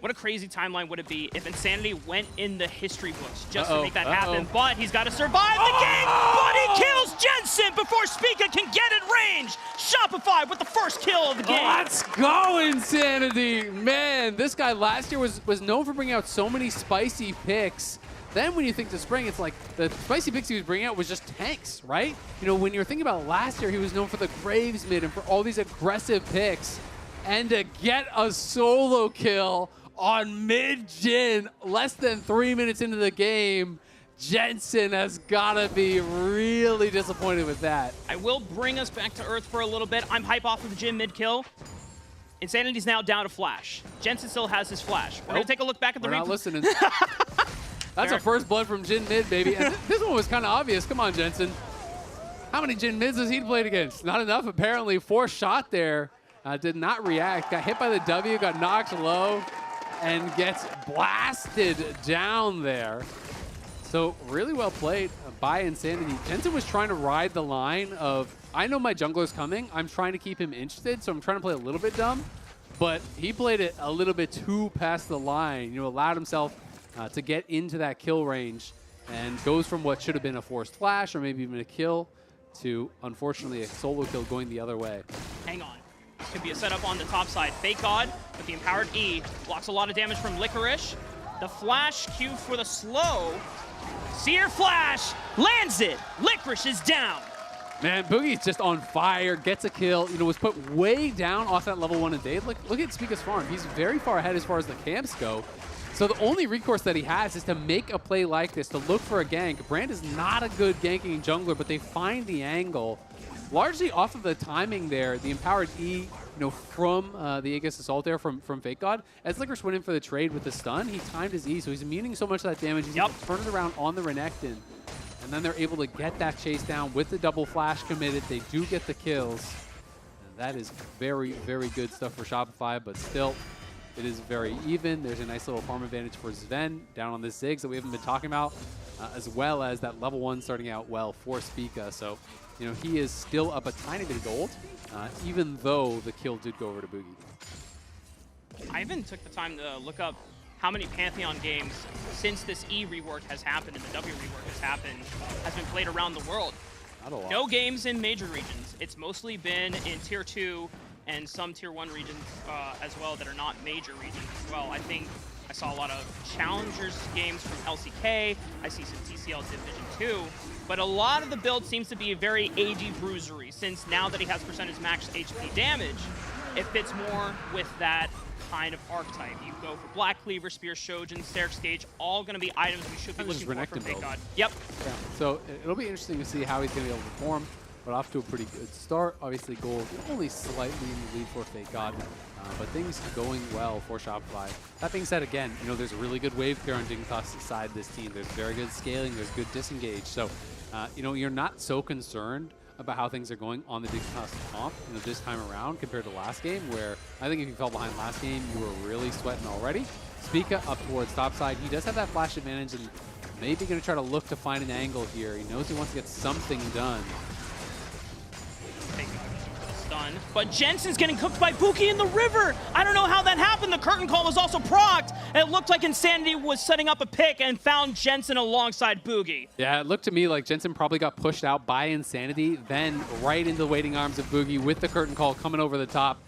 What a crazy timeline would it be if Insanity went in the history books just to make that happen. But he's got to survive the game. But he kills Jensen before Spica can get in range. Shopify with the first kill of the game. Let's go, Insanity. Man, this guy last year was known for bringing out so many spicy picks. Then when you think to spring, it's like the spicy picks he was bringing out was just tanks, right? When you're thinking about last year, he was known for the Graves mid and for all these aggressive picks. And to get a solo kill on mid-Jin, less than 3 minutes into the game, Jensen has got to be really disappointed with that. I will bring us back to earth for a little bit. I'm hype off of the Jin mid-kill. Insanity's now down to flash. Jensen still has his flash. We're going to take a look back at the replay. We're not listening. That's a first blood from Jin mid, baby. And this one was kind of obvious. Come on, Jensen. How many Jin mids has he played against? Not enough, apparently. 4 shot there. Did not react. Got hit by the W, got knocked low, and gets blasted down there. So really well played by Insanity. Jensen was trying to ride the line of, I know my jungler's coming. I'm trying to keep him interested, so I'm trying to play a little bit dumb. But he played it a little bit too past the line. You know, allowed himself to get into that kill range and goes from what should have been a forced flash or maybe even a kill to, unfortunately, a solo kill going the other way. Hang on. This could be a setup on the top side. Fake God with the empowered E. Blocks a lot of damage from Licorice. The flash Q for the slow. Seer flash. Lands it. Licorice is down. Man, Boogie's just on fire. Gets a kill. You know, was put way down off that level 1 invade. Look at Spica's farm. He's very far ahead as far as the camps go. So the only recourse that he has is to make a play like this, to look for a gank. Brand is not a good ganking jungler, but they find the angle. Largely off of the timing there, the empowered E, you know, from the Aegis Assault there from Fake God. As Licorice went in for the trade with the stun, he timed his E, so he's immuning so much of that damage, he's able to turn it around on the Renekton. And then they're able to get that chase down with the double flash committed. They do get the kills. And that is very, very good stuff for Shopify, but still, it is very even. There's a nice little farm advantage for Sven down on this Ziggs that we haven't been talking about, as well as that level 1 starting out well for Spica. So, you know, he is still up a tiny bit of gold, even though the kill did go over to Boogie. I even took the time to look up how many Pantheon games since this E rework has happened and the W rework has happened has been played around the world. Not a lot. No games in major regions. It's mostly been in Tier 2 and some Tier 1 regions as well that are not major regions as well. I think I saw a lot of Challengers games from LCK. I see some TCL Division 2. But a lot of the build seems to be very AD bruisery, since now that he has percentage max HP damage, it fits more with that kind of archetype. You go for Black Cleaver, Spear, Shojin, Seraph Gauge, all going to be items we should be looking for from Fake God. Yep. Yeah. So it'll be interesting to see how he's going to be able to perform, but off to a pretty good start. Obviously, gold only slightly in the lead for Fake God, but things going well for Shopify. That being said, again, you know, there's a really good wave clear on Dignitas' side of this team. There's very good scaling. There's good disengage. So, you know, you're not so concerned about how things are going on the Dignitas comp, you know, this time around compared to last game, where I think if you fell behind last game, you were really sweating already. Spica up towards top side. He does have that flash advantage and maybe going to try to look to find an angle here. He knows he wants to get something done. Stun, but Jensen's getting cooked by Buki in the river. I don't know how that happened. The curtain call was also procced, and it looked like Insanity was setting up a pick and found Jensen alongside Boogie. Yeah, it looked to me like Jensen probably got pushed out by Insanity, then right into the waiting arms of Boogie with the curtain call coming over the top.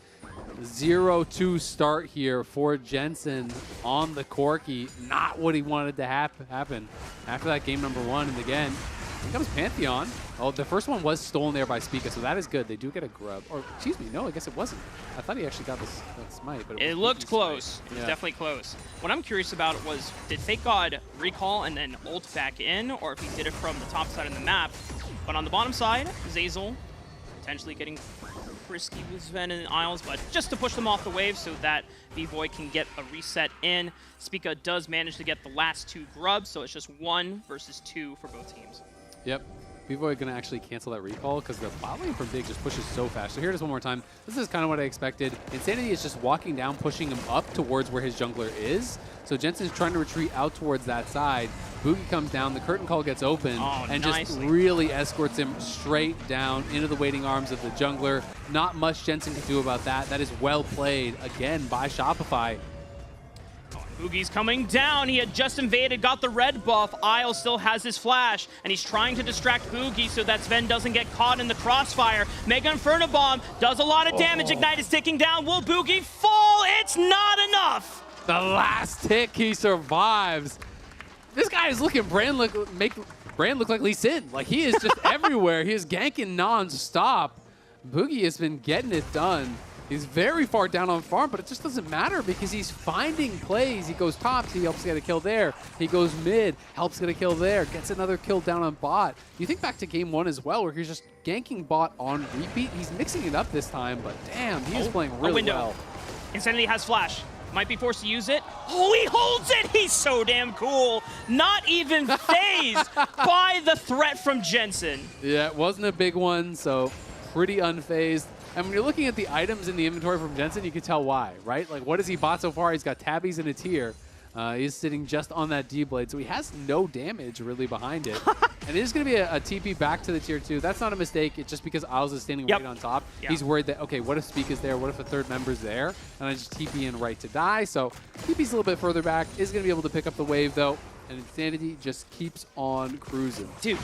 0-2 start here for Jensen on the Corki. Not what he wanted to happen after that game number 1. And again, here comes Pantheon. Oh, the first one was stolen there by Spica, so that is good. They do get a grub. Or, excuse me, no, I guess it wasn't. I thought he actually got this smite, but it looked close. It was definitely close. What I'm curious about was, did Fake God recall and then ult back in, or if he did it from the top side of the map? But on the bottom side, Zazel potentially getting risky with Sven and Isles, but just to push them off the wave so that B-Boy can get a reset in. Spica does manage to get the last 2 grubs, so it's just 1 versus 2 for both teams. Yep. B-Boy going to actually cancel that recall because the bot lane from Big just pushes so fast. So here it is one more time. This is kind of what I expected. Insanity is just walking down, pushing him up towards where his jungler is. So Jensen's trying to retreat out towards that side. Boogie comes down, the curtain call gets open, and just really escorts him straight down into the waiting arms of the jungler. Not much Jensen can do about that. That is well played, again, by Shopify. Boogie's coming down. He had just invaded, got the red buff. Isle still has his flash, and he's trying to distract Boogie so that Sven doesn't get caught in the crossfire. Mega Inferno Bomb does a lot of damage. Ignite is ticking down. Will Boogie fall? It's not enough. The last tick, he survives. This guy is looking make Brand look like Lee Sin. Like, he is just everywhere. He is ganking non-stop. Boogie has been getting it done. He's very far down on farm, but it just doesn't matter because he's finding plays. He goes top, he helps get a kill there. He goes mid, helps get a kill there, gets another kill down on bot. You think back to game 1 as well, where he's just ganking bot on repeat. He's mixing it up this time, but damn, he is playing really well. Insanity has flash. Might be forced to use it. Oh, he holds it! He's so damn cool. Not even phased by the threat from Jensen. Yeah, it wasn't a big one, so pretty unfazed. And when you're looking at the items in the inventory from Jensen, you can tell why, right? Like, what has he bought so far? He's got tabbies and a tier. He's sitting just on that D-Blade, so he has no damage really behind it. And it is going to be a TP back to the tier 2. That's not a mistake. It's just because Isles is standing right on top. Yeah. He's worried that, okay, what if Speak is there? What if a third member's there? And I just TP in right to die. So TP's a little bit further back. Is going to be able to pick up the wave, though. And Insanity just keeps on cruising. Dude,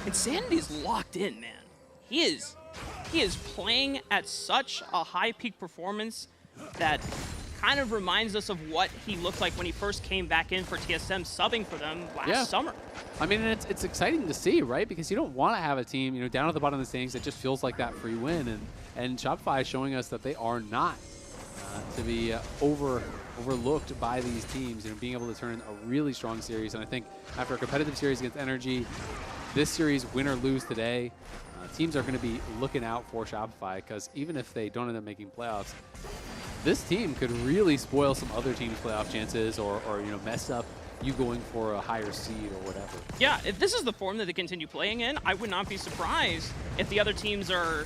Insanity's locked in, man. He is playing at such a high peak performance that kind of reminds us of what he looked like when he first came back in for TSM, subbing for them last summer. I mean, it's exciting to see, right? Because you don't want to have a team, you know, down at the bottom of the standings that just feels like that free win. And Shopify is showing us that they are not to be overlooked by these teams. You know, being able to turn a really strong series. And I think after a competitive series against NRG, this series, win or lose today, teams are going to be looking out for Shopify because even if they don't end up making playoffs, this team could really spoil some other teams' playoff chances or you know, mess up you going for a higher seed or whatever. Yeah, if this is the form that they continue playing in, I would not be surprised if the other teams are,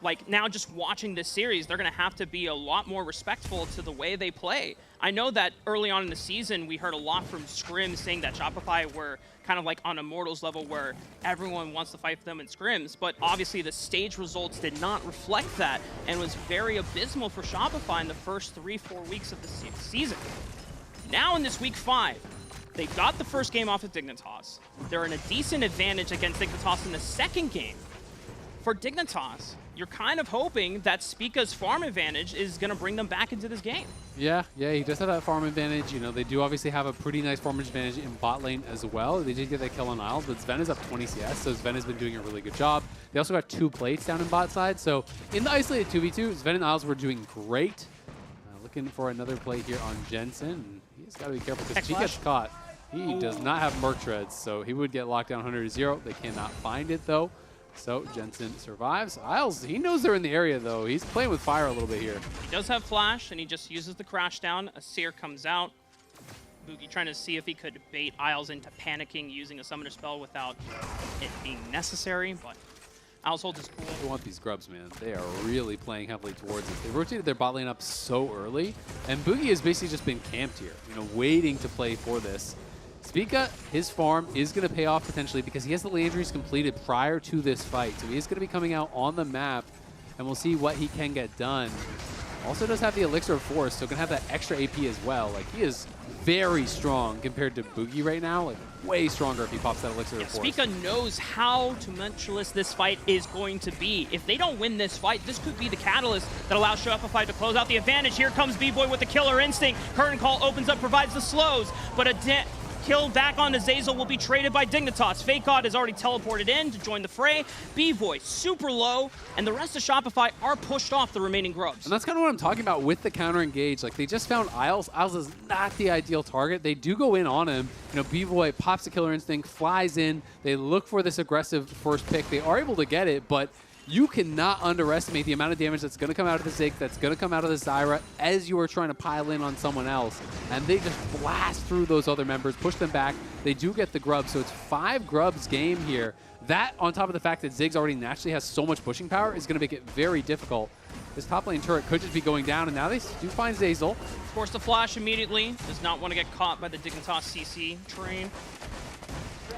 like, now just watching this series, they're going to have to be a lot more respectful to the way they play. I know that early on in the season, we heard a lot from scrims saying that Shopify were kind of like on Immortals level where everyone wants to fight them in scrims, but obviously the stage results did not reflect that and was very abysmal for Shopify in the first 3-4 weeks of the season. Now in this week 5, they got the first game off of Dignitas. They're in a decent advantage against Dignitas in the second game. For Dignitas, you're kind of hoping that Spica's farm advantage is going to bring them back into this game. Yeah, he does have that farm advantage. You know, they do obviously have a pretty nice farm advantage in bot lane as well. They did get that kill on Isles, but Sven is up 20 CS, so Sven has been doing a really good job. They also got 2 plates down in bot side, so in the isolated 2v2, Sven and Isles were doing great. Looking for another play here on Jensen. He's got to be careful because if he gets caught, he does not have Merc Treads, so he would get locked down 100-0. They cannot find it, though. So Jensen survives. Isles, he knows they're in the area, though. He's playing with fire a little bit here. He does have flash, and he just uses the crash down. A seer comes out. Boogie trying to see if he could bait Isles into panicking using a summoner spell without it being necessary, but Isles holds his cool. They want these grubs, man. They are really playing heavily towards it. They rotated their bot lane up so early, and Boogie has basically just been camped here, you know, waiting to play for this. Spica, his farm is going to pay off potentially because he has the Leandries completed prior to this fight. So he is going to be coming out on the map, and we'll see what he can get done. Also does have the Elixir of Force, so going to have that extra AP as well. Like, he is very strong compared to Boogie right now. Like, way stronger if he pops that Elixir of Force. Spica knows how tumultuous this fight is going to be. If they don't win this fight, this could be the catalyst that allows Shopify to close out the advantage. Here comes B-Boy with the killer instinct. Curtain Call opens up, provides the slows, but a kill back on to Zazel will be traded by Dignitas. Fake God has already teleported in to join the fray. B-Boy super low, and the rest of Shopify are pushed off the remaining grubs. And that's kind of what I'm talking about with the counter engage. Like, they just found Isles. Isles is not the ideal target. They do go in on him. You know, B-Boy pops the killer instinct, flies in. They look for this aggressive first pick. They are able to get it, but you cannot underestimate the amount of damage that's going to come out of the Zig, that's going to come out of the Zyra as you are trying to pile in on someone else. And they just blast through those other members, push them back. They do get the grubs, so it's 5 grubs game here. That, on top of the fact that Ziggs already naturally has so much pushing power, is going to make it very difficult. This top lane turret could just be going down, and now they do find Zazel. Forced to flash immediately. Does not want to get caught by the Dignitas CC train.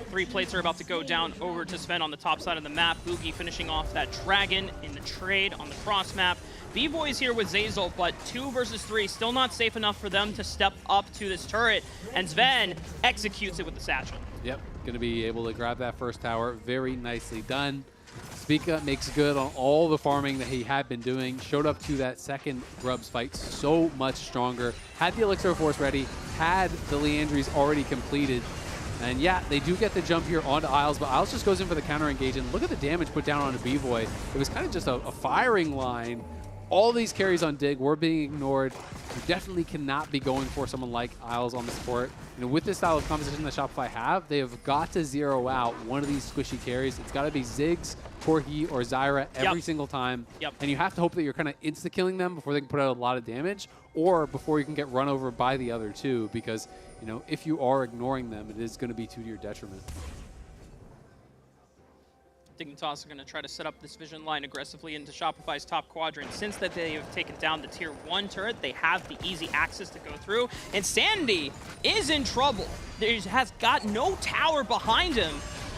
3 plates are about to go down over to Sven on the top side of the map. Boogie finishing off that dragon in the trade on the cross map. B-Boy's here with Zazel, but 2 versus 3, still not safe enough for them to step up to this turret. And Sven executes it with the satchel. Yep, going to be able to grab that first tower. Very nicely done. Spica makes good on all the farming that he had been doing. Showed up to that second grubs fight so much stronger. Had the Elixir of Force ready. Had the Leandries already completed. And yeah, they do get the jump here onto Isles, but Isles just goes in for the counter engage. And look at the damage put down onto B-Boy. It was kind of just a firing line all these carries on Dig were being ignored. You definitely cannot be going for someone like Isles on the support. You know, with this style of composition that Shopify have, they have got to zero out one of these squishy carries. It's got to be Ziggs, Corki, or Zyra every single time. And you have to hope that you're kind of insta-killing them before they can put out a lot of damage, or before you can get run over by the other two, because, you know, if you are ignoring them, it is going to be to your detriment. Dignitas are going to try to set up this vision line aggressively into Shopify's top quadrant. Since that they have taken down the tier 1 turret, they have the easy access to go through. And Sandy is in trouble. He has got no tower behind him,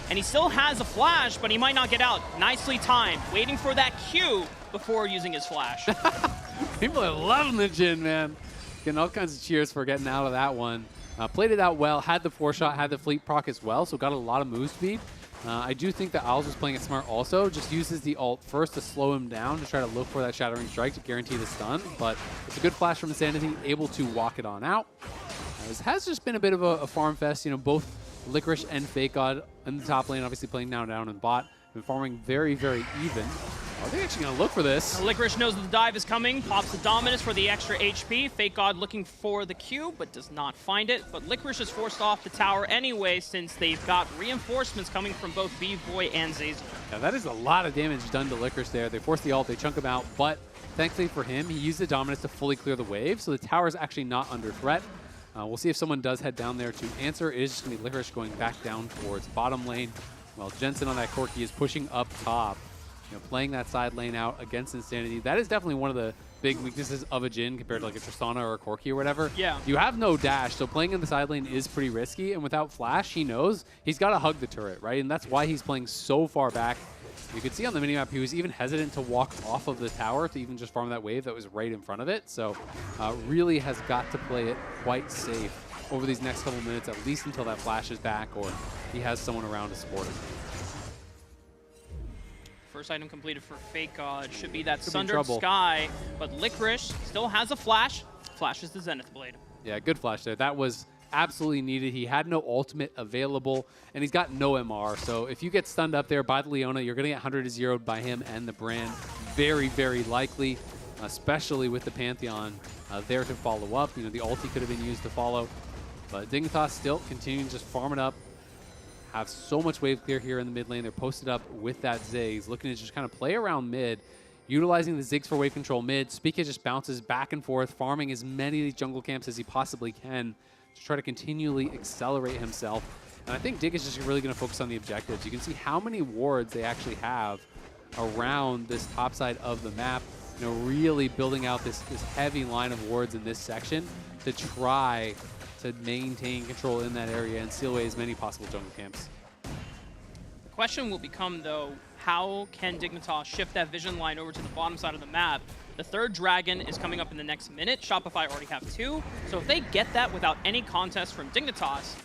and he still has a flash, but he might not get out. Nicely timed, waiting for that Q before using his flash. People are loving the Jhin, man. Getting all kinds of cheers for getting out of that one. Played it out well, had the 4-shot, had the fleet proc as well, so got a lot of move speed. I do think that Owls was playing it smart also, just uses the ult first to slow him down to try to look for that Shattering Strike to guarantee the stun, but it's a good flash from Insanity, able to walk it on out. This has just been a bit of a farm fest, you know, both Licorice and Fake God in the top lane, obviously playing now down in bot, been farming very, very even. Are they actually going to look for this? Licorice knows that the dive is coming, pops the Dominus for the extra HP. Fake God looking for the Q, but does not find it. But Licorice is forced off the tower anyway, since they've got reinforcements coming from both B-Boy and Zazu. Yeah, that is a lot of damage done to Licorice there. They force the ult, they chunk him out, but thankfully for him, he used the Dominus to fully clear the wave, so the tower is actually not under threat. We'll see if someone does head down there to answer. It is just going to be Licorice going back down towards bottom lane, while Jensen on that Corki is pushing up top. You know, playing that side lane out against Insanity. That is definitely one of the big weaknesses of a Jhin compared to like a Tristana or a Corki or whatever. Yeah. You have no dash, so playing in the side lane is pretty risky, and without flash, he knows he's got to hug the turret, right? And that's why he's playing so far back. You could see on the minimap he was even hesitant to walk off of the tower to even just farm that wave that was right in front of it. So really has got to play it quite safe over these next couple minutes, at least until that flash is back or he has someone around to support him. First item completed for Fake God should be that Sundered Sky, but Licorice still has a flash. Flashes the Zenith Blade. Yeah, good flash there. That was absolutely needed. He had no ultimate available, and he's got no MR. So if you get stunned up there by the Leona, you're going to get 100-0'd by him and the Brand. Very, very likely, especially with the Pantheon there to follow up. You know, the ulti could have been used to follow, but Dignitas still continuing to just farm it up. Have so much wave clear here in the mid lane. They're posted up with that Ziggs, looking to just kind of play around mid, utilizing the Ziggs for wave control mid. Spica just bounces back and forth, farming as many of these jungle camps as he possibly can to try to continually accelerate himself. And I think Dig is just really going to focus on the objectives. You can see how many wards they actually have around this top side of the map. You know, really building out this heavy line of wards in this section to try to maintain control in that area and seal away as many possible jungle camps. The question will become, though, how can Dignitas shift that vision line over to the bottom side of the map? The third dragon is coming up in the next minute. Shopify already have 2. So if they get that without any contest from Dignitas,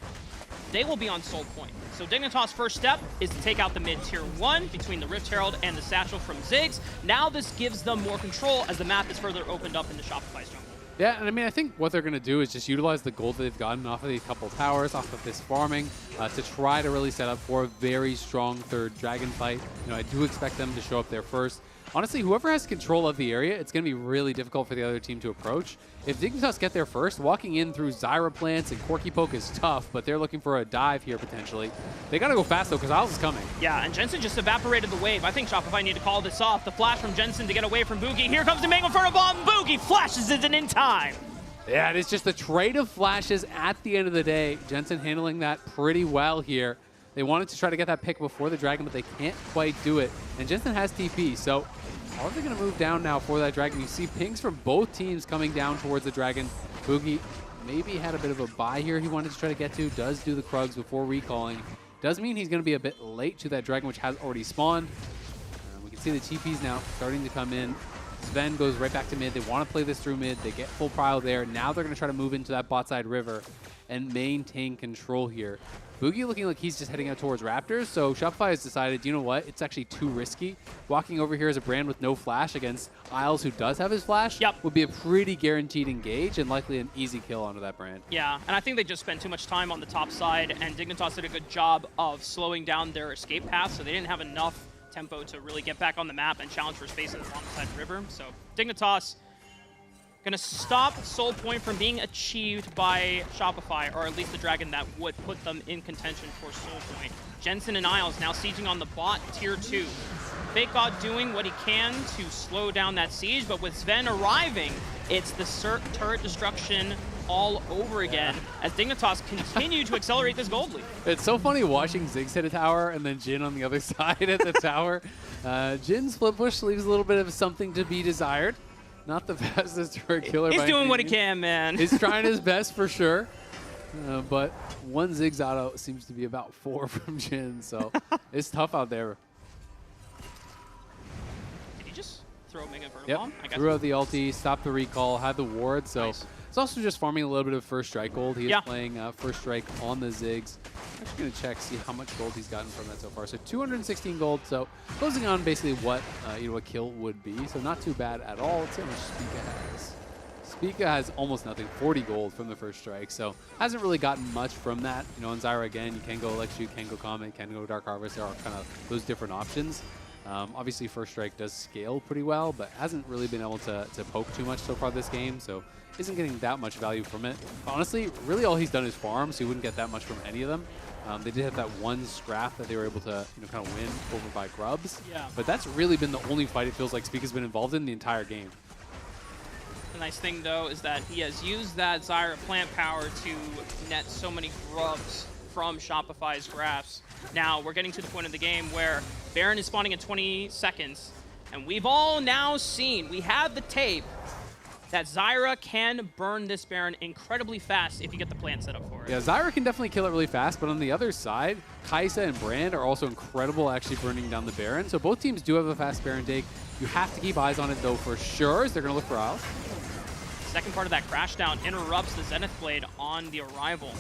they will be on soul point. So Dignitas' first step is to take out the mid tier 1 between the Rift Herald and the Satchel from Ziggs. Now this gives them more control as the map is further opened up into Shopify's jungle. Yeah, and I mean, I think what they're going to do is just utilize the gold that they've gotten off of these couple towers, off of this farming, to try to really set up for a very strong third dragon fight. You know, I do expect them to show up there first. Honestly, whoever has control of the area, it's going to be really difficult for the other team to approach. If Dignitas get there first, walking in through Zyra plants and Corki Poke is tough, but they're looking for a dive here potentially. They got to go fast though, because Isles is coming. Yeah, and Jensen just evaporated the wave. I think Shopify need to call this off. The flash from Jensen to get away from Boogie. Here comes the Mango Inferno Bomb. Boogie flashes it in time. Yeah, it is just a trade of flashes at the end of the day. Jensen handling that pretty well here. They wanted to try to get that pick before the Dragon, but they can't quite do it. And Jensen has TP, so how are they going to move down now for that Dragon? You see pings from both teams coming down towards the Dragon. Boogie maybe had a bit of a buy here he wanted to try to get to. Does do the Krugs before recalling. Does mean he's going to be a bit late to that Dragon, which has already spawned. We can see the TPs now starting to come in. Sven goes right back to mid. They want to play this through mid. They get full prio there. Now they're going to try to move into that bot side river and maintain control here. Boogie looking like he's just heading out towards Raptors, so Shopify has decided, you know what, it's actually too risky. Walking over here as a Brand with no flash against Isles, who does have his flash, would be a pretty guaranteed engage and likely an easy kill onto that Brand. Yeah, and I think they just spent too much time on the top side, and Dignitas did a good job of slowing down their escape path, so they didn't have enough tempo to really get back on the map and challenge for space alongside River. So Dignitas gonna stop Soul Point from being achieved by Shopify, or at least the Dragon that would put them in contention for Soul Point. Jensen and Isles now sieging on the bot tier 2. Fake God doing what he can to slow down that siege, but with Sven arriving, it's the turret destruction all over again as Dignitas continue to accelerate this gold lead. It's so funny watching Ziggs hit a tower and then Jin on the other side at the tower. Jin's flip push leaves a little bit of something to be desired. Not the fastest turret killer. He's doing what he can, man. He's trying his best for sure. But one Ziggs auto seems to be about 4 from Jin, so it's tough out there. Did he just throw Mega Inferno Yep. Bomb? I guess. Threw out the ulti, stopped the recall, had the ward, so Nice. it's also just farming a little bit of first strike gold. He is Yeah. playing first strike on the Ziggs. I'm actually going to check, see how much gold he's gotten from that so far. So 216 gold, so closing on basically what a kill would be. So not too bad at all. Let's see how much Spica has. Spica has almost nothing, 40 gold from the first strike, so hasn't really gotten much from that. You know, on Zyra again, you can go Electro, you can go Comet, you can go Dark Harvest. There are kind of those different options. Obviously, first strike does scale pretty well, but hasn't really been able to poke too much so far this game, so isn't getting that much value from it. Honestly, really all he's done is farm, so he wouldn't get that much from any of them. They did have that one scrap that they were able to, kind of win over by Grubs. Yeah. But that's really been the only fight it feels like Spica's been involved in the entire game. The nice thing, though, is that he has used that Zyra plant power to net so many Grubs from Shopify's graphs. Now, we're getting to the point of the game where Baron is spawning in 20 seconds, and we've all now seen, we have the tape, that Zyra can burn this Baron incredibly fast if you get the plant set up for it. Yeah, Zyra can definitely kill it really fast, but on the other side, Kai'Sa and Brand are also incredible actually burning down the Baron. So both teams do have a fast Baron take. You have to keep eyes on it though for sure, as they're going to look for Isles. Second part of that crash down interrupts the Zenith Blade on the arrival.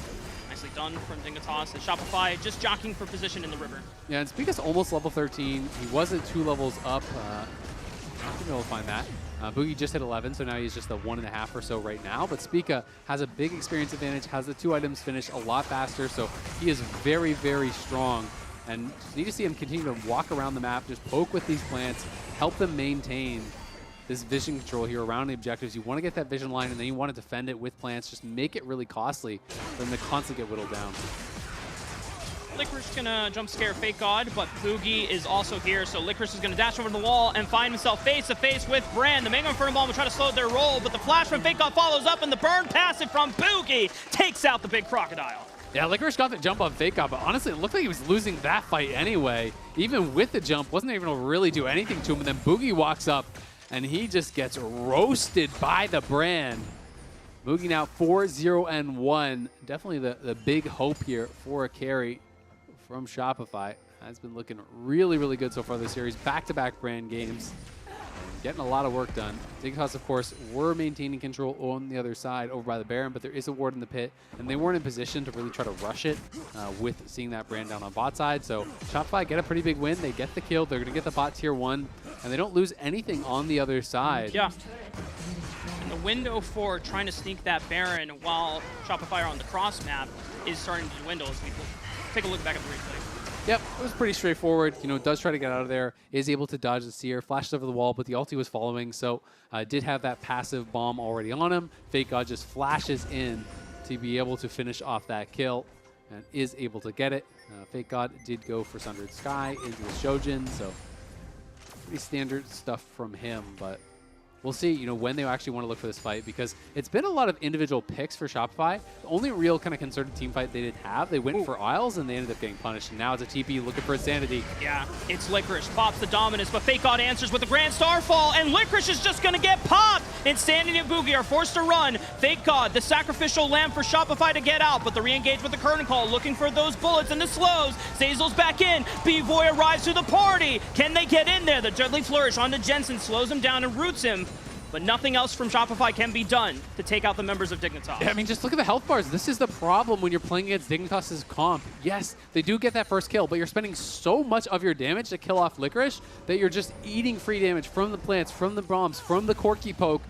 Nicely done from Dignitas and Shopify just jockeying for position in the river. Yeah, and Spica's almost level 13. He wasn't 2 levels up. Not going to be able to find that. Boogie just hit 11, so now he's just a 1.5 or so right now. But Spica has a big experience advantage, has the 2 items finished a lot faster, so he is very, very strong. And you need to see him continue to walk around the map, just poke with these plants, help them maintain this vision control here around the objectives. You want to get that vision line, and then you want to defend it with plants. Just make it really costly for them to constantly get whittled down. Licorice gonna jump scare Fake God, but Boogie is also here, so Licorice is gonna dash over the wall and find himself face to face with Brand. The Mega Inferno Bomb will try to slow their roll, but the flash from Fake God follows up, and the burn passive from Boogie takes out the big crocodile. Yeah, Licorice got the jump on Fake God, but honestly, it looked like he was losing that fight anyway. Even with the jump, wasn't even able to really do anything to him, and then Boogie walks up, and he just gets roasted by the Brand. Boogie now 4-0-1. Definitely the big hope here for a carry from Shopify. Has been looking really, really good so far this series. Back-to-back Brand games. Getting a lot of work done. Dignitas, of course, were maintaining control on the other side over by the Baron, but there is a ward in the pit, and they weren't in position to really try to rush it with seeing that Brand down on bot side. So Shopify get a pretty big win. They get the kill. They're going to get the bot tier 1, and they don't lose anything on the other side. Yeah. And the window for trying to sneak that Baron while Shopify are on the cross map is starting to dwindle as we take a look back at the replay. Yep, it was pretty straightforward. Does try to get out of there, is able to dodge the Seer, flashes over the wall, but the ulti was following, so did have that passive bomb already on him. Fake God just flashes in to be able to finish off that kill and is able to get it. Fake God did go for Sundered Sky into the Shojin, so pretty standard stuff from him, but we'll see, when they actually want to look for this fight, because it's been a lot of individual picks for Shopify. The only real kind of concerted team fight they did have, they went for Isles, and they ended up getting punished. And now it's a TP looking for Insanity. Yeah, it's Licorice. Pops the Dominus, but Fake God answers with a Grand Starfall, and Licorice is just going to get popped. Insanity and Boogie are forced to run. Fake God, the sacrificial lamb for Shopify to get out, but the re-engage with the Curtain Call, looking for those bullets and the slows. Zazel's back in. B-Boy arrives to the party. Can they get in there? The Deadly Flourish onto Jensen, slows him down and roots him. But nothing else from Shopify can be done to take out the members of Dignitas. Yeah, I mean, just look at the health bars. This is the problem when you're playing against Dignitas' comp. Yes, they do get that first kill, but you're spending so much of your damage to kill off Licorice that you're just eating free damage from the plants, from the bombs, from the Corky poke,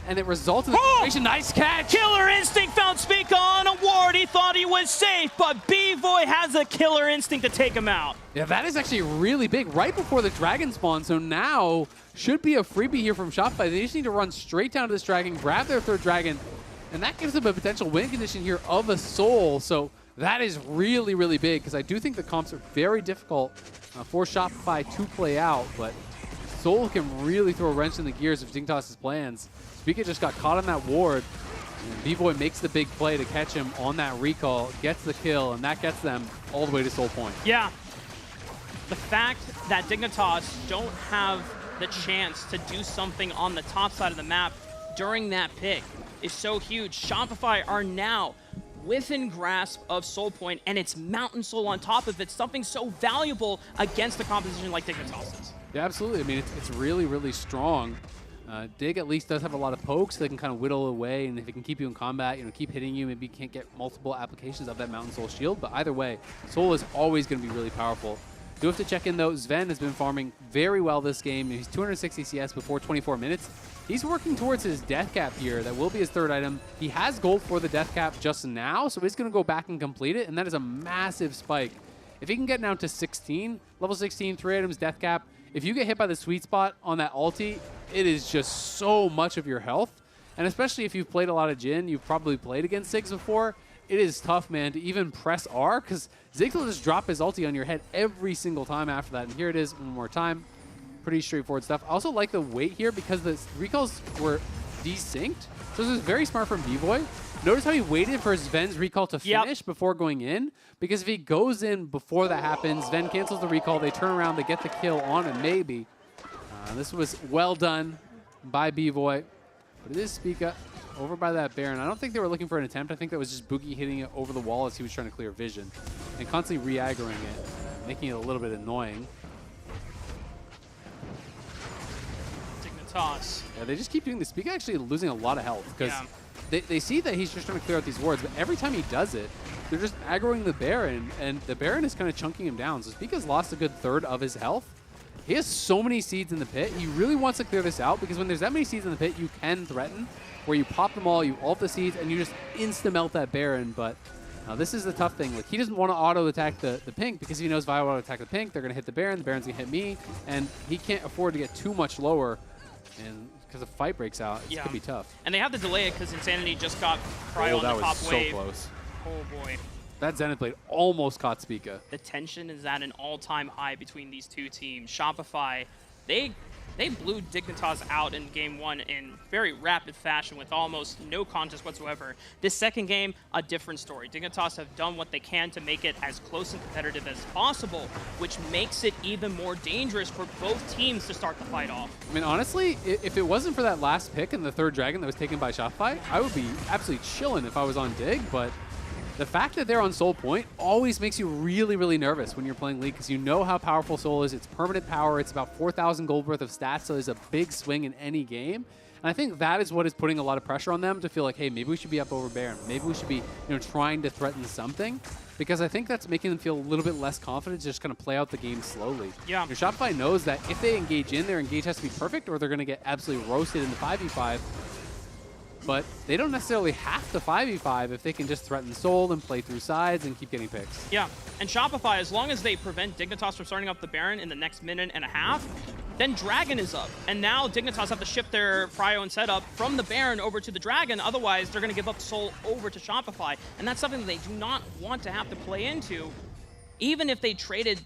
and it results in the situation. Nice catch! Killer Instinct found Spica on a ward. He thought he was safe, but B-Voy has a Killer Instinct to take him out. Yeah, that is actually really big, right before the dragon spawn, so now should be a freebie here from Shopify. They just need to run straight down to this dragon, grab their third dragon, and that gives them a potential win condition here of a soul. So that is really, really big, because I do think the comps are very difficult for Shopify to play out, but Soul can really throw a wrench in the gears of Dignitas' plans. Spica just got caught on that ward, and B-Boy makes the big play to catch him on that recall, gets the kill, and that gets them all the way to Soul Point. Yeah. The fact that Dignitas don't have the chance to do something on the top side of the map during that pick is so huge. Shopify are now within grasp of Soul Point, and it's Mountain Soul on top of it, something so valuable against a composition like Dignitas is. Yeah, absolutely. I mean, it's really, really strong. Dig at least does have a lot of pokes, so they can kind of whittle away, and if it can keep you in combat, keep hitting you, maybe you can't get multiple applications of that Mountain Soul shield, but either way, Soul is always going to be really powerful. Do have to check in, though, Sven has been farming very well this game. He's 260 CS before 24 minutes. He's working towards his death cap here. That will be his third item. He has gold for the death cap just now, so he's going to go back and complete it, and that is a massive spike. If he can get down to 16, level 16, 3 items, death cap, if you get hit by the sweet spot on that ulti, it is just so much of your health. And especially if you've played a lot of Jhin, you've probably played against Ziggs before, it is tough, man, to even press R, because Ziggs will just drop his ulti on your head every single time after that. And here it is one more time. Pretty straightforward stuff. I also like the wait here because the recalls were desynced. So this is very smart from B-Boy. Notice how he waited for Sven's recall to finish before going in, because if he goes in before that happens, Sven cancels the recall, they turn around, they get the kill on him, maybe. This was well done by B-Boy, but it is Spica over by that Baron. I don't think they were looking for an attempt. I think that was just Boogie hitting it over the wall as he was trying to clear vision and constantly re-aggroing it, making it a little bit annoying. Dignitas. Yeah, they just keep doing this. Spica actually losing a lot of health because they see that he's just trying to clear out these wards, but every time he does it, they're just aggroing the Baron, and the Baron is kind of chunking him down. So Spica's lost a good third of his health. He has so many seeds in the pit. He really wants to clear this out, because when there's that many seeds in the pit, you can threaten, where you pop them all, you ult the seeds, and you just insta-melt that Baron. But this is the tough thing. Like, he doesn't want to auto-attack the pink, because if he knows if I auto-attack the pink, they're going to hit the Baron's going to hit me, and he can't afford to get too much lower. And because if a fight breaks out, it's going to be tough. And they have to delay it because Insanity just got Cryo on the top wave. So close. Oh, boy. That Zenith blade almost caught Spica. The tension is at an all-time high between these two teams. Shopify, they blew Dignitas out in game one in very rapid fashion with almost no contest whatsoever. This second game, a different story. Dignitas have done what they can to make it as close and competitive as possible, which makes it even more dangerous for both teams to start the fight off. I mean, honestly, if it wasn't for that last pick and the third dragon that was taken by Shopify, I would be absolutely chilling if I was on Dig, but the fact that they're on Soul Point always makes you really, really nervous when you're playing League, because you know how powerful Soul is. It's permanent power. It's about 4,000 gold worth of stats, so there's a big swing in any game. And I think that is what is putting a lot of pressure on them to feel like, hey, maybe we should be up over Baron. Maybe we should be trying to threaten something, because I think that's making them feel a little bit less confident to just kind of play out the game slowly. Yeah. Shopify knows that if they engage in, their engage has to be perfect, or they're going to get absolutely roasted in the 5v5. But they don't necessarily have to 5v5 if they can just threaten Soul and play through sides and keep getting picks. Yeah, and Shopify, as long as they prevent Dignitas from starting up the Baron in the next minute and a half, then Dragon is up. And now Dignitas have to shift their prio and setup from the Baron over to the Dragon. Otherwise, they're going to give up Soul over to Shopify. And that's something that they do not want to have to play into, even if they traded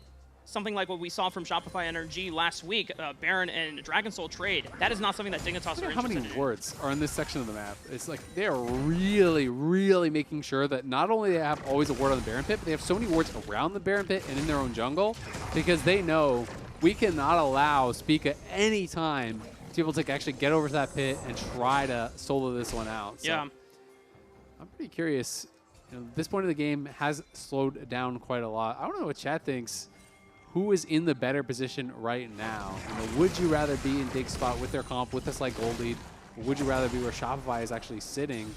something like what we saw from Shopify NRG last week, Baron and Dragon Soul trade. That is not something that Dignitas are interested in. How many wards are in this section of the map? It's like they are really, really making sure that not only they have always a ward on the Baron pit, but they have so many wards around the Baron pit and in their own jungle, because they know we cannot allow Spica any time to be able to actually get over to that pit and try to solo this one out. So yeah. I'm pretty curious. This point of the game has slowed down quite a lot. I don't know what chat thinks. Who is in the better position right now? Would you rather be in Dig's spot with their comp with a slight gold lead, or would you rather be where Shopify is actually sitting,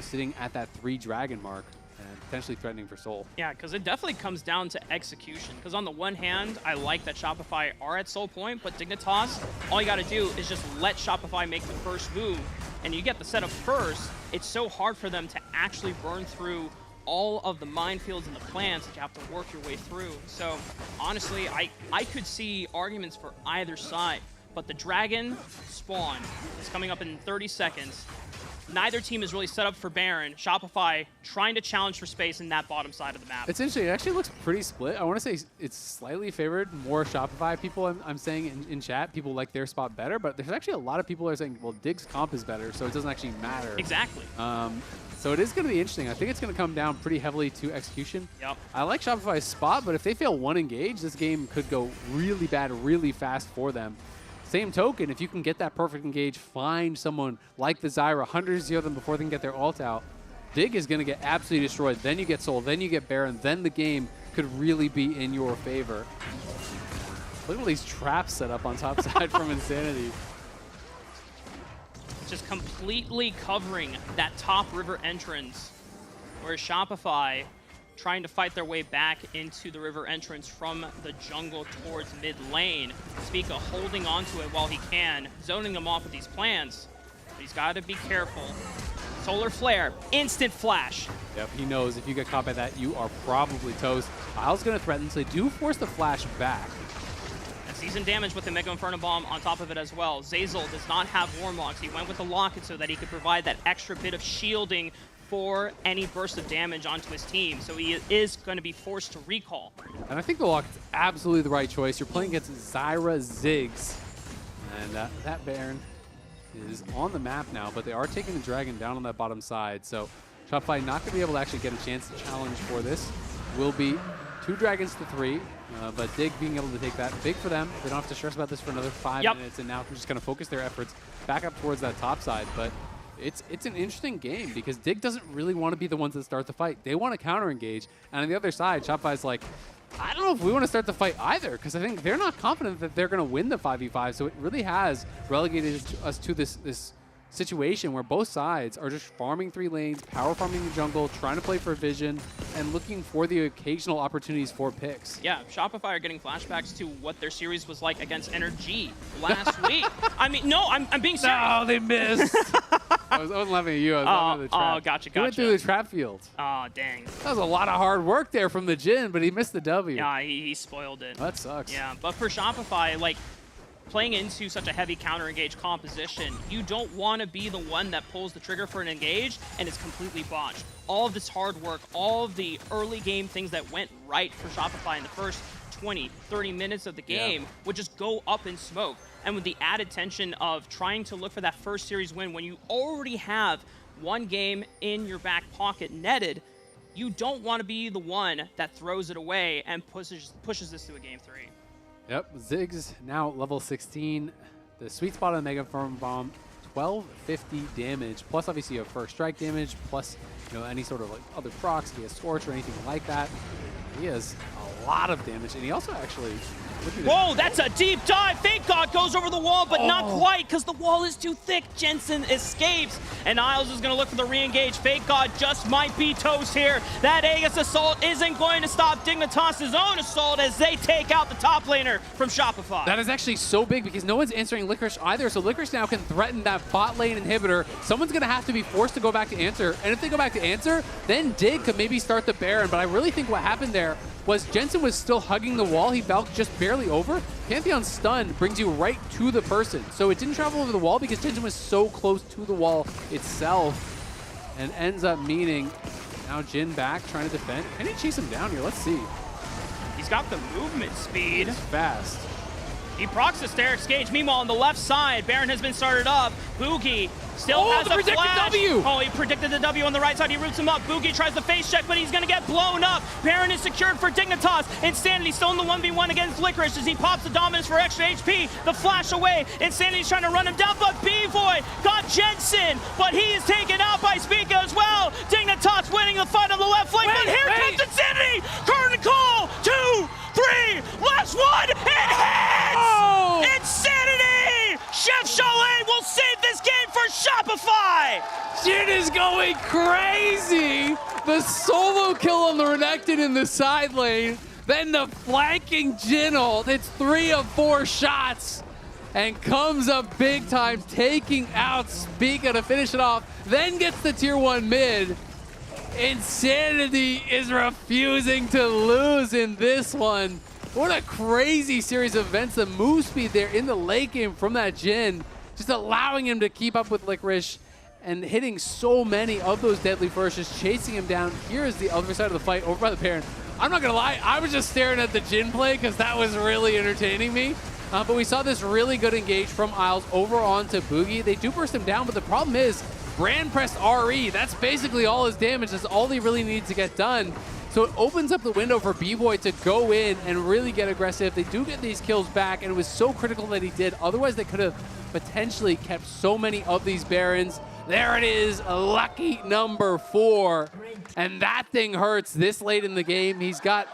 sitting at that 3 dragon mark and potentially threatening for Soul? Yeah, because it definitely comes down to execution. Because on the one hand, I like that Shopify are at Soul Point, but Dignitas, all you got to do is just let Shopify make the first move. and you get the setup first, it's so hard for them to actually burn through all of the minefields and the plants that you have to work your way through. So honestly, I could see arguments for either side, but the Dragon spawn is coming up in 30 seconds. Neither team is really set up for Baron. Shopify trying to challenge for space in that bottom side of the map. It's interesting. It actually looks pretty split. I want to say it's slightly favored. More Shopify people, I'm saying in chat, people like their spot better, but there's actually a lot of people who are saying, well, Dig's comp is better, so it doesn't actually matter. Exactly. So it is going to be interesting. I think it's going to come down pretty heavily to execution. Yep. I like Shopify's spot, but if they fail one engage, this game could go really bad really fast for them. Same token, if you can get that perfect engage, find someone like the Zyra, 100-0 them before they can get their ult out, Dig is going to get absolutely destroyed. Then you get Soul, then you get Baron, then the game could really be in your favor. Look at all these traps set up on top side from Insanity. Just completely covering that top river entrance, where Shopify trying to fight their way back into the river entrance from the jungle towards mid lane. Spica holding onto it while he can, zoning them off with these plants. But he's got to be careful. Solar Flare, instant flash. Yep, he knows if you get caught by that, you are probably toast. Kyle's going to threaten, so they do force the flash back. And season damage with the Mega Inferno Bomb on top of it as well. Zazel does not have Warmlocks. He went with the Locket so that he could provide that extra bit of shielding for any burst of damage onto his team. So he is going to be forced to recall. And I think the Locket's absolutely the right choice. You're playing against Zyra Ziggs. And that Baron is on the map now, but they are taking the Dragon down on that bottom side. So Shopify not going to be able to actually get a chance to challenge for this. Will be 2 Dragons to 3. But Dig being able to take that, big for them. They don't have to stress about this for another 5 minutes, and now they're just going to focus their efforts back up towards that top side. But it's an interesting game because Dig doesn't really want to be the ones that start the fight. They want to counter engage. And on the other side, Shopify's like, I don't know if we want to start the fight either, because I think they're not confident that they're going to win the 5v5. So it really has relegated us to this situation where both sides are just farming 3 lanes, power farming the jungle, trying to play for vision, and looking for the occasional opportunities for picks. Yeah, Shopify are getting flashbacks to what their series was like against NRG last week. I mean, no, I'm being serious. No, they missed. I wasn't laughing at you. I was laughing at the trap. Oh, gotcha. He went through the trap field. Oh, dang. That was a lot of hard work there from the Jhin, but he missed the W. Yeah, he spoiled it. That sucks. Yeah, but for Shopify, like, playing into such a heavy counter-engage composition, you don't want to be the one that pulls the trigger for an engage and it's completely botched. All of this hard work, all of the early game things that went right for Shopify in the first 20, 30 minutes of the game would just go up in smoke. And with the added tension of trying to look for that first series win when you already have one game in your back pocket netted, you don't want to be the one that throws it away and pushes this to a game 3. Yep, Ziggs now level 16. The sweet spot on the Mega Inferno Bomb, 1250 damage, plus obviously you have first strike damage, plus any sort of like other procs, he has Scorch or anything like that. He has a lot of damage, and he also actually... Whoa, that's a deep dive. Fake God goes over the wall, but not quite because the wall is too thick. Jensen escapes, and Isles is going to look for the re-engage. Fake God just might be toast here. That Aegis assault isn't going to stop Dignitas' own assault as they take out the top laner from Shopify. That is actually so big because no one's answering Licorice either, so Licorice now can threaten that bot lane inhibitor. Someone's going to have to be forced to go back to answer, and if they go back to answer, then Dig could maybe start the Baron, but I really think what happened there was Jensen was still hugging the wall. He fell just barely over. Pantheon's stun brings you right to the person. So it didn't travel over the wall because Jensen was so close to the wall itself, and ends up meaning now Jhin back trying to defend. Can he chase him down here? Let's see. He's got the movement speed. He's fast. He procs the Sterix Gage. Meanwhile, on the left side, Baron has been started up. Boogie still has a flash. W. Oh, he predicted the W on the right side. He roots him up. Boogie tries the face check, but he's going to get blown up. Baron is secured for Dignitas. Insanity still in the 1v1 against Licorice as he pops the Dominus for extra HP. The flash away. Insanity's trying to run him down, but B-Boy got Jensen, but he is taken out by Spica as well. Dignitas winning the fight on the left flank, but here comes Insanity. Curtain call. 2, 3, last one, it hits! Oh! Insanity! Chef Chalet will save this game for Shopify! Jhin is going crazy! The solo kill on the Renekton in the side lane, then the flanking Jhin ult. It's 3 of 4 shots. and comes up big time, taking out Spica to finish it off, then gets the tier 1 mid. Insanity is refusing to lose in this one. What a crazy series of events. The move speed there in the late game from that Jhin, just allowing him to keep up with Licorice and hitting so many of those deadly flourishes, chasing him down. Here is the other side of the fight over by the Baron. I'm not going to lie, I was just staring at the Jhin play because that was really entertaining me. But we saw this really good engage from Isles over onto Boogie. They do burst him down, but the problem is Brand pressed RE. That's basically all his damage. That's all he really needs to get done. So it opens up the window for B-Boy to go in and really get aggressive. They do get these kills back, and it was so critical that he did. Otherwise, they could have potentially kept so many of these Barons. There it is, lucky number 4. And that thing hurts this late in the game. He's got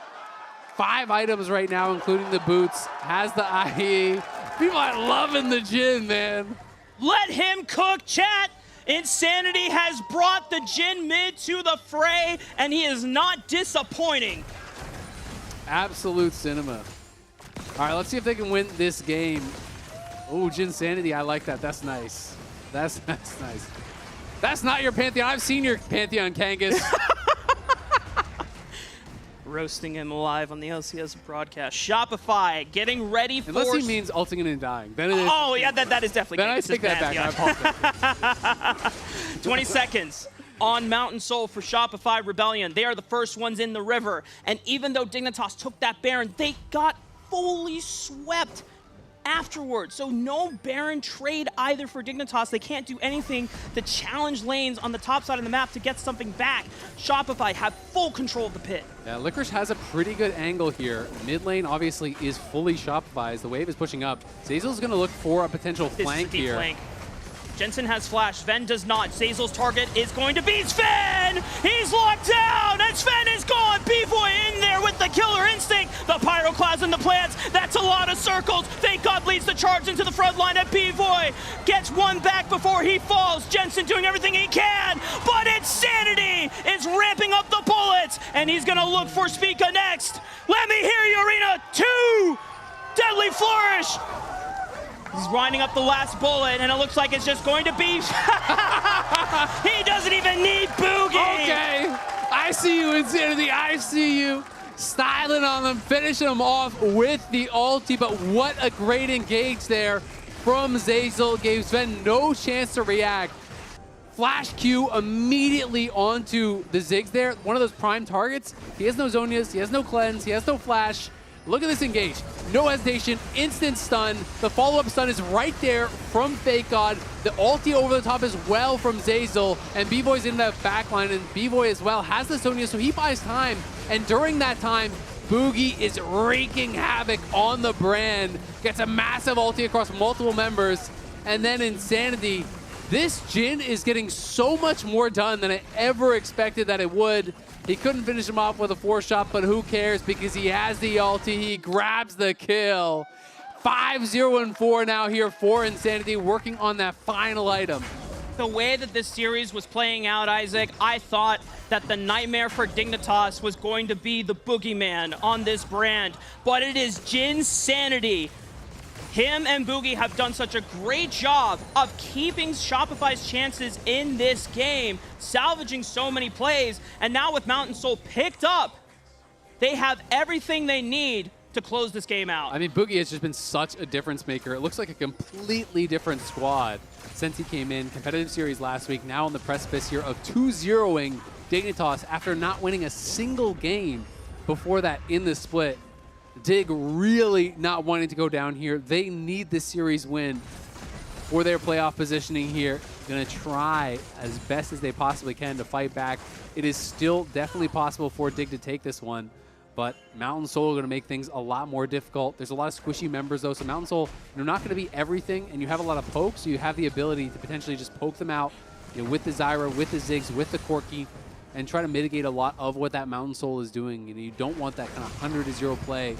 5 items right now, including the boots. Has the IE. People are loving the Jhin, man. Let him cook, chat. Insanity has brought the Jhin mid to the fray, and he is not disappointing. Absolute cinema. All right, let's see if they can win this game. Oh, Jhin Sanity, I like that. That's nice. That's nice. That's not your Pantheon. I've seen your Pantheon, Kangas. Roasting him live on the LCS broadcast. Shopify getting ready for... Unless he means ulting and dying. Then it is, oh, yeah, that is definitely... Then I take that back. I apologize. 20 seconds on Mountain Soul for Shopify Rebellion. They are the first ones in the river. And even though Dignitas took that Baron, they got fully swept afterwards. So no Baron trade either for Dignitas. They can't do anything to challenge lanes on the top side of the map to get something back. Shopify have full control of the pit. Yeah, Licorice has a pretty good angle here. Mid lane obviously is fully Shopify as the wave is pushing up. Zazel's going to look for a potential flank this is a deep here. Flank. Jensen has flash, Sven does not. Zazel's target is going to be Sven! He's locked down, and Sven is gone! B-Boy in there with the killer instinct! The Pyroclasm, the plants, that's a lot of circles! Thank God leads the charge into the front line, and B-Boy gets one back before he falls. Jensen doing everything he can, but Insanity is ramping up the bullets, and he's gonna look for Spica next! Let me hear you, Arena! 2! Deadly Flourish! He's winding up the last bullet, and it looks like it's just going to be... He doesn't even need Boogie! Okay, I see you, Insanity, I see you. Styling on them, finishing them off with the ulti, but what a great engage there from Zazel. Gave Sven no chance to react. Flash Q immediately onto the Ziggs there. One of those prime targets. He has no Zonias, he has no cleanse, he has no flash. Look at this engage. No hesitation, instant stun. The follow-up stun is right there from Fake God. The ulti over the top as well from Zazel. And B-Boy's in that backline, and B-Boy as well has the Sonya, so he buys time. And during that time, Boogie is wreaking havoc on the brand. Gets a massive ulti across multiple members. And then Insanity. This Jhin is getting so much more done than I ever expected that it would. He couldn't finish him off with a 4-shot, but who cares because he has the ulti. He grabs the kill. 5-0-4 now here for Insanity, working on that final item. The way that this series was playing out, Isaac, I thought that the nightmare for Dignitas was going to be the boogeyman on this brand, but it is Jhin Sanity. Him and Boogie have done such a great job of keeping Shopify's chances in this game, salvaging so many plays, and now with Mountain Soul picked up, they have everything they need to close this game out. I mean, Boogie has just been such a difference maker. It looks like a completely different squad since he came in. Competitive series last week, now on the precipice here of 2-0ing Dignitas after not winning a single game before that in the split. Dig really not wanting to go down here. They need this series win for their playoff positioning here. Going to try as best as they possibly can to fight back. It is still definitely possible for Dig to take this one, but Mountain Soul are going to make things a lot more difficult. There's a lot of squishy members though, so Mountain Soul, you're not going to be everything, and you have a lot of pokes, so you have the ability to potentially just poke them out, you know, with the Zyra, with the Ziggs, with the Corki, and try to mitigate a lot of what that Mountain Soul is doing. You know, you don't want that kind of 100-0 play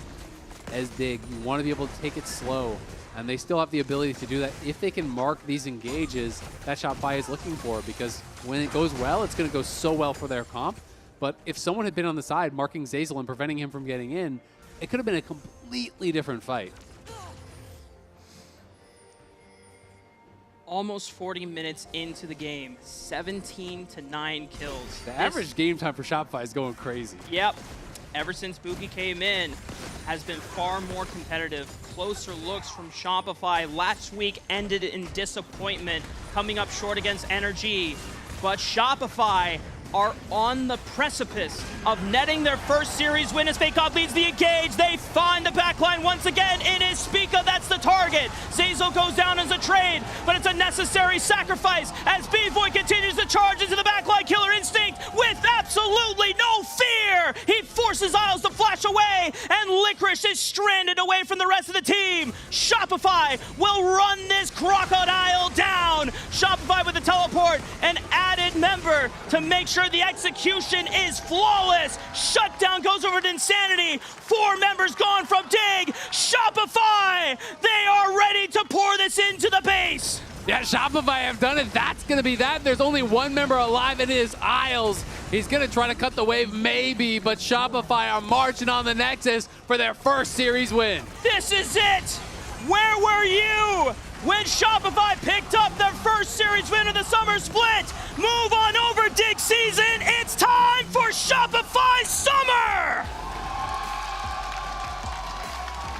as Dig. You want to be able to take it slow, and they still have the ability to do that if they can mark these engages that Shopify is looking for, because when it goes well, it's going to go so well for their comp. But if someone had been on the side marking Zazel and preventing him from getting in, it could have been a completely different fight. almost 40 minutes into the game, 17 to 9 kills. The average game time for Shopify is going crazy. Yep. Ever since Boogie came in, has been far more competitive. Closer looks from Shopify. Last week ended in disappointment, coming up short against NRG. But Shopify are on the precipice of netting their first series win as FakeOff leads the engage. They find the backline once again. It is Spica that's the target. Zazel goes down as a trade, but it's a necessary sacrifice as B-Boy continues to charge into the backline. Killer Instinct with absolutely no fear. He forces Isles to flash away, and Licorice is stranded away from the rest of the team. Shopify will run this crocodile down. Shopify with the teleport, an added member to make sure the execution is flawless. Shutdown goes over to Insanity. 4 members gone from Dig. Shopify, they are ready to pour this into the base. Yeah, Shopify have done it. That's going to be that. There's only one member alive, and it is Isles. He's going to try to cut the wave, maybe, but Shopify are marching on the Nexus for their first series win. This is it. Where were you when Shopify picked up their first series win of the summer split? Move on over, Dig season. It's time for Shopify Summer.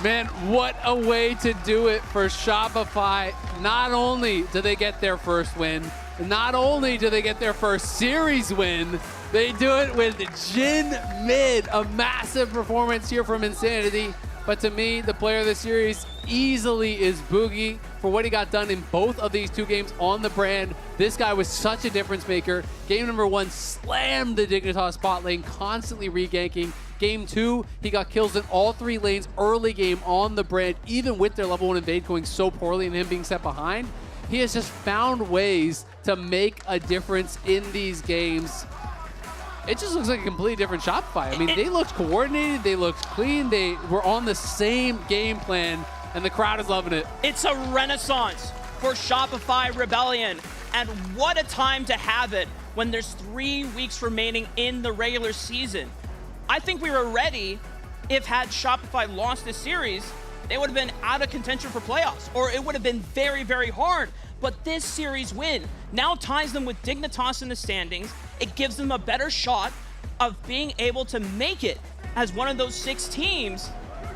Man, what a way to do it for Shopify. Not only do they get their first win, not only do they get their first series win, they do it with Jin mid. A massive performance here from Insanity. But to me, the player of the series easily is Boogie for what he got done in both of these 2 games on the brand. This guy was such a difference maker. Game number 1 slammed the Dignitas spot lane, constantly reganking. Game 2, he got kills in all 3 lanes early game on the brand, even with their level 1 invade going so poorly and him being set behind. He has just found ways to make a difference in these games. It just looks like a completely different Shopify. I mean, they looked coordinated, they looked clean, they were on the same game plan, and the crowd is loving it. It's a renaissance for Shopify Rebellion, and what a time to have it when there's 3 weeks remaining in the regular season. I think we were ready if had Shopify lost this series, they would have been out of contention for playoffs, or it would have been very, very hard. But this series win now ties them with Dignitas in the standings. It gives them a better shot of being able to make it as one of those 6 teams.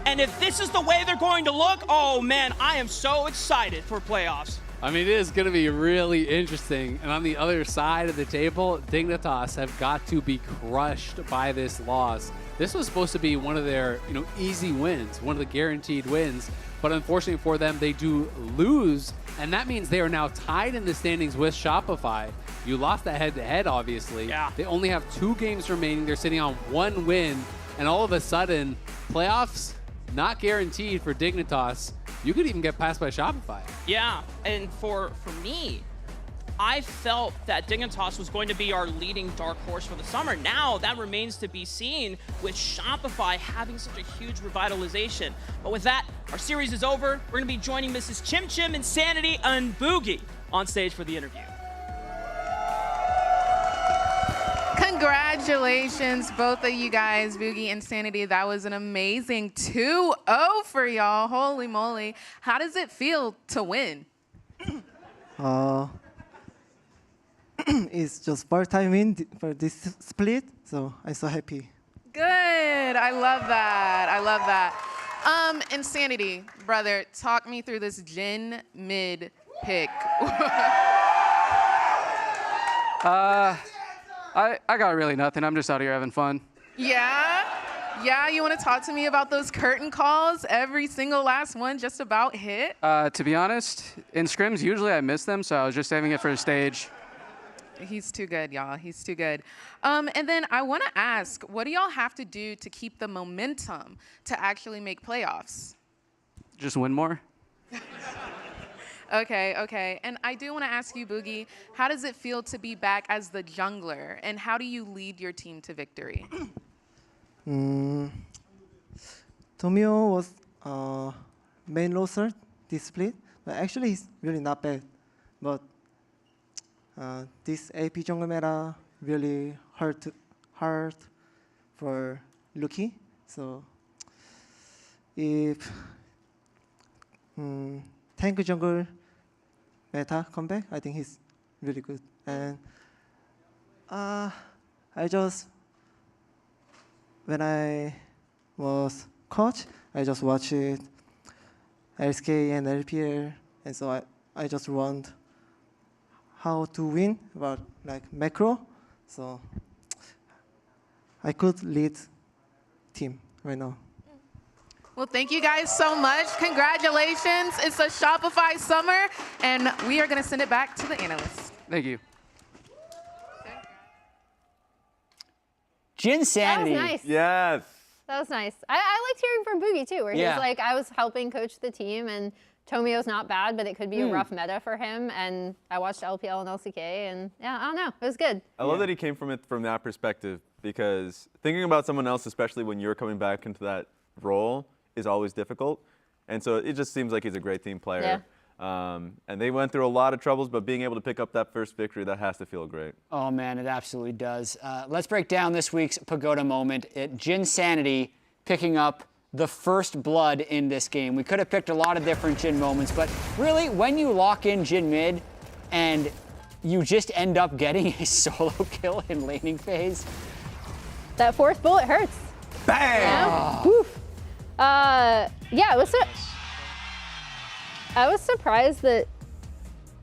And if this is the way they're going to look, oh man, I am so excited for playoffs. I mean, it is going to be really interesting. And on the other side of the table, Dignitas have got to be crushed by this loss. This was supposed to be one of their, easy wins, one of the guaranteed wins. But unfortunately for them, they do lose. And that means they are now tied in the standings with Shopify. You lost that head-to-head, obviously. Yeah. They only have 2 games remaining. They're sitting on 1 win. And all of a sudden, playoffs not guaranteed for Dignitas. You could even get passed by Shopify. Yeah, and for me, I felt that Dignitas was going to be our leading dark horse for the summer. Now, that remains to be seen with Shopify having such a huge revitalization. But with that, our series is over. We're going to be joining Mrs. Chim Chim, Insanity, and Boogie on stage for the interview. Congratulations, both of you guys, Boogie and Sanity. That was an amazing 2-0 for y'all. Holy moly. How does it feel to win? It's just first time win for this split, so I'm so happy. Good. I love that. I love that. Insanity, brother, talk me through this Jin mid pick. I got really nothing. I'm just out here having fun. Yeah? Yeah, you want to talk to me about those curtain calls? Every single last one just about hit? To be honest, in scrims, usually I miss them, so I was just saving it for the stage. He's too good, y'all. He's too good. And then I want to ask, what do y'all have to do to keep the momentum to actually make playoffs? Just win more. Okay. And I do want to ask you, Boogie, how does it feel to be back as the jungler, and how do you lead your team to victory? Tomio was main loser this split, but actually he's really not bad. But this AP jungle meta really hard for Lucky. So if tank jungle meta comeback. I think he's really good. And when I was coach, I just watched LCK and LPL, and so I just learned how to win, about like macro. So I could lead team right now. Well, thank you guys so much. Congratulations. It's a Shopify summer, and we are going to send it back to the analysts. Thank you. Jinsanity. That was nice. Yes. That was nice. I liked hearing from Boogie too, where he Yeah. was like, I was helping coach the team, and Tomio's not bad, but it could be a rough meta for him. And I watched LPL and LCK, and yeah, I don't know, it was good. I love that he came from it from that perspective, because thinking about someone else, especially when you're coming back into that role, is always difficult. And so it just seems like he's a great team player. Yeah. And they went through a lot of troubles, but being able to pick up that first victory, that has to feel great. Oh man, it absolutely does. Let's break down this week's Pagoda moment. Jinsanity picking up the first blood in this game. We could have picked a lot of different Jin moments, but really, when you lock in Jin mid and you just end up getting a solo kill in laning phase. That fourth bullet hurts. Bang! Yeah. Woof. Yeah, I was surprised that,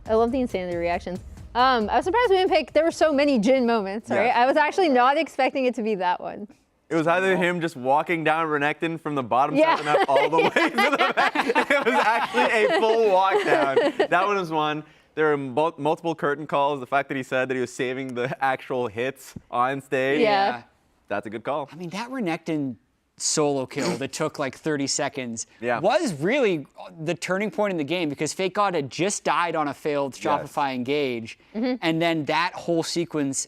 I love the insanity reactions. I was surprised we didn't pick, there were so many Jin moments, right? Yeah. I was actually not expecting it to be that one. It was either him just walking down Renekton from the bottom side of the map all the way to the back. It was actually a full walk down. That one was one. There were multiple curtain calls. The fact that he said that he was saving the actual hits on stage. Yeah. That's a good call. I mean, that Renekton solo kill that took like 30 seconds was really the turning point in the game, because Fake God had just died on a failed Shopify engage, and then that whole sequence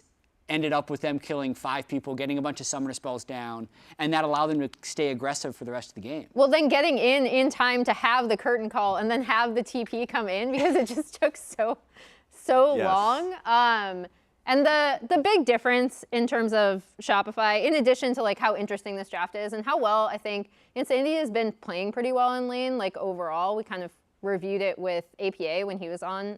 ended up with them killing 5 people, getting a bunch of summoner spells down, and that allowed them to stay aggressive for the rest of the game. Well, then getting in time to have the curtain call and then have the TP come in, because it just took so long. And the big difference in terms of Shopify, in addition to like how interesting this draft is and how well I think Insanity has been playing pretty well in lane, like overall, we kind of reviewed it with APA when he was on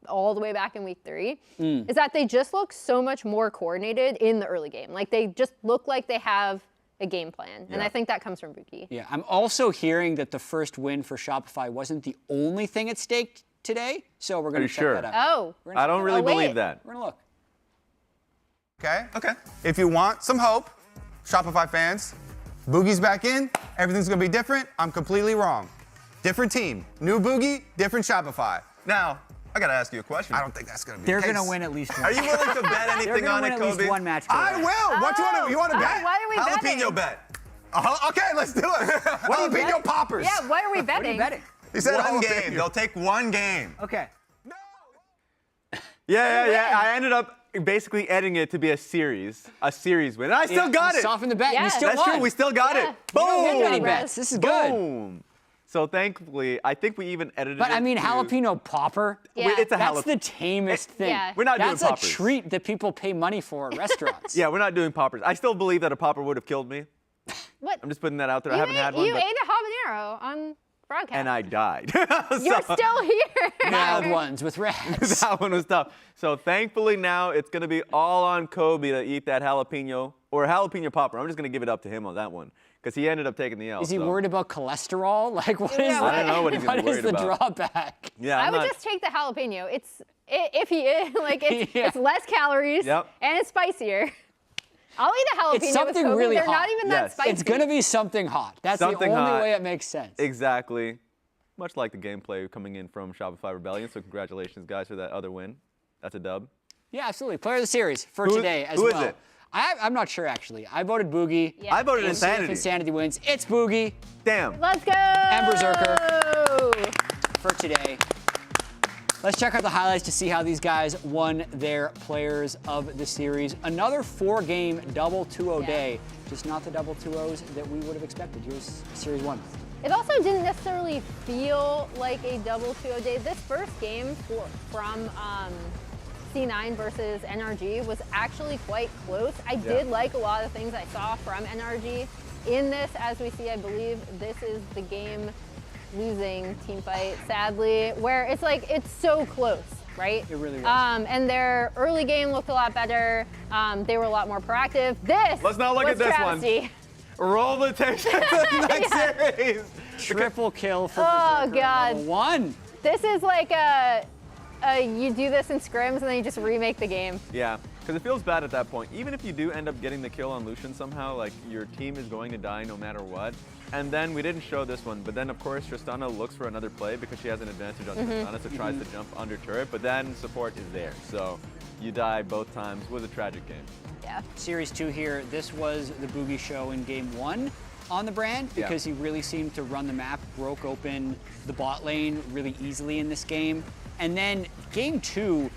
all the way back in week 3, is that they just look so much more coordinated in the early game. Like they just look like they have a game plan. And I think that comes from Buki. Yeah, I'm also hearing that the first win for Shopify wasn't the only thing at stake today, so we're going to check that out. Oh. I don't really believe that. We're going to look. Okay. If you want some hope, Shopify fans, Boogie's back in, everything's going to be different. I'm completely wrong. Different team, new Boogie, different Shopify. Now, I got to ask you a question. I don't think that's going to be They're the case. going to win at least one. Are you willing to bet anything on it, Kobe? They're going to win at least one match. I will. What you want to bet? Why are we betting? Jalapeno bet. Okay, let's do it. Jalapeno poppers. Yeah, what are we betting? What are you betting? He said one game. They'll take one game. Okay. Yeah. I ended up basically editing it to be a series win. And I still got it. Soften the bet. Yeah. You still That's won. true. We still got it. You don't Boom. win many bets. This is good. Boom. So thankfully, I think we even edited But it. I mean, to- jalapeno popper. Yeah. It's a That's jalapeno. the tamest thing. Yeah. We're not doing That's poppers. a treat that people pay money for at restaurants. Yeah, we're not doing poppers. I still believe that a popper would have killed me. What? I'm just putting that out there. I haven't had one. You but- ate a habanero on broadcast. and I died. You're still here. Mild ones with rats. That one was tough. So thankfully now it's going to be all on Kobe to eat that jalapeno or jalapeno popper. I'm just going to give it up to him on that one because he ended up taking the L. Is he worried about cholesterol? Like, what is Yeah, I don't know what he's what worried is the about. drawback? Yeah, I I'm would not- just take the jalapeno. It's if he is like it's Yeah. less calories Yep. and it's spicier. I'll eat a jalapeno It's something with Kobe. really They're hot. not even that Yes. spicy. It's going to be something hot. That's Something the only hot. way it makes sense. Exactly. Much like the gameplay coming in from Shopify Rebellion. So congratulations, guys, for that other win. That's a dub. Yeah, absolutely. Player of the series for Who- today as who well. is it? I'm not sure, actually. I voted Boogie. Yeah. I voted We'll see if Insanity. Insanity wins. It's Boogie Damn. Let's go. and Berserker for today. Let's check out the highlights to see how these guys won their players of the series. Another 4-game double 2-0 day. Just not the double 2-0s that we would have expected. Here's Series 1. It also didn't necessarily feel like a double 2-0 day. This first game from C9 versus NRG was actually quite close. I did like a lot of things I saw from NRG in this. As we see, I believe this is the game losing team fight, sadly, where it's like, it's so close, right? It really was. And their early game looked a lot better. They were a lot more proactive. This Let's not look was at this travesty. one. Roll the tape to the next series. Triple kill for Oh, Berserker God. level 1. This is like you do this in scrims and then you just remake the game. Yeah, because it feels bad at that point. Even if you do end up getting the kill on Lucian somehow, like your team is going to die no matter what. And then we didn't show this one, but then of course Tristana looks for another play because she has an advantage on Tristana, so tries to jump under turret, but then support is there. So you die both times. It was a tragic game. Yeah. Series 2 here, this was the Boogie show in game 1 on the brand because he really seemed to run the map, broke open the bot lane really easily in this game. And then game 2,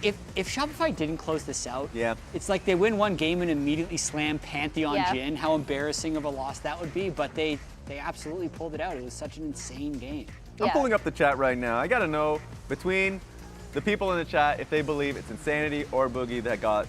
if Shopify didn't close this out, it's like they win one game and immediately slam Pantheon Jhin. How embarrassing of a loss that would be, but they absolutely pulled it out. It was such an insane game. I'm pulling up the chat right now. I gotta know between the people in the chat if they believe it's Insanity or Boogie that got,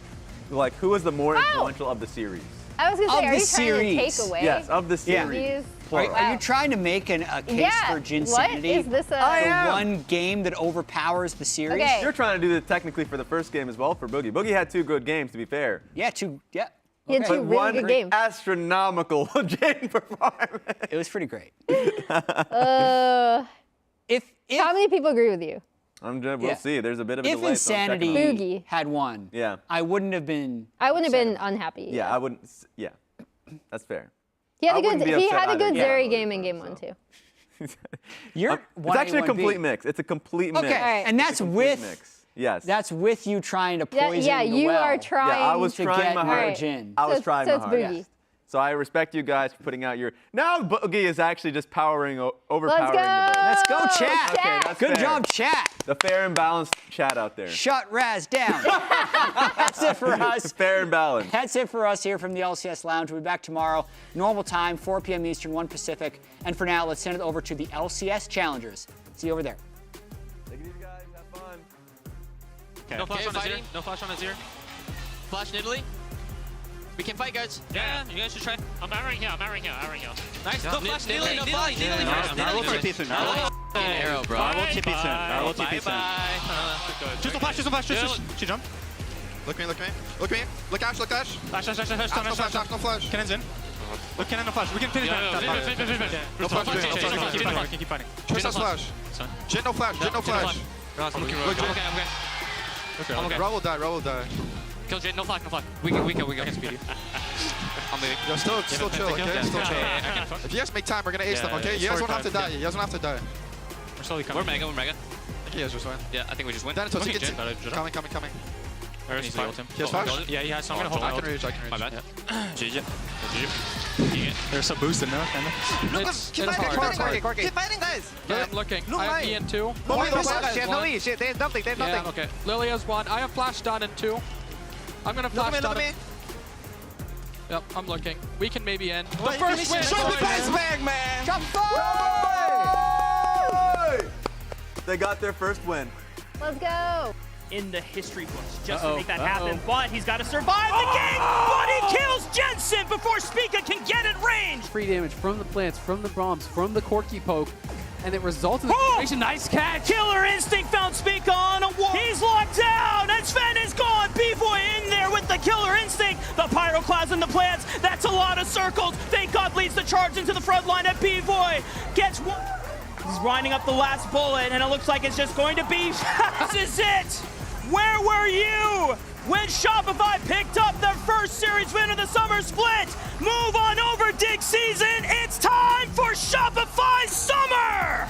like, who was the more influential of the series? I was gonna say, are you trying to take away? Yes, of the series. Are you trying to make a case for Jinsanity? What? Is this the one game that overpowers the series? Okay. You're trying to do that technically for the first game as well for Boogie. Boogie had 2 good games, to be fair. Yeah, 2. Yeah. He had 2 really one good games. astronomical Jhin performance. It was pretty great. How many people agree with you? We'll see. There's a bit of a if delay. Insanity Boogie had won, I wouldn't have been. I wouldn't have been unhappy. Yeah, I wouldn't. Yeah, that's fair. He had I a good. wouldn't be He upset had a good either. Zeri game in game 1 too. It's actually a complete mix. It's a complete mix. Okay, and that's with. Mix. Yes. That's with you trying to poison Yeah, the you well. are trying. Yeah, I was to trying get my hard. Jhin. I was trying my it's hard. Boogie. So I respect you guys for putting out your. Now Boogie is actually just overpowering Let's the go. vote. Let's go, chat. Okay, that's Good fair. job, chat. The fair and balanced chat out there. Shut Raz down. That's it for us. Fair and balanced. That's it for us here from the LCS Lounge. We'll be back tomorrow, normal time, 4 p.m. Eastern, 1 Pacific. And for now, let's send it over to the LCS Challengers. See you over there. Take it easy, guys. Have fun. Okay. No flash on Azir. No flash on Azir. Flash in Italy. We can fight, guys. Yeah, you guys should try. I'm arrowing here. Nice. No flash, Italy. No flash. Italy first. I will TP soon. Arrow, bro. I will TP soon. I will TP soon. Just no flash. She jumped. Look me. Look Ash. Ash no flash. Cannon's in. Look, Cannon no flash. We can finish that. No flash. Keep fighting. Twist has flash. Jhin no flash. I'm okay. Raw will die. Kill Jhin, no flash. We can speed you. I'm leaving. Yo, still chill, okay? Still chill. If you guys make time, we're gonna ace them, okay? You guys don't have to die. We're slowly coming. We're mega. I think you guys just win. Yeah, I think we just win. Then it's coming. He has flash? Yeah, he has. So I'm gonna hold I can reach. My bad. GG. There's some boost in there, kinda. Keep fighting, guys! Yeah, I'm looking. I have E in 2. Shit, they have nothing. Yeah, okay. Lily has 1. I have flash done in 2. I'm gonna flash done. Yep, I'm looking. We can maybe end. The first win! Shopify's back, man! Shopify! They got their first win. Let's go. In the history books just to make that happen, but he's got to survive the game, but he kills Jensen before Spica can get in range. Free damage from the plants, from the bombs, from the Corky poke, and it results in the situation. Nice catch. Killer Instinct found Spica on a wall. He's locked down, and Sven is gone. B-Boy in there with the Killer Instinct. The Pyroclasm, the plants, that's a lot of circles. Thank God leads the charge into the front line, and B-Boy gets one. He's winding up the last bullet, and it looks like it's just going to be, this is it. Where were you when Shopify picked up their first series win of the summer split? Move on over, Dig Season. It's time for Shopify Summer!